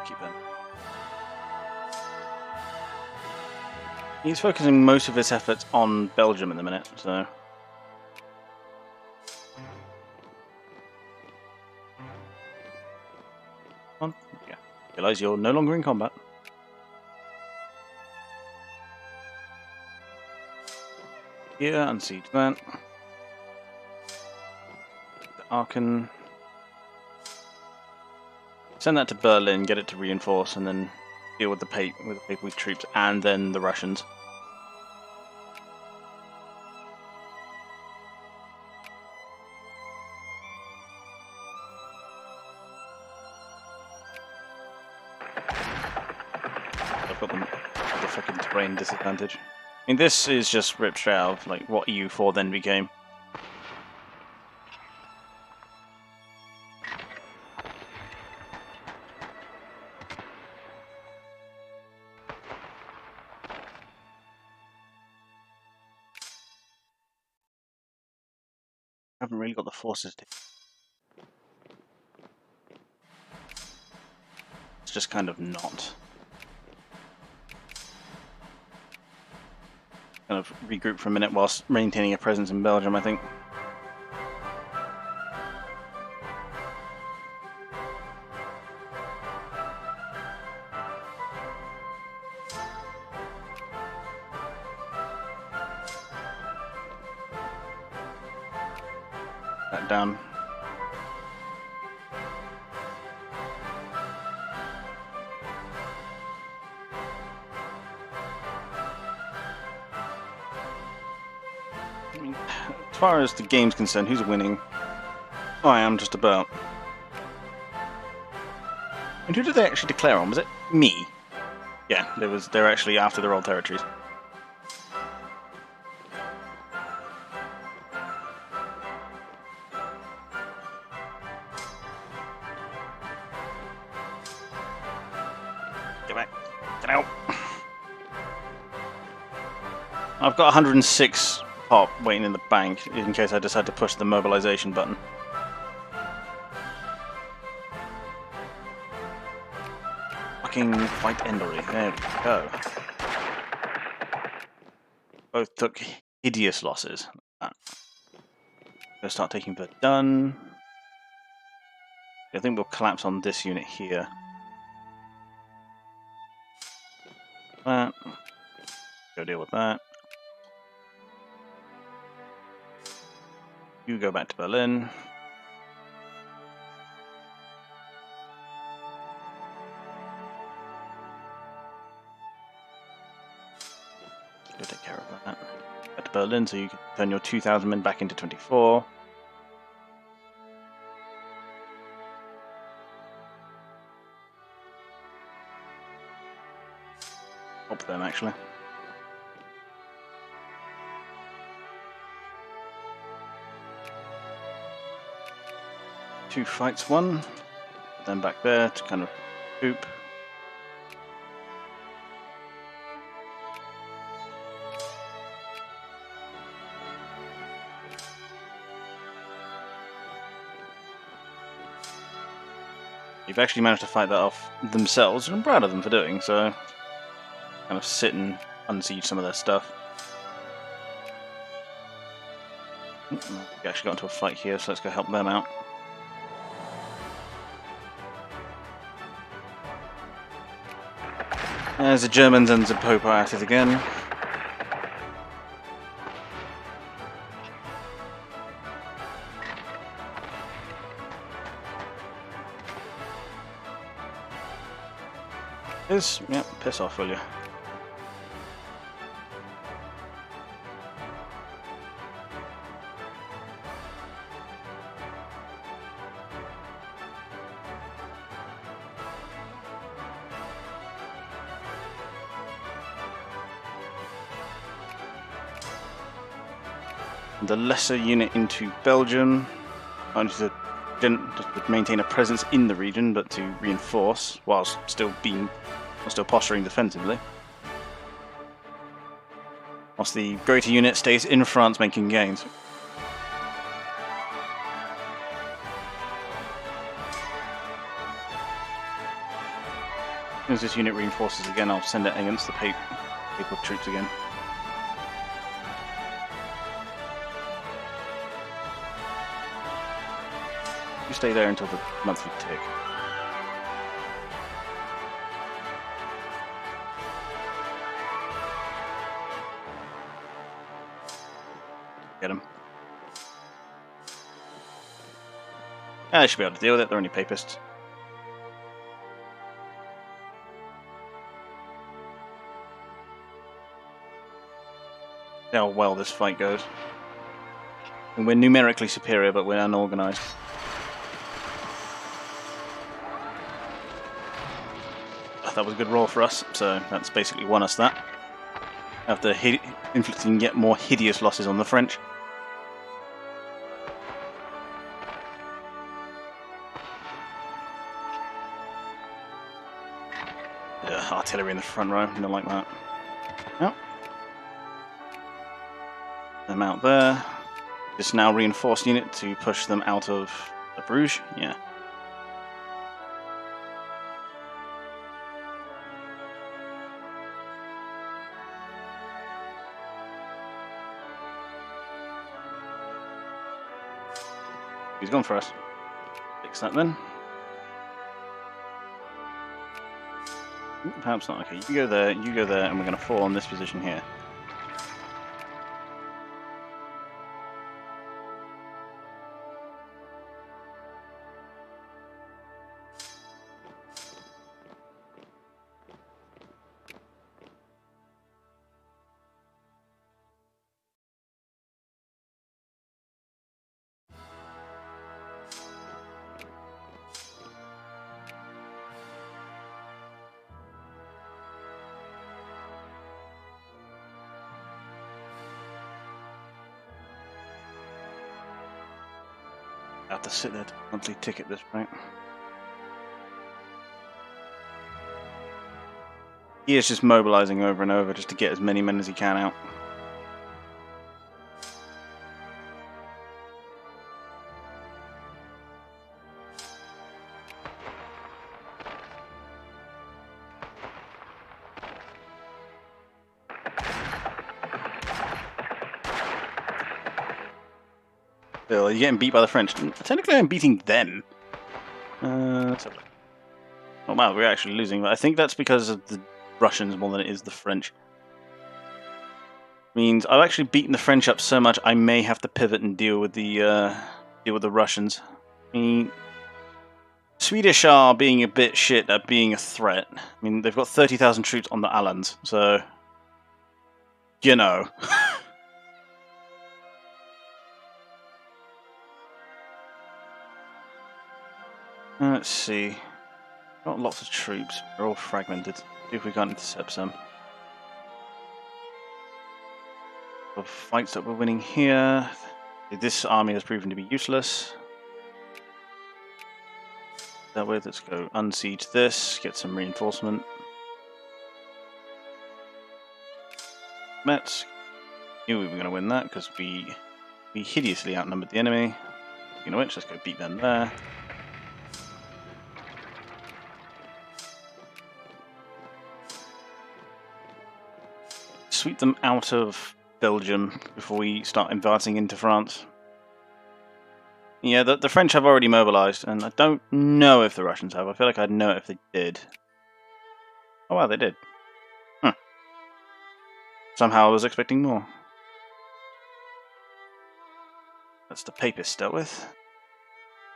Keep that. He's focusing most of his efforts on Belgium at the minute, so... Come on. Yeah. Realize you're no longer in combat. Here, unsiege that. The Aachen. Send that to Berlin, get it to reinforce, and then deal with the Papal troops and then the Russians. I've got them at the fucking terrain disadvantage. I mean, this is just ripped straight out of like what EU4 then became. I haven't really got the forces to... let's just kind of not. Kind of regroup for a minute whilst maintaining a presence in Belgium, I think. That down. I mean, as far as the game's concerned, who's winning? I am just about. And who did they actually declare on? Was it me? Yeah, they're actually after their old territories. Get back. Get out. I've got 106 pop waiting in the bank in case I decide to push the mobilization button. Fucking fight Endery. There we go. Both took hideous losses. Gonna start taking Verdun. I think we'll collapse on this unit here. That. Go deal with that. You go back to Berlin. Go take care of that. Back to Berlin so you can turn your 2,000 men back into 24. Help them actually. Two fights won. Then back there to kind of poop. You've actually managed to fight that off themselves, and I'm proud of them for doing so. Kind of sit and unsiege some of their stuff. We actually got into a fight here, so let's go help them out. There's the Germans and the Pope are at it again. Yep, piss off, will you? The lesser unit into Belgium, not only to maintain a presence in the region, but to reinforce whilst still posturing defensively. Whilst the greater unit stays in France making gains. As soon as this unit reinforces again, I'll send it against the papal troops again. You stay there until the monthly tick. Get him. I should be able to deal with it, they're only papists. See how well this fight goes. And we're numerically superior, but we're unorganized. That was a good roll for us, so that's basically won us that. After inflicting yet more hideous losses on the French. Artillery in the front row, don't like that. Yep. Them out there. This now reinforced unit to push them out of Bruges. Yeah. He's gone for us. Fix that then. Perhaps not. Okay, you go there, and we're going to fall on this position here. I have to sit there to monthly ticket this point. He is just mobilizing over and over just to get as many men as he can out. Bill, are you getting beat by the French? Technically, I'm beating them. Let's have a look. Oh wow, we're actually losing. But I think that's because of the Russians more than it is the French. Means I've actually beaten the French up so much I may have to pivot and deal with the Russians. I mean, Swedish are being a bit shit at being a threat. I mean, they've got 30,000 troops on the islands, so you know. Let's see. Got lots of troops. They're all fragmented. See if we can't intercept some. The fights that we're winning here. This army has proven to be useless. That way, let's go unsiege this, get some reinforcement. Mets. Knew we were going to win that because we hideously outnumbered the enemy. Speaking of which, let's go beat them there. Sweep them out of Belgium before we start advancing into France. Yeah, the French have already mobilized, and I don't know if the Russians have. I feel like I'd know it if they did. Oh wow, they did. Huh. Somehow I was expecting more. That's the Papists dealt with.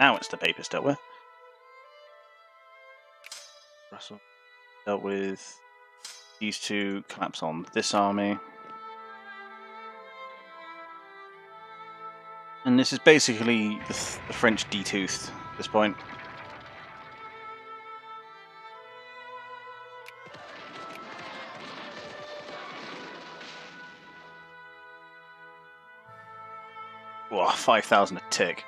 Now it's the Papists dealt with. Russell dealt with these two, collapse on this army. And this is basically the French detoothed at this point. Whoa, 5,000 a tick.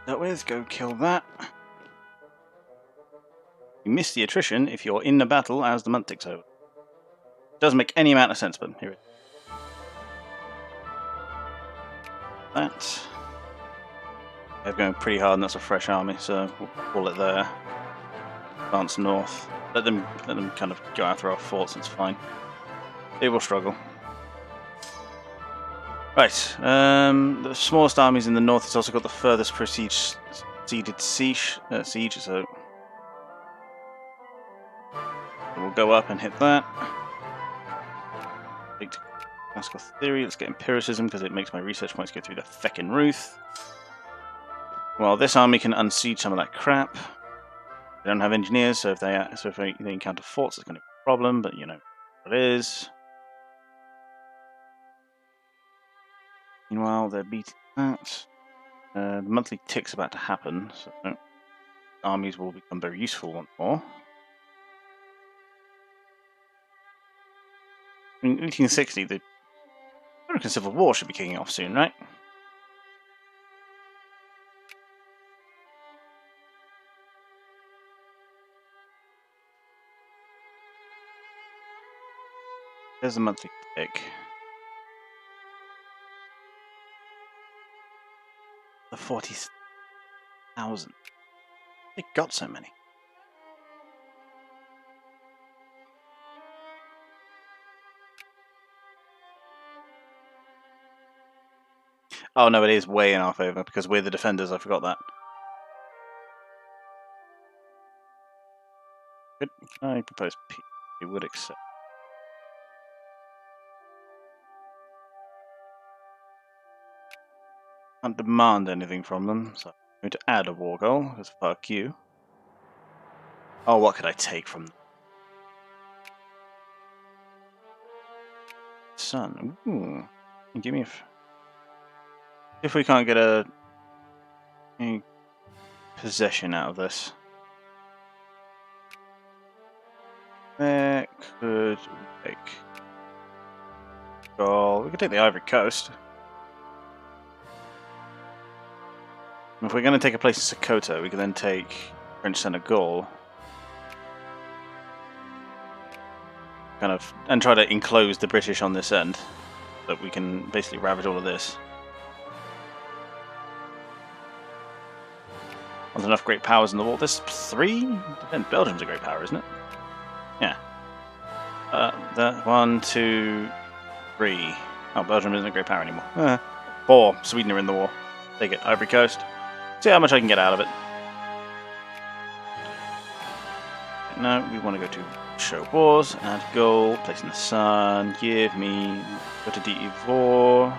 That with, go kill that. You miss the attrition if you're in the battle as the month ticks over. It doesn't make any amount of sense, but here it is. That. They're going pretty hard, and that's a fresh army, so we'll call it there. Advance north. Let them kind of go after our forts, it's fine. They will struggle. Right, the smallest armies in the north has also got the furthest siege, so we'll go up and hit that. Take classical theory, let's get empiricism because it makes my research points go through the feckin' roof. Well, this army can unsiege some of that crap. They don't have engineers, so if they encounter forts, it's going to be a problem, but you know what it is. Meanwhile, they're beating that. The monthly tick's about to happen, so armies will become very useful once more. In 1860, the American Civil War should be kicking off soon, right? There's the monthly tick. The 40,000. They got so many. Oh no, it is way in our favour because we're the defenders. I forgot that. Good. I propose P. He would accept. Can't demand anything from them, so I'm going to add a war goal. Because fuck you. Oh, what could I take from them? Sun. Ooh. Give me a. If we can't get any possession out of this. Where could we take? Goal. We could take the Ivory Coast. If we're going to take a place in Sokoto, we can then take French Senegal. Kind of, and try to enclose the British on this end. So that we can basically ravage all of this. There's enough great powers in the war. There's 3? Belgium's a great power, isn't it? Yeah. That 1, 2, 3. Oh, Belgium isn't a great power anymore. 4. Sweden are in the war. Take it. Ivory Coast. See how much I can get out of it. No, we want to go to show wars. Add goal. Place in the sun. Give me. Go to DE4.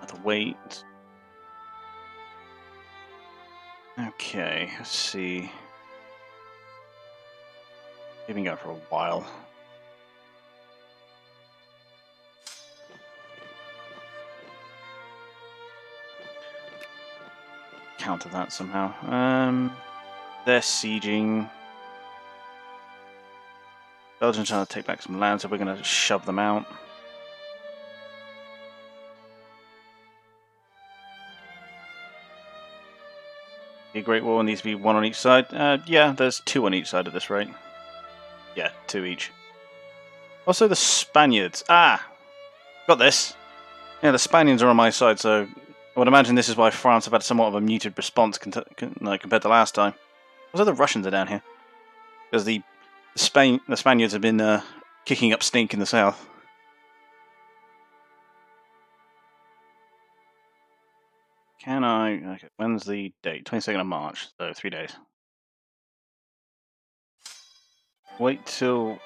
The wait. Okay, let's see. They've been going for a while. Counter that somehow. They're sieging. Belgium's trying to take back some land, so we're going to shove them out. The Great War needs to be 1 on each side. Yeah, there's 2 on each side at this rate. Yeah, 2 each. Also, the Spaniards. Ah! Got this. Yeah, the Spaniards are on my side, so I would imagine this is why France have had somewhat of a muted response compared to last time. Also, the Russians are down here. Because the Spaniards have been kicking up stink in the south. Can I... Okay, when's the date? 22nd of March, so 3 days. Wait till...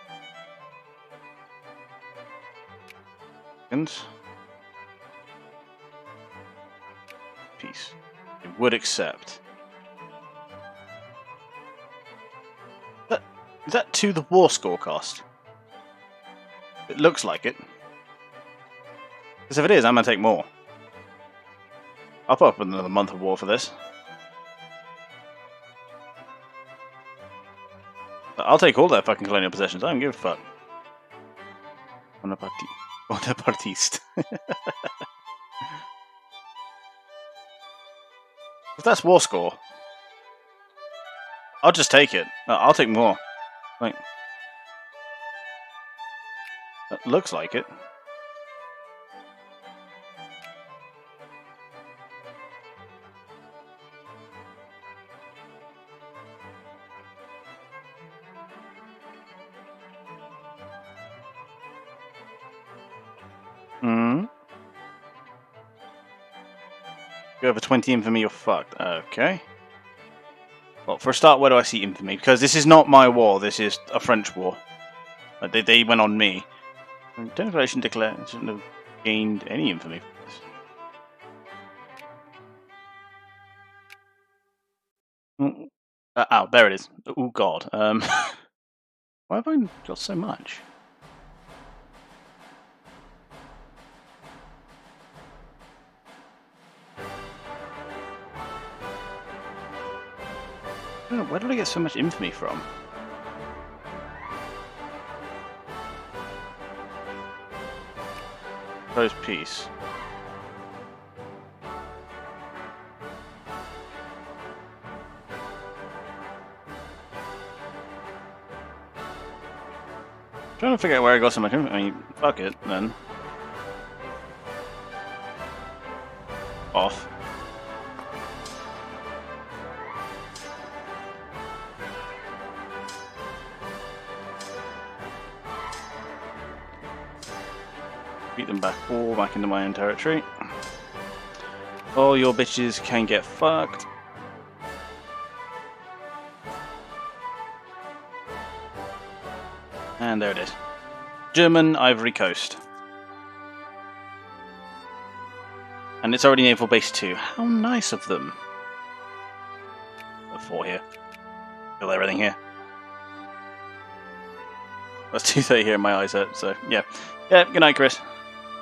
Peace. It would accept. Is that to the war score cost? It looks like it. Because if it is, I'm going to take more. I'll put up another month of war for this. I'll take all their fucking colonial possessions. I don't give a fuck. Bonapartiste. If that's war score, I'll just take it. I'll take more. Like, that looks like it. Hmm. Go over 20 infamy, you're fucked. Okay. Well, for a start, where do I see infamy? Because this is not my war. This is a French war. They went on me. Declaration declared. Shouldn't have gained any infamy from this. Oh, there it is. Oh god. Why have I got so much? I don't know, where did I get so much infamy from? Close peace. Trying to figure out where I got some. I mean, fuck it then. Off. Beat them back all back into my own territory. All your bitches can get fucked. And there it is. German Ivory Coast. And it's already Naval Base 2. How nice of them. Got 4 here. Kill everything here. That's 2:30 here in my eyes hurt, so yeah. Yeah, good night, Chris.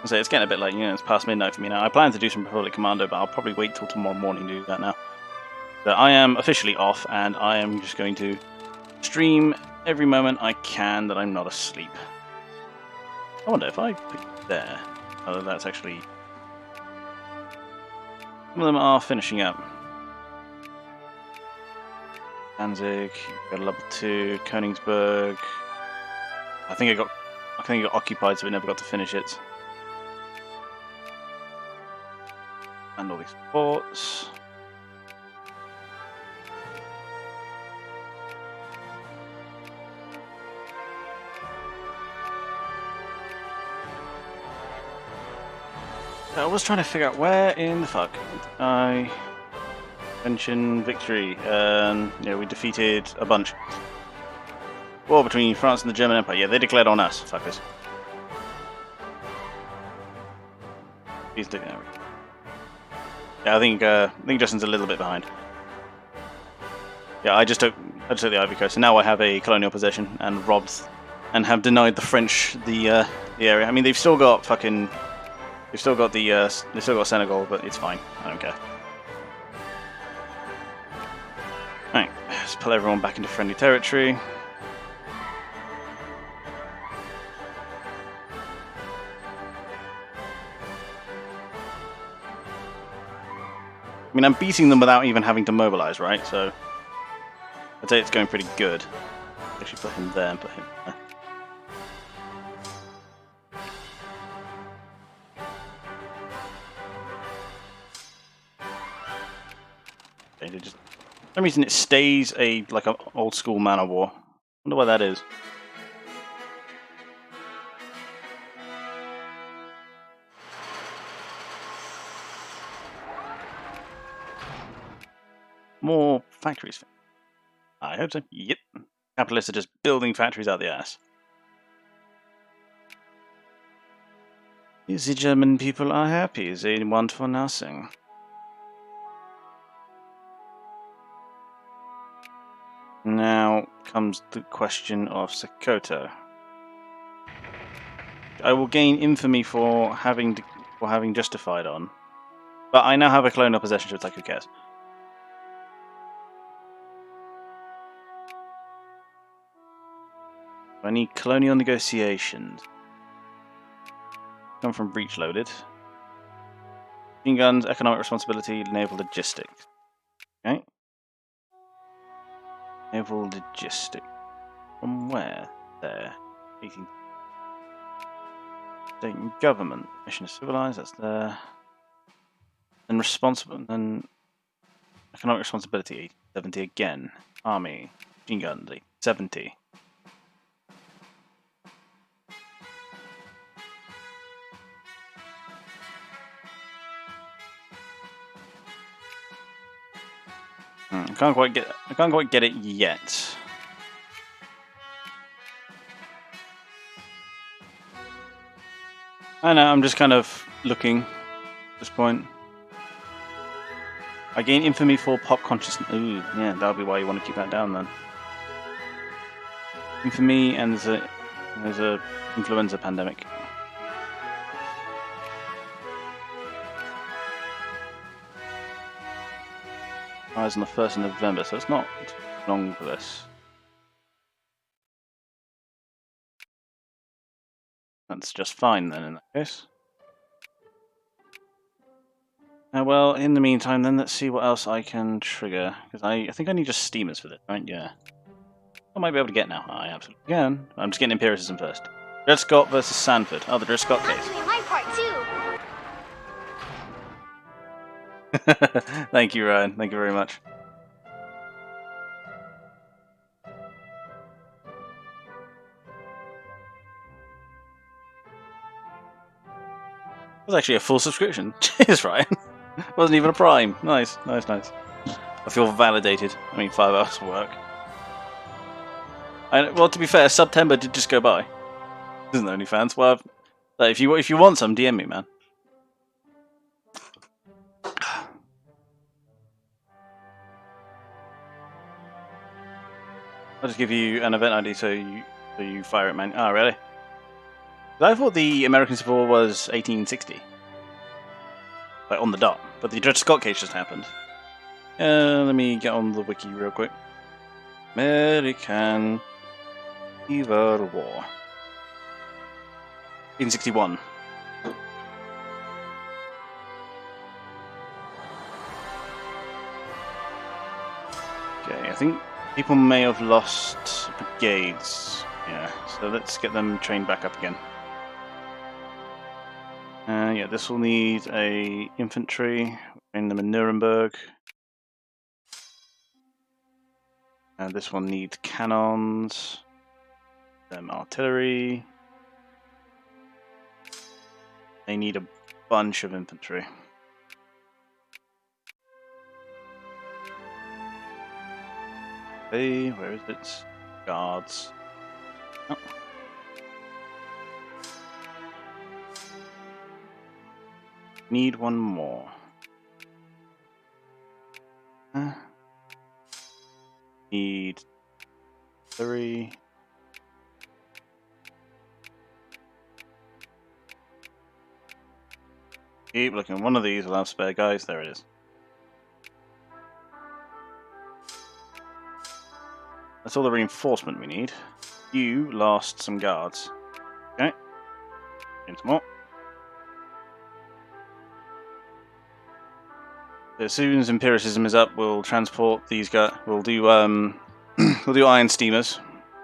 I say it's getting a bit late, it's past midnight for me now. I plan to do some Republic Commando, but I'll probably wait till tomorrow morning to do that now. So I am officially off, and I am just going to stream every moment I can that I'm not asleep. I wonder if I pick there. Oh, that's actually... Some of them are finishing up. Danzig, got a level 2, Königsberg. I think it got occupied, so we never got to finish it. And all these ports. I was trying to figure out where in the fuck I mention victory. Yeah, we defeated a bunch. War between France and the German Empire. Yeah, they declared on us, fuckers. He's doing that. Yeah, I think Justin's a little bit behind. Yeah, I just took the Ivory Coast, and now I have a colonial possession and robbed and have denied the French the area. I mean, they've still got fucking, they've still got Senegal, but it's fine. I don't care. Right, let's pull everyone back into friendly territory. I mean, I'm beating them without even having to mobilize, right? So I'd say it's going pretty good. Actually, put him there and put him there. Okay, just, for some reason, it stays like an old school man of war. Wonder why that is. More factories. I hope so. Yep. Capitalists are just building factories out the ass. The German people are happy. They want for nothing. Now comes the question of Sokoto. I will gain infamy for having justified on, but I now have a colonial possession, so it's like, who cares? I need colonial negotiations. Come from breach loaded. Machine guns, economic responsibility, naval logistics. Okay. Naval logistics. From where? There. 18. State and government. Mission to civilize, that's there. And responsible, and economic responsibility, 70 again. Army. Machine guns, 70. I can't quite get it yet. I know, I'm just kind of looking at this point. I gain infamy for pop consciousness. Ooh, yeah, that'll be why you want to keep that down then. Infamy, and there's a influenza pandemic. Rise on the 1st of November, so it's not long for this. That's just fine then in that case. Well, in the meantime then, let's see what else I can trigger. Because I think I need just steamers for this, right? Yeah. I might be able to get now. I absolutely can. I'm just getting empiricism first. Dred Scott versus Sanford. Oh, the Dred Scott I'm case. doing my part too. Thank you, Ryan. Thank you very much. It was actually a full subscription. Cheers, Ryan. Wasn't even a prime. Nice, nice, nice. I feel validated. I mean, 5 hours of work. Well, to be fair, September did just go by. Isn't there any fans? Well, if you want some, DM me, man. I'll just give you an event ID so you fire it, man. Oh, really? I thought the American Civil War was 1860. Like, on the dot. But the Dred Scott case just happened. Let me get on the wiki real quick. American Civil War. 1861. Okay, I think people may have lost brigades. Yeah, so let's get them trained back up again. Yeah, this will need a infantry. Train them in Nuremberg. And this one needs cannons. Artillery. They need a bunch of infantry. Hey, where is it? Guards. Oh. Need one more. Need 3. Keep looking. One of these will have spare guys. There it is. That's all the reinforcement we need. You lost some guards. Okay. Get some more. As soon as empiricism is up, we'll transport these guys. We'll do we'll do iron steamers.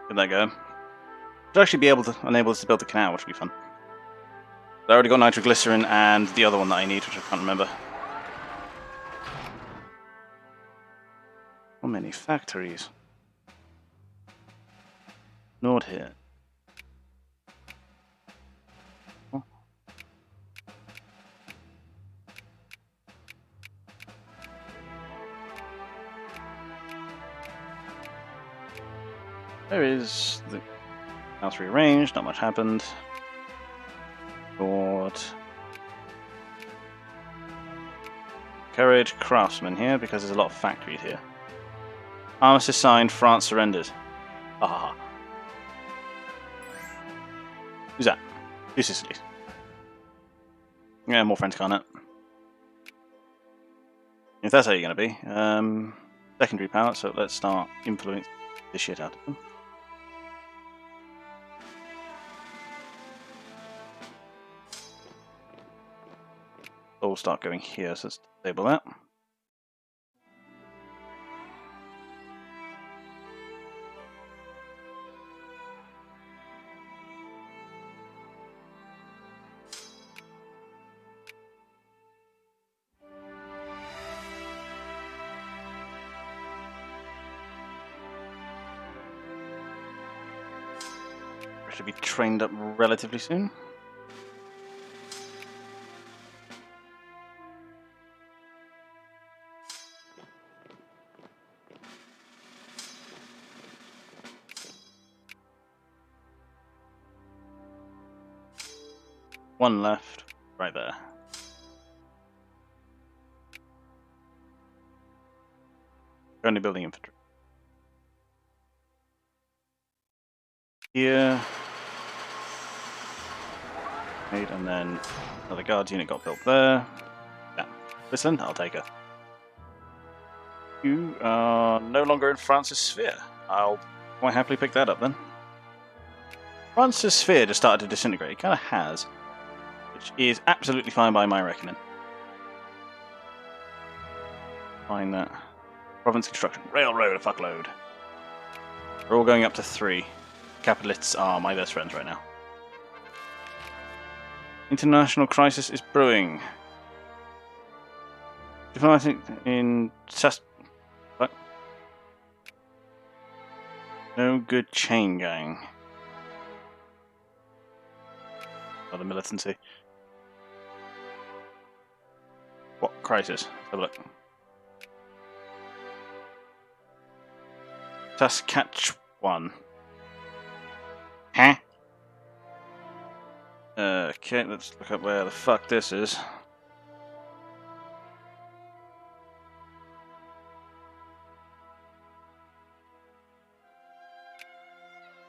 Get that going. Should actually be able to enable us to build the canal, which would be fun. I already got nitroglycerin and the other one that I need, which I can't remember. How many factories? Nord here. Oh. There is the house rearranged. Not much happened. Nord. Courage, craftsman here because there's a lot of factories here. Armistice signed. France surrendered. Ah. Who's that? Who's Sicily? Yeah, more French Carnet. If that's how you're going to be. Secondary power, so let's start influencing the shit out of them. All start going here, so let's disable that. Should be trained up relatively soon. One left, right there. Only building infantry. Here. Right, and then another guards unit got built there. Yeah. Listen, I'll take her. You are no longer in France's sphere. I'll quite happily pick that up then. France's sphere just started to disintegrate. It kind of has. Which is absolutely fine by my reckoning. Find that. Province construction. Railroad a fuckload. We're all going up to 3. Capitalists are my best friends right now. International crisis is brewing. Diplomatic in what? No good chain gang. Oh, the militancy. What crisis? Let's have a look. Saskatchewan. Huh? Okay, let's look up where the fuck this is.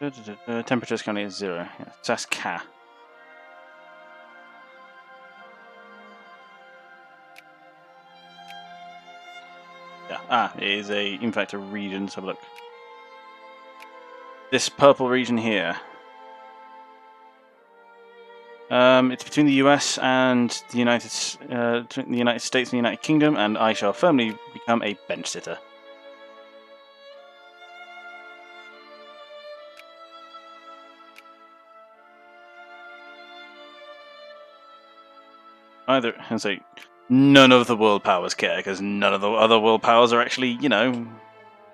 Temperature is currently at 0. Yeah, Saska. Yeah. It is in fact a region. Let's have a look. This purple region here. It's between the US and the United States and the United Kingdom, and I shall firmly become a bench sitter. And say none of the world powers care, because none of the other world powers are actually,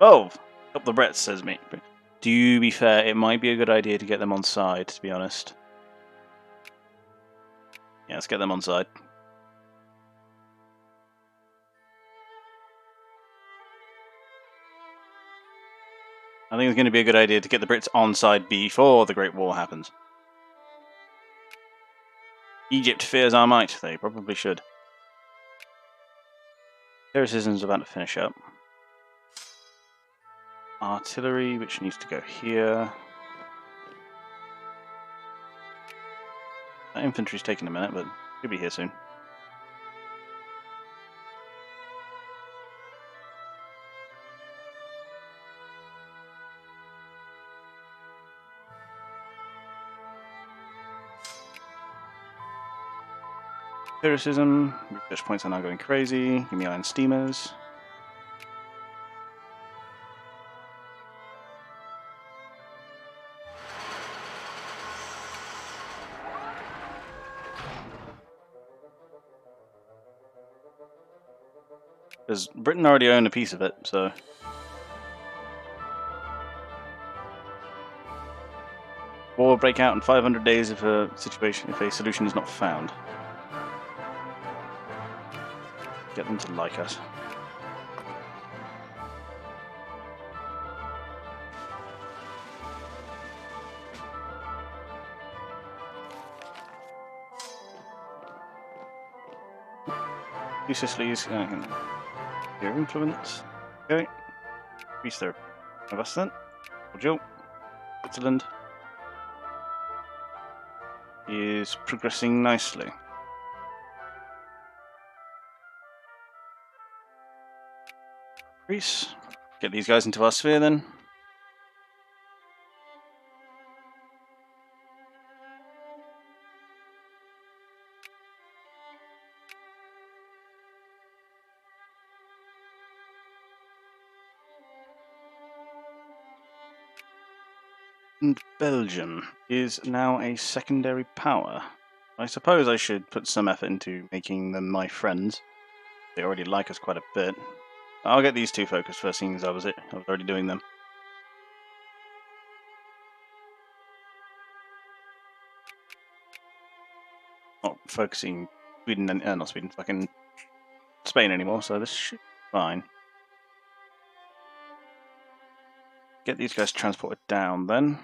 oh, up the Brits, says me. To be fair, it might be a good idea to get them on side, to be honest. Yeah, let's get them on side. I think it's going to be a good idea to get the Brits on side before the Great War happens. Egypt fears our might. They probably should. Lyricism's about to finish up. Artillery, which needs to go here. That infantry's taking a minute, but should be here soon. Lyricism, research points are now going crazy. Give me iron steamers. Because Britain already owned a piece of it, so. War will break out in 500 days if a solution is not found. Get them to like us. Two Sicilies, your influence. Okay. Increase their investment. Portugal. Switzerland is progressing nicely. Greece. Get these guys into our sphere then. And Belgium is now a secondary power. I suppose I should put some effort into making them my friends. They already like us quite a bit. I'll get these two focused first, seeing as I was already doing them. Not focusing Sweden and not Sweden, fucking Spain anymore, so this should be fine. Get these guys transported down then.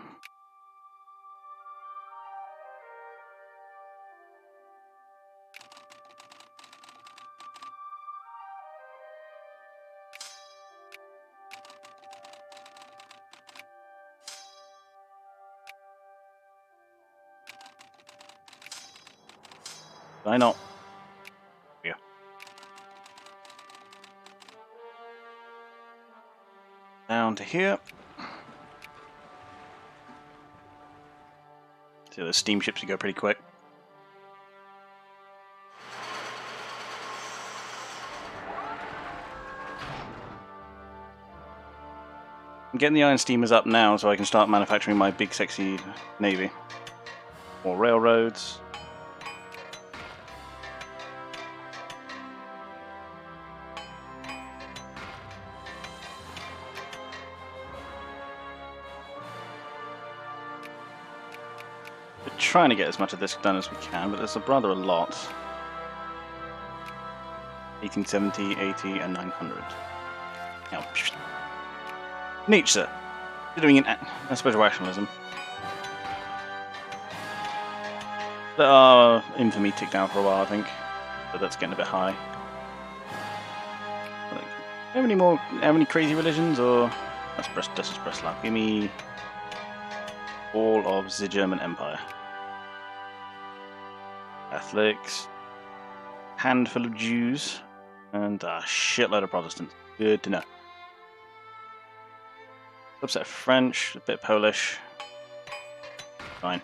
Why not? Yeah. Down to here. See, the steamships go pretty quick. getting the iron steamers up now so I can start manufacturing my big sexy navy. More railroads. We're trying to get as much of this done as we can, but there's rather a lot. 1870, 80, and 900. Now, Nietzsche. You're doing I suppose rationalism. Let our infamy tick down for a while, I think. But that's getting a bit high. Have any crazy religions, or that's just Breslau. Give me all of the German Empire. Catholics, handful of Jews, and a shitload of Protestants. Good to know. Subset of French, a bit Polish. Fine.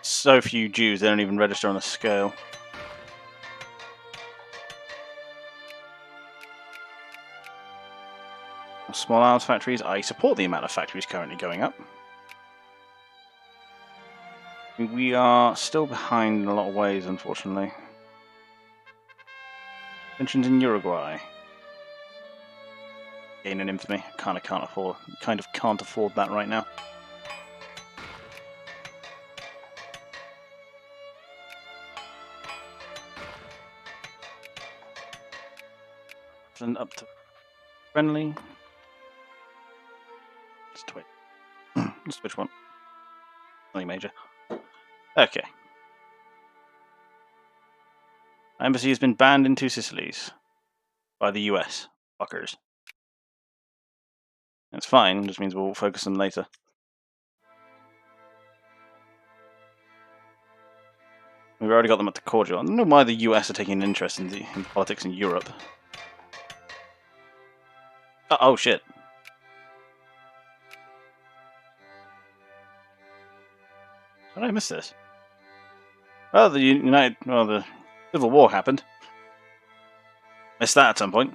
So few Jews, they don't even register on the scale. Small arms factories. I support the amount of factories currently going up. We are still behind in a lot of ways, unfortunately. Pensions in Uruguay. Gain an infamy. Kind of can't afford that right now. And up to friendly. Just wait. Just which one? Nothing major. Okay. Embassy has been banned in 2 Sicilies by the US. Fuckers. That's fine, just means we'll focus on them later. We've already got them at the cordial. I don't know why the US are taking an interest in politics in Europe. Oh shit. How did I miss this? Oh, the Civil War happened. Missed that at some point.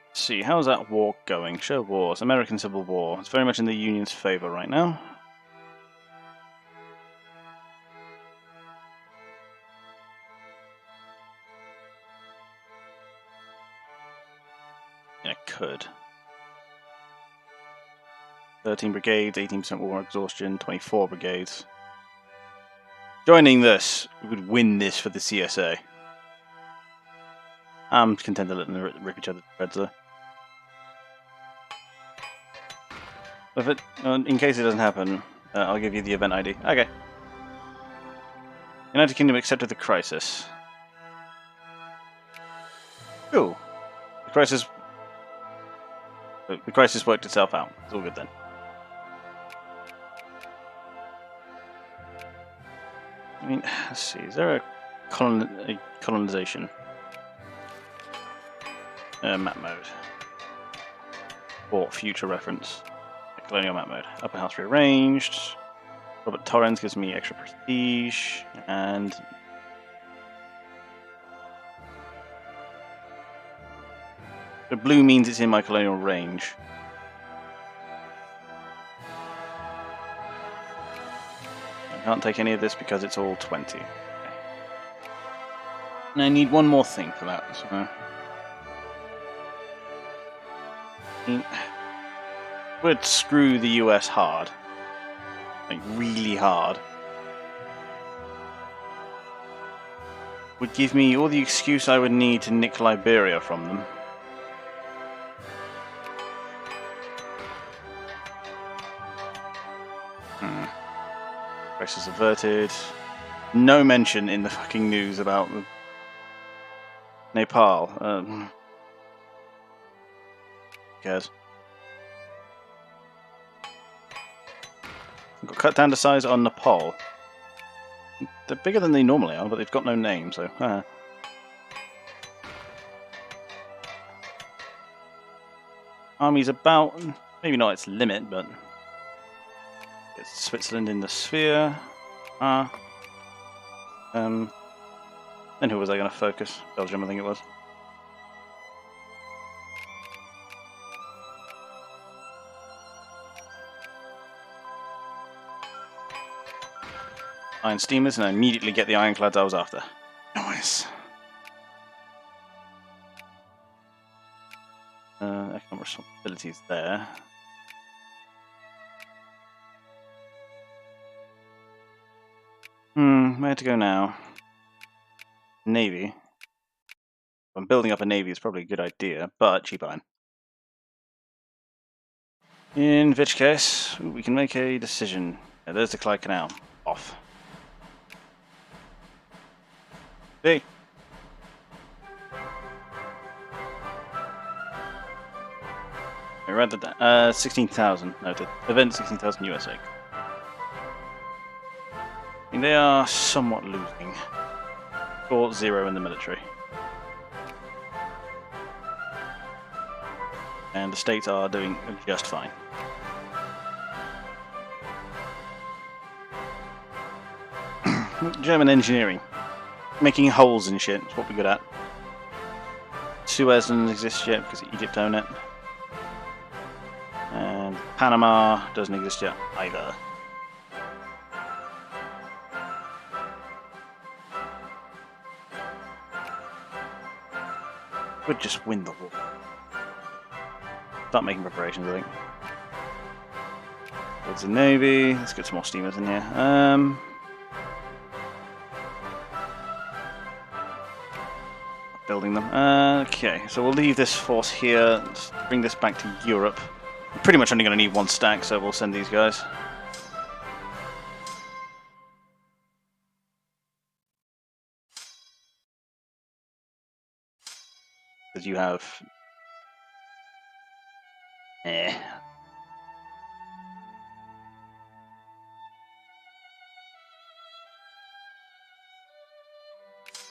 Let's see, how's that war going? Show wars. American Civil War. It's very much in the Union's favor right now. Yeah, it could. 13 brigades, 18% war exhaustion, 24 brigades. Joining this, we would win this for the CSA. I'm content to let them rip each other to shreds though. In case it doesn't happen, I'll give you the event ID. Okay. United Kingdom accepted the crisis. Cool. The crisis worked itself out. It's all good then. I mean, let's see. Is there a colonization? Map mode. For future reference. Colonial map mode. Upper house rearranged. Robert Torrens gives me extra prestige. And the blue means it's in my colonial range. I can't take any of this because it's all 20. Okay. And I need one more thing for that. So would screw the US hard. Like, really hard. Would give me all the excuse I would need to nick Liberia from them. Crisis averted. No mention in the fucking news about Nepal. Who cares? Got cut down to size on Nepal. They're bigger than they normally are, but they've got no name, so. Army's about, maybe not its limit, but it's Switzerland in the sphere. There And who was I going to focus? Belgium, I think it was. Iron steamers, and I immediately get the ironclads I was after. Nice. Economic responsibilities there. Where to go now? Navy. If I'm building up a navy is probably a good idea, but cheap iron. In which case, we can make a decision. Yeah, there's the Clyde Canal. Off. Hey. We're at the 16,000 noted. Event 16,000 USA. I mean, they are somewhat losing. Score 0 in the military. And the states are doing just fine. German engineering. Making holes and shit. That's what we're good at. Suez doesn't exist yet because Egypt own it. And Panama doesn't exist yet either. Would just win the war. Start making preparations, I think. There's the Navy. Let's get some more steamers in here. Building them. Okay, so we'll leave this force here. Let's bring this back to Europe. I'm pretty much only going to need one stack, so we'll send these guys. Because you have...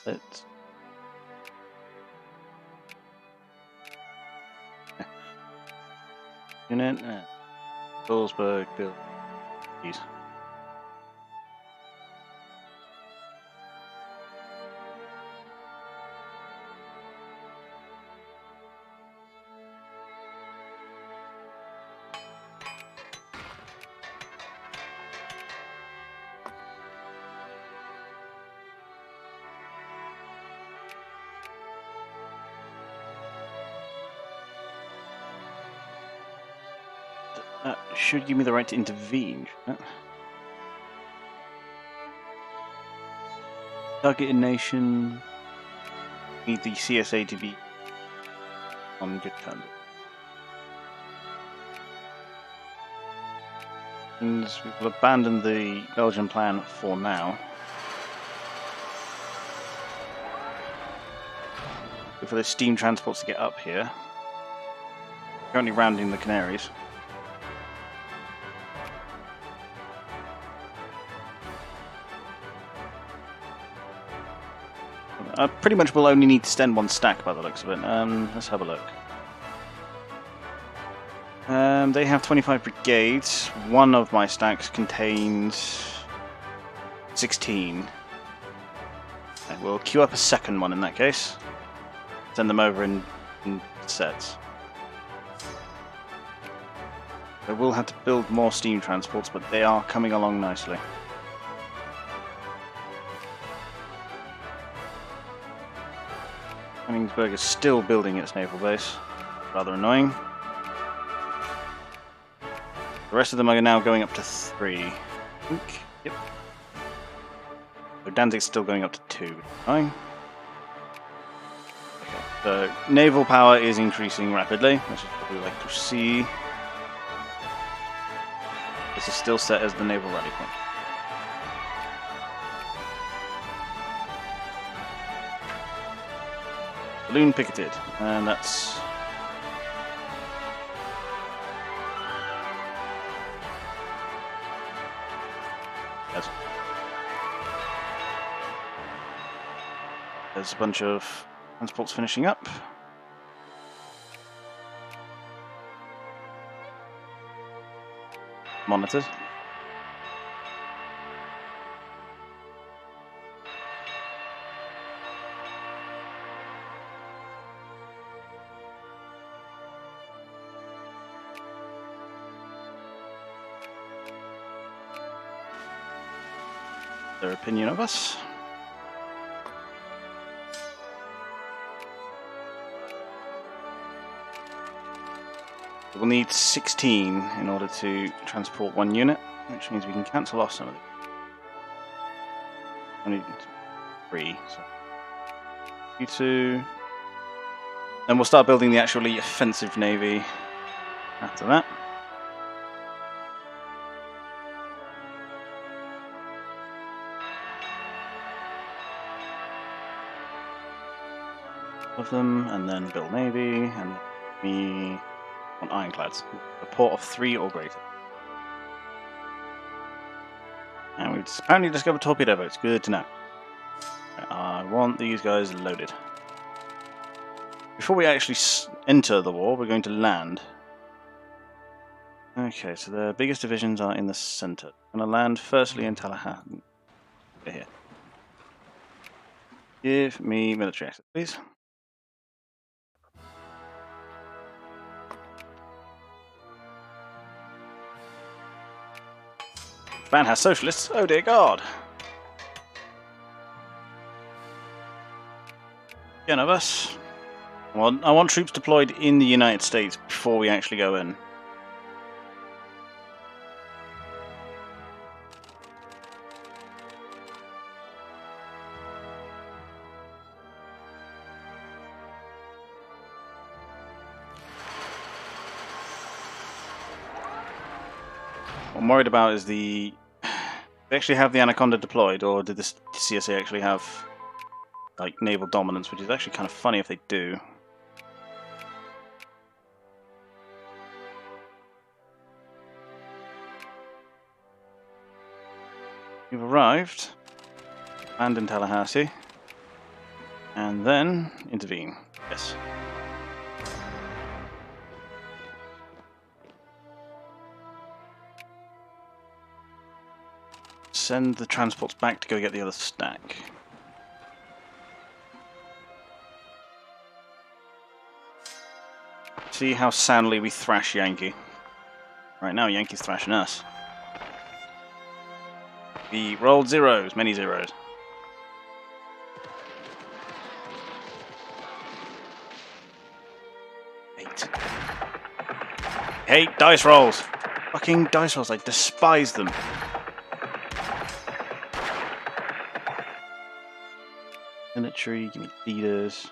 Let's... Unit... Salzburg, build these. That should give me the right to intervene. Targeted nation. Need the CSA to be on good terms. And we will abandon the Belgian plan for now. Wait for the steam transports to get up here. Currently rounding the Canaries. I pretty much will only need to send one stack by the looks of it. Let's have a look. They have 25 brigades. One of my stacks contains 16. Okay, we'll queue up a second one in that case. Send them over in sets. I will have to build more steam transports, but they are coming along nicely. Königsberg is still building its naval base. Rather annoying. The rest of them are now going up to 3. I think. Yep. So Danzig's still going up to 2. Fine. Okay. So naval power is increasing rapidly, which is what we like to see. This is still set as the naval rally point. Balloon picketed, and that's... There's a bunch of transports finishing up. Monitored. their opinion of us. We'll need 16 in order to transport 1 unit, which means we can cancel off some of these. Only 3, so you 2. Then we'll start building the actually offensive navy after that. Of them, and then build navy, and me on ironclads. A port of 3 or greater. And we've apparently discovered torpedo boats. Good to know. I want these guys loaded. Before we actually enter the war, we're going to land. Okay, so the biggest divisions are in the center. I'm going to land firstly in Tallahassee. Here. Give me military access, please. Japan has socialists. Oh dear God. Again of us. Well, I want troops deployed in the United States before we actually go in. What I'm worried about is the... They actually have the Anaconda deployed, or did the CSA actually have like naval dominance, which is actually kind of funny if they do. You've arrived, land in Tallahassee, and then intervene. Yes. Send the transports back to go get the other stack. See how soundly we thrash Yankee. Right now, Yankee's thrashing us. We rolled zeros, many zeros. 8. Hate dice rolls. Fucking dice rolls, I despise them. Military, give me leaders.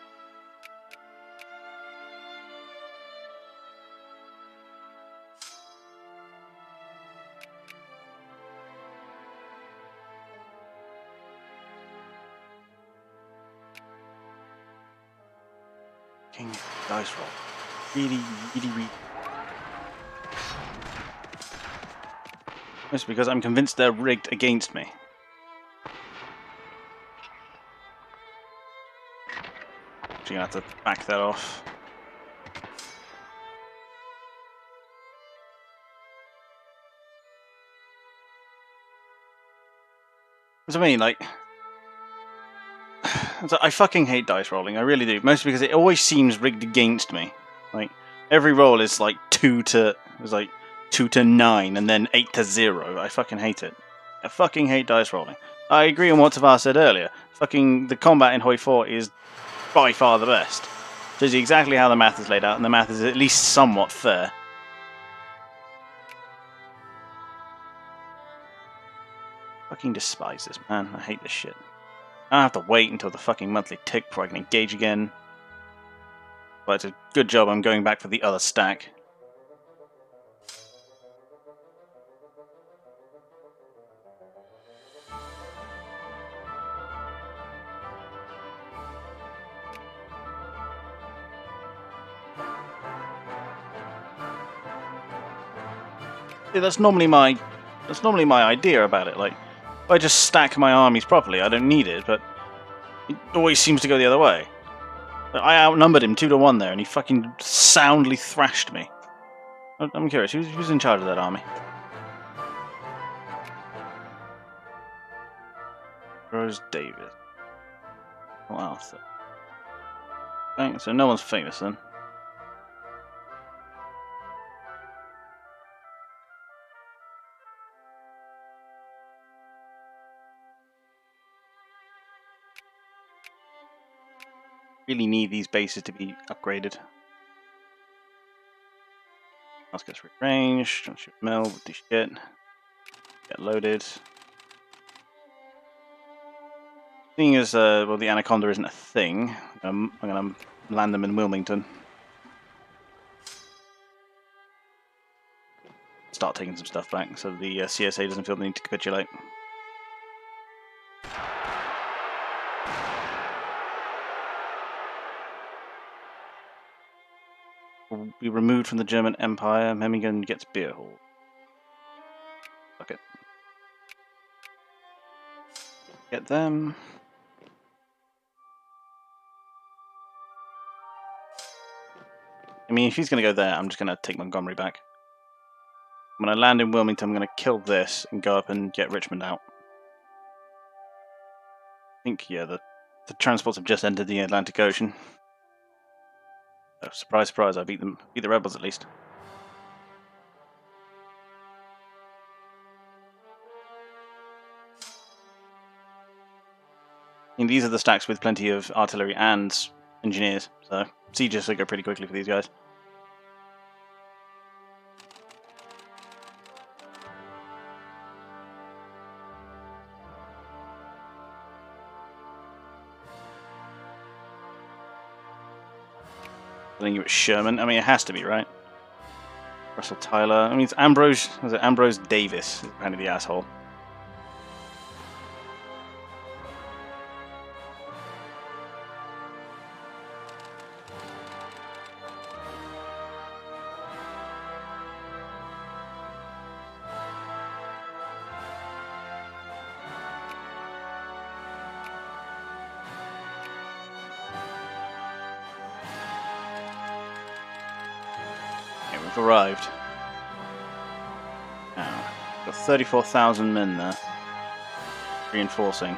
King dice roll. Really. It's because I'm convinced they're rigged against me. Actually, gonna have to back that off. That's what I mean, like... I fucking hate dice rolling, I really do. Mostly because it always seems rigged against me. Like, every roll is like 2 to 9 and then 8 to 0. I fucking hate it. I fucking hate dice rolling. I agree on what Tavar said earlier. Fucking the combat in Hoi 4 is by far the best. Shows you exactly how the math is laid out, and the math is at least somewhat fair. Fucking despise this, man. I hate this shit. I have to wait until the fucking monthly tick before I can engage again. But it's a good job I'm going back for the other stack. Yeah, that's normally my idea about it. Like, if I just stack my armies properly, I don't need it, but it always seems to go the other way. I outnumbered him 2 to 1 there, and he fucking soundly thrashed me. I'm curious, who's in charge of that army? Rose Davis. Oh, Arthur. Okay, so no one's famous then. really need these bases to be upgraded. Let's get rearranged. Don't shoot mill with this shit. Get loaded. Seeing as well, the Anaconda isn't a thing, I'm gonna land them in Wilmington. Start taking some stuff back so the CSA doesn't feel the need to capitulate. Will be removed from the German Empire. Memmingen gets beer hall. Fuck it. Get them. I mean, if he's going to go there, I'm just going to take Montgomery back. When I land in Wilmington, I'm going to kill this and go up and get Richmond out. I think, yeah, the transports have just entered the Atlantic Ocean. Oh, surprise, surprise, I beat the rebels at least. I mean, these are the stacks with plenty of artillery and engineers, so sieges will go pretty quickly for these guys. I think it was Sherman. I mean, it has to be, right? Russell Tyler. I mean, it's Ambrose. Was it Ambrose Davis? Kind of the asshole. We've arrived. Now, got 34,000 men there. Reinforcing.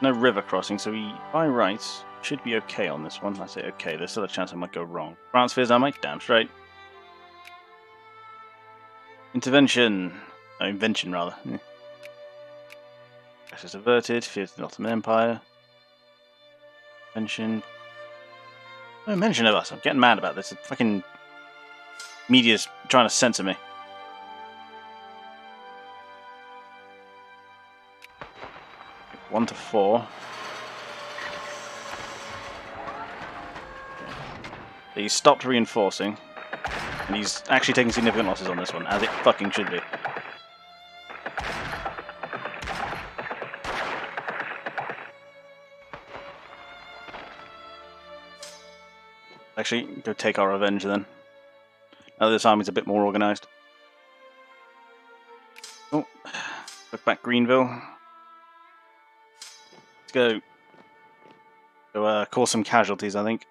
No river crossing, so we, by rights, should be okay on this one. I say okay, there's still a chance I might go wrong. France fears I might, damn straight. Intervention. Invention, rather. Access averted, fears the Ottoman Empire. Mention. No mention of us. I'm getting mad about this. The fucking media's trying to censor me. Okay, 1 to 4. He's stopped reinforcing, and he's actually taking significant losses on this one, as it fucking should be. Actually, go take our revenge then. Now this army's a bit more organised. Oh, look back Greenville. Let's go. Go cause some casualties, I think.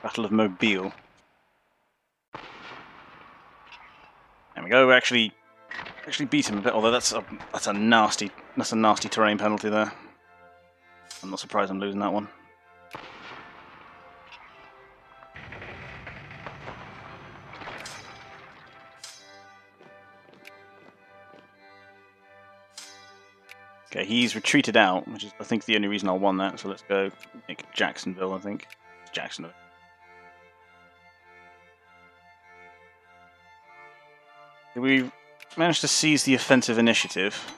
Battle of Mobile. There we go. We actually beat him a bit. Although that's a nasty terrain penalty there. I'm not surprised I'm losing that one. Okay, he's retreated out, which is, I think, the only reason I won that. So let's go make Jacksonville, I think. It's Jacksonville. We managed to seize the offensive initiative.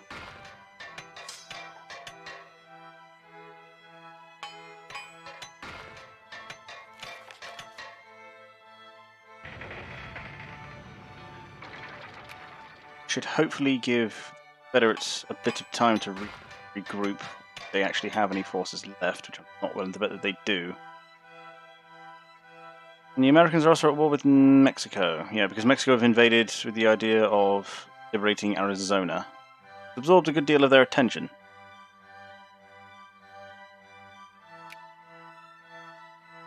Should hopefully give Confederates a bit of time to regroup if they actually have any forces left, which I'm not willing to bet that they do. And the Americans are also at war with Mexico. Yeah, because Mexico have invaded with the idea of liberating Arizona. It's absorbed a good deal of their attention.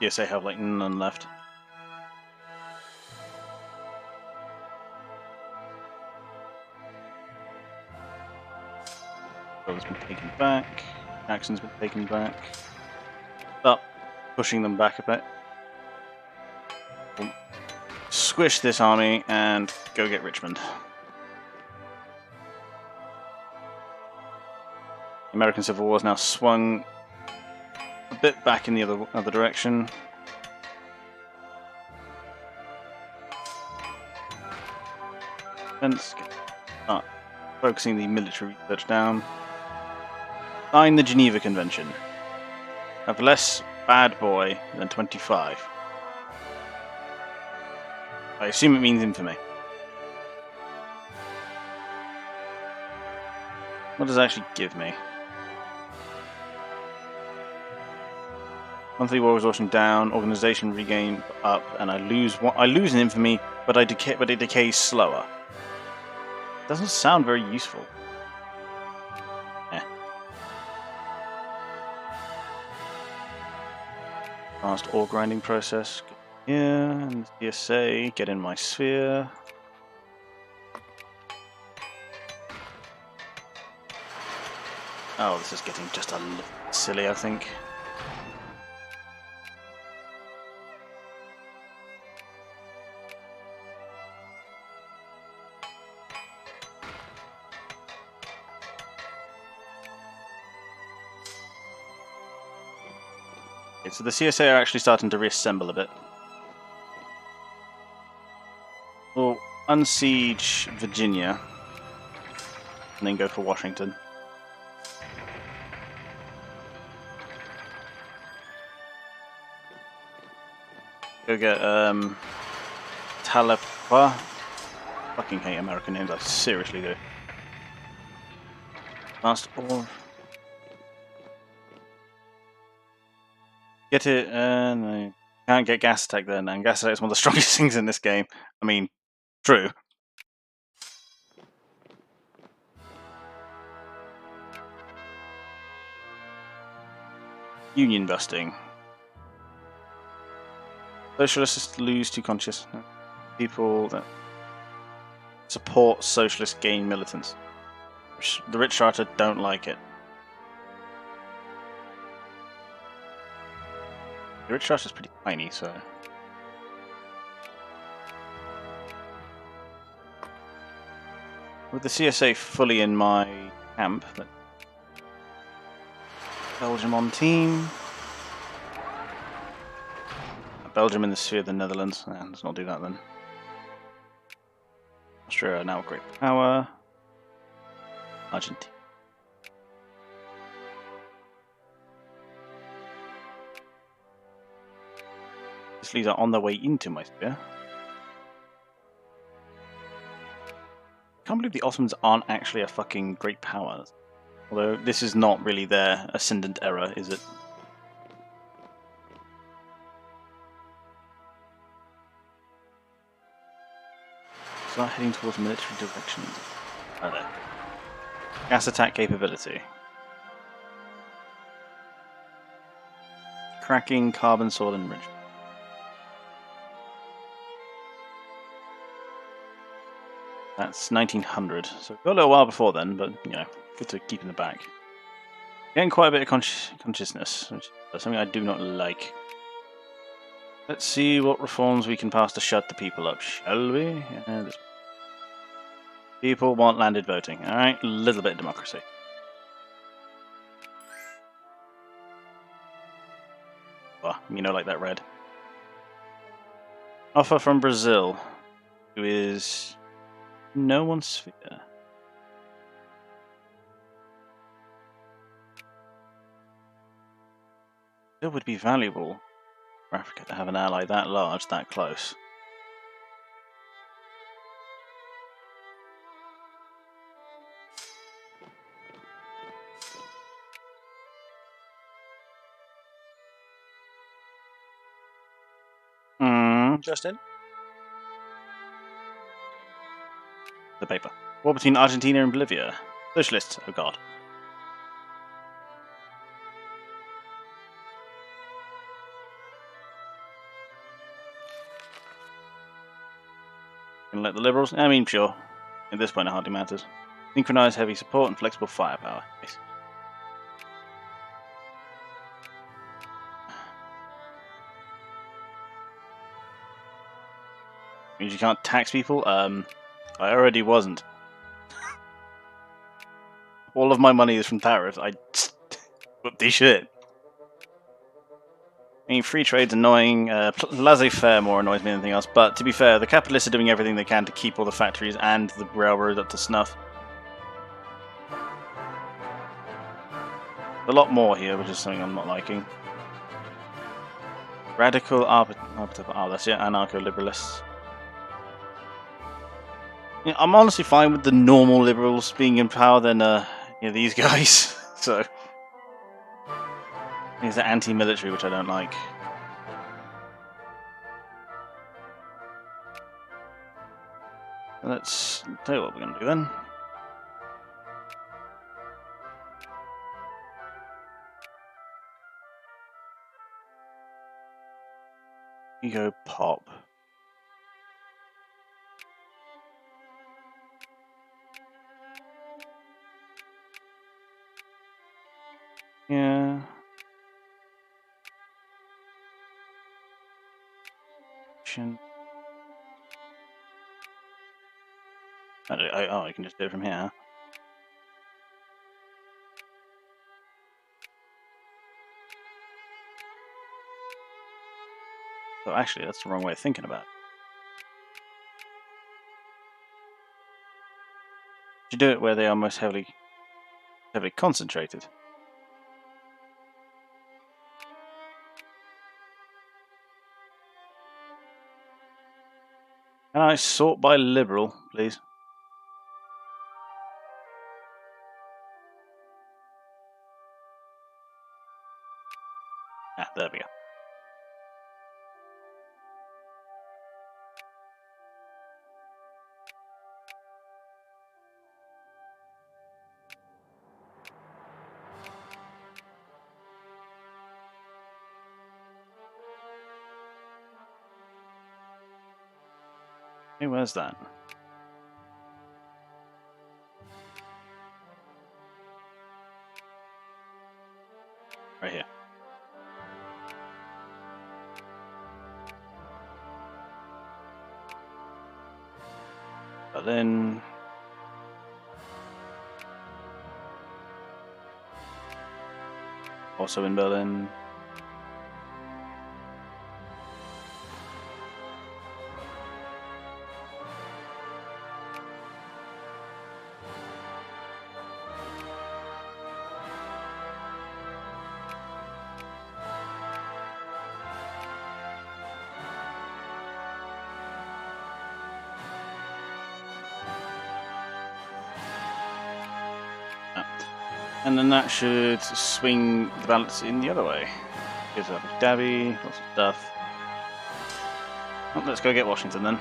Yes, they have like none left. Has been taken back. Jackson's been taken back. Start pushing them back a bit. We'll squish this army and go get Richmond. American Civil War has now swung a bit back in the other direction. Let's start focusing the military research down. Sign the Geneva Convention. Have less bad boy than 25. I assume it means infamy. What does it actually give me? Monthly war resourcing down, organization regain up, and I lose an infamy, but it decays slower. Doesn't sound very useful. Eh. Fast ore grinding process. Yeah, and CSA, get in my sphere. Oh, this is getting just a little silly, I think. Okay, so the CSA are actually starting to reassemble a bit. We'll unsiege Virginia, and then go for Washington. Go get Talapa. Fucking hate American names, I seriously do. Fast ore. Get it, and I can't get gas attack then, and gas attack is one of the strongest things in this game. I mean, true. Union busting. Socialists lose to consciousness. People that support socialist gain militants. The rich strata don't like it. The rich strata is pretty tiny, so. With the CSA fully in my camp, Belgium on team. Belgium in the sphere of the Netherlands. Let's not do that then. Austria now a great power. Argentina. This leads are on their way into my sphere. I can't believe the Ottomans aren't actually a fucking great power. Although this is not really their ascendant era, is it? Start heading towards military directions. Are they? Gas attack capability. Cracking, carbon sword enrichment. That's 1900, so we've got a little while before then, but, you know, good to keep in the back. Getting quite a bit of consciousness, which is something I do not like. Let's see what reforms we can pass to shut the people up, shall we? People want landed voting. Alright, a little bit of democracy. Oh, you know, like that red. Offer from Brazil, who is no one's sphere. It would be valuable for Africa to have an ally that large, that close. Justin? The paper. War between Argentina and Bolivia. Socialists, oh god. Gonna let the Liberals? I mean, sure. At this point, it hardly matters. Synchronized heavy support and flexible firepower. Nice. Means you can't tax people? I already wasn't. all of my money is from tariffs. What the shit? I mean, free trade's annoying. Laissez-faire more annoys me than anything else. But to be fair, the capitalists are doing everything they can to keep all the factories and the railroads up to snuff. A lot more here, which is something I'm not liking. Radical oh, that's it. Anarcho-liberalists. Yeah, I'm honestly fine with the normal liberals being in power than these guys. So these are anti-military, which I don't like. Let's tell you what we're gonna do then. You go pop. Yeah. I can just do it from here. So actually, that's the wrong way of thinking about it. You do it where they are most heavily concentrated. Can I sort by liberal, please? Ah, there we go. Hey, where's that? Right here. Berlin. Also in Berlin. And then that should swing the balance in the other way. Gives up a dabby, lots of stuff. Oh, let's go get Washington then.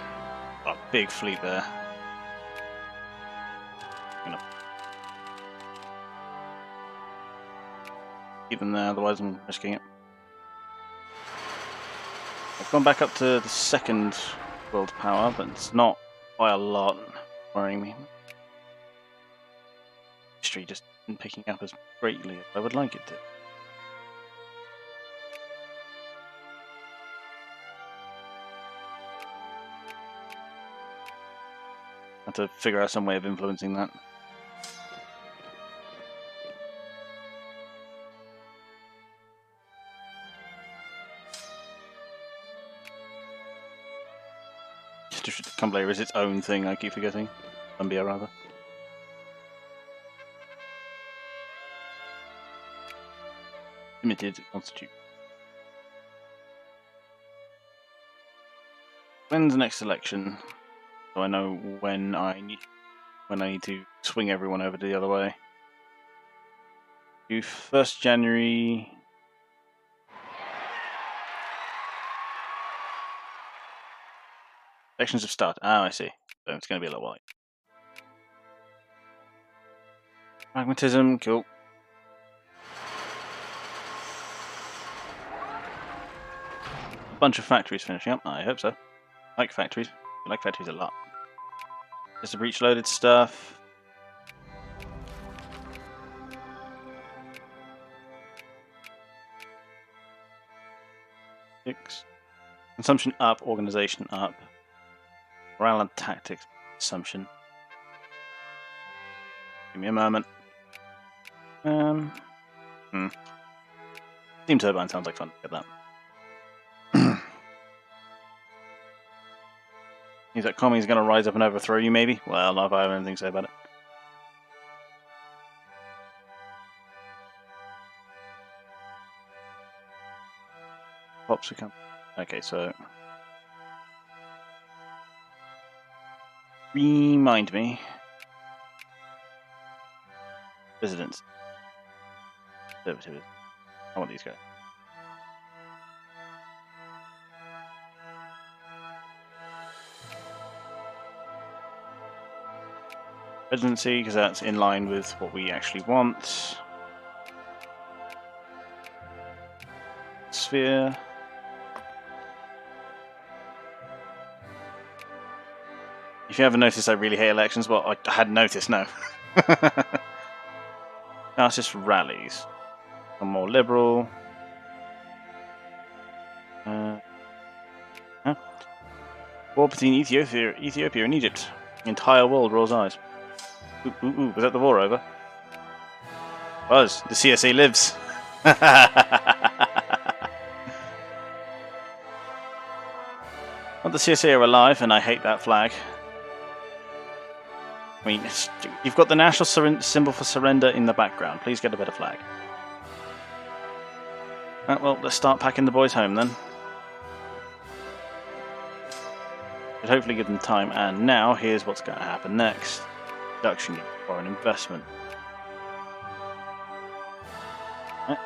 Oh, big fleet there. Gonna keep them there, otherwise I'm risking it. I've gone back up to the second world power, but it's not by a lot, worrying me. History just isn't picking up as greatly as I would like it to. Have to figure out some way of influencing that. Columbia is its own thing, I keep forgetting. Columbia, rather. Limited constitute. When's the next election? So I know when I need to swing everyone over to the other way. Do 1st January. Elections have started. Oh, I see. So it's going to be a little while. Pragmatism, cool. A bunch of factories finishing up. I hope so. I like factories. I like factories a lot. There's the breech loaded stuff. Consumption up, organization up. Morale and tactics consumption. Give me a moment. Steam turbine sounds like fun. Get that. Is that Commie's going to rise up and overthrow you, maybe? Well, not if I have anything to say about it. Pops will come. Okay, so... Remind me. Residents. Conservative. I want these guys. Residency, because that's in line with what we actually want. Sphere. If you haven't noticed, I really hate elections. Well, I hadn't noticed, no. Now it's just rallies. I'm more liberal. War between Ethiopia and Egypt. The entire world rolls eyes. Ooh, was that the war over? Was. The CSA lives. Well, the CSA are alive, and I hate that flag. I mean, you've got the national symbol for surrender in the background. Please get a better flag. Right, well, let's start packing the boys home then. Should hopefully give them time. And now, here's what's going to happen next. Reduction in foreign investment. Right.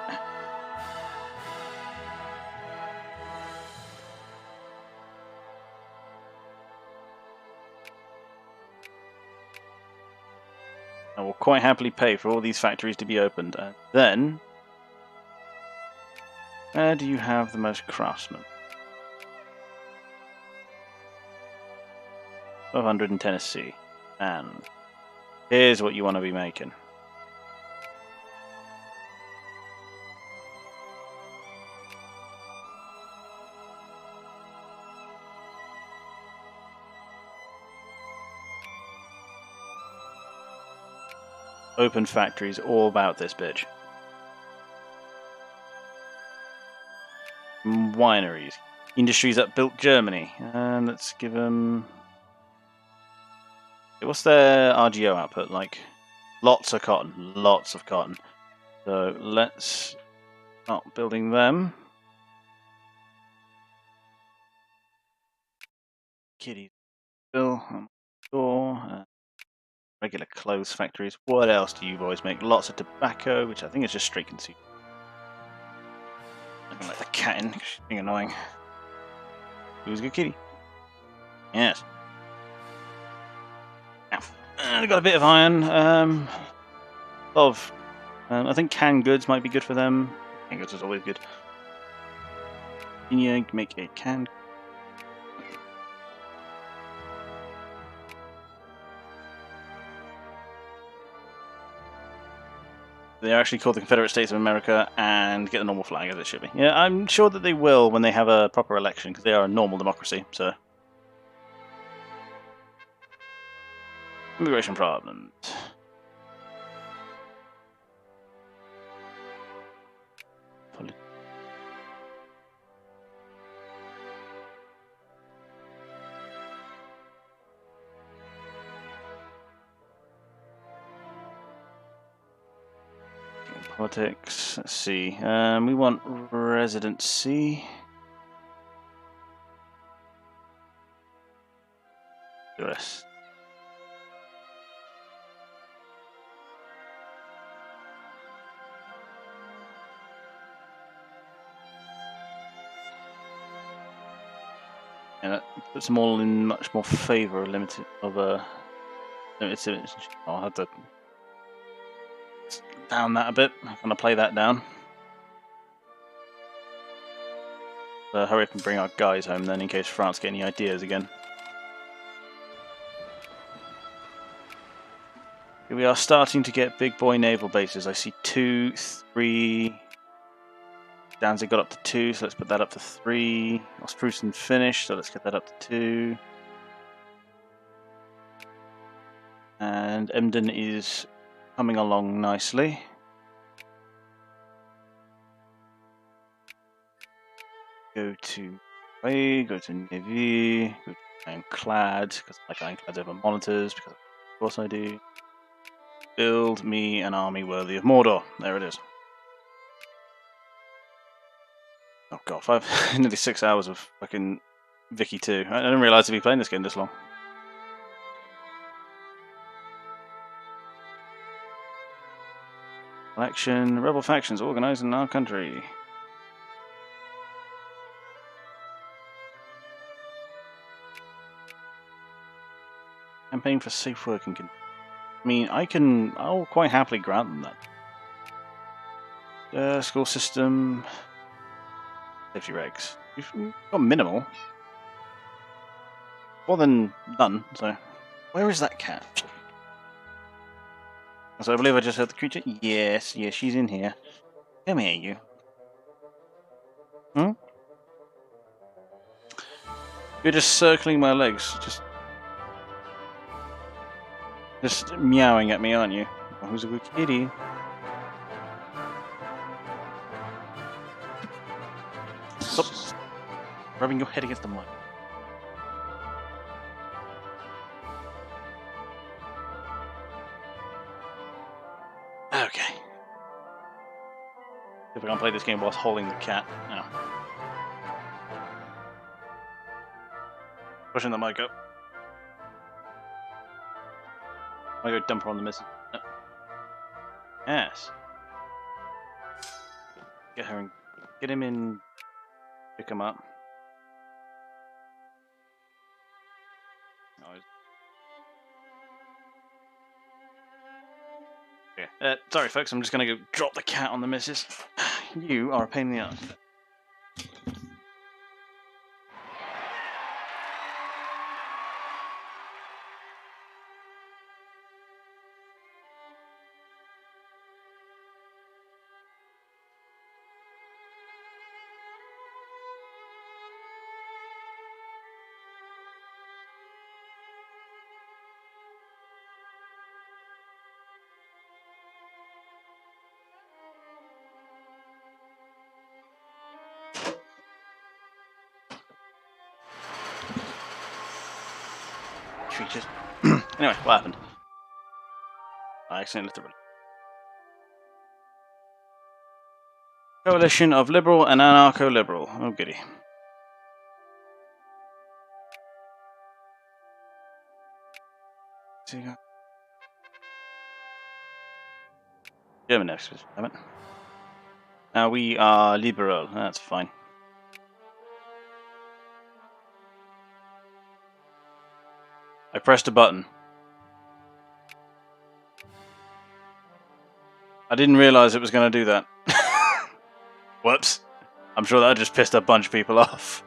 I will quite happily pay for all these factories to be opened. And then, where do you have the most craftsmen? 1200 in Tennessee. And here's what you want to be making. Open factories, all about this bitch. Wineries. Industries that built Germany. And let's give them... What's their RGO output like? Lots of cotton. Lots of cotton. So let's start building them. Kitty. Bill. Store. Regular clothes factories. What else do you boys make? Lots of tobacco, which I think is just straight consumer. I can let the cat in because she's being annoying. Who's a good kitty? Yes. Now, I got a bit of iron. I think canned goods might be good for them. Canned goods is always good. You make a canned. They're actually called the Confederate States of America and get the normal flag as it should be. Yeah, I'm sure that they will when they have a proper election because they are a normal democracy. So, immigration problems. Politics. Let's see. We want residency. US. And that puts them all in much more favour of limited. I'll have to down that a bit. I'm going to play that down. So hurry up and bring our guys home then in case France get any ideas again. Here we are starting to get big boy naval bases. I see 2, 3. Danzig got up to 2, so let's put that up to 3. Ostpreußen finished, so let's get that up to 2. And Emden is coming along nicely. Go to way, go to Navy, go to Ironclad, because I like Ironclads over monitors, because of course I do. Build me an army worthy of Mordor. There it is. Oh god, nearly 6 hours of fucking Vicky 2. I didn't realise to be playing this game this long. Election, rebel factions organised in our country. Campaign for safe working conditions. I mean, I'll quite happily grant them that. School system. Safety regs. We've got minimal. More than none, so. Where is that cat? So I believe I just heard the creature. Yes, she's in here. Come here, you. Hmm? You're just circling my legs. Just meowing at me, aren't you? Oh, who's a good kitty? Stop rubbing your head against the mic. Okay. If I can play this game whilst holding the cat. No. Pushing the mic up. I go dump her on the missile. No. Yes. Get her and get him in. Pick him up. Oh, okay. Sorry, folks. I'm just gonna go drop the cat on the missus. You are a pain in the ass. Creatures. Anyway, what happened? I accidentally left the room. Coalition of liberal and anarcho-liberal. Oh, goody. German next, damn it. Now we are liberal. That's fine. I pressed a button. I didn't realise it was going to do that. Whoops. I'm sure that just pissed a bunch of people off.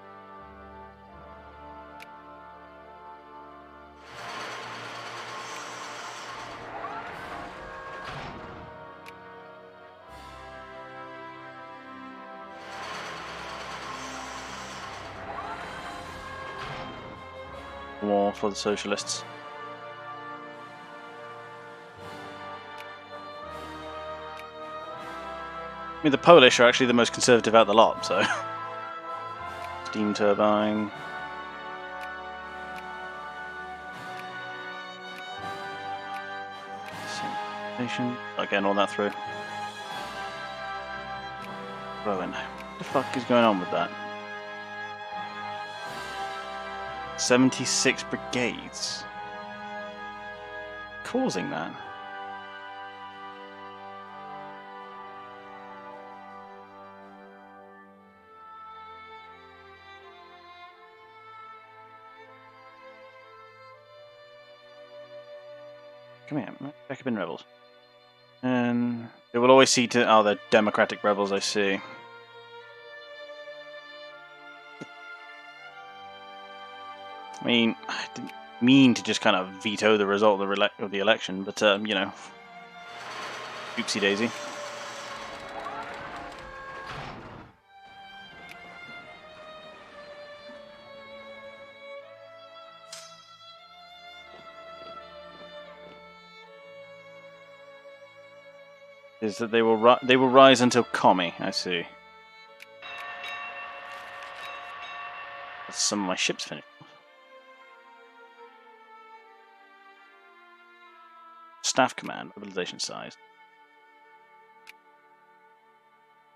War for the socialists. I mean, the Polish are actually the most conservative out of the lot, so. Steam turbine. Station. Again, all that through. Rowan. What the fuck is going on with that? 76 brigades. Causing that. Come here, Jacobin rebels. And they will always see to. Oh, they're democratic rebels, I see. I mean, I didn't mean to just kind of veto the result of the election, but, you know. Oopsie daisy. Is that they will rise until commie, I see. some of my ships finished. Staff command, mobilization size.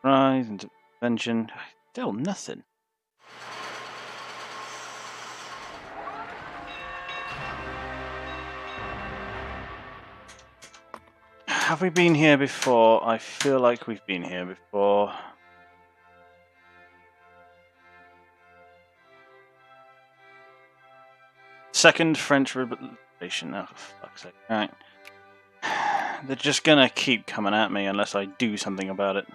Rise, intervention. Still nothing. Have we been here before? I feel like we've been here before. Second French Revolution. Oh, for fuck's sake. Right. They're just gonna keep coming at me unless I do something about it.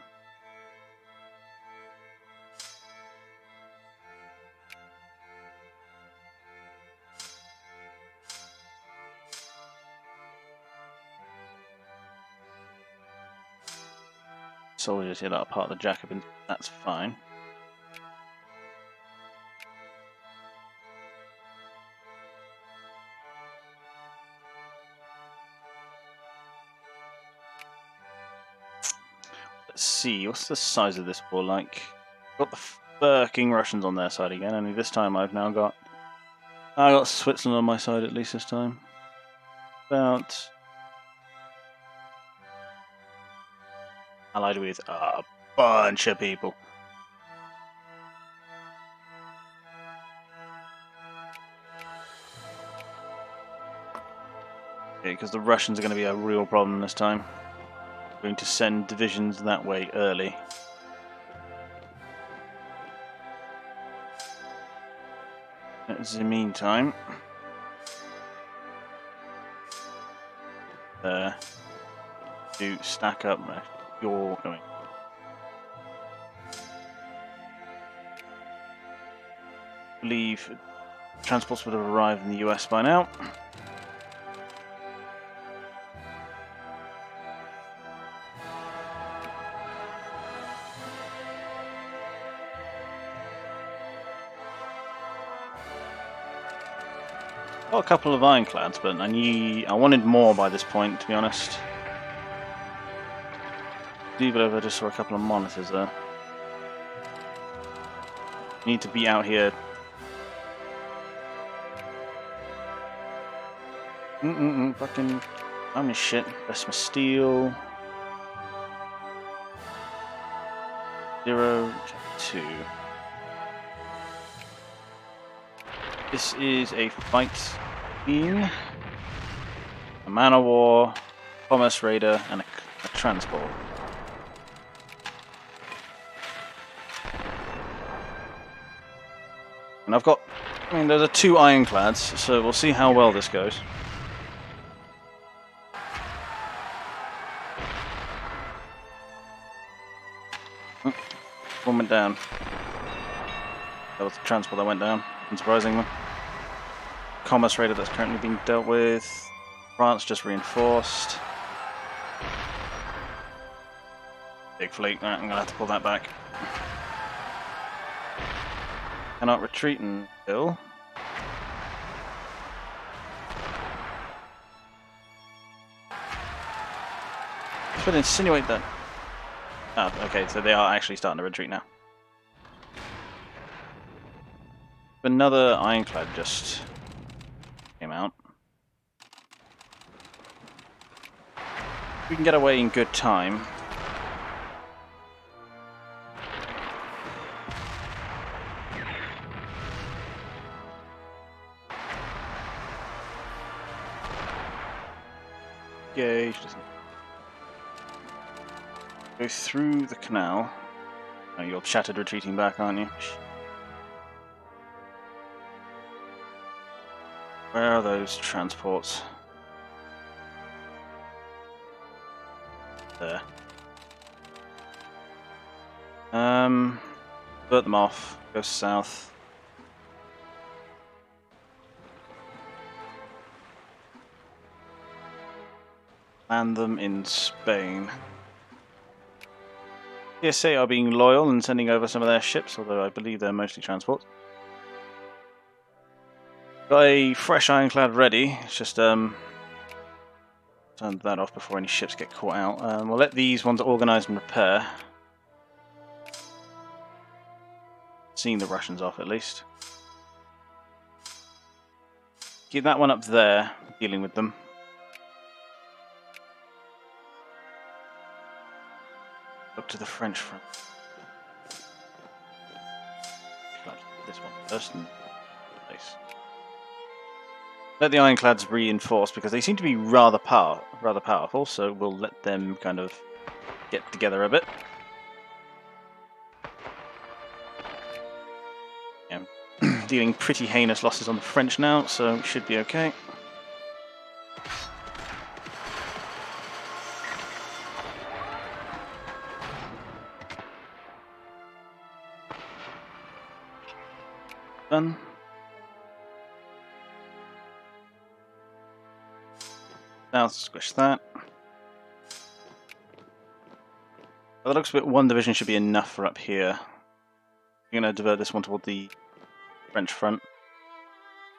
Soldiers here that are part of the Jacobins. That's fine. Let's see, what's the size of this war like? Got the fucking Russians on their side again, only this time I got Switzerland on my side at least this time. About allied with a bunch of people. Okay, because the Russians are going to be a real problem this time. Going to send divisions that way early. In the meantime, to stack up. You're going. I believe transports would have arrived in the US by now. Got a couple of ironclads, but I wanted more by this point, to be honest. I believe I just saw a couple of monitors there. Need to be out here. Fucking. How many shit? That's my steel. 0, 2. This is a fight beam, a man of war, commerce raider, and a transport. And I've got, those are 2 ironclads, so we'll see how well this goes. One went down. That was the transport that went down, unsurprisingly. Commerce raider that's currently being dealt with. France just reinforced. Big fleet. Alright, I'm gonna have to pull that back. Cannot retreat until. I should insinuate that. Oh, okay, so they are actually starting to retreat now. Another ironclad just came out. We can get away in good time. Gauge doesn't go through the canal. Oh, you're shattered retreating back, aren't you? Where are those transports? There. Put them off. Go south. Land them in Spain. PSA are being loyal and sending over some of their ships, although I believe they're mostly transports. Got a fresh ironclad ready. It's just turn that off before any ships get caught out. We'll let these ones organise and repair. Seeing the Russians off at least. Keep that one up there, dealing with them. Look to the French front. This one first. Nice. Let the ironclads reinforce because they seem to be rather powerful. So we'll let them kind of get together a bit. Yeah. Dealing pretty heinous losses on the French now, so it should be okay. Done. Now squish that. Well, that looks a bit. One division should be enough for up here. I'm going to divert this one toward the French front.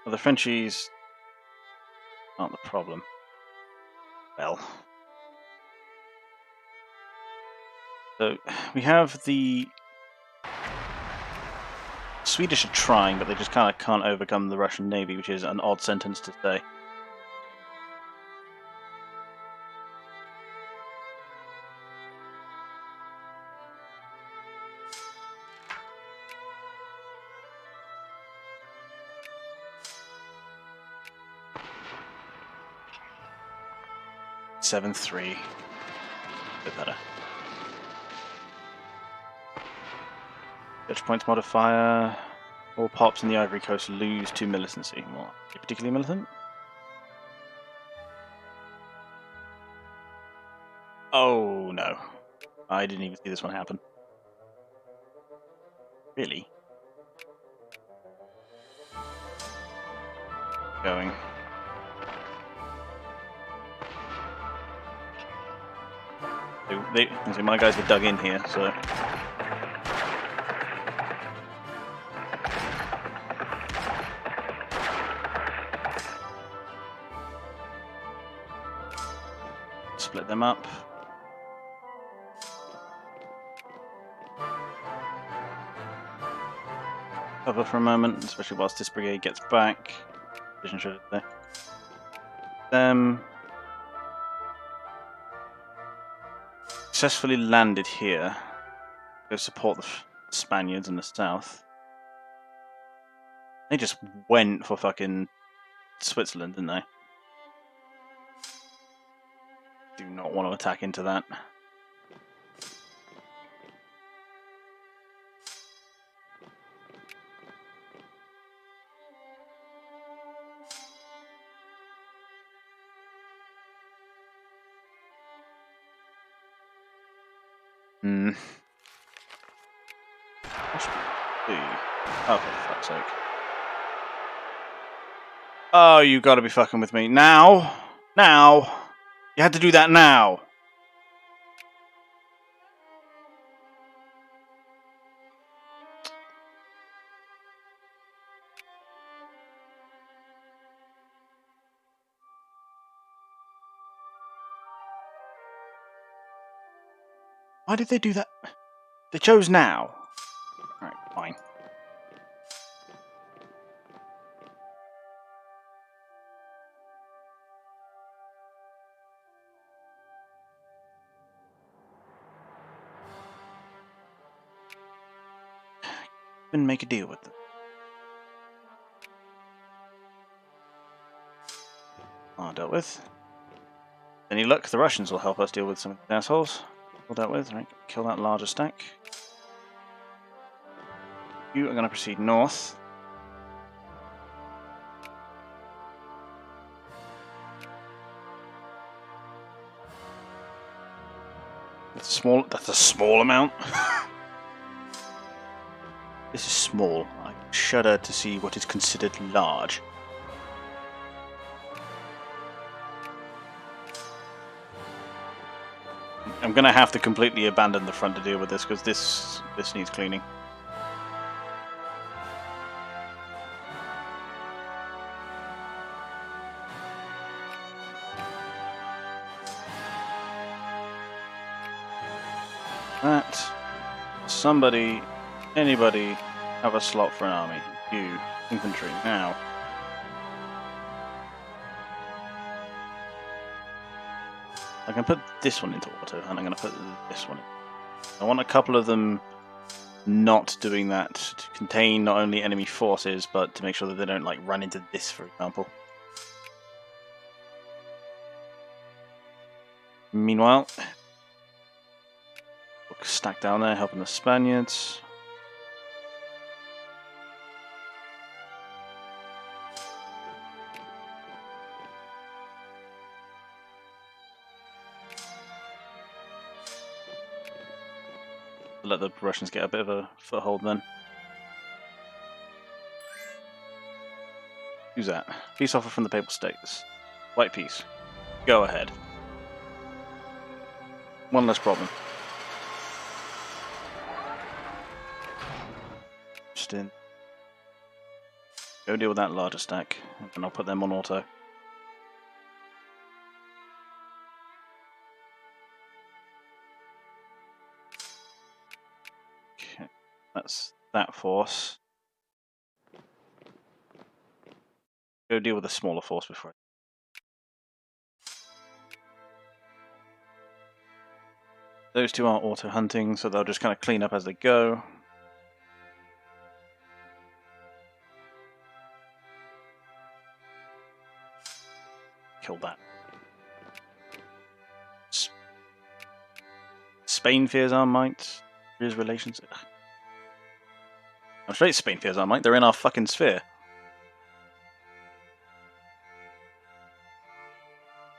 Well, the Frenchies aren't the problem. Well. So, we have the Swedish are trying, but they just kind of can't overcome the Russian Navy, which is an odd sentence to say. (7-3). Bit better. Touch points modifier. All pops in the Ivory Coast lose 2 militancy. Well, are you particularly militant? Oh no. I didn't even see this one happen. Really? Going. My guys were dug in here, so. Split them up. Cover for a moment, especially whilst this brigade gets back. Vision should say. Successfully landed here. Go support the Spaniards in the south. They just went for fucking Switzerland, didn't they? Do not want to attack into that. Oh, for fuck's sake. Oh, you gotta be fucking with me. Now! Now! You had to do that now! Why did they do that? They chose now. Alright, fine. Couldn't make a deal with them. Dealt with. Any luck, the Russians will help us deal with some of the assholes. All dealt with, right? Kill that larger stack. You are going to proceed north. That's a small amount. This is small. I shudder to see what is considered large. I'm going to have to completely abandon the front to deal with this because this needs cleaning. That. Somebody, anybody, have a slot for an army. You, infantry, now. I can put this one into auto, and I'm going to put this one in. I want a couple of them not doing that to contain not only enemy forces, but to make sure that they don't like run into this, for example. Meanwhile, stack down there, helping the Spaniards. Let the Russians get a bit of a foothold then. Who's that? Peace offer from the Papal States. White peace. Go ahead. One less problem. Just in. Go deal with that larger stack, and I'll put them on auto. Okay, that's that force. Go deal with a smaller force before. Those two aren't auto hunting, so they'll just kind of clean up as they go. Kill that. Spain fears our might. Fears relations. I'm straight. Spain fears our might. They're in our fucking sphere.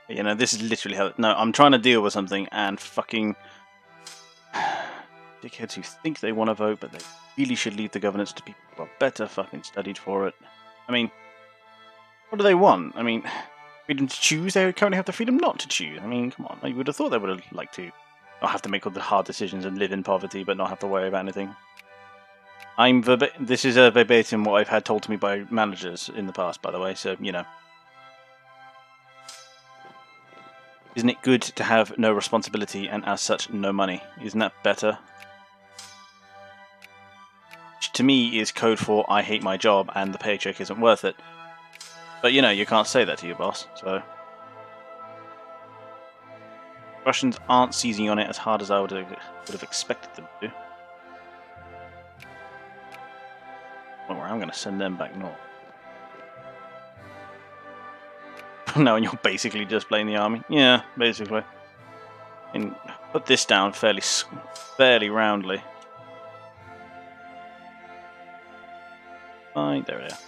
You know, this is literally how. No, I'm trying to deal with something, and fucking dickheads who think they want to vote, but they really should leave the governance to people who are better fucking studied for it. I mean, what do they want? I mean, freedom to choose. They currently have the freedom not to choose. I mean, come on. You would have thought they would have liked to not have to make all the hard decisions and live in poverty, but not have to worry about anything. This is a verbatim what I've had told to me by managers in the past, by the way. So you know, isn't it good to have no responsibility and as such no money? Isn't that better? Which to me is code for I hate my job and the paycheck isn't worth it. But you know, you can't say that to your boss. So Russians aren't seizing on it as hard as I would have expected them to. Don't worry, I'm going to send them back north. No, and you're basically just playing the army. Yeah, basically. And put this down fairly roundly. Right, there we are.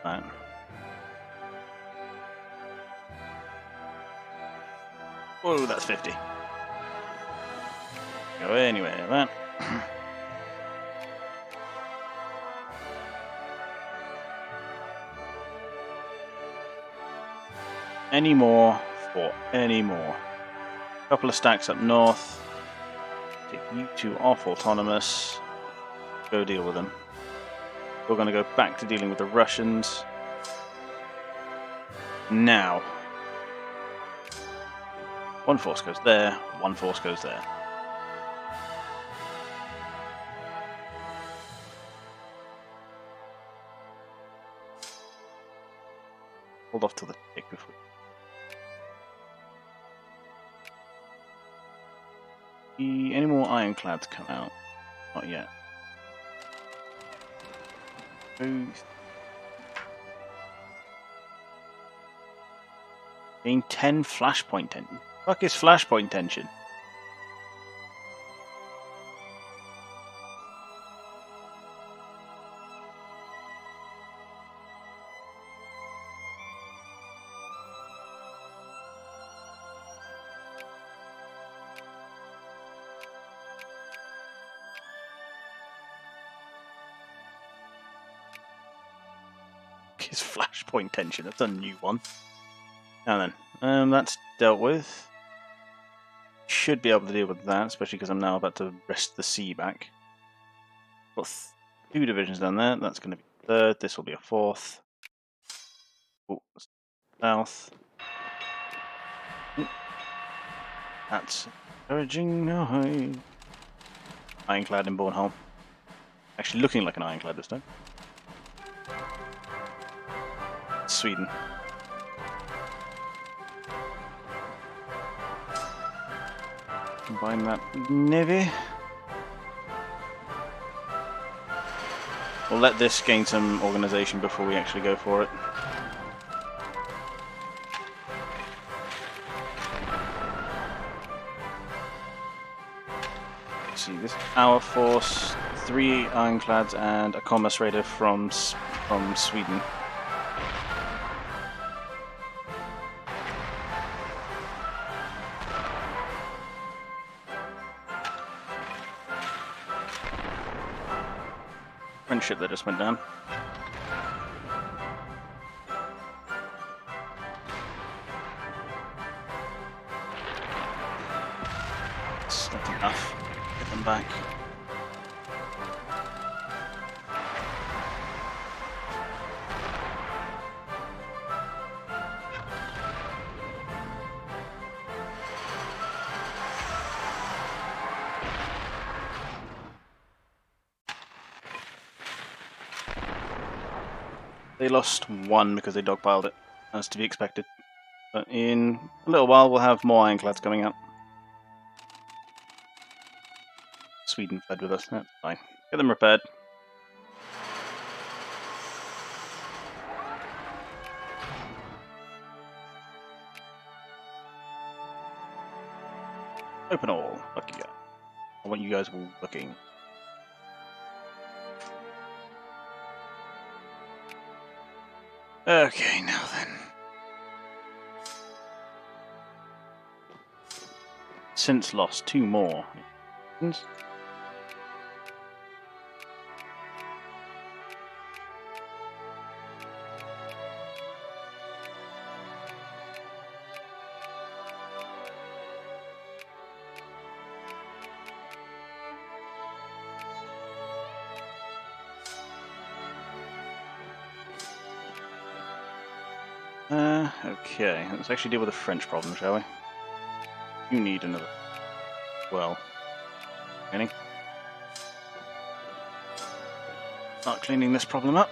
Right. Whoa, that's 50. Go anywhere, that. Any more for any more. Couple of stacks up north. Take you two off autonomous. Go deal with them. We're going to go back to dealing with the Russians. Now. One force goes there, one force goes there. Hold off till the tick before. Any more ironclads come out? Not yet. Gain 10 flashpoint tension. Fuck is flashpoint tension? Is flashpoint tension? That's a new one. Now then, that's dealt with. Should be able to deal with that, especially because I'm now about to rest the sea back. Got 2 divisions down there. That's going to be a third. This will be a fourth. Oh, south. Ooh. That's encouraging. No, ironclad in Bornholm. Actually, looking like an ironclad this time. Sweden. combine that Navy. We'll let this gain some organization before we actually go for it. Let's see, this is our force, 3 ironclads and a commerce raider from Sweden. French ship that just went down. That's not enough. Get them back. They lost 1 because they dogpiled it, as to be expected. But in a little while we'll have more ironclads coming out. Sweden fed with us, that's fine. Get them repaired. Open all. Lucky guy. I want you guys all looking. Okay, now then. Since lost 2 more. Okay, let's actually deal with the French problem, shall we? You need another. Well, any? Start cleaning this problem up.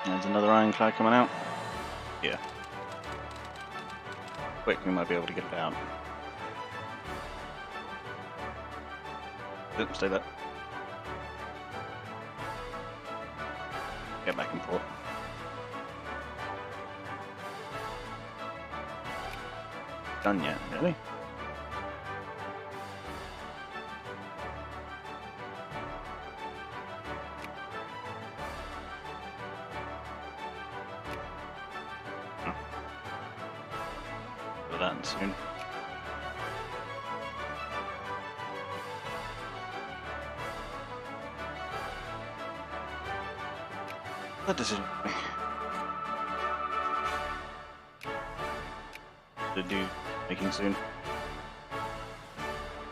There's another ironclad coming out. Yeah. Quick, we might be able to get it out. Oops, stay there. Get back and forth. Done yet, really? Do that soon. What decision to do making soon?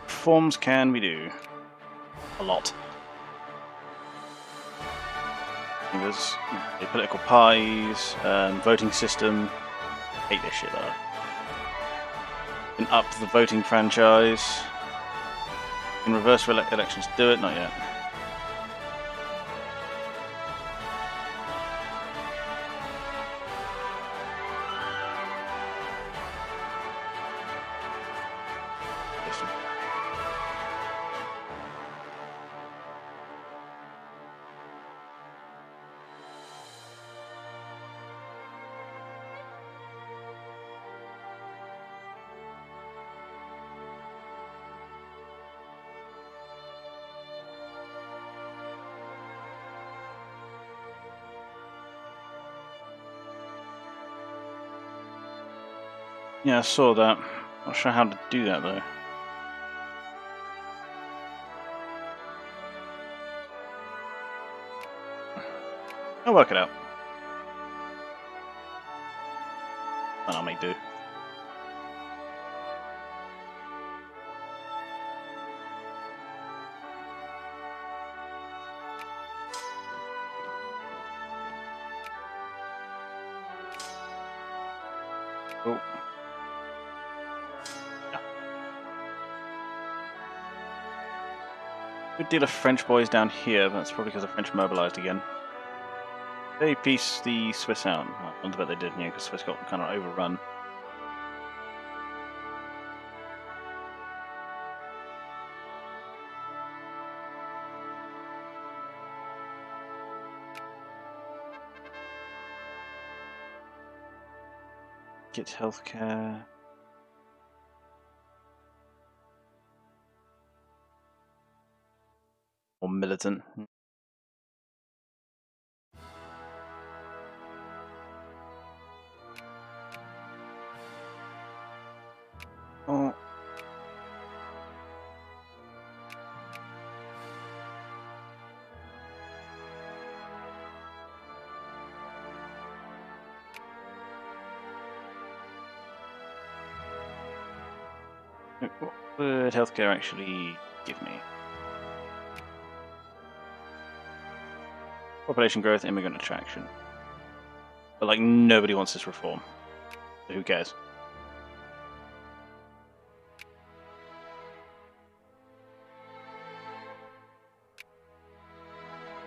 Reforms can we do? A lot. There's the political pies, voting system. Hate this shit though. Can up the voting franchise. Can reverse elections do it? Not yet. Yeah, I saw that. Not sure how to do that though. I'll work it out. And I'll make do. Oh. Good deal of French boys down here, but that's probably because the French mobilized again. They pieced the Swiss out. Oh, I bet they did, yeah, because Swiss got kind of overrun. get healthcare. Or militant. Oh. What would healthcare actually give me? Population growth, immigrant attraction. But like nobody wants this reform. So who cares?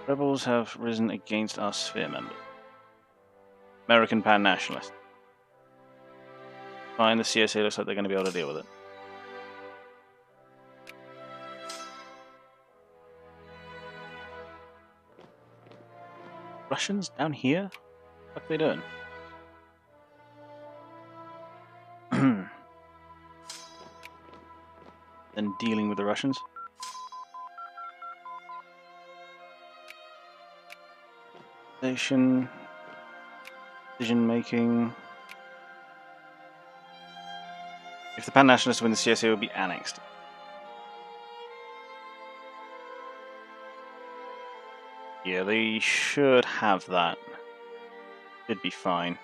Rebels have risen against our sphere members. American pan-nationalists. Fine, the CSA looks like they're going to be able to deal with it. Russians down here? What are they doing? Then dealing with the Russians. Decision making. If the pan-nationalists win, the CSA will be annexed. Yeah, they should have that. Should be fine.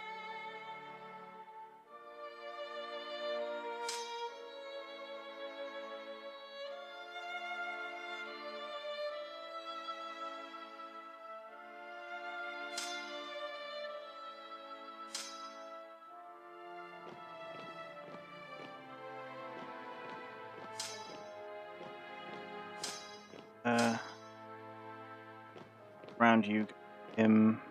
Round you, him.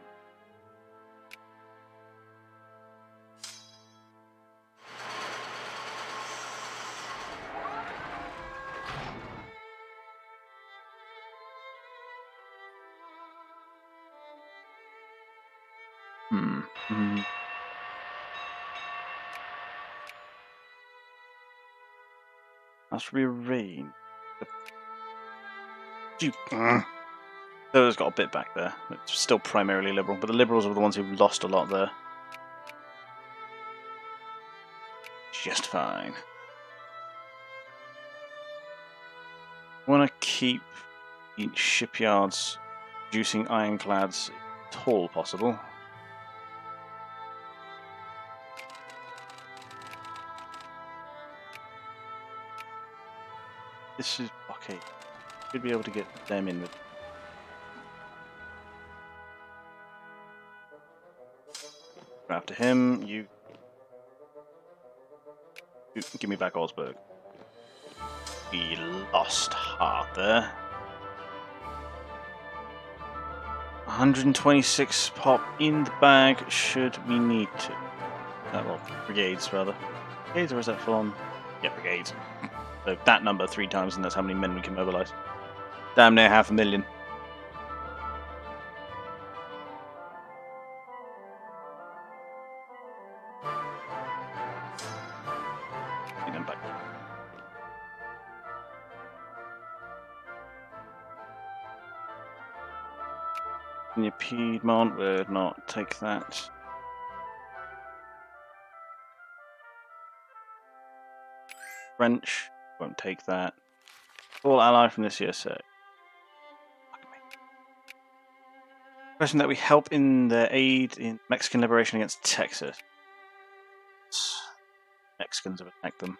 That's rearranged. Those got a bit back there. It's still primarily liberal, but the liberals are the ones who've lost a lot there. Just fine. I want to keep shipyards producing ironclads at all possible. This is okay. Should be able to get them in with. After him, you give me back Augsburg. We lost heart there. 126 pop in the bag should we need to. Well, brigades rather. Brigades, or is that full on? Yeah, brigades. So that number 3 times, and that's how many men we can mobilise. Damn near 500,000. Get them back. In your Piedmont would not take that. French won't take that. All ally from the CSA. Question that we help in their aid in Mexican liberation against Texas. Mexicans have attacked them.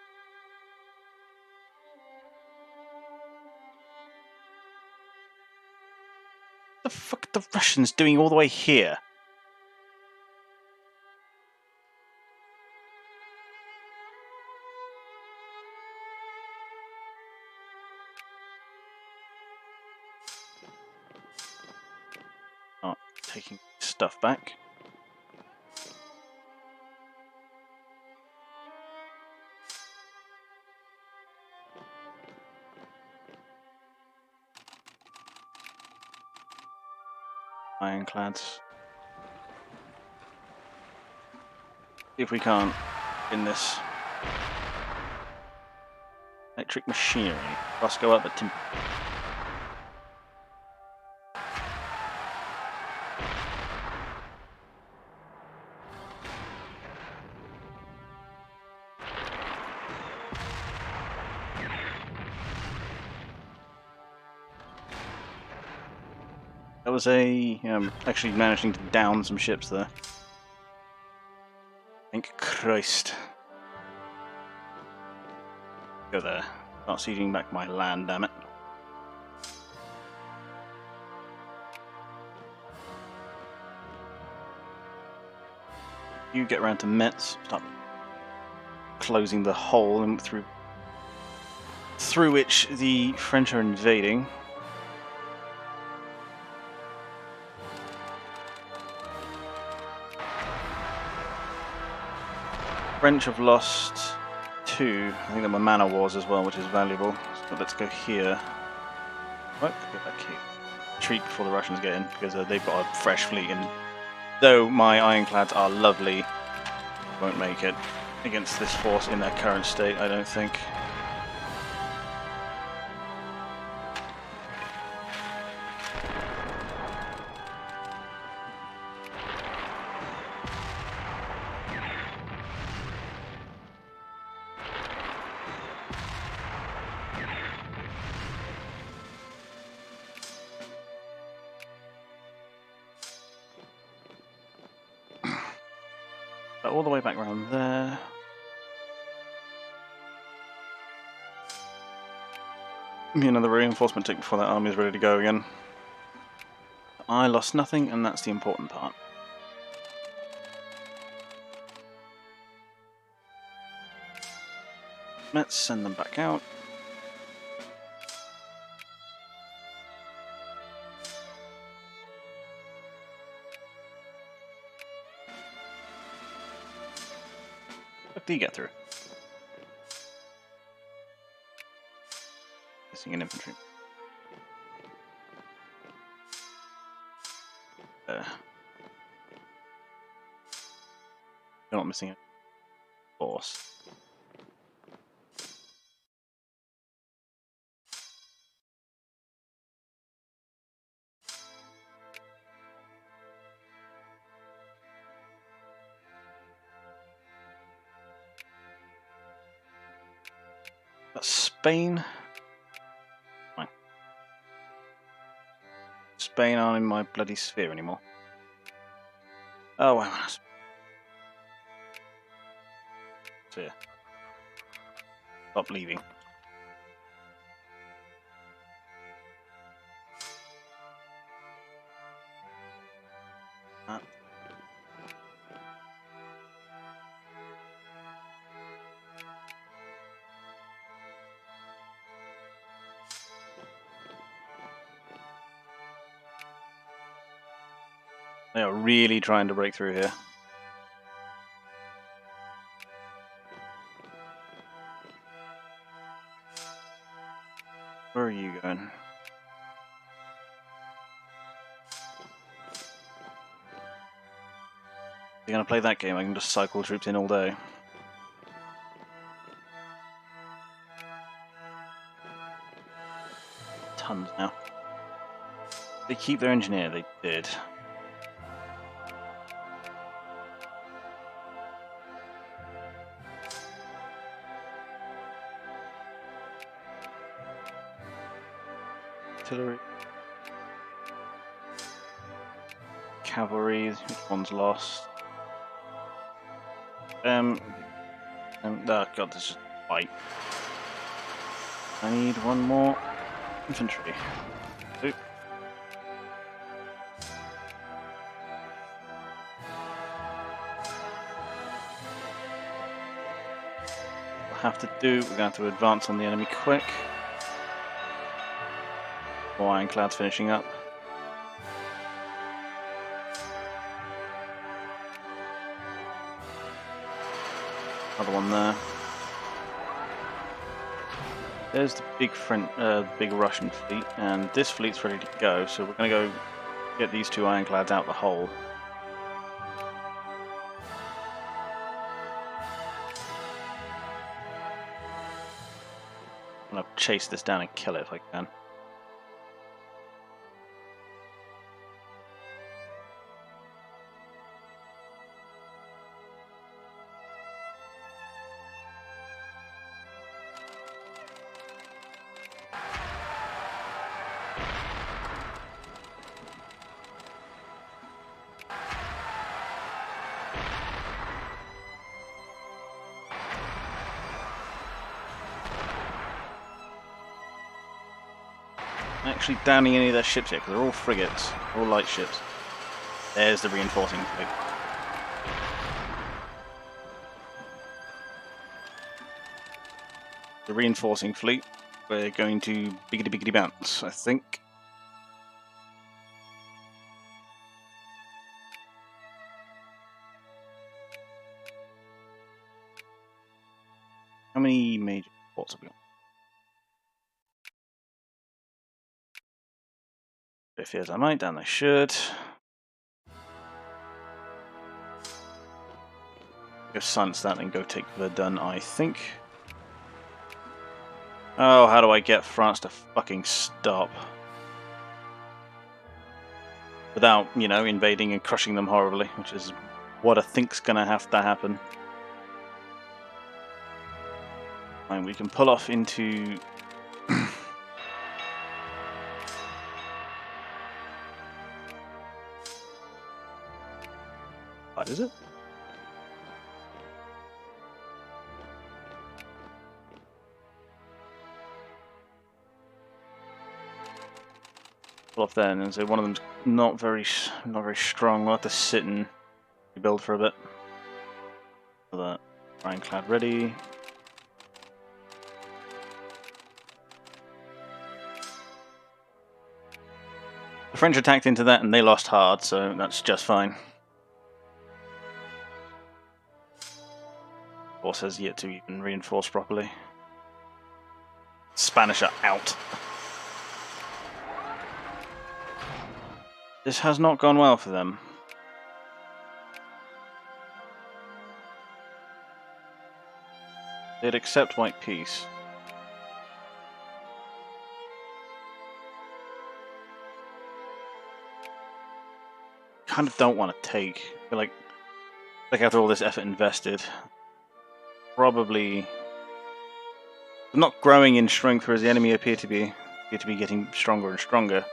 What the fuck are the Russians doing all the way here? Not taking stuff back. Ironclads. if we can't in this electric machinery. Must go up, but timber. That was actually managing to down some ships there. Thank Christ. Go there. Start sieging back my land, damn it. You get around to Metz, start closing the hole and through which the French are invading. French have lost 2. I think there were manor wars as well, which is valuable. So let's go here. What? Go back here. Retreat before the Russians get in, because they've got a fresh fleet, and though my ironclads are lovely, won't make it against this force in their current state, I don't think. All the way back around there. Another reinforcement tick before that army is ready to go again. I lost nothing, and that's the important part. Let's send them back out. What do you get through? Missing an infantry. You're not missing a force. That's Spain. Fine. Spain aren't in my bloody sphere anymore. Oh, wow. Sphere. Stop leaving. They are really trying to break through here. Where are you going? If you're going to play that game, I can just cycle troops in all day. Tons now. They keep their engineer, they did. Artillery. Cavalry, which one's lost? Oh god, this is fight. I need one more infantry. Oop. We'll have to do, we're going to have to advance on the enemy quick. More ironclads finishing up. Another one there. There's the big Russian fleet, and this fleet's ready to go. So we're going to go get these 2 ironclads out the hole. I'm gonna chase this down and kill it if I can. Actually downing any of their ships yet, because they're all frigates, all light ships. There's the reinforcing fleet. The reinforcing fleet, we're going to biggity bounce, I think. How many major ports have we got? If yes, I might, and I should. Go silence that and go take Verdun, I think. Oh, how do I get France to fucking stop? Without, you know, invading and crushing them horribly, which is what I think's gonna have to happen. And we can pull off into... What is it? Pull off then, and so one of them's not very strong. We'll have to sit and rebuild for a bit. For that, ironclad ready. The French attacked into that and they lost hard, so that's just fine. Force has yet to even reinforce properly. Spanish are out. This has not gone well for them. They'd accept white peace. Kind of don't want to take. I feel like after all this effort invested, probably not growing in strength, whereas the enemy appear to be getting stronger and stronger.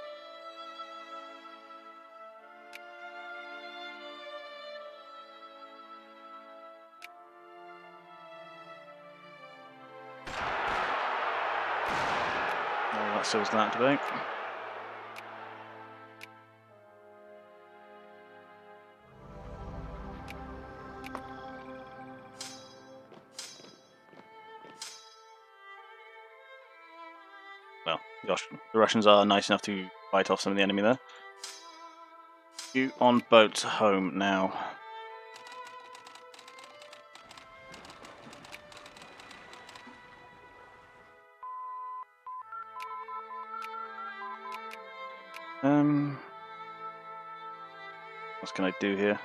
Oh, that seals that debate. Well, gosh, the Russians are nice enough to fight off some of the enemy there. You on boats home now. What can I do here?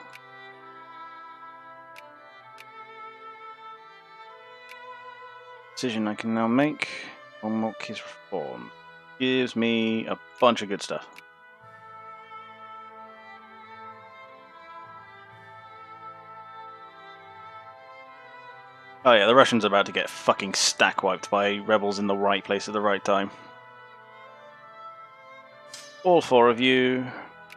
Decision I can now make. Unlock his reform. Gives me a bunch of good stuff. Oh yeah, the Russians are about to get fucking stack wiped by rebels in the right place at the right time. All four of you.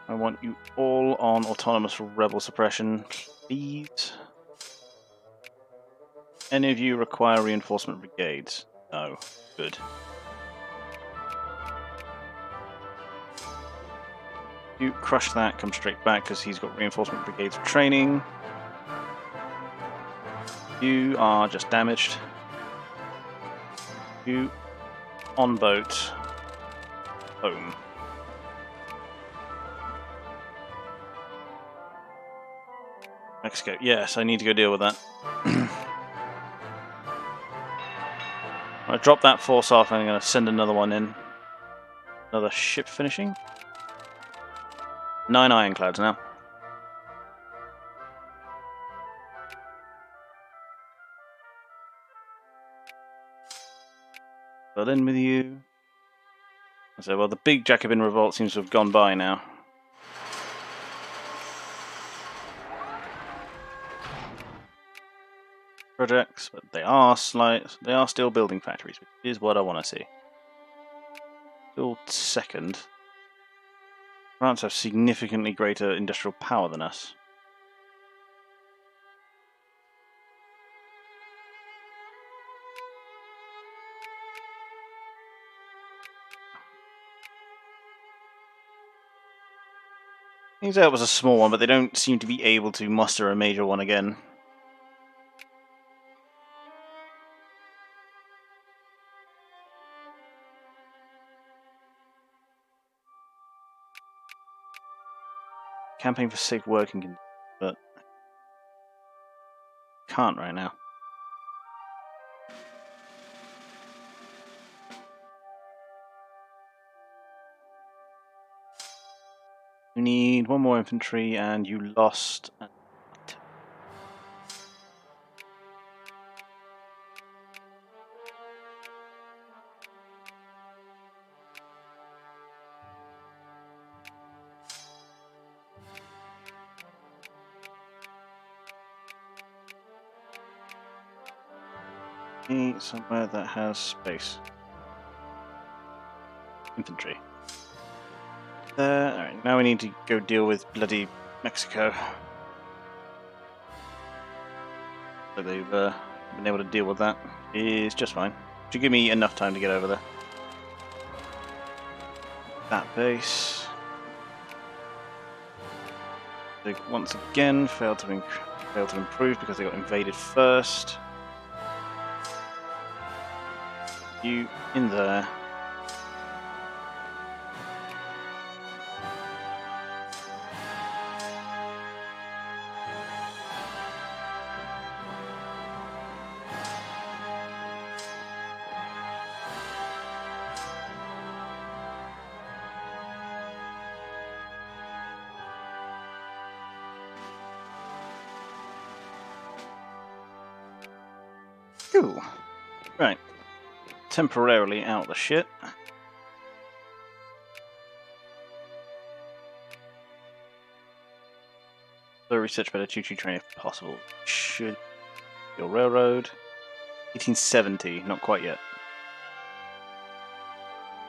I want you all on autonomous rebel suppression, please. Any of you require reinforcement brigades? No. Good. You crush that, come straight back because he's got reinforcement brigades for training. You are just damaged. You on boat. Home. Mexico. Yes, I need to go deal with that. I drop that force off and I'm going to send another one in. Another ship finishing. 9 ironclads now. Berlin with you. So, well, the big Jacobin revolt seems to have gone by now. Projects, but they are still building factories, which is what I want to see. Still second. France have significantly greater industrial power than us. That was a small one, but they don't seem to be able to muster a major one again. Campaign for safe working conditions, but can't right now. You need one more infantry, and you lost. Somewhere that has space. Infantry. There. Alright, now we need to go deal with bloody Mexico. So they've been able to deal with that. Is just fine. Should give me enough time to get over there. That base. They once again failed to improve because they got invaded first. You in there. Cool. Right. Temporarily out of the shit. So research better choo-choo train if possible. Should your railroad. 1870, not quite yet.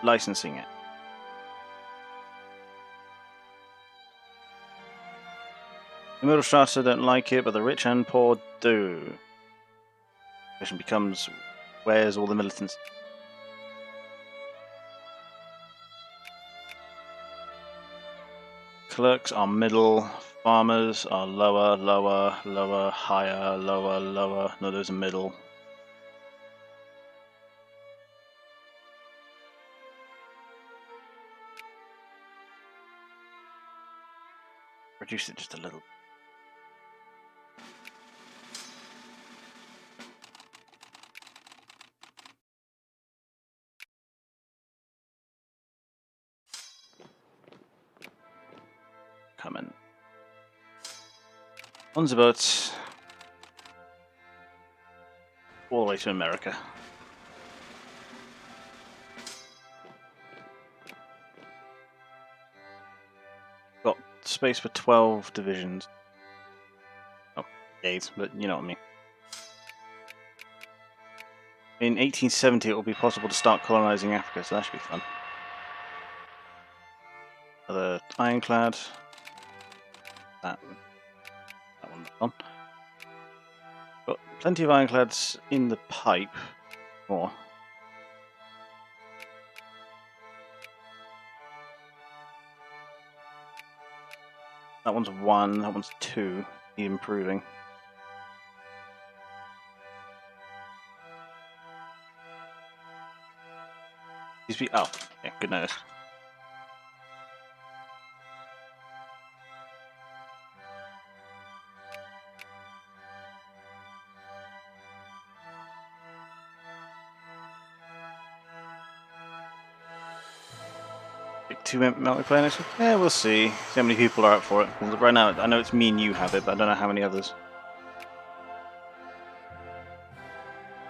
Licensing it. The middle strata don't like it, but the rich and poor do. The question becomes, where's all the militants? Clerks are middle, farmers are lower, lower, lower, higher, lower, lower. No, those are middle. Reduce it just a little. Coming. On the boats. All the way to America. Got space for 12 divisions. Oh, days, but you know what I mean. In 1870, it will be possible to start colonizing Africa, so that should be fun. Another ironclad. That one's on. Got plenty of ironclads in the pipe. More. That one's 1, that one's 2. Need improving. Oh, yeah, good notice. Big 2 multiplayer next week? Yeah, we'll see. See how many people are up for it. Right now, I know it's me and you have it, but I don't know how many others.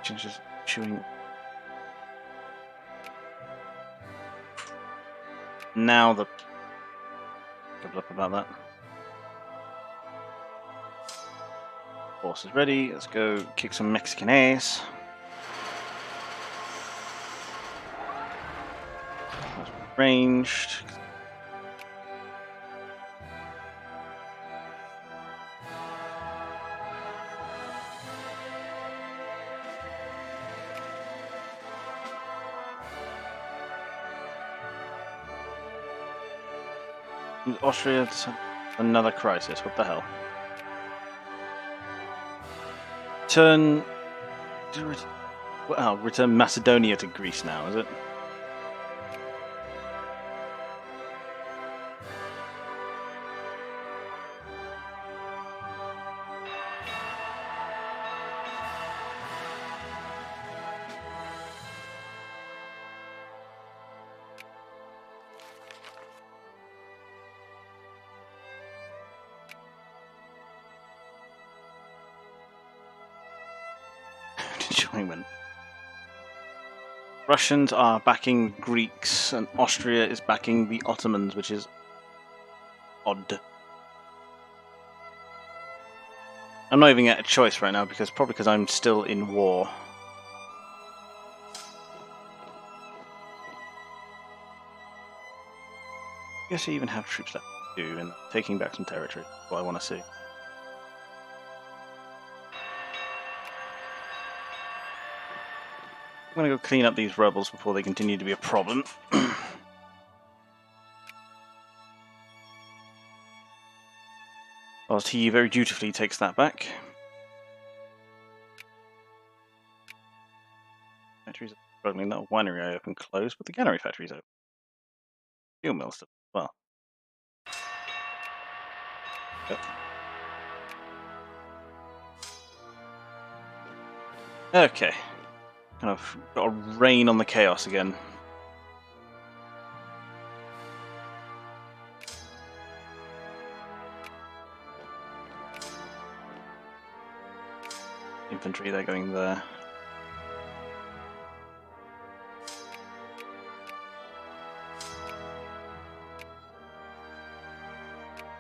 Just chewing. now the... up about that. Force is ready. Let's go kick some Mexican ass. That's ranged. Austria, another crisis. What the hell? Return Macedonia to Greece now, is it? Enjoyment. Russians are backing Greeks, and Austria is backing the Ottomans, which is odd. I'm not even getting a choice right now probably because I'm still in war. I guess I even have troops left to do in taking back some territory. That's what I want to see. I'm going to go clean up these rebels before they continue to be a problem. Whilst he very dutifully takes that back. Factories are struggling. That winery I open closed, but the cannery factory's open. Steel mill stuff as well. Yep. Okay. Kind of got a rain on the chaos again. Infantry, they're going there.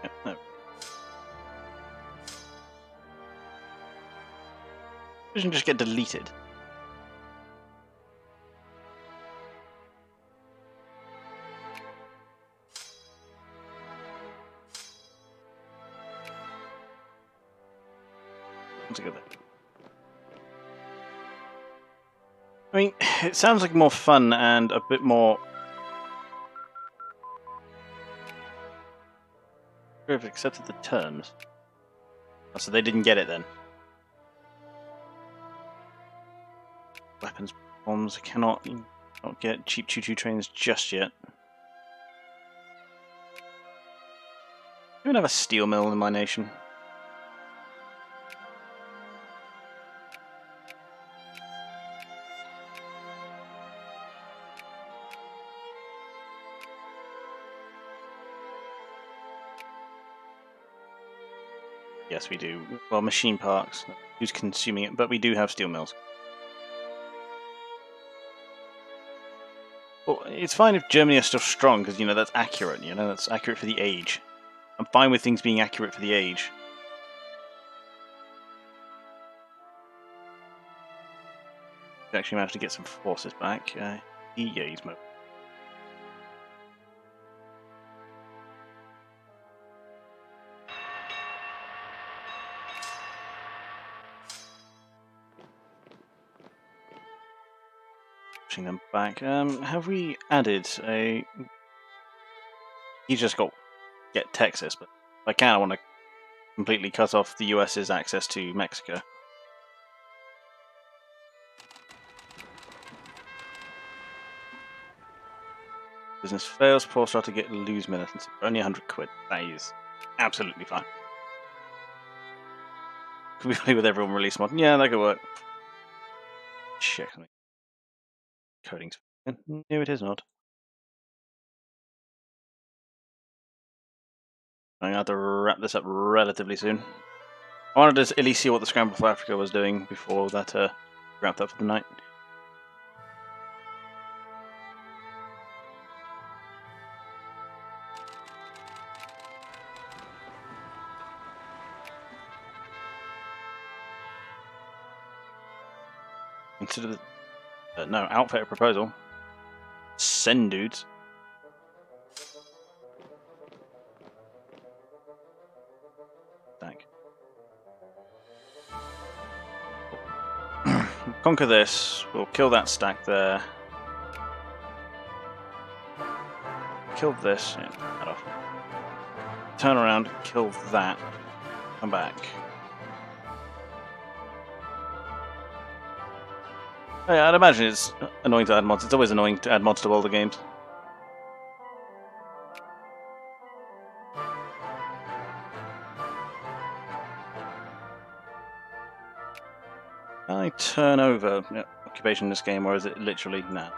Yep, no. Doesn't just get deleted. Let's go there. I mean, it sounds like more fun and a bit more... I've accepted the terms. Oh, so they didn't get it then. Weapons bombs. I cannot get cheap choo-choo trains just yet. I even have a steel mill in my nation. Yes, we do. Well, machine parks. Who's consuming it? But we do have steel mills. Well, it's fine if Germany is still strong, because, that's accurate, that's accurate for the age. I'm fine with things being accurate for the age. We actually managed to get some forces back. EA's mode. Pushing them back. Have we added a... He's just got get Texas, but if I can, I want to completely cut off the US's access to Mexico. Business fails, poor start to lose militancy. Only 100 quid. That is absolutely fine. Could we play with everyone release mod? Yeah, that could work. Check something. Coding's... No, it is not. I'm going to have to wrap this up relatively soon. I wanted to at least see what the Scramble for Africa was doing before that wrapped up for the night. consider the... no, outfit a proposal. Send dudes. Stack. Conquer this. We'll kill that stack there. Kill this. Yeah, that off. Turn around, kill that. Come back. Oh, yeah, I'd imagine it's annoying to add mods. It's always annoying to add mods to all the games. Can I turn over occupation in this game, or is it literally nah?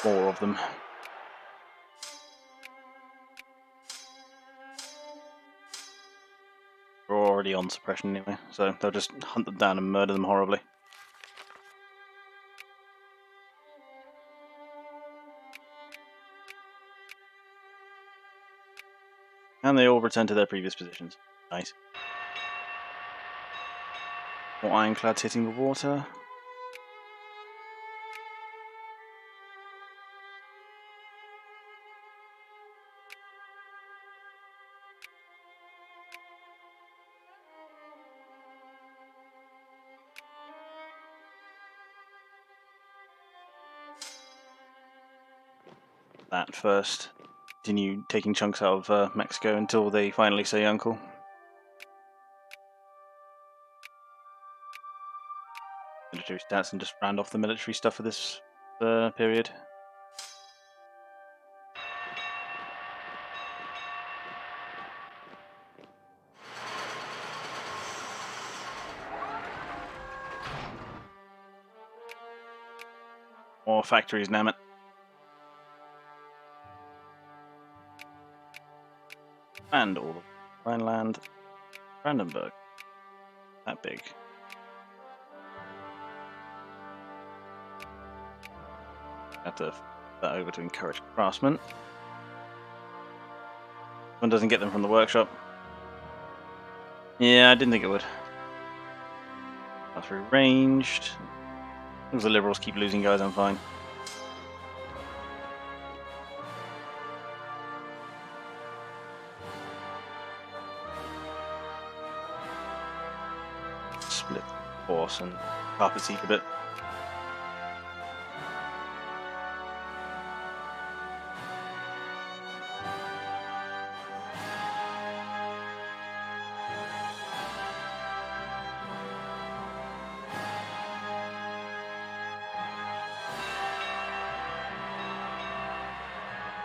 More of them. We're already on suppression anyway, so they'll just hunt them down and murder them horribly. And they all return to their previous positions. Nice. More ironclads hitting the water. That first. Continue taking chunks out of Mexico until they finally say uncle. Military stats and just round off the military stuff for this period. More factories, damn it. And all of Rhineland, Brandenburg. That big. Have to flip that over to encourage craftsmen. One doesn't get them from the workshop. Yeah, I didn't think it would. That's ranged. As long as the liberals keep losing guys, I'm fine. Split force and carpet seek a bit.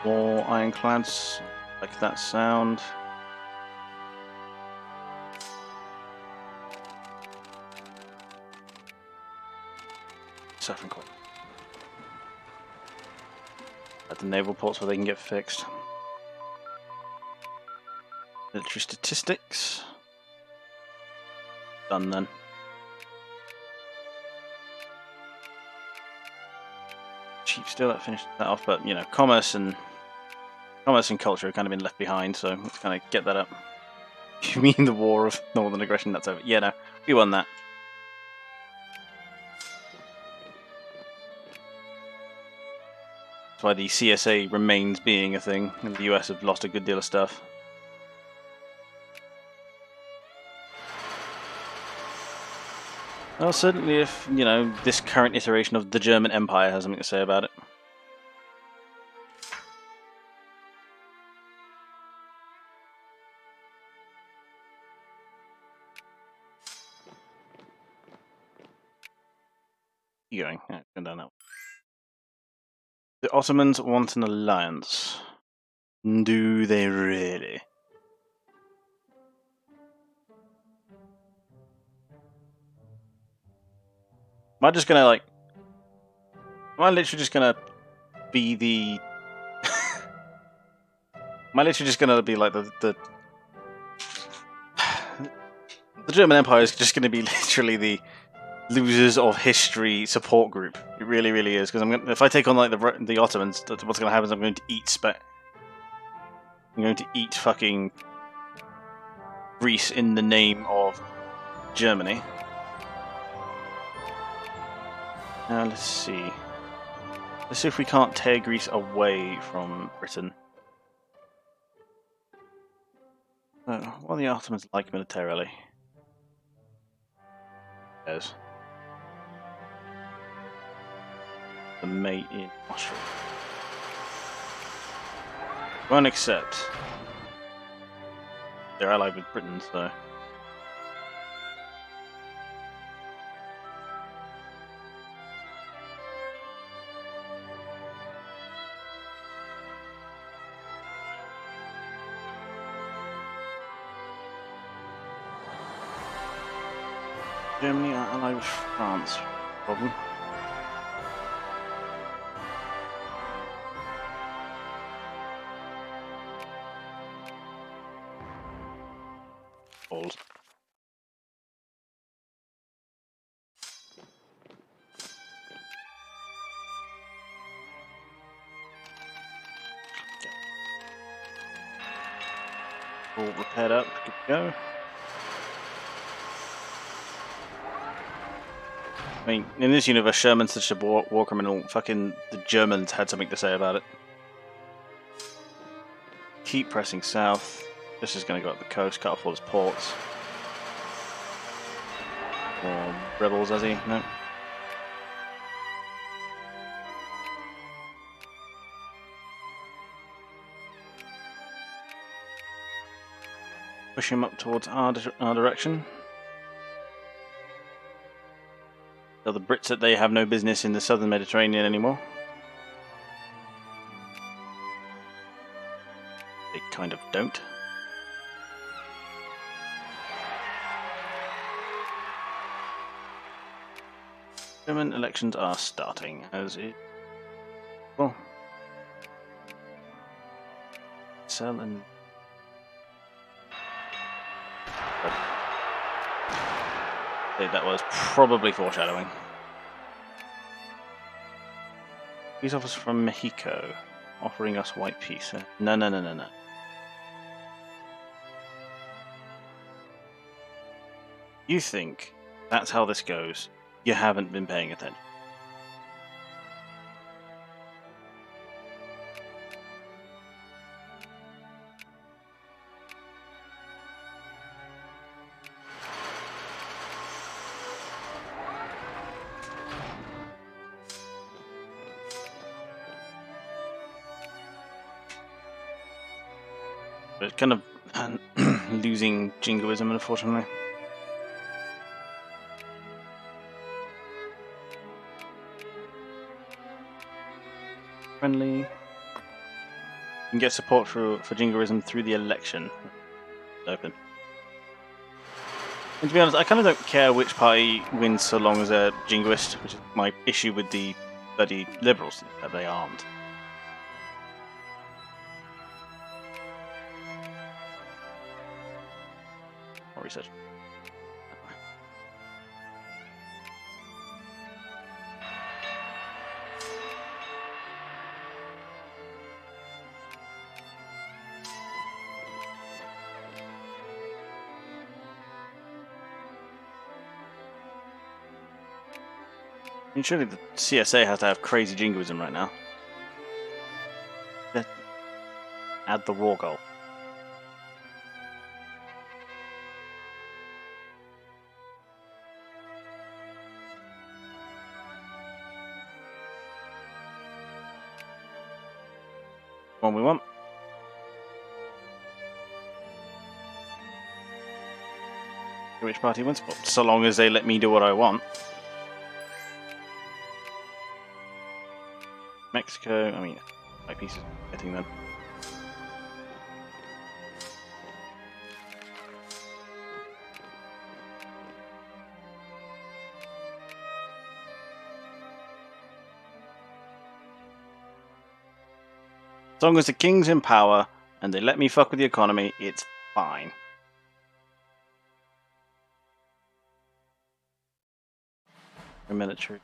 More ironclads, like that sound. Suffering quite. At the naval ports where they can get fixed. Military statistics. Done then. Cheap still, that finished that off, but you know, commerce and culture have kind of been left behind, so let's kind of get that up. You mean the war of northern aggression? That's over. Yeah, no, we won that. That's why the CSA remains being a thing, and the US have lost a good deal of stuff. Well, certainly if, you know, this current iteration of the German Empire has something to say about it. Keep going. Yeah, go down that way. The Ottomans want an alliance. Do they really? Am I just gonna like... Am I literally just gonna be the... Am I literally just gonna be like the German Empire is just gonna be literally the losers of history support group. It really, really is. Because if I take on like the Ottomans, what's going to happen is I'm going to eat I'm going to eat fucking Greece in the name of Germany. Now let's see. Let's see if we can't tear Greece away from Britain. Oh, what are the Ottomans like militarily? Yes. The mate in Austria. Won't accept. They're allied with Britain, so. Germany are allied with France. Problem. Balls. All repaired up, good to go. I mean, in this universe, Sherman's such a war criminal. Fucking the Germans had something to say about it. Keep pressing south. This is going to go up the coast, cut off all his ports. More rebels, has he? No. Push him up towards our direction. Tell the Brits that they have no business in the southern Mediterranean anymore. They kind of don't. German elections are starting, as it. Well. Sell and. That was probably foreshadowing. Peace offers from Mexico, offering us white peace. No. You think that's how this goes? You haven't been paying attention. But it's kind of losing jingoism, unfortunately. Friendly. You can get support for jingoism through the election. Open. And to be honest, I kind of don't care which party wins so long as they're jingoist, which is my issue with the bloody liberals, that they aren't. More research. I mean, surely the CSA has to have crazy jingoism right now. Add the war goal. One we want. Which party wins? Well, so long as they let me do what I want. Mexico, I mean, my piece is getting them. As long as the king's in power and they let me fuck with the economy, it's fine. military.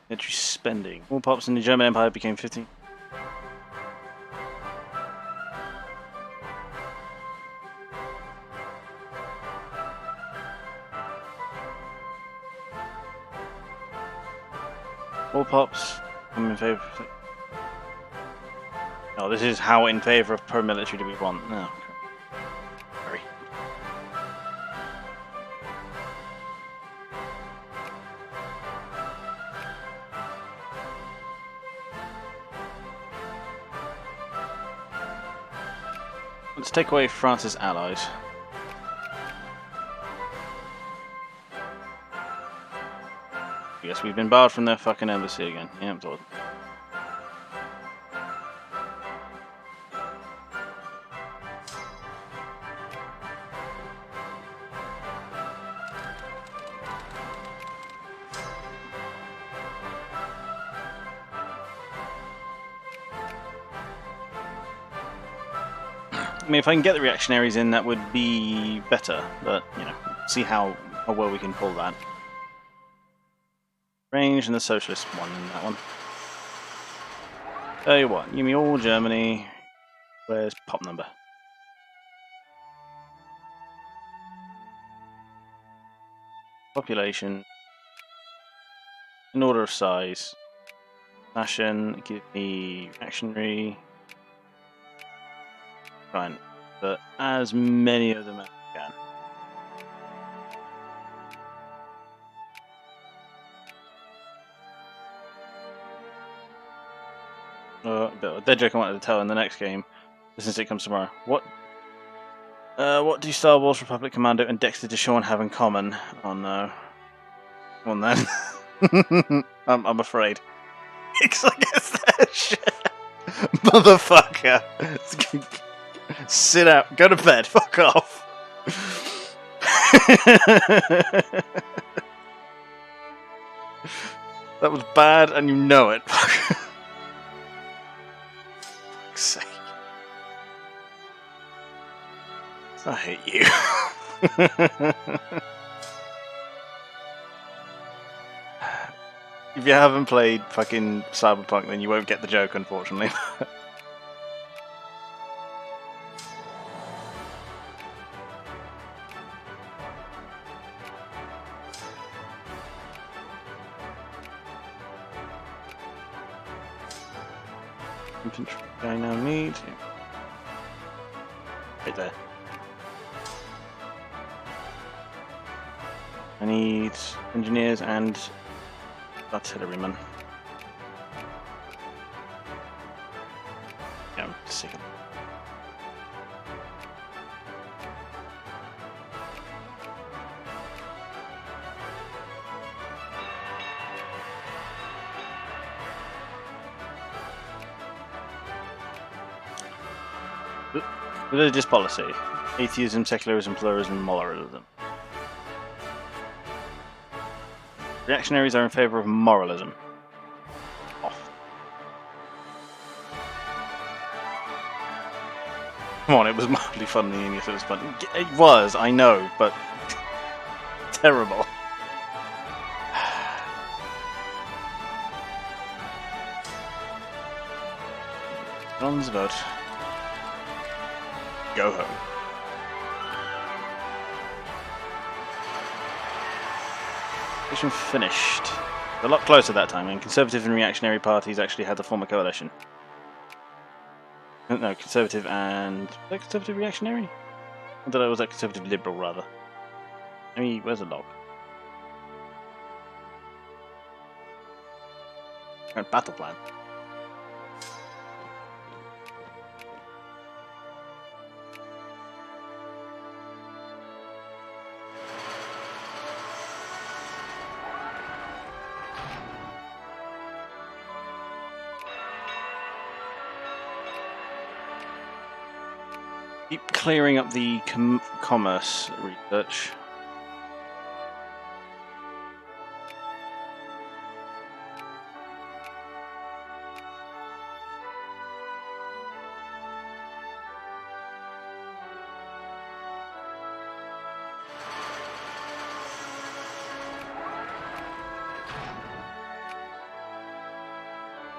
Military spending. All pops in the German Empire became 15. All pops. I'm in favor of. Oh, this is how in favor of pro-military do we want? No. Sorry. Let's take away France's allies. Yes, we've been barred from their fucking embassy again. Yeah, I'm told. I mean, if I can get the reactionaries in, that would be better. But, you know, see how well we can pull that. Range and the socialist one in that one. Tell you what, give me all Germany. Where's pop number? Population. In order of size. Fashion, give me reactionary. Fine. But as many of them as I can. But dead joke I wanted to tell in the next game, since it comes tomorrow. What do Star Wars Republic Commando and Dexter Deshawn have in common? Oh no. Come on then. I'm afraid. Because I guess that shit. Motherfucker. Sit out. Go to bed. Fuck off. That was bad and you know it. Fuck's sake. I hate you. If you haven't played fucking Cyberpunk, then you won't get the joke, unfortunately. Infantry I now need. Right there. I need engineers and artillerymen. Yeah, I'm sick of it. Religious policy. Atheism, secularism, pluralism, moralism. Reactionaries are in favour of moralism. Off. Come on, it was mildly funny and yes, it was funny. It was, I know, but terrible. Bronze vote. Go home. Mission finished. A lot closer that time, and Conservative and reactionary parties actually had to form a coalition. No, Conservative and... Was that Conservative reactionary? I don't know, was that Conservative liberal, rather? I mean, where's the log? Battle plan. Keep clearing up the commerce research.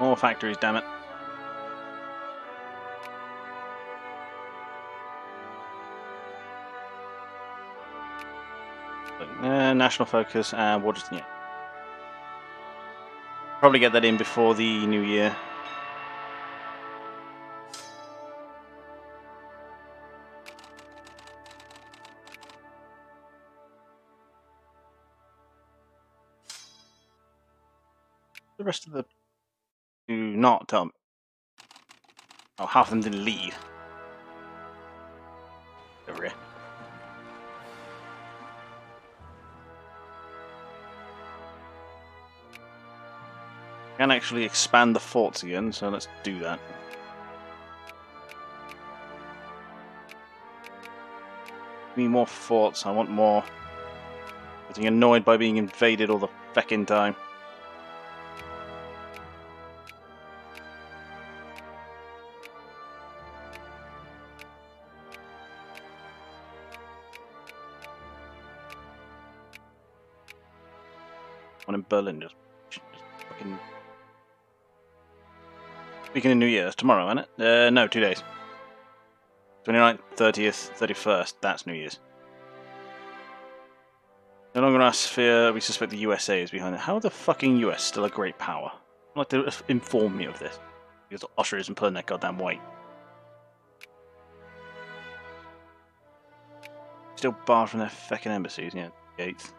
More factories, damn it. National focus and Waterton, yeah. Probably get that in before the new year. The rest of the do not tell me. Oh, half of them didn't leave. Over here. Can actually expand the forts again, so let's do that. Give me more forts. I want more. Getting annoyed by being invaded all the feckin' time. One in Berlin, just fucking. Speaking of New Year, that's tomorrow, isn't it? No, 2 days. 29th, 30th, 31st. That's New Year's. No longer our sphere. We suspect the USA is behind it. How are the fucking US still a great power? I'd like to inform me of this. Because Austria isn't pulling that goddamn weight. Still barred from their feckin' embassies, yeah. 8th.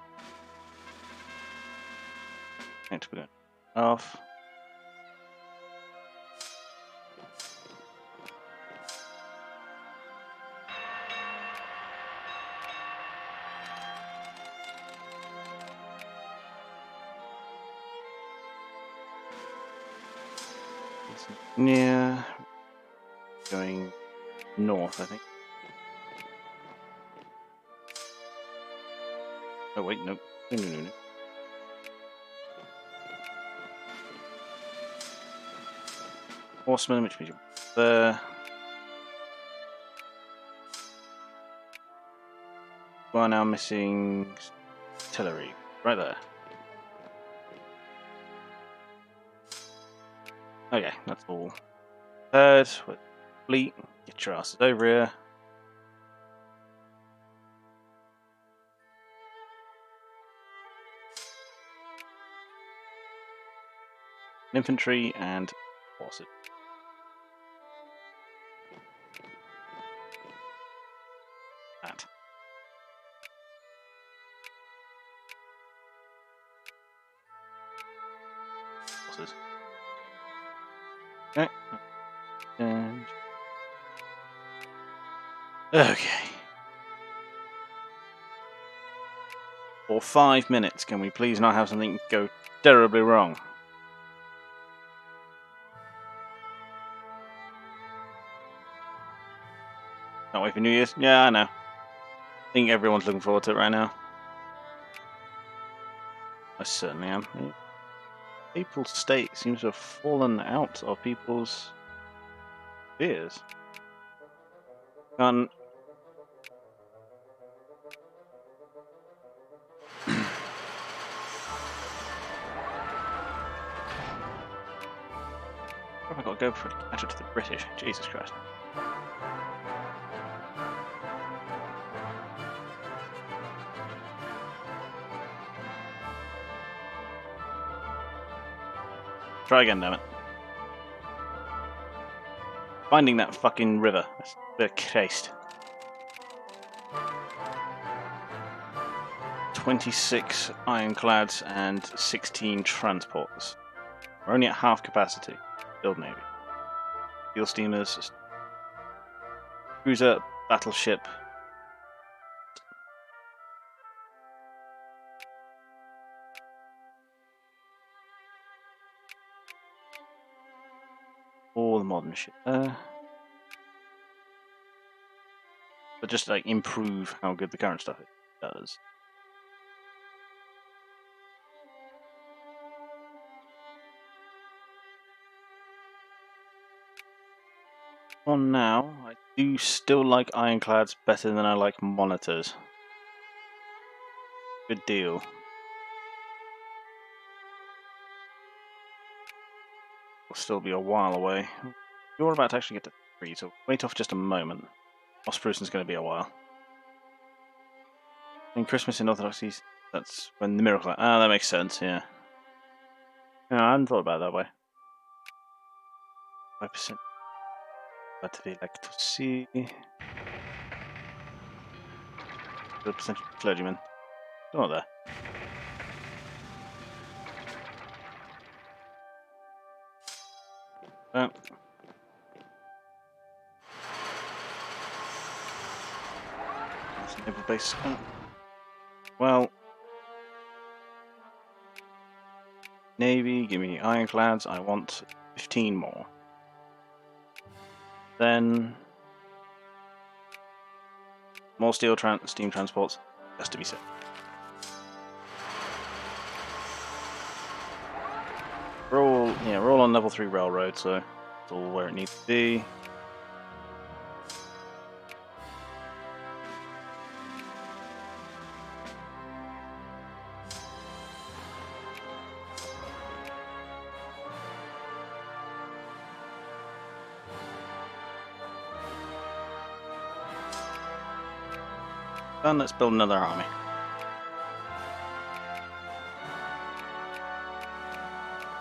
Next we're going off. Near. Going north, I think. Oh wait, no. No. Horsemen, which means you're there. We are now missing artillery. Right there. Okay, that's all. Third, fleet. Get your asses over here. Infantry and horses. That. Horses. Okay. And... okay. For 5 minutes, can we please not have something go terribly wrong? Can't wait for New Year's? Yeah, I know. I think everyone's looking forward to it right now. I certainly am. April State seems to have fallen out of people's fears. Can't... I've got to go for it to catch up to the British. Jesus Christ. Try again, damn it. Finding that fucking river. That's a bit of Christ. 26 ironclads and 16 transports. We're only at half capacity. Build Navy. Steel steamers. Cruiser, battleship. All the modern shit there. But just like improve how good the current stuff does. For now, I do still like ironclads better than I like monitors. Good deal. will still be a while away. You're about to actually get to 3, so wait off just a moment. Osprucen's going to be a while. And Christmas in Orthodoxy, that's when the miracle... Ah, that makes sense, yeah. No, I hadn't thought about it that way. 5%. Battery like to see. Good percentage of clergymen. Still not there. Oh. That's a naval base. Oh. Well, Navy, give me ironclads. I want 15 more. Then more steel steam transports, just to be safe. We're all on level 3 railroad, so it's all where it needs to be. Done, let's build another army.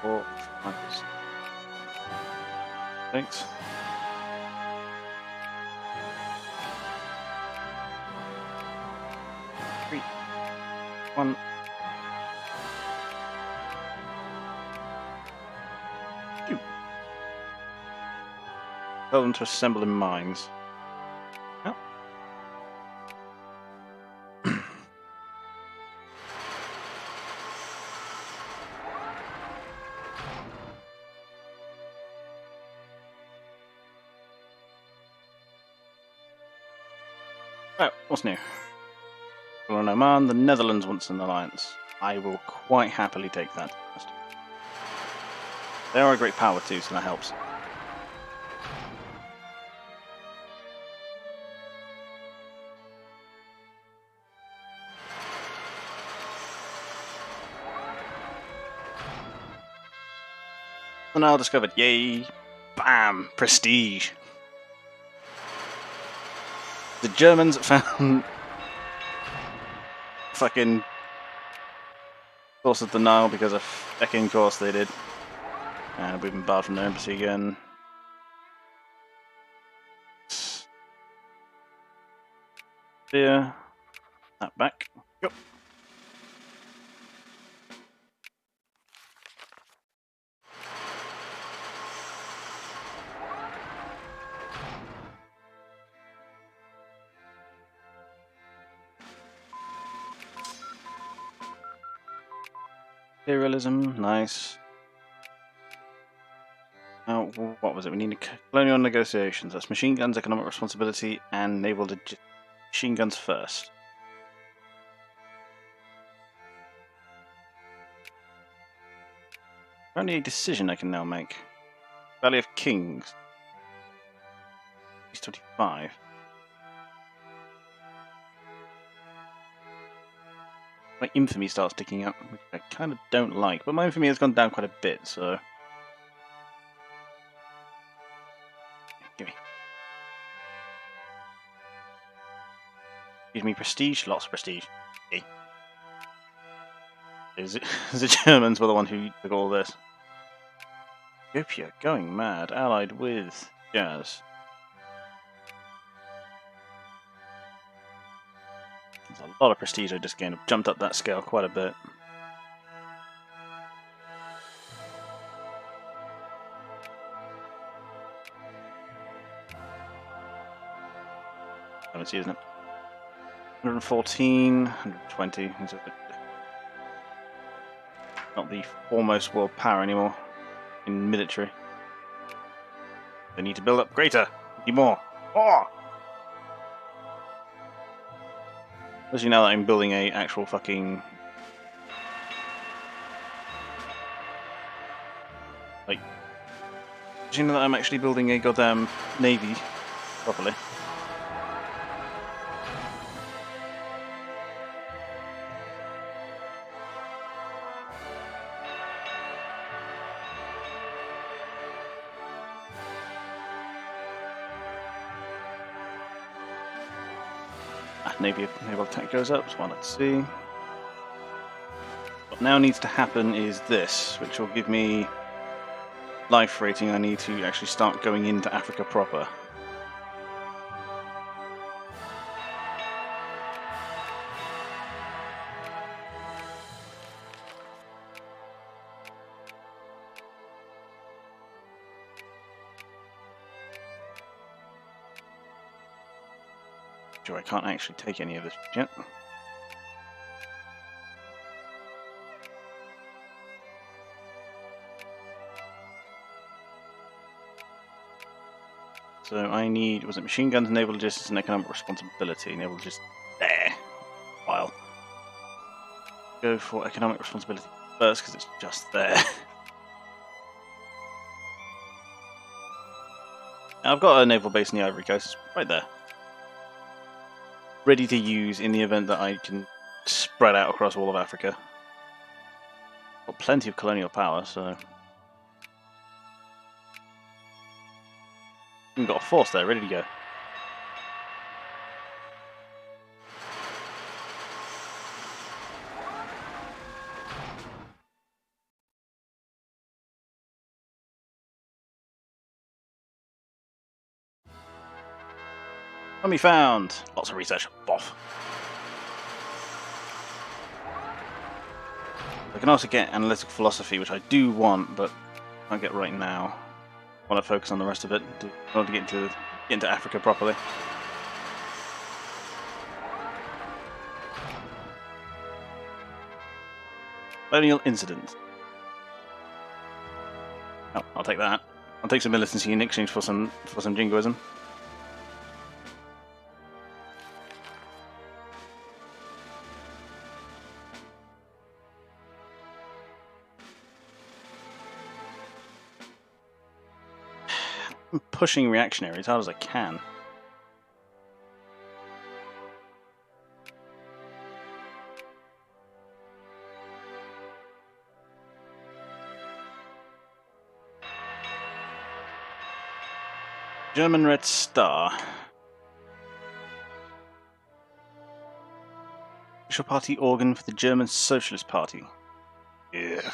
Four, 5, 6. Three, 1. Shoot. Tell them to assemble in mines. Oh. Oh, what's new? Well, Oman, the Netherlands wants an alliance. I will quite happily take that. They are a great power too, so that helps. And now discovered, yay! Bam! Prestige! The Germans found fucking source of the Nile because of fucking course they did. And we've been barred from their embassy again. There. That back. Yep. Imperialism, nice. Now, what was it? We need colonial negotiations. That's machine guns, economic responsibility, and naval machine guns first. Only a decision I can now make. Valley of Kings. He's 25. My infamy starts ticking up, which I kind of don't like, but my infamy has gone down quite a bit, so... Gimme. Gives me prestige, lots of prestige. Okay. The Germans were the one who took all this. Ethiopia, going mad, allied with Jazz. There's a lot of prestige I just gained. I've jumped up that scale quite a bit. Let's see, isn't it? 114, 120. Not the foremost world power anymore in military. They need to build up greater. Need more. More! Especially now that I'm building a actual fucking... Like... Do you know that I'm actually building a goddamn navy properly? naval attack goes up, so let's see. What now needs to happen is this, which will give me life rating. I need to actually start going into Africa proper. Sure, I can't actually take any of this yet. So I need, was it machine guns, naval logistics, and economic responsibility? Naval logistics, there. While go for economic responsibility first because it's just there. I've got a naval base in the Ivory Coast, it's right there. Ready to use in the event that I can spread out across all of Africa. Got plenty of colonial power, so... We've got a force there, ready to go. Mummy found! Lots of research. Boff. I can also get analytical philosophy, which I do want, but can't get right now. I want to focus on the rest of it in order to get into Africa properly. Colonial incident. Oh, I'll take that. I'll take some militancy in exchange for some jingoism. I'm pushing reactionary as hard as I can. German Red Star. Official party organ for the German Socialist Party. Ugh.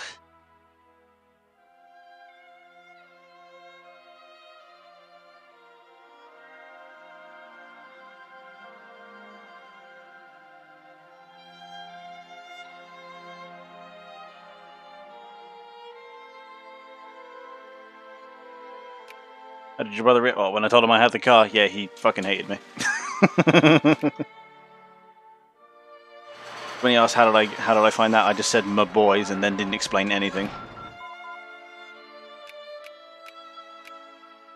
How did your brother react? Oh, when I told him I had the car, yeah, he fucking hated me. When he asked how did I find out, I just said my boys and then didn't explain anything.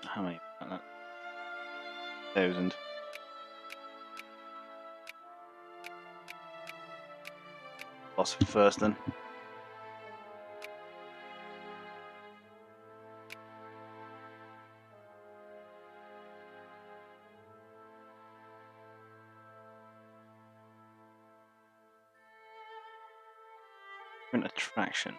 How many? 1,000. Philosophy first then. Attraction.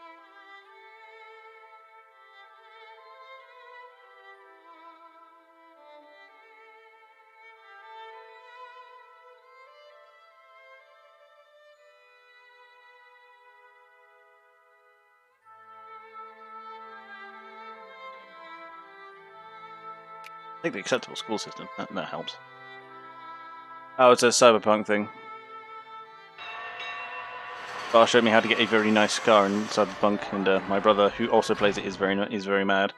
I think the acceptable school system, that helps. Oh, it's a cyberpunk thing. Bar showed me how to get a very nice car in Cyberpunk, and my brother, who also plays it, is very mad.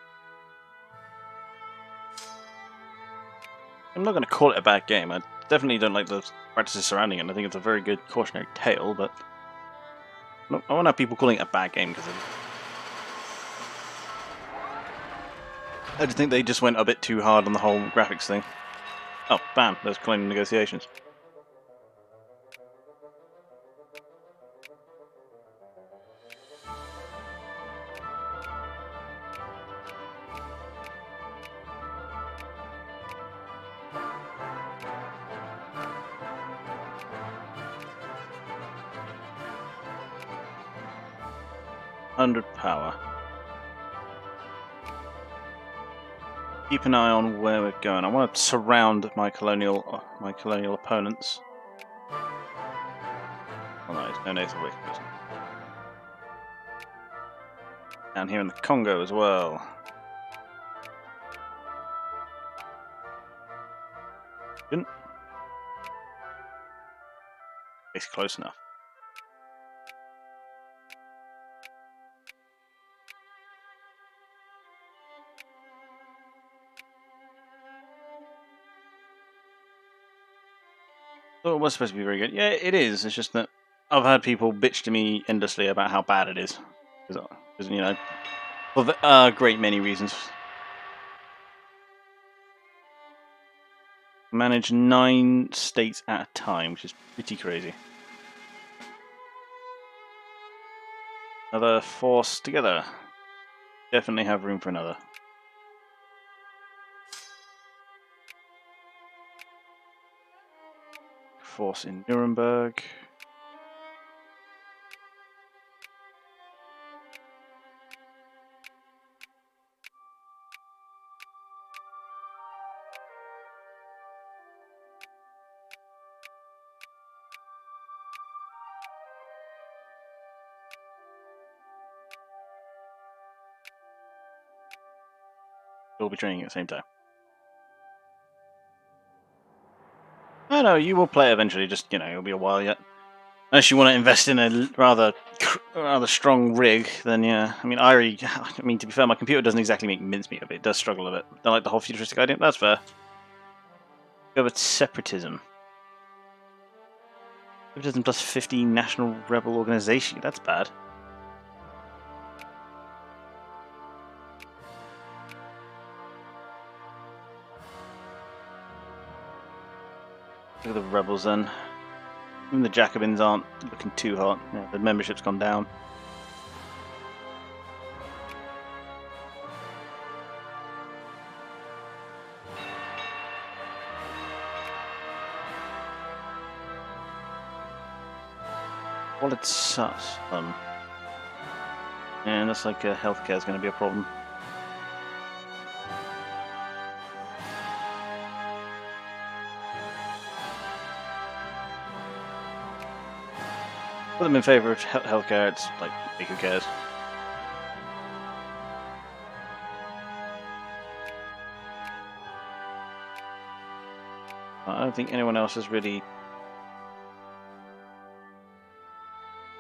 I'm not going to call it a bad game. I definitely don't like the practices surrounding it. I think it's a very good cautionary tale, but I won't have people calling it a bad game because I just think they just went a bit too hard on the whole graphics thing. Oh, bam! There's colonial negotiations. Power. Keep an eye on where we're going. I want to surround my colonial opponents. No naval base. Down here in the Congo as well. Didn't. It's close enough. Oh, it was supposed to be very good. Yeah, it is. It's just that I've had people bitch to me endlessly about how bad it is. Because, you know, for a great many reasons. Manage 9 states at a time, which is pretty crazy. Another force together. Definitely have room for another. Force in Nuremberg. We'll be training at the same time. I know, you will play eventually, just, you know, it'll be a while yet. Unless you want to invest in a rather strong rig, then yeah. I mean, to be fair, my computer doesn't exactly make mincemeat of it. It does struggle a bit. Don't like the whole futuristic idea. That's fair. Go with separatism. Separatism plus 50 national rebel organization. That's bad. Look at the rebels then. Even the Jacobins aren't looking too hot. Yeah, the membership's gone down. Well, it's sus. And looks like healthcare is going to be a problem. Put them in favour of healthcare. It's like, who cares? I don't think anyone else has really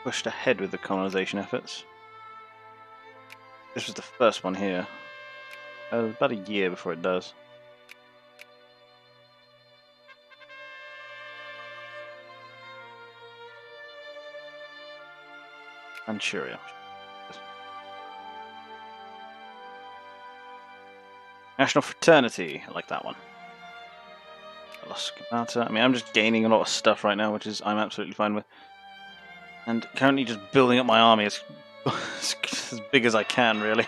pushed ahead with the colonization efforts. This was the first one here. About a year before it does. Manchuria. National Fraternity. I like that one. I mean, I'm just gaining a lot of stuff right now, which is I'm absolutely fine with. And currently just building up my army as big as I can, really.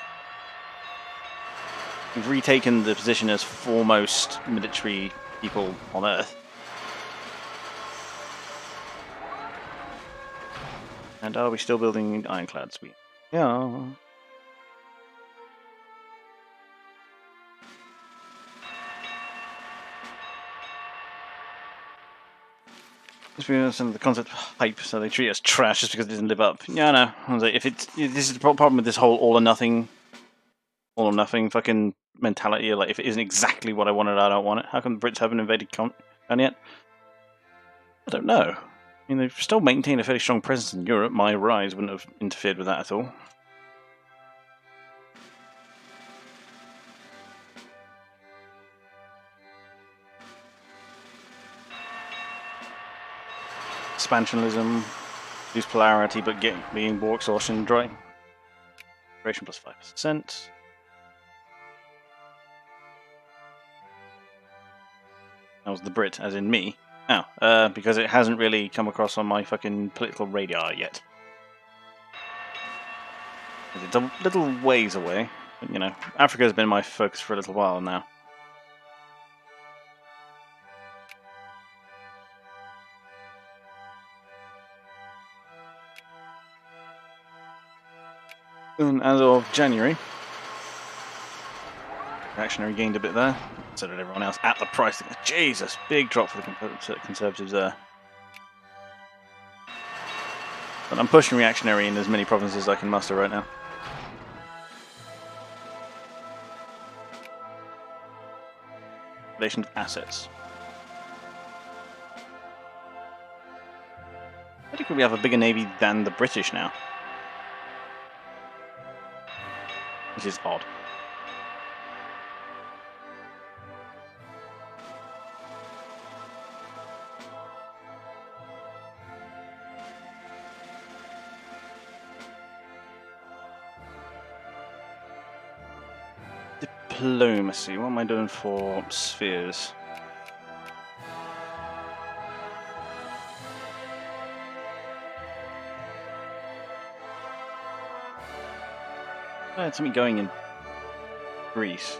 We've retaken the position as foremost military people on Earth. And are we still building ironclads? Yeah. Some of the concept of hype, so they treat us trash just because it doesn't live up. Yeah, I know. I was like, this is the problem with this whole all or nothing fucking mentality. Like, if it isn't exactly what I wanted, I don't want it. How come the Brits haven't invaded Con yet? I don't know. I mean, they've still maintained a fairly strong presence in Europe. My rise wouldn't have interfered with that at all. Expansionism, lose polarity, but being war exhaustion, dry. Duration plus 5%. That was the Brit, as in me. Oh, because it hasn't really come across on my fucking political radar yet. It's a little ways away, but, you know, Africa's been my focus for a little while now. And as of January, reactionary gained a bit there. So did everyone else at the price. Jesus, big drop for the Conservatives there. But I'm pushing reactionary in as many provinces as I can muster right now. Relation of assets. I think we have a bigger navy than the British now. Which is odd. Diplomacy. What am I doing for spheres? I had something going in Greece.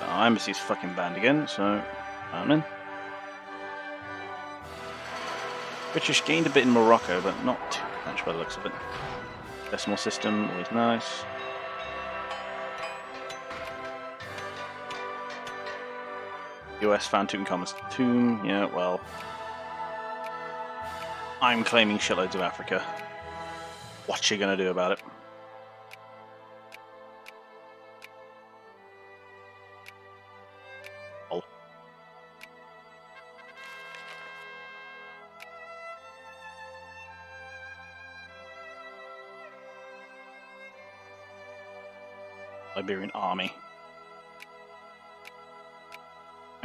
Our embassy's fucking banned again, so I'm in. British gained a bit in Morocco, but not too much by the looks of it. Decimal system, always nice. US found Tutankhamun's tomb. Yeah, well, I'm claiming shitloads of Africa. What you gonna do about it? Oh. Liberian army.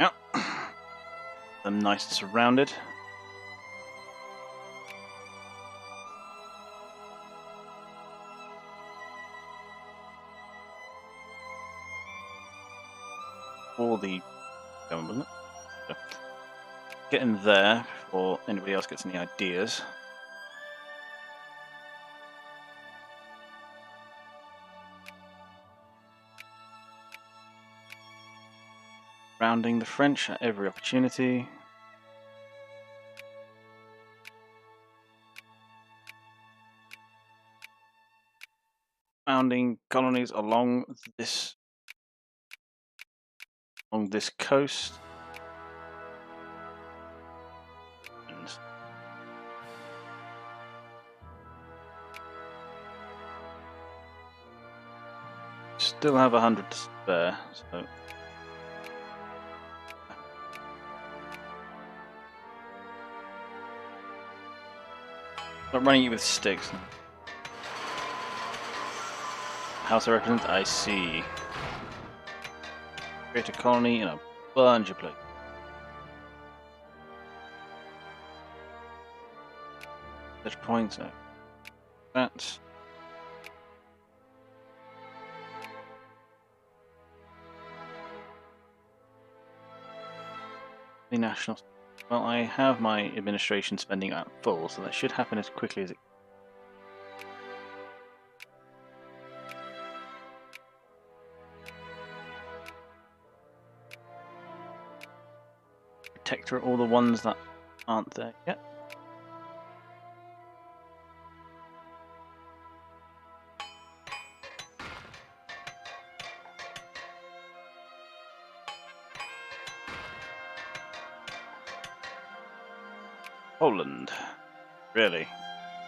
Yep. I'm nice and surrounded. All the going, wasn't it? Get in there before anybody else gets any ideas. Rounding the French at every opportunity. Founding colonies along this coast. And still have 100 to spare, so I'm running it with sticks. House of Representatives, I see. Create a colony in a bunch of places. Touch points, no. That. The national. Well, I have my administration spending at full, so that should happen as quickly as it. Protectorate all the ones that aren't there yet. Poland. Really?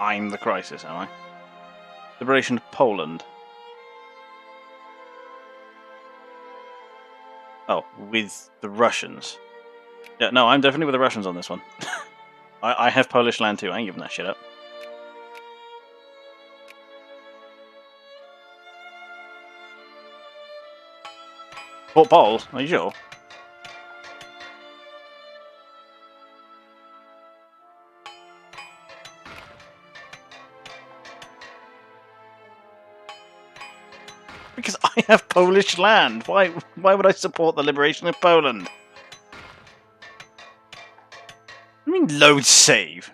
I'm the crisis, am I? Liberation of Poland. Oh, with the Russians. Yeah, no, I'm definitely with the Russians on this one. I have Polish land too, I ain't giving that shit up. Port Poles? Are you sure? Because I have Polish land. Why would I support the liberation of Poland? I mean, load save.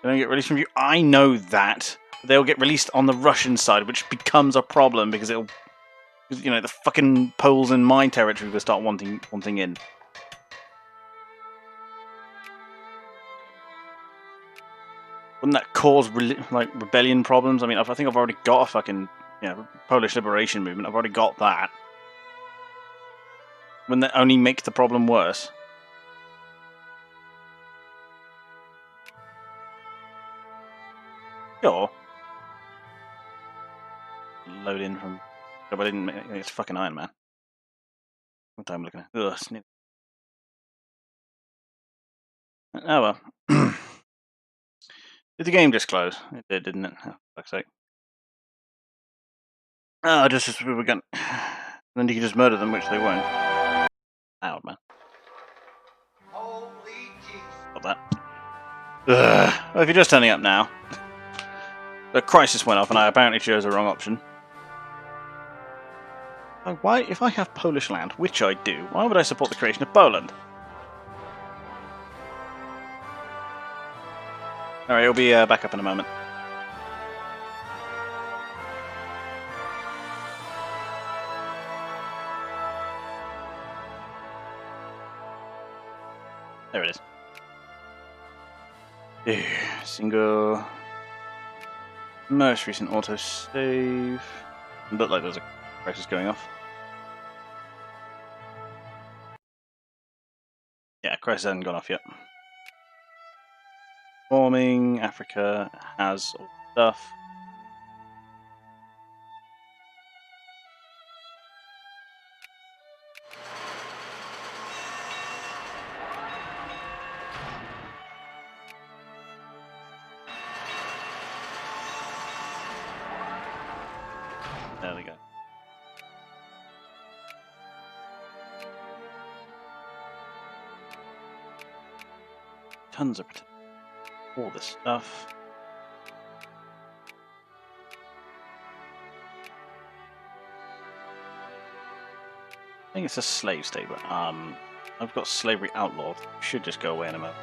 They don't get released from you. I know that. They'll get released on the Russian side, which becomes a problem because it'll, you know, the fucking Poles in my territory will start wanting in. Wouldn't that cause rebellion problems? I mean, I think I've already got a fucking Polish liberation movement. I've already got that. Wouldn't that only make the problem worse? Sure. Load in from... But I didn't make it's fucking Iron Man. What time am I looking at? Ugh, snip. Oh well. Did the game just close? It did, didn't it? Oh, for fuck's sake. Oh, just as we were going. Then you could just murder them, which they won't. Loud, man. Holy Jesus. Stop that. Ugh. Well, if you're just turning up now, the crisis went off and I apparently chose the wrong option. Why, if I have Polish land, which I do, why would I support the creation of Poland? Alright, he'll be back up in a moment. There it is. Single. Most recent autosave. Looked like there's a crisis going off. Yeah, crisis hasn't gone off yet. Forming, Africa has all stuff. There we go. Tons of all this stuff. I think it's a slave state, but I've got slavery outlawed. Should just go away in a moment.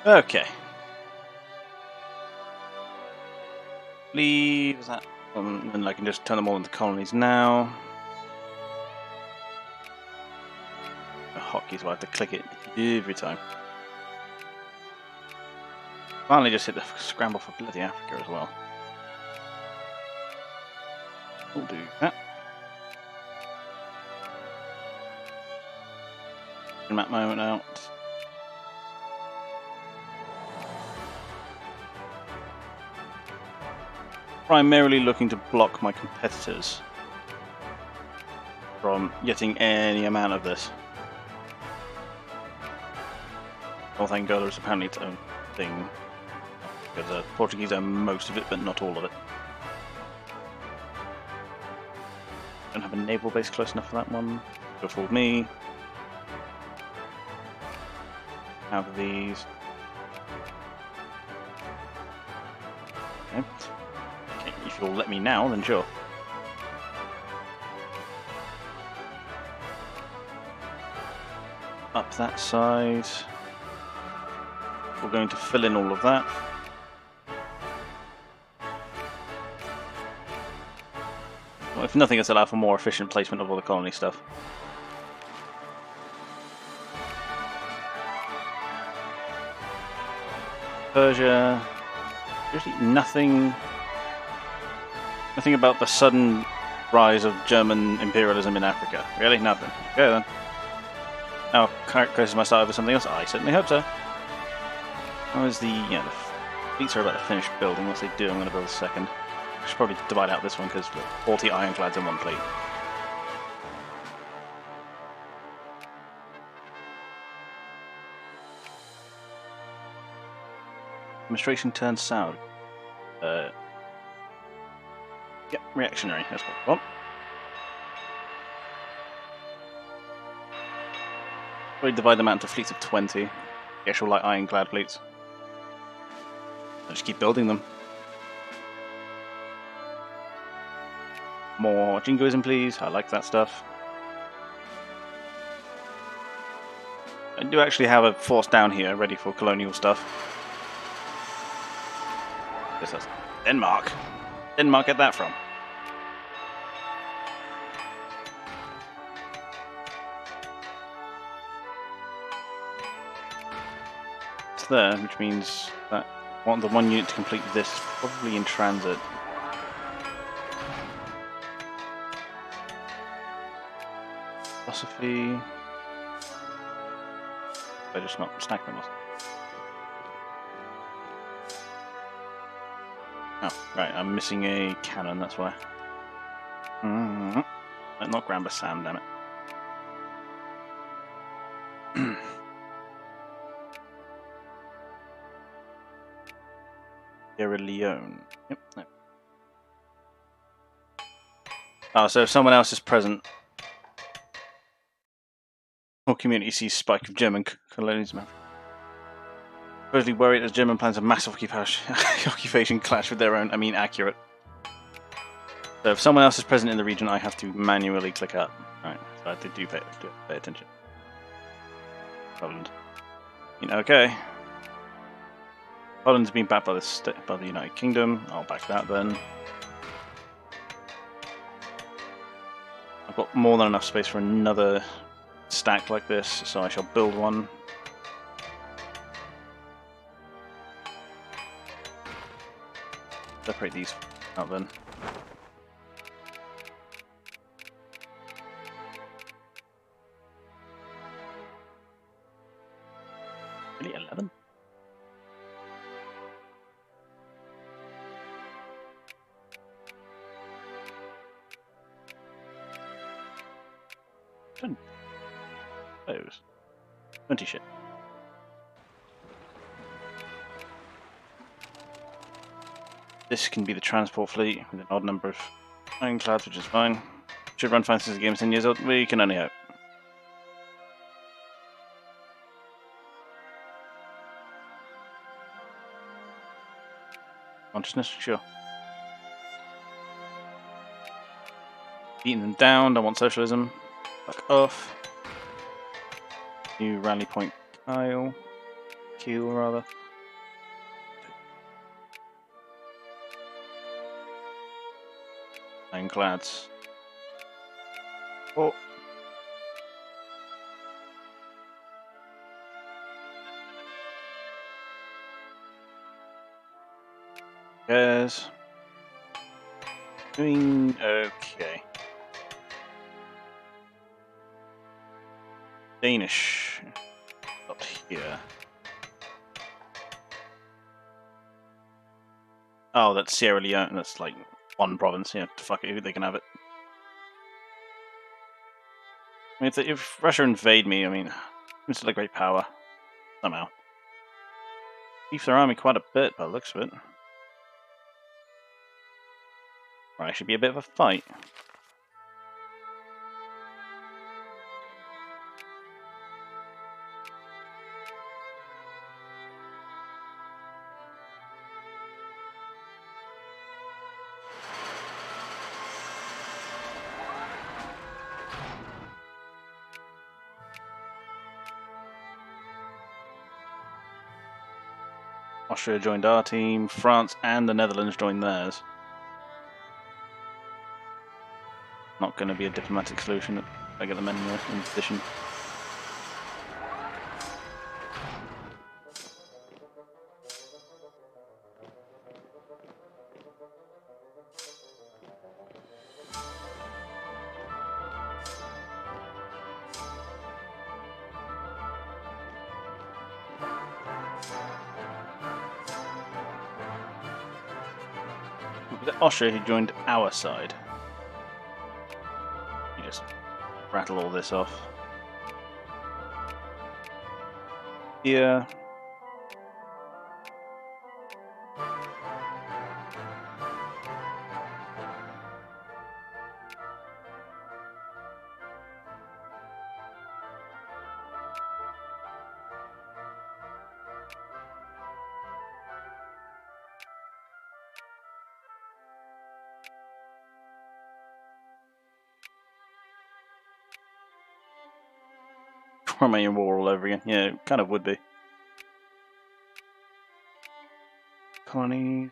Okay. Leave that, and I can just turn them all into colonies now. The hotkeys, so I have to click it every time. Finally, just hit the scramble for bloody Africa as well. We'll do that. Map moment out. Primarily looking to block my competitors from getting any amount of this. North Angola is apparently its own thing, because the Portuguese own most of it, but not all of it. Don't have a naval base close enough for that one. Go for me. Have these. Okay. Okay, if you'll let me now, then sure. Up that side. We're going to fill in all of that. Well, if nothing else, allow for more efficient placement of all the colony stuff. Persia. Usually nothing about the sudden rise of German imperialism in Africa. Really? Nothing. Okay then. Now, crisis might start over something else? I certainly hope so. How is the fleets are about to finish building. What's they do? I'm going to build a second. I should probably divide out this one because 40 ironclads in one fleet. Administration turns sour. Yep, reactionary. That's what we want. Probably divide them out into fleets of 20. The actual light ironclad fleets. I'll just keep building them. More jingoism, please. I like that stuff. I do actually have a force down here ready for colonial stuff. This is Denmark. Denmark get that from? It's there, which means that the one unit to complete this is probably in transit. quickly. I just not stack them. Oh, right, I'm missing a cannon, that's why. Not Grandpa Sam, damn it. Sierra Leone. Yep. No. Oh, so if someone else is present, or community sees spike of German colonialism. Supposedly worried as German plans a massive occupation clash with their own. I mean, accurate. So if someone else is present in the region, I have to manually click up. Right, so I have to do pay attention. Poland. Okay. Poland's been backed by the United Kingdom. I'll back that then. I've got more than enough space for another stack like this, so I shall build one. Separate these out then. Really, 11? Those. 20 shit. This can be the transport fleet with an odd number of ironclads, which is fine. Should run fine since the game's 10 years old. We can only hope. Consciousness, sure. Beating them down, don't want socialism. Fuck off. New rally point Keel rather. Ironclads. Oh. Yes. Doing okay. Danish. Up here. Oh, that's Sierra Leone. That's like one province. Yeah, fuck it, they can have it. I mean, if Russia invade me, I mean, it's still a great power. Somehow. Beef their army quite a bit by the looks of it. Right, should be a bit of a fight. Austria joined our team, France and the Netherlands joined theirs. Not going to be a diplomatic solution if I get them anywhere in position. Was it Austria who joined our side? You just rattle all this off. Yeah. Romanian war all over again. Yeah, it kind of would be. Colony.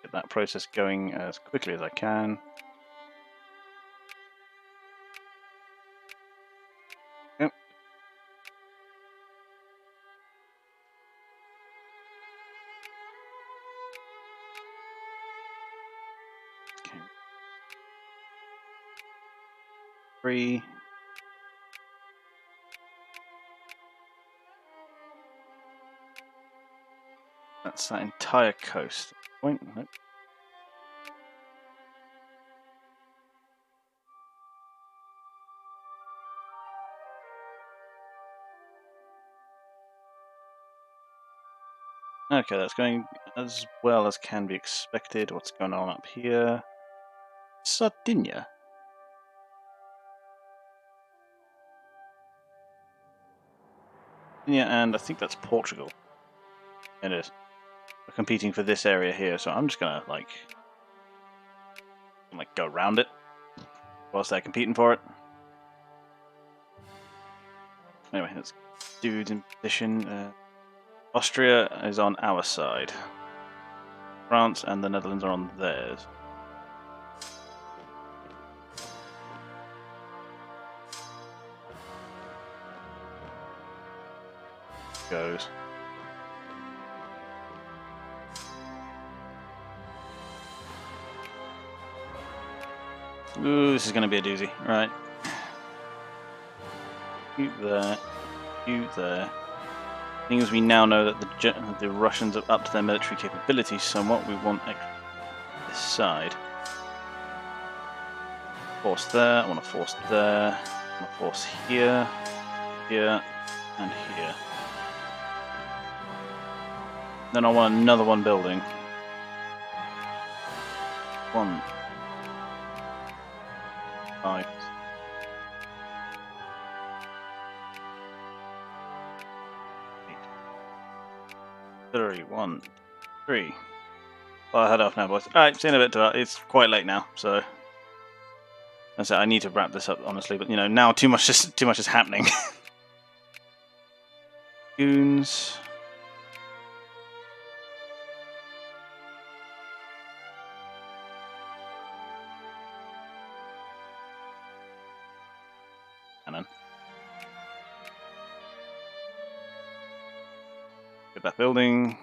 Get that process going as quickly as I can. Yep. Okay. 3. That's that entire coast. Point. Nope. Okay, that's going as well as can be expected. What's going on up here? Sardinia. Yeah, and I think that's Portugal. It is. We're competing for this area here, so I'm just gonna like go around it whilst they're competing for it. Anyway, let's dudes in position. Austria is on our side. France and the Netherlands are on theirs. Goes. Ooh, this is going to be a doozy. Right. You there. You there. Thing is, we now know that the Russians are up to their military capabilities somewhat. We want this side. Force there. I want to force there. I want to force here, here, and here. Then I want another one building. 1, 5. 3, 1, 3. Well, I head off now, boys. Alright, see you in a bit to that. It's quite late now, so that's it. I need to wrap this up, honestly, but now too much is happening. Goons. Cannon. Get that building.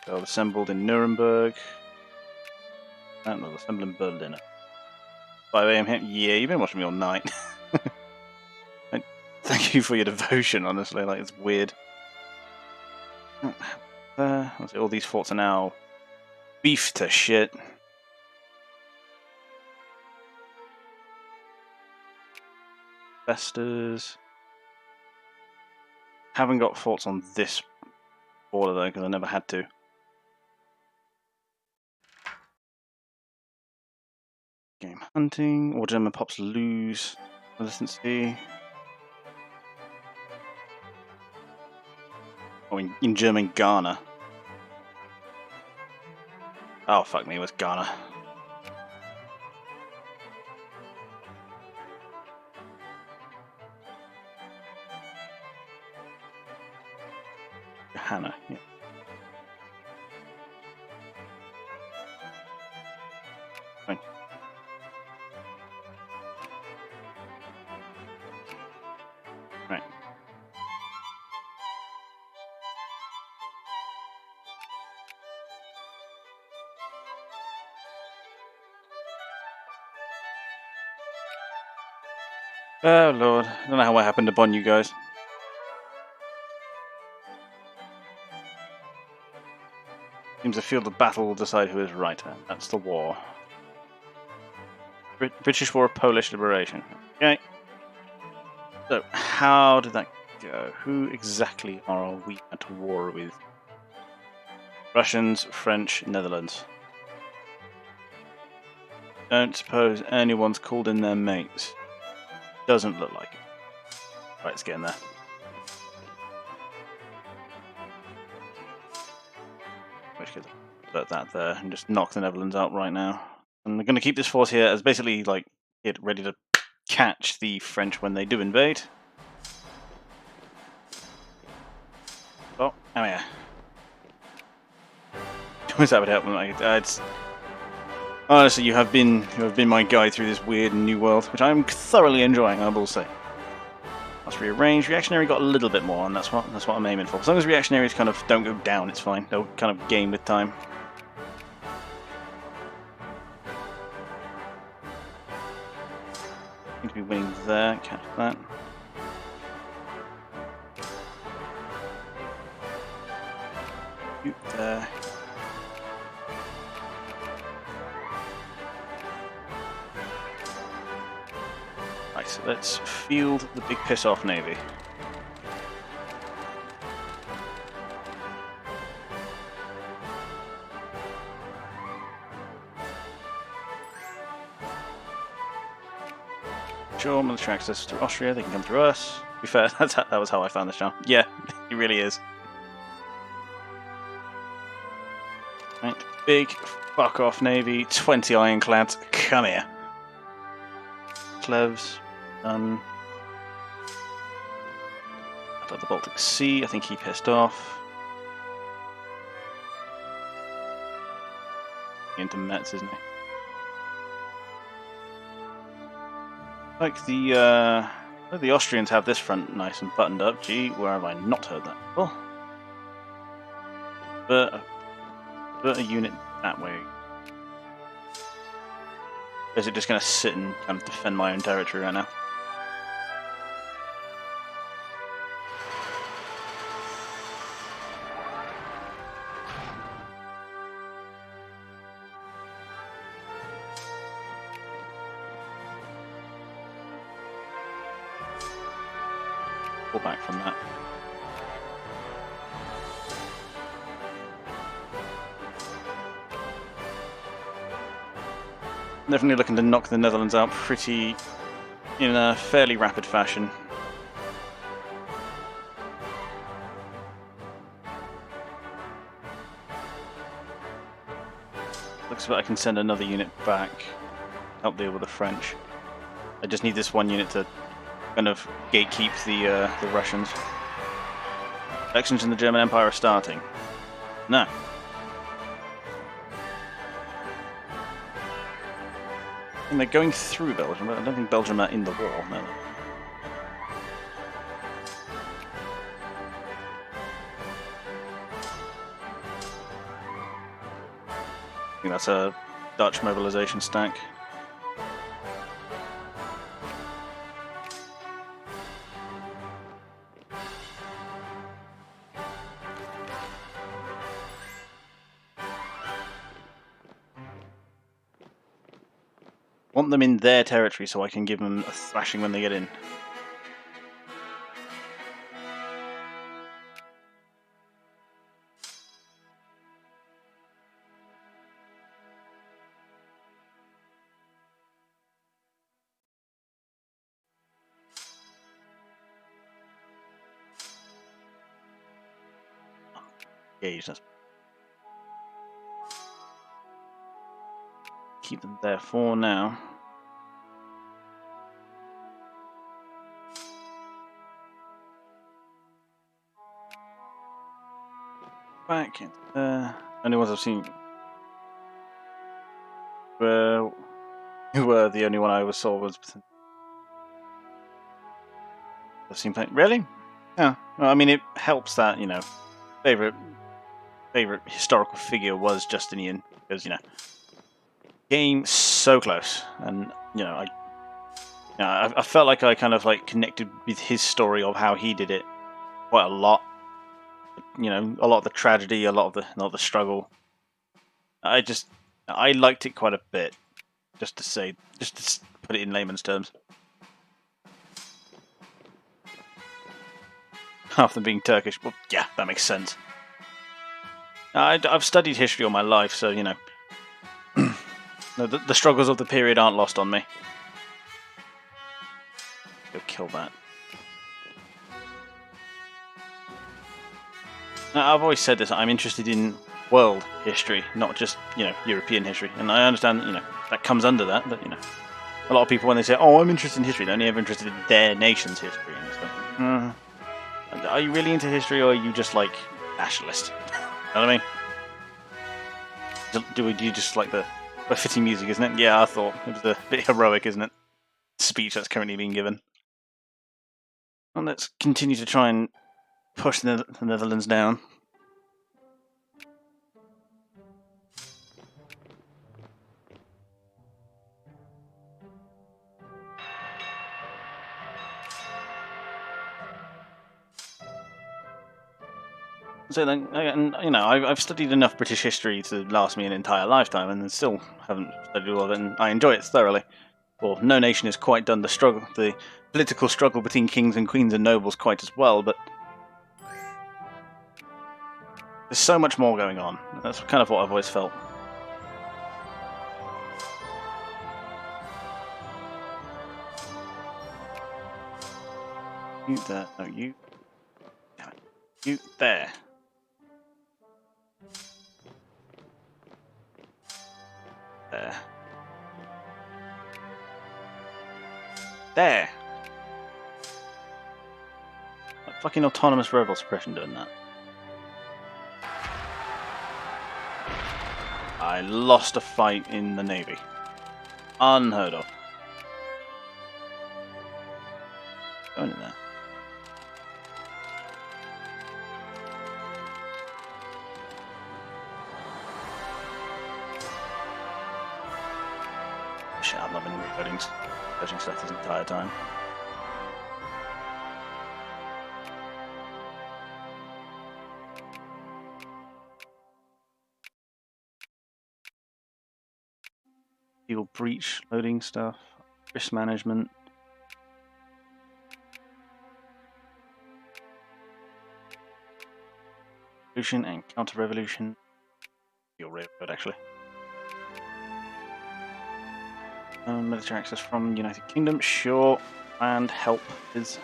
They're assembled in Nuremberg. And they'll assemble in Berlin. 5 AM hit. Yeah, you've been watching me all night. Thank you for your devotion, honestly. Like, it's weird. Let's see, all these forts are now beef to shit. Investors. Haven't got forts on this border though, because I never had to. Game hunting. Or German pops lose militancy. Oh, in German Ghana. Oh, fuck me, it was Ghana. Hannah, yeah. Fine. Right. Oh lord, I don't know what happened upon you guys. Seems a field of battle will decide who is right. That's the war. British War of Polish Liberation. Okay. So, how did that go? Who exactly are we at war with? Russians, French, Netherlands. Don't suppose anyone's called in their mates. Doesn't look like it. Right, let's get in there. Which could put that there and just knock the Netherlands out right now. I'm going to keep this force here as basically like it ready to catch the French when they do invade. Oh, oh yeah. Wish that would help. It's honestly, you have been my guide through this weird new world, which I'm thoroughly enjoying. I will say. Let's rearrange. Reactionary got a little bit more, and that's what I'm aiming for. As long as reactionaries kind of don't go down, it's fine. They'll kind of gain with time. be winning there. Catch that. Shoot there. Right, so let's field the big piss off navy. Sure, military access to Austria, they can come through us. To be fair, that was how I found this channel. Yeah, it really is. Right, big fuck off navy, 20 ironclads, come here. Cleves, done. Out of the Baltic Sea, I think he pissed off. Into Metz, isn't he? Like the Austrians have this front nice and buttoned up. Gee, where have I not heard that before? But a unit that way. Is it just going to sit and kind of defend my own territory right now? Pull back from that. Definitely looking to knock the Netherlands out in a fairly rapid fashion. Looks like I can send another unit back, help deal with the French. I just need this one unit to kind of gatekeep the Russians. Elections in the German Empire are starting. No. And they're going through Belgium, but I don't think Belgium are in the war. No. I think that's a Dutch mobilization stack. Want them in their territory so I can give them a thrashing when they get in. Gauge, that's... Keep them there for now. Back into there. Only ones I've seen were the only one I ever saw was I've seen playing. Really? Yeah. Well, I mean, it helps that favorite historical figure was Justinian because game so close, and I felt like I kind of like connected with his story of how he did it quite a lot. A lot of the tragedy, a lot of the struggle. I liked it quite a bit. Just to put it in layman's terms. Half them being Turkish. Well, yeah, that makes sense. I've studied history all my life, so the struggles of the period aren't lost on me. Go kill that. Now, I've always said this. I'm interested in world history, not just European history, and I understand that comes under that. But a lot of people when they say, "Oh, I'm interested in history," they're only ever interested in their nation's history. And it's like, are you really into history, or are you just like nationalist? You know what I mean? Do you just like the fitting music, isn't it? Yeah, I thought it was a bit heroic, isn't it? Speech that's currently being given. And let's continue to try and push the Netherlands down. So then, and you know, I've studied enough British history to last me an entire lifetime, and still haven't studied all of it, and I enjoy it thoroughly. Well, no nation has quite done the political struggle between kings and queens and nobles quite as well, but there's so much more going on. That's kind of what I've always felt. You there? No, you. Damn it. You there. There. There. That fucking autonomous rebel suppression doing that. I lost a fight in the Navy. Unheard of. Going in there. Shit, I've not been reloading stuff this entire time. Fuel breach loading stuff, risk management. Revolution and counter-revolution. Fuel railroad, actually. Military access from the United Kingdom, sure. And help is...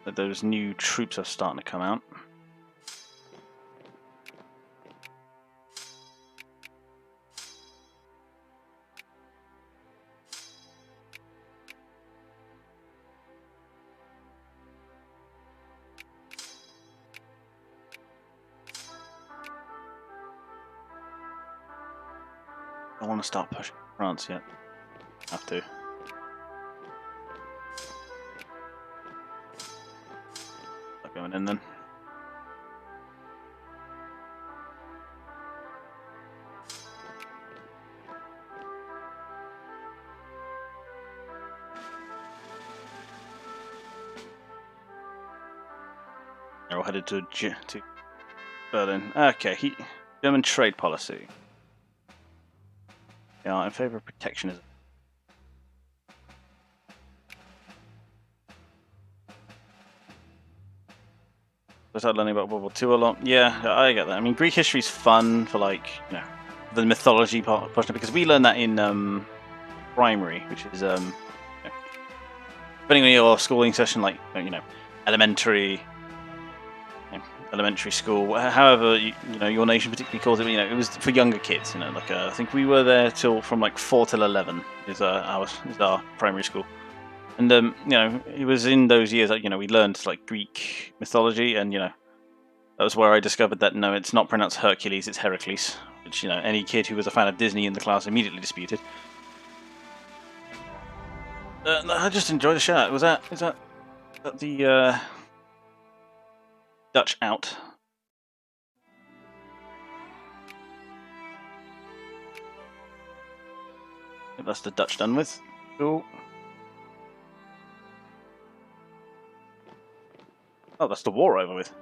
Those new troops are starting to come out. I don't want to start pushing France yet. Have to. Start going in then. They're all headed to Berlin. Okay, German trade policy. Yeah, in favour of protectionism. I started learning about World War II a lot. Yeah, I get that. I mean, Greek history's fun for, like, you know, the mythology portion, because we learn that in primary, which is, you know, depending on your schooling session, like, you know, elementary school, however you know your nation particularly calls it. You know, it was for younger kids. You know, like I think we were there till from like 4 till 11 is our primary school, and you know, it was in those years that, you know, we learned like Greek mythology, and you know, that was where I discovered that no, it's not pronounced Hercules, it's Heracles, which, you know, any kid who was a fan of Disney in the class immediately disputed. I just enjoyed the shot. Is that the Dutch out? If that's the Dutch done with. Cool. Oh, that's the war over with.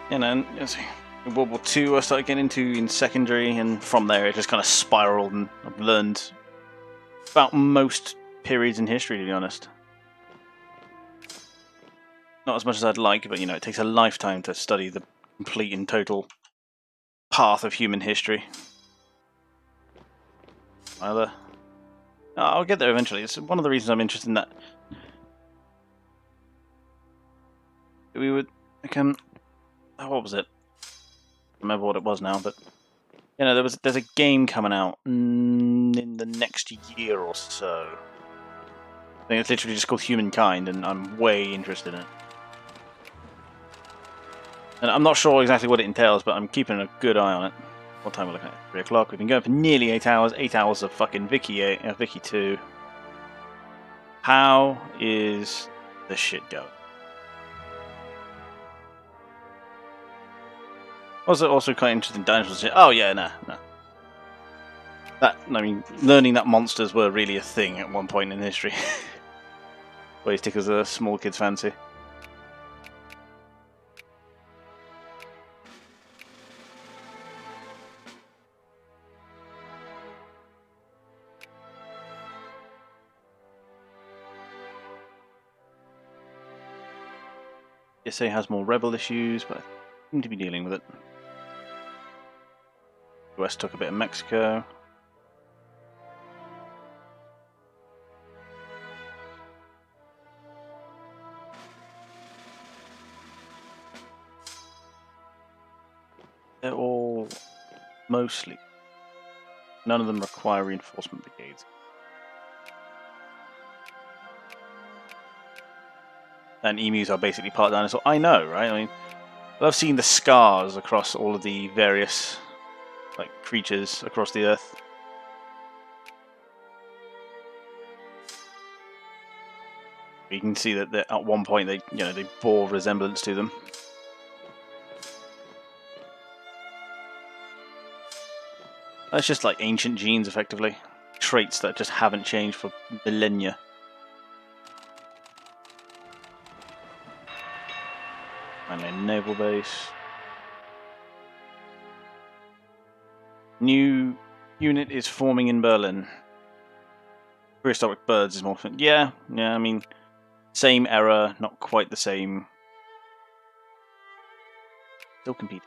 You know, in World War II I started getting into in secondary, and from there it just kind of spiraled, and I've learned about most periods in history, to be honest. Not as much as I'd like, but you know, it takes a lifetime to study the complete and total path of human history. Either. I'll get there eventually. It's one of the reasons I'm interested in that. We would, like, what was it? I don't remember what it was now, but you know, there's a game coming out in the next year or so. I think it's literally just called Humankind, and I'm way interested in it. And I'm not sure exactly what it entails, but I'm keeping a good eye on it. What time we're looking at? 3 o'clock. We've been going for nearly 8 hours. 8 hours of fucking Vicky 2. How is the shit going? Was it also quite interesting? Dinosaurs. Oh yeah, nah. That, I mean, learning that monsters were really a thing at one point in history. Always tickles a small kid's fancy. SA has more rebel issues, but I seem to be dealing with it. US took a bit of Mexico. They're all mostly. None of them require reinforcement brigades. And emus are basically part dinosaur. I know, right? I mean, I've seen the scars across all of the various creatures across the Earth. You can see that at one point they bore resemblance to them. That's just like ancient genes, effectively. Traits that just haven't changed for millennia. Finally, naval base. New unit is forming in Berlin. Prehistoric birds is more fun. Yeah, I mean, same era, not quite the same. Still compete.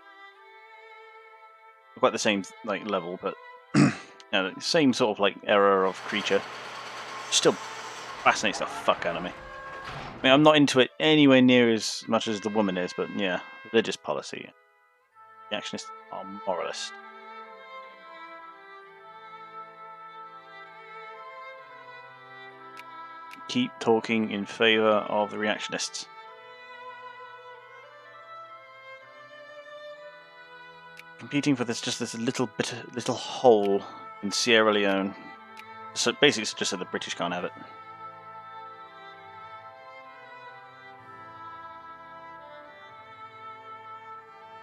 Not quite the same level, but same sort of era of creature. Still fascinates the fuck out of me. I mean, I'm not into it anywhere near as much as the woman is, but yeah, religious policy. The actionists are moralist. Keep talking in favor of the reactionists. Competing for this little hole in Sierra Leone. So basically, it's just so the British can't have it.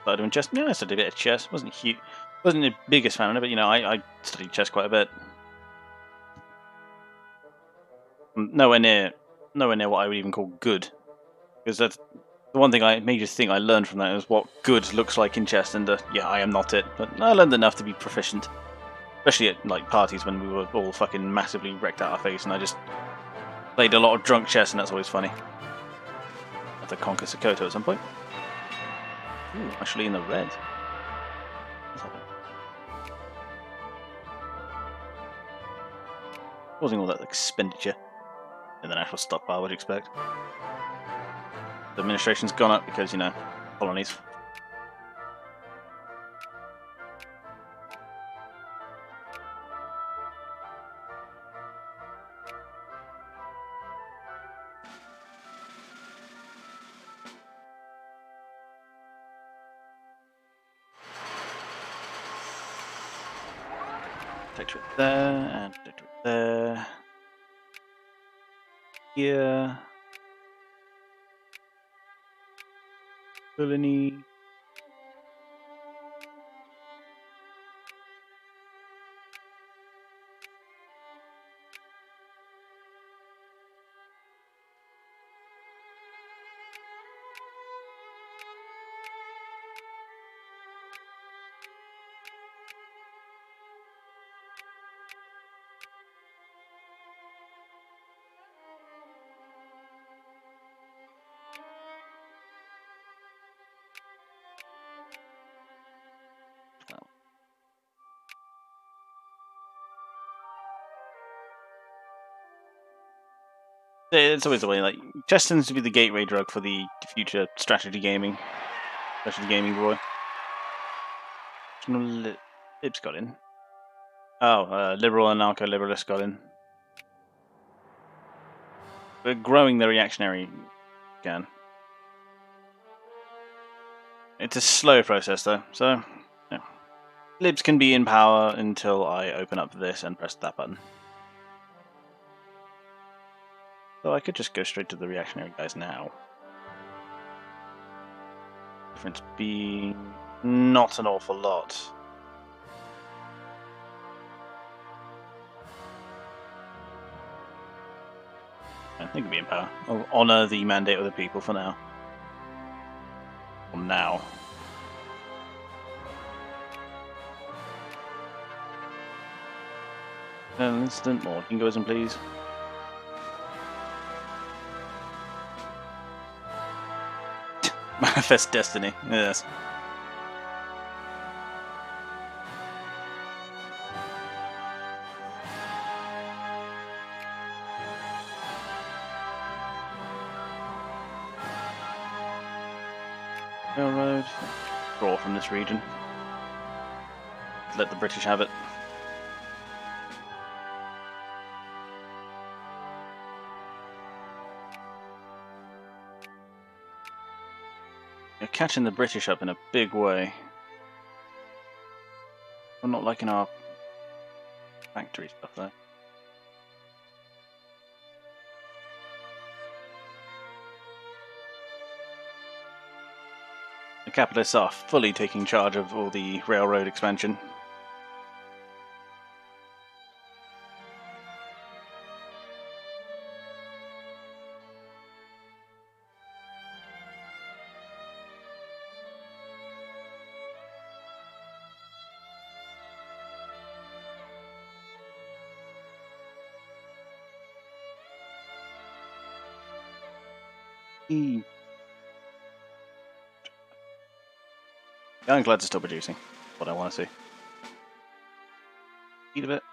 Started doing chess. Yeah, I studied a bit of chess. Wasn't the biggest fan of it, but I studied chess quite a bit. Nowhere near what I would even call good, because that's the one major thing I learned from that is what good looks like in chess, and yeah, I am not it, but I learned enough to be proficient, especially at parties when we were all fucking massively wrecked out our face, and I just played a lot of drunk chess, and that's always funny. I have to conquer Sokoto at some point. Ooh, actually in the red. Causing all that expenditure in the national stockpile, would you expect? The administration's gone up because, colonies. Protectorate there, and protectorate there. Here. Colony. It's always the way. Chess tends to be the gateway drug for the future strategy gaming boy. Libs got in. Oh, liberal and anarcho-liberalist got in. We're growing the reactionary again. It's a slow process though, so yeah. Libs can be in power until I open up this and press that button. So I could just go straight to the reactionary guys now. Difference being not an awful lot. I think it'll be in power. I'll honour the mandate of the people for now. For now. An instant more jingoism, please. Manifest destiny. Yes. Railroad. Draw from this region. Let the British have it. You're catching the British up in a big way. I'm not liking our factory stuff though. The capitalists are fully taking charge of all the railroad expansion. The ironclads are still producing. What I want to see. Eat a bit.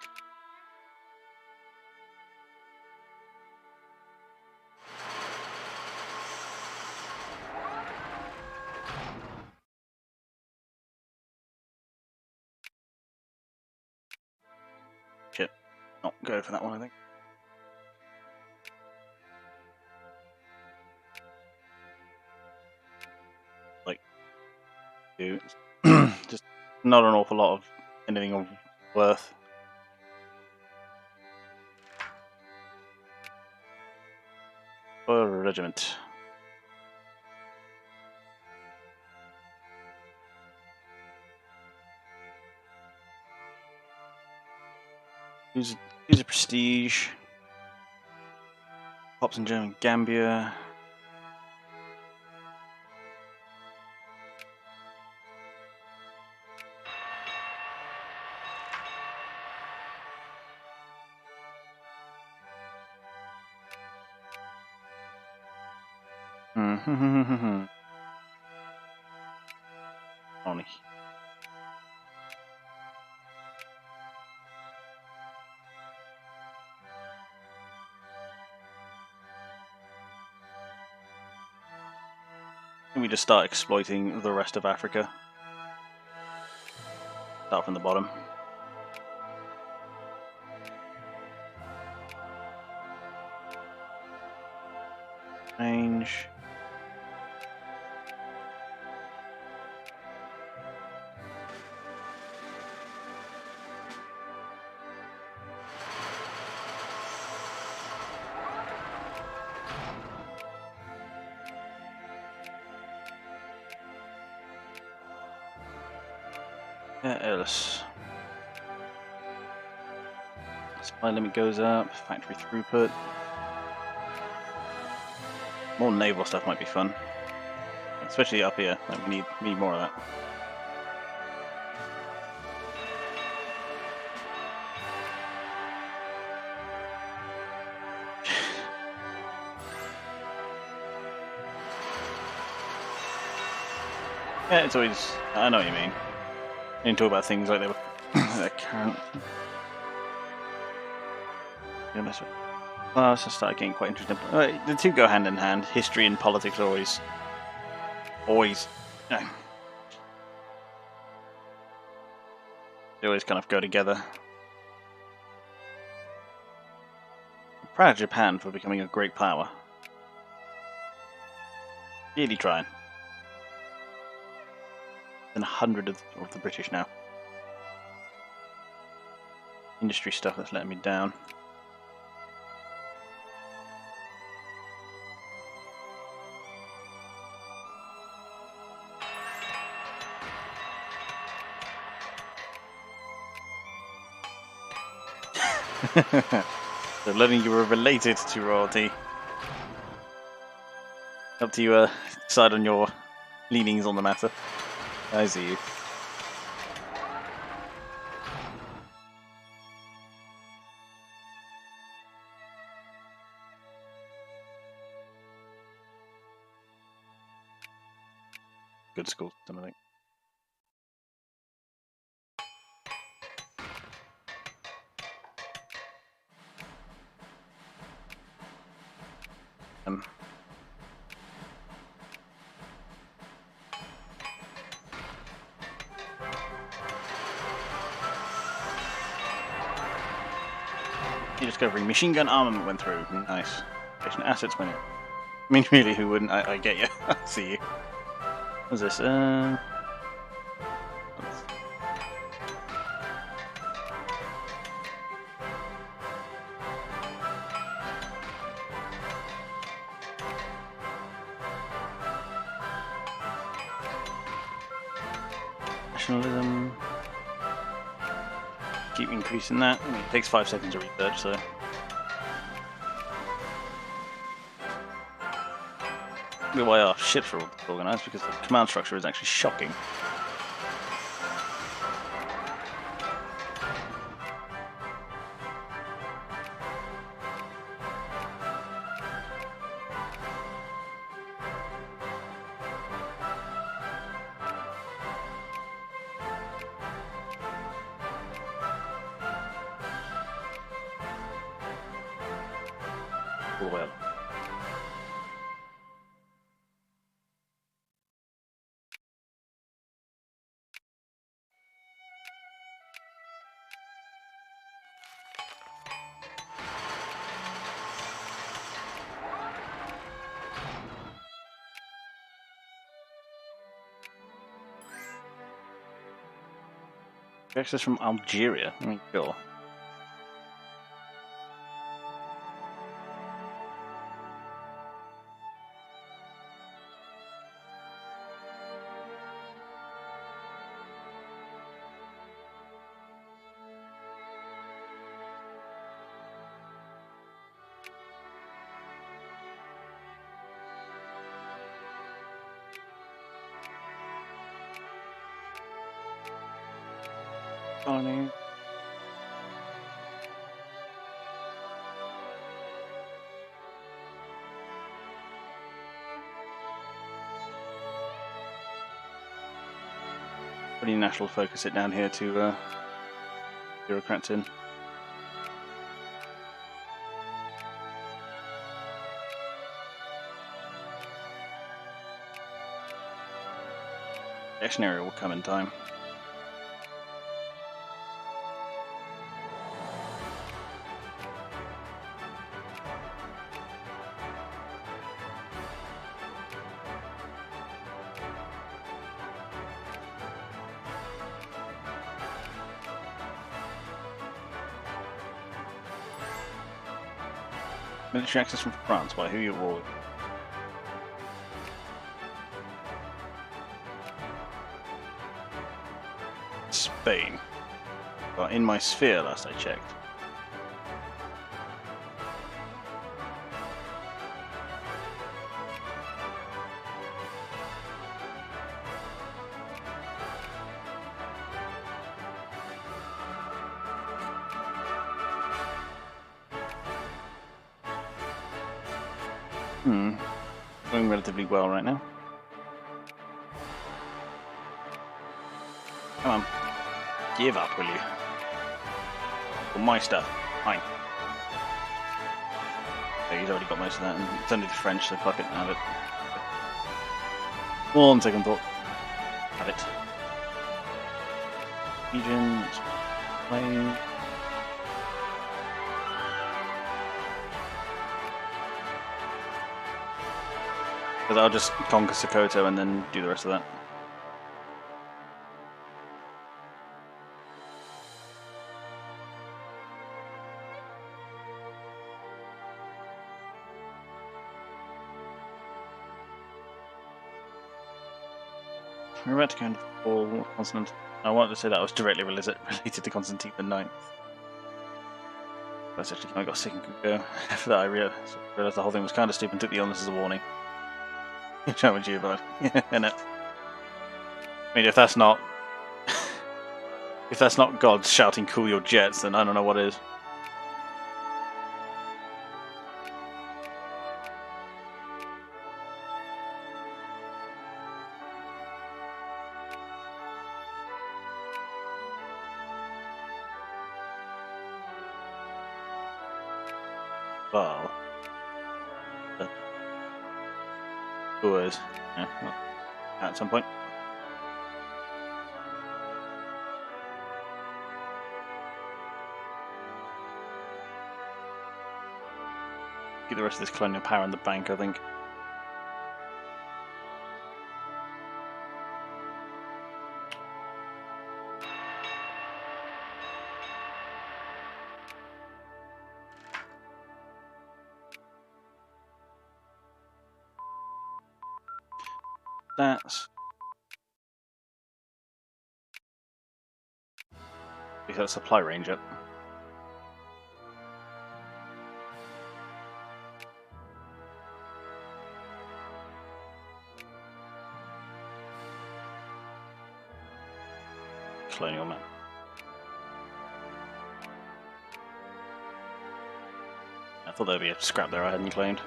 Shit. Not go for that one, I think. Like, do just not an awful lot of anything of worth. For a regiment. Use a prestige. Pops in German Gambia. Only. We just start exploiting the rest of Africa. Start from the bottom. Range. Else. Supply limit goes up. Factory throughput. More naval stuff might be fun, especially up here. Like, we need more of that. Yeah, it's always. I know what you mean. You can talk about things like they were their current. Yeah, that's right. Well, so start getting quite interesting. The two go hand in hand. History and politics are always, you know, they always kind of go together. I'm proud of Japan for becoming a great power. Really trying. Than 100 of the British now. Industry stuff that's letting me down. They're learning you were related to royalty. Up to you decide on your leanings on the matter. I see you. Good school system, I think. New discovery. Machine gun armament went through. Nice. Patient assets went in. I mean, really, who wouldn't? I get you. I see you. What's this? Nationalism. Keep increasing that. I mean, it takes 5 seconds to research, so. Maybe why our ships are all organised, because the command structure is actually shocking. All the way up. Access from Algeria. I mean, cool. Colony. Pretty national focus it down here to bureaucrats in. Action area will come in time. Military access from France. Why? Who are you at war with? Spain. Well, in my sphere, last I checked. Going relatively well right now. Come on. Give up, will you? For my stuff. Fine. Okay, he's already got most of that, and it's only the French, so fuck it, have it. One second thought. Have it. Region. Play. Because I'll just conquer Sokoto and then do the rest of that. We're about to go into the fall consonant. I wanted to say that was directly related to Constantine the Ninth. That's actually I got sick and could go. After that I realised the whole thing was kind of stupid and took the illness as a warning. Chat with you, bud. Innit? I mean, if that's not if that's not God shouting "cool your jets," then I don't know what is. Well, always, yeah, well, at some point. Get the rest of this colonial power in the bank, I think. That's because supply range up. Colonial man. I thought there'd be a scrap there I hadn't claimed.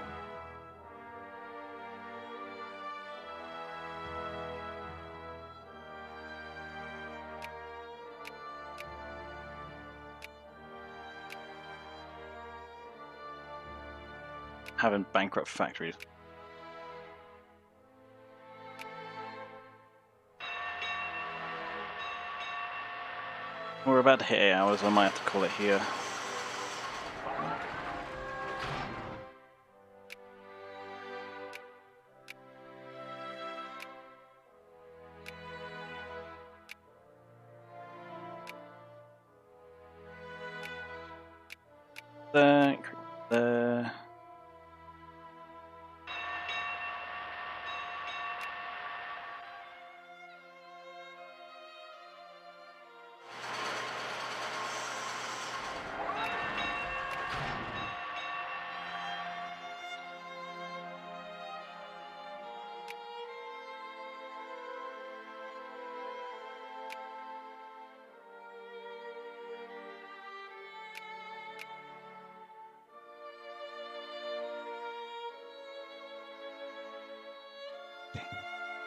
Having bankrupt factories. We're about to hit 8 hours, I might have to call it here. There.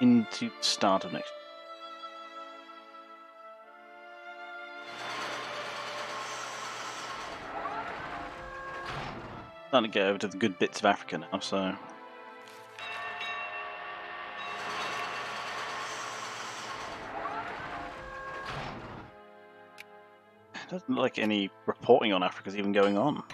Into the start of next. Starting to get over to the good bits of Africa now, so. It doesn't look like any reporting on Africa's even going on.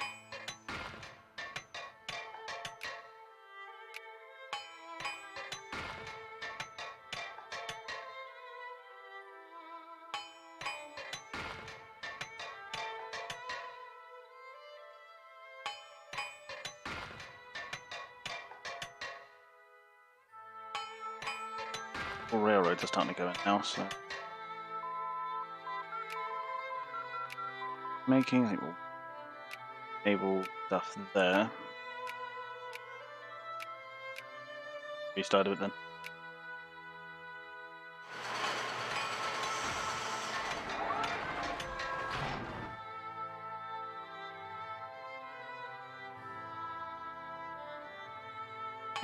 All railroads are starting to go in now, so. Making, I think we'll enable stuff there. Restart it then.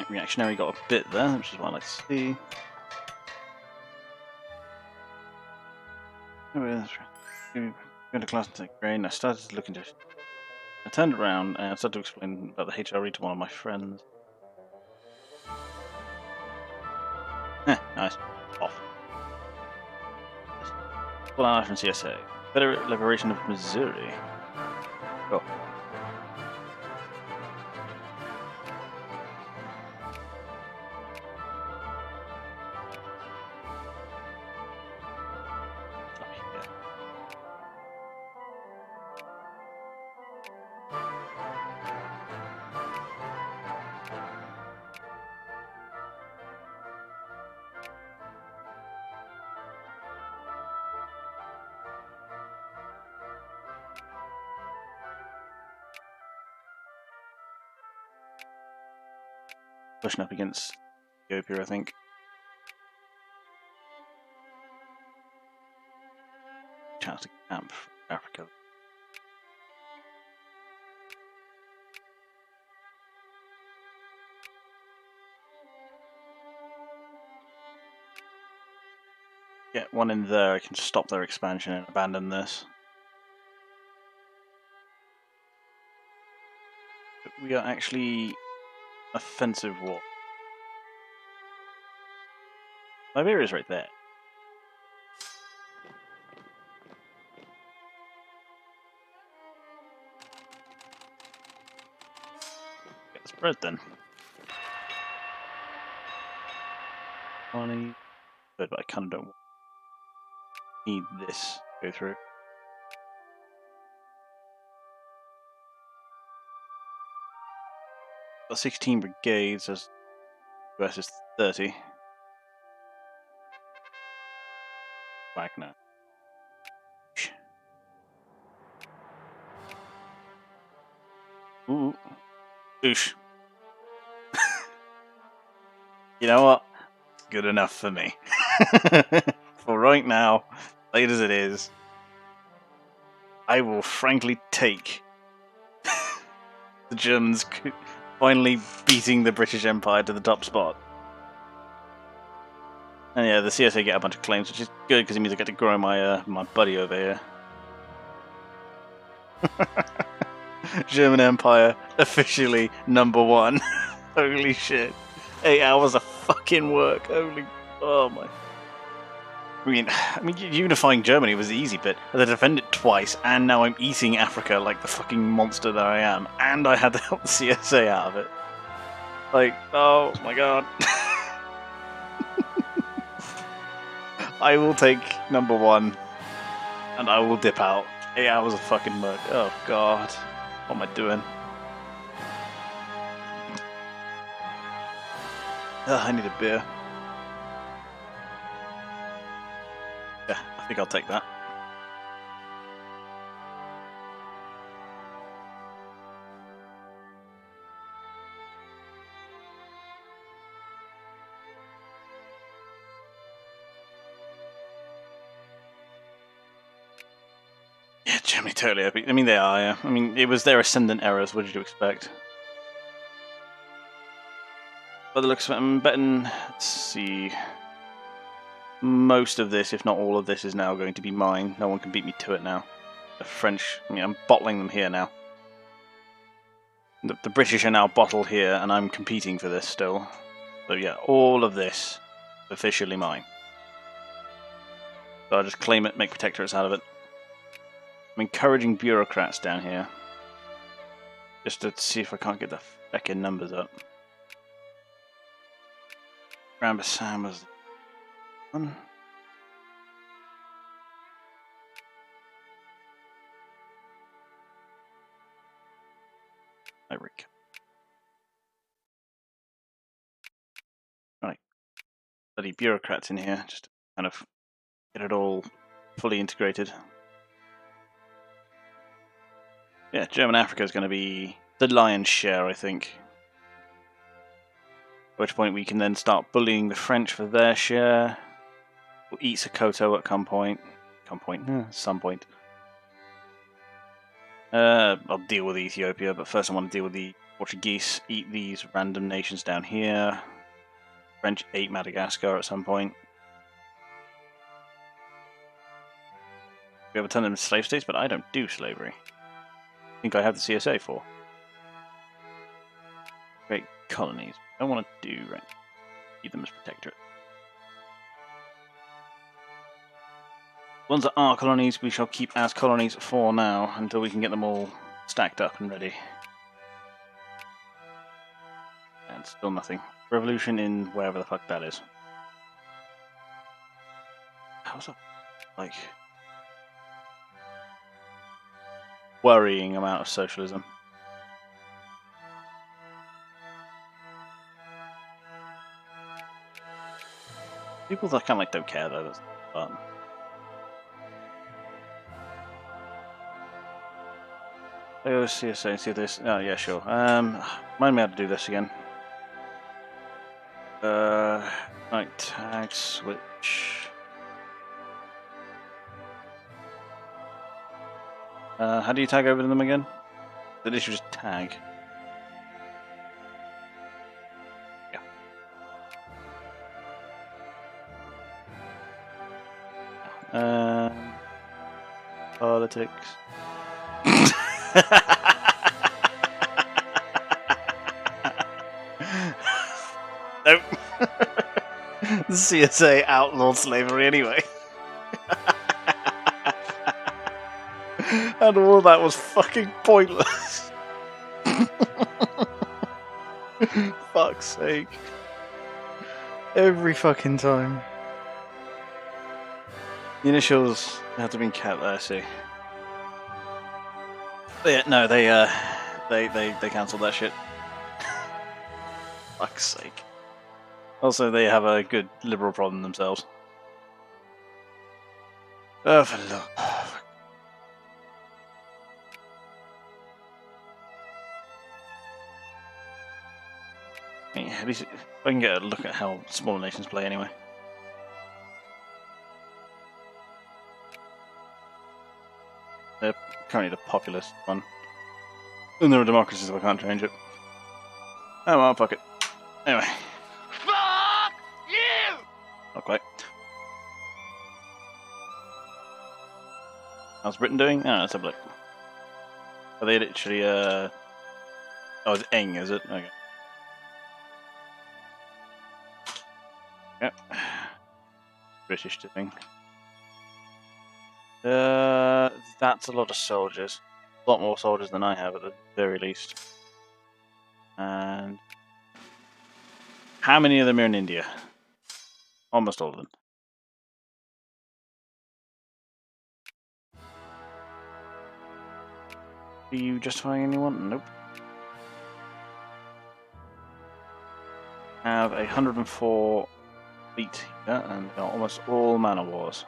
Reactionary got a bit there, which is what I like to see. Going to class and take grain. I started looking to. I turned around and started to explain about the HRE to one of my friends. Nice. Off. Full ally from CSA. Federal Liberation of Missouri. Go. Pushing up against Ethiopia, I think. Chance to camp for Africa. Get one in there, I can stop their expansion and abandon this. But we are actually offensive war. Liberia's right there. Get this bread then. Money. But I kind of don't need this to go through. Got 16 brigades as versus 30. Wagner. Ooh. Oosh. You know what? Good enough for me. For right now, late as it is, I will frankly take the Germans finally beating the British Empire to the top spot. And yeah, the CSA get a bunch of claims, which is good because it means I get to grow my my buddy over here. German Empire officially #1. Holy shit! 8 hours of fucking work. Holy, oh my. I mean, unifying Germany was the easy bit. I had to defend it twice, and now I'm eating Africa like the fucking monster that I am, and I had to help the CSA out of it. Like, oh my god. I will take #1, and I will dip out. 8 hours of fucking work. Oh god. What am I doing? Ugh, I need a beer. Yeah, I think I'll take that. Yeah, Germany totally epic. I mean, they are, yeah. I mean, it was their ascendant errors. What did you expect? By the looks of it, I'm betting, let's see, most of this, if not all of this, is now going to be mine. No one can beat me to it now. The French, I mean, I'm bottling them here now. The British are now bottled here, and I'm competing for this still. So yeah, all of this is officially mine. So I'll just claim it, make protectorates out of it. I'm encouraging bureaucrats down here. Just to see if I can't get the feckin' numbers up. Rambassam was one. Eric. Right. Bloody bureaucrats in here, just to kind of get it all fully integrated. Yeah, German Africa is going to be the lion's share, I think. At which point we can then start bullying the French for their share. We'll eat Sokoto at some point. Some point. I'll deal with Ethiopia, but first I want to deal with the Portuguese. Eat these random nations down here. French ate Madagascar at some point. We ever turn them into slave states, but I don't do slavery. I think I have the CSA for. Great colonies. I don't want to do right. Keep them as protectorate. Ones that are colonies, we shall keep as colonies for now until we can get them all stacked up and ready. And still nothing. Revolution in wherever the fuck that is. How's that? Like, worrying amount of socialism. People that kind of like don't care though. That's fun. Oh, CSA, see this. Oh yeah, sure. Remind me how to do this again. Night tag switch. How do you tag over them again? Did you just tag? Yeah. Politics. Nope. The CSA outlawed slavery anyway. And all that was fucking pointless. Fuck's sake. Every fucking time. The initials have to be kept there, see. Yeah, no, they cancelled that shit. Fuck's sake. Also, they have a good liberal problem themselves. Oh, for love. At least I can get a look at how smaller nations play anyway. They're currently the populist one. And they're a democracy, so I can't change it. Oh well, fuck it. Anyway. Fuck you! Not quite. How's Britain doing? Oh, let's have a look. Are they literally, Oh, it's Eng, is it? Okay. Yep. British doing. That's a lot of soldiers. A lot more soldiers than I have at the very least. And how many of them are in India? Almost all of them. Are you justifying anyone? Nope. Have 104 fleet here, and they're almost all man of wars.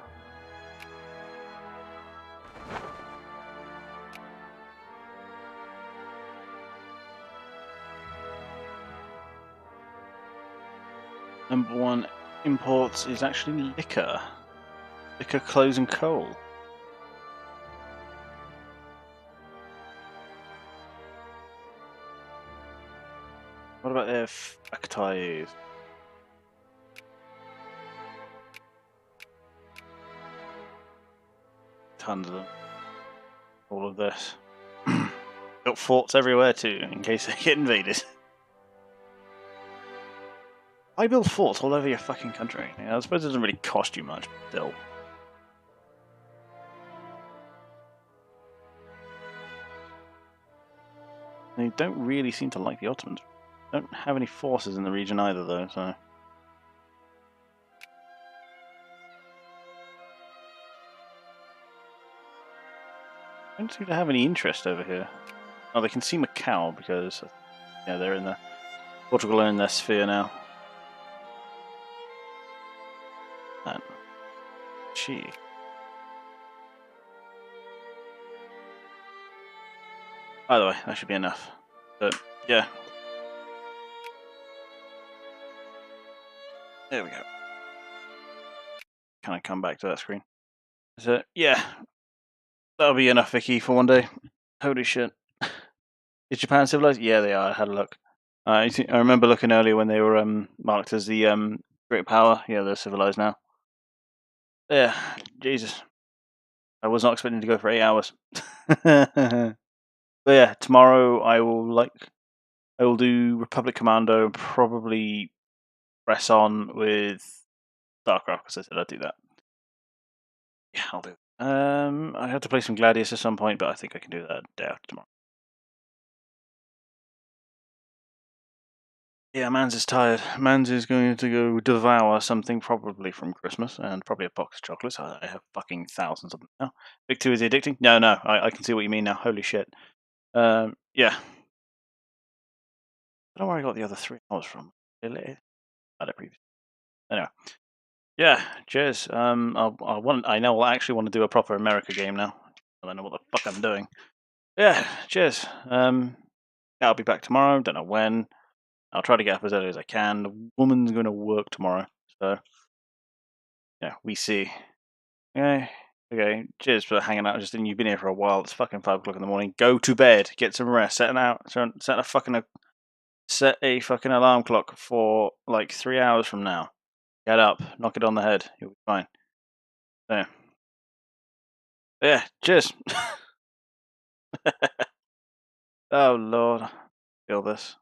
Number one imports is actually liquor. Liquor, clothes, and coal. What about their factories? Tons of them. All of this. Got forts everywhere too, in case they get invaded. I build forts all over your fucking country. I suppose it doesn't really cost you much, but still. They don't really seem to like the Ottomans. Don't have any forces in the region either, though, so. Don't seem to have any interest over here. Oh, they can see Macau because, yeah, they're in the Portugal are in their sphere now. And gee. By the way, that should be enough. But yeah. There we go. Can I come back to that screen? So yeah. That'll be enough, Vicky, for one day. Holy shit. Is Japan civilized? Yeah, they are. I had a look. I remember looking earlier when they were marked as the great power. Yeah, they're civilized now. Yeah, Jesus. I was not expecting to go for 8 hours. But yeah, tomorrow I will do Republic Commando and probably press on with StarCraft because I said I'd do that. Yeah, I'll do it. I have to play some Gladius at some point, but I think I can do that day after tomorrow. Yeah, Mans is tired. Mans is going to go devour something probably from Christmas and probably a box of chocolates. I have fucking thousands of them now. Big 2 is addicting? No, I can see what you mean now. Holy shit. Yeah. I don't know where I got the other 3 hours from. I had it previously. Anyway. Yeah, cheers. I know I actually want to do a proper America game now. I don't know what the fuck I'm doing. Yeah, cheers. I'll be back tomorrow. Don't know when. I'll try to get up as early as I can. The woman's going to work tomorrow, so yeah, we see. Okay. Cheers for hanging out. You've been here for a while. It's fucking 5 o'clock in the morning. Go to bed. Get some rest. Set a fucking alarm clock for like 3 hours from now. Get up. Knock it on the head. You'll be fine. So, yeah. Cheers. Oh lord. Feel this.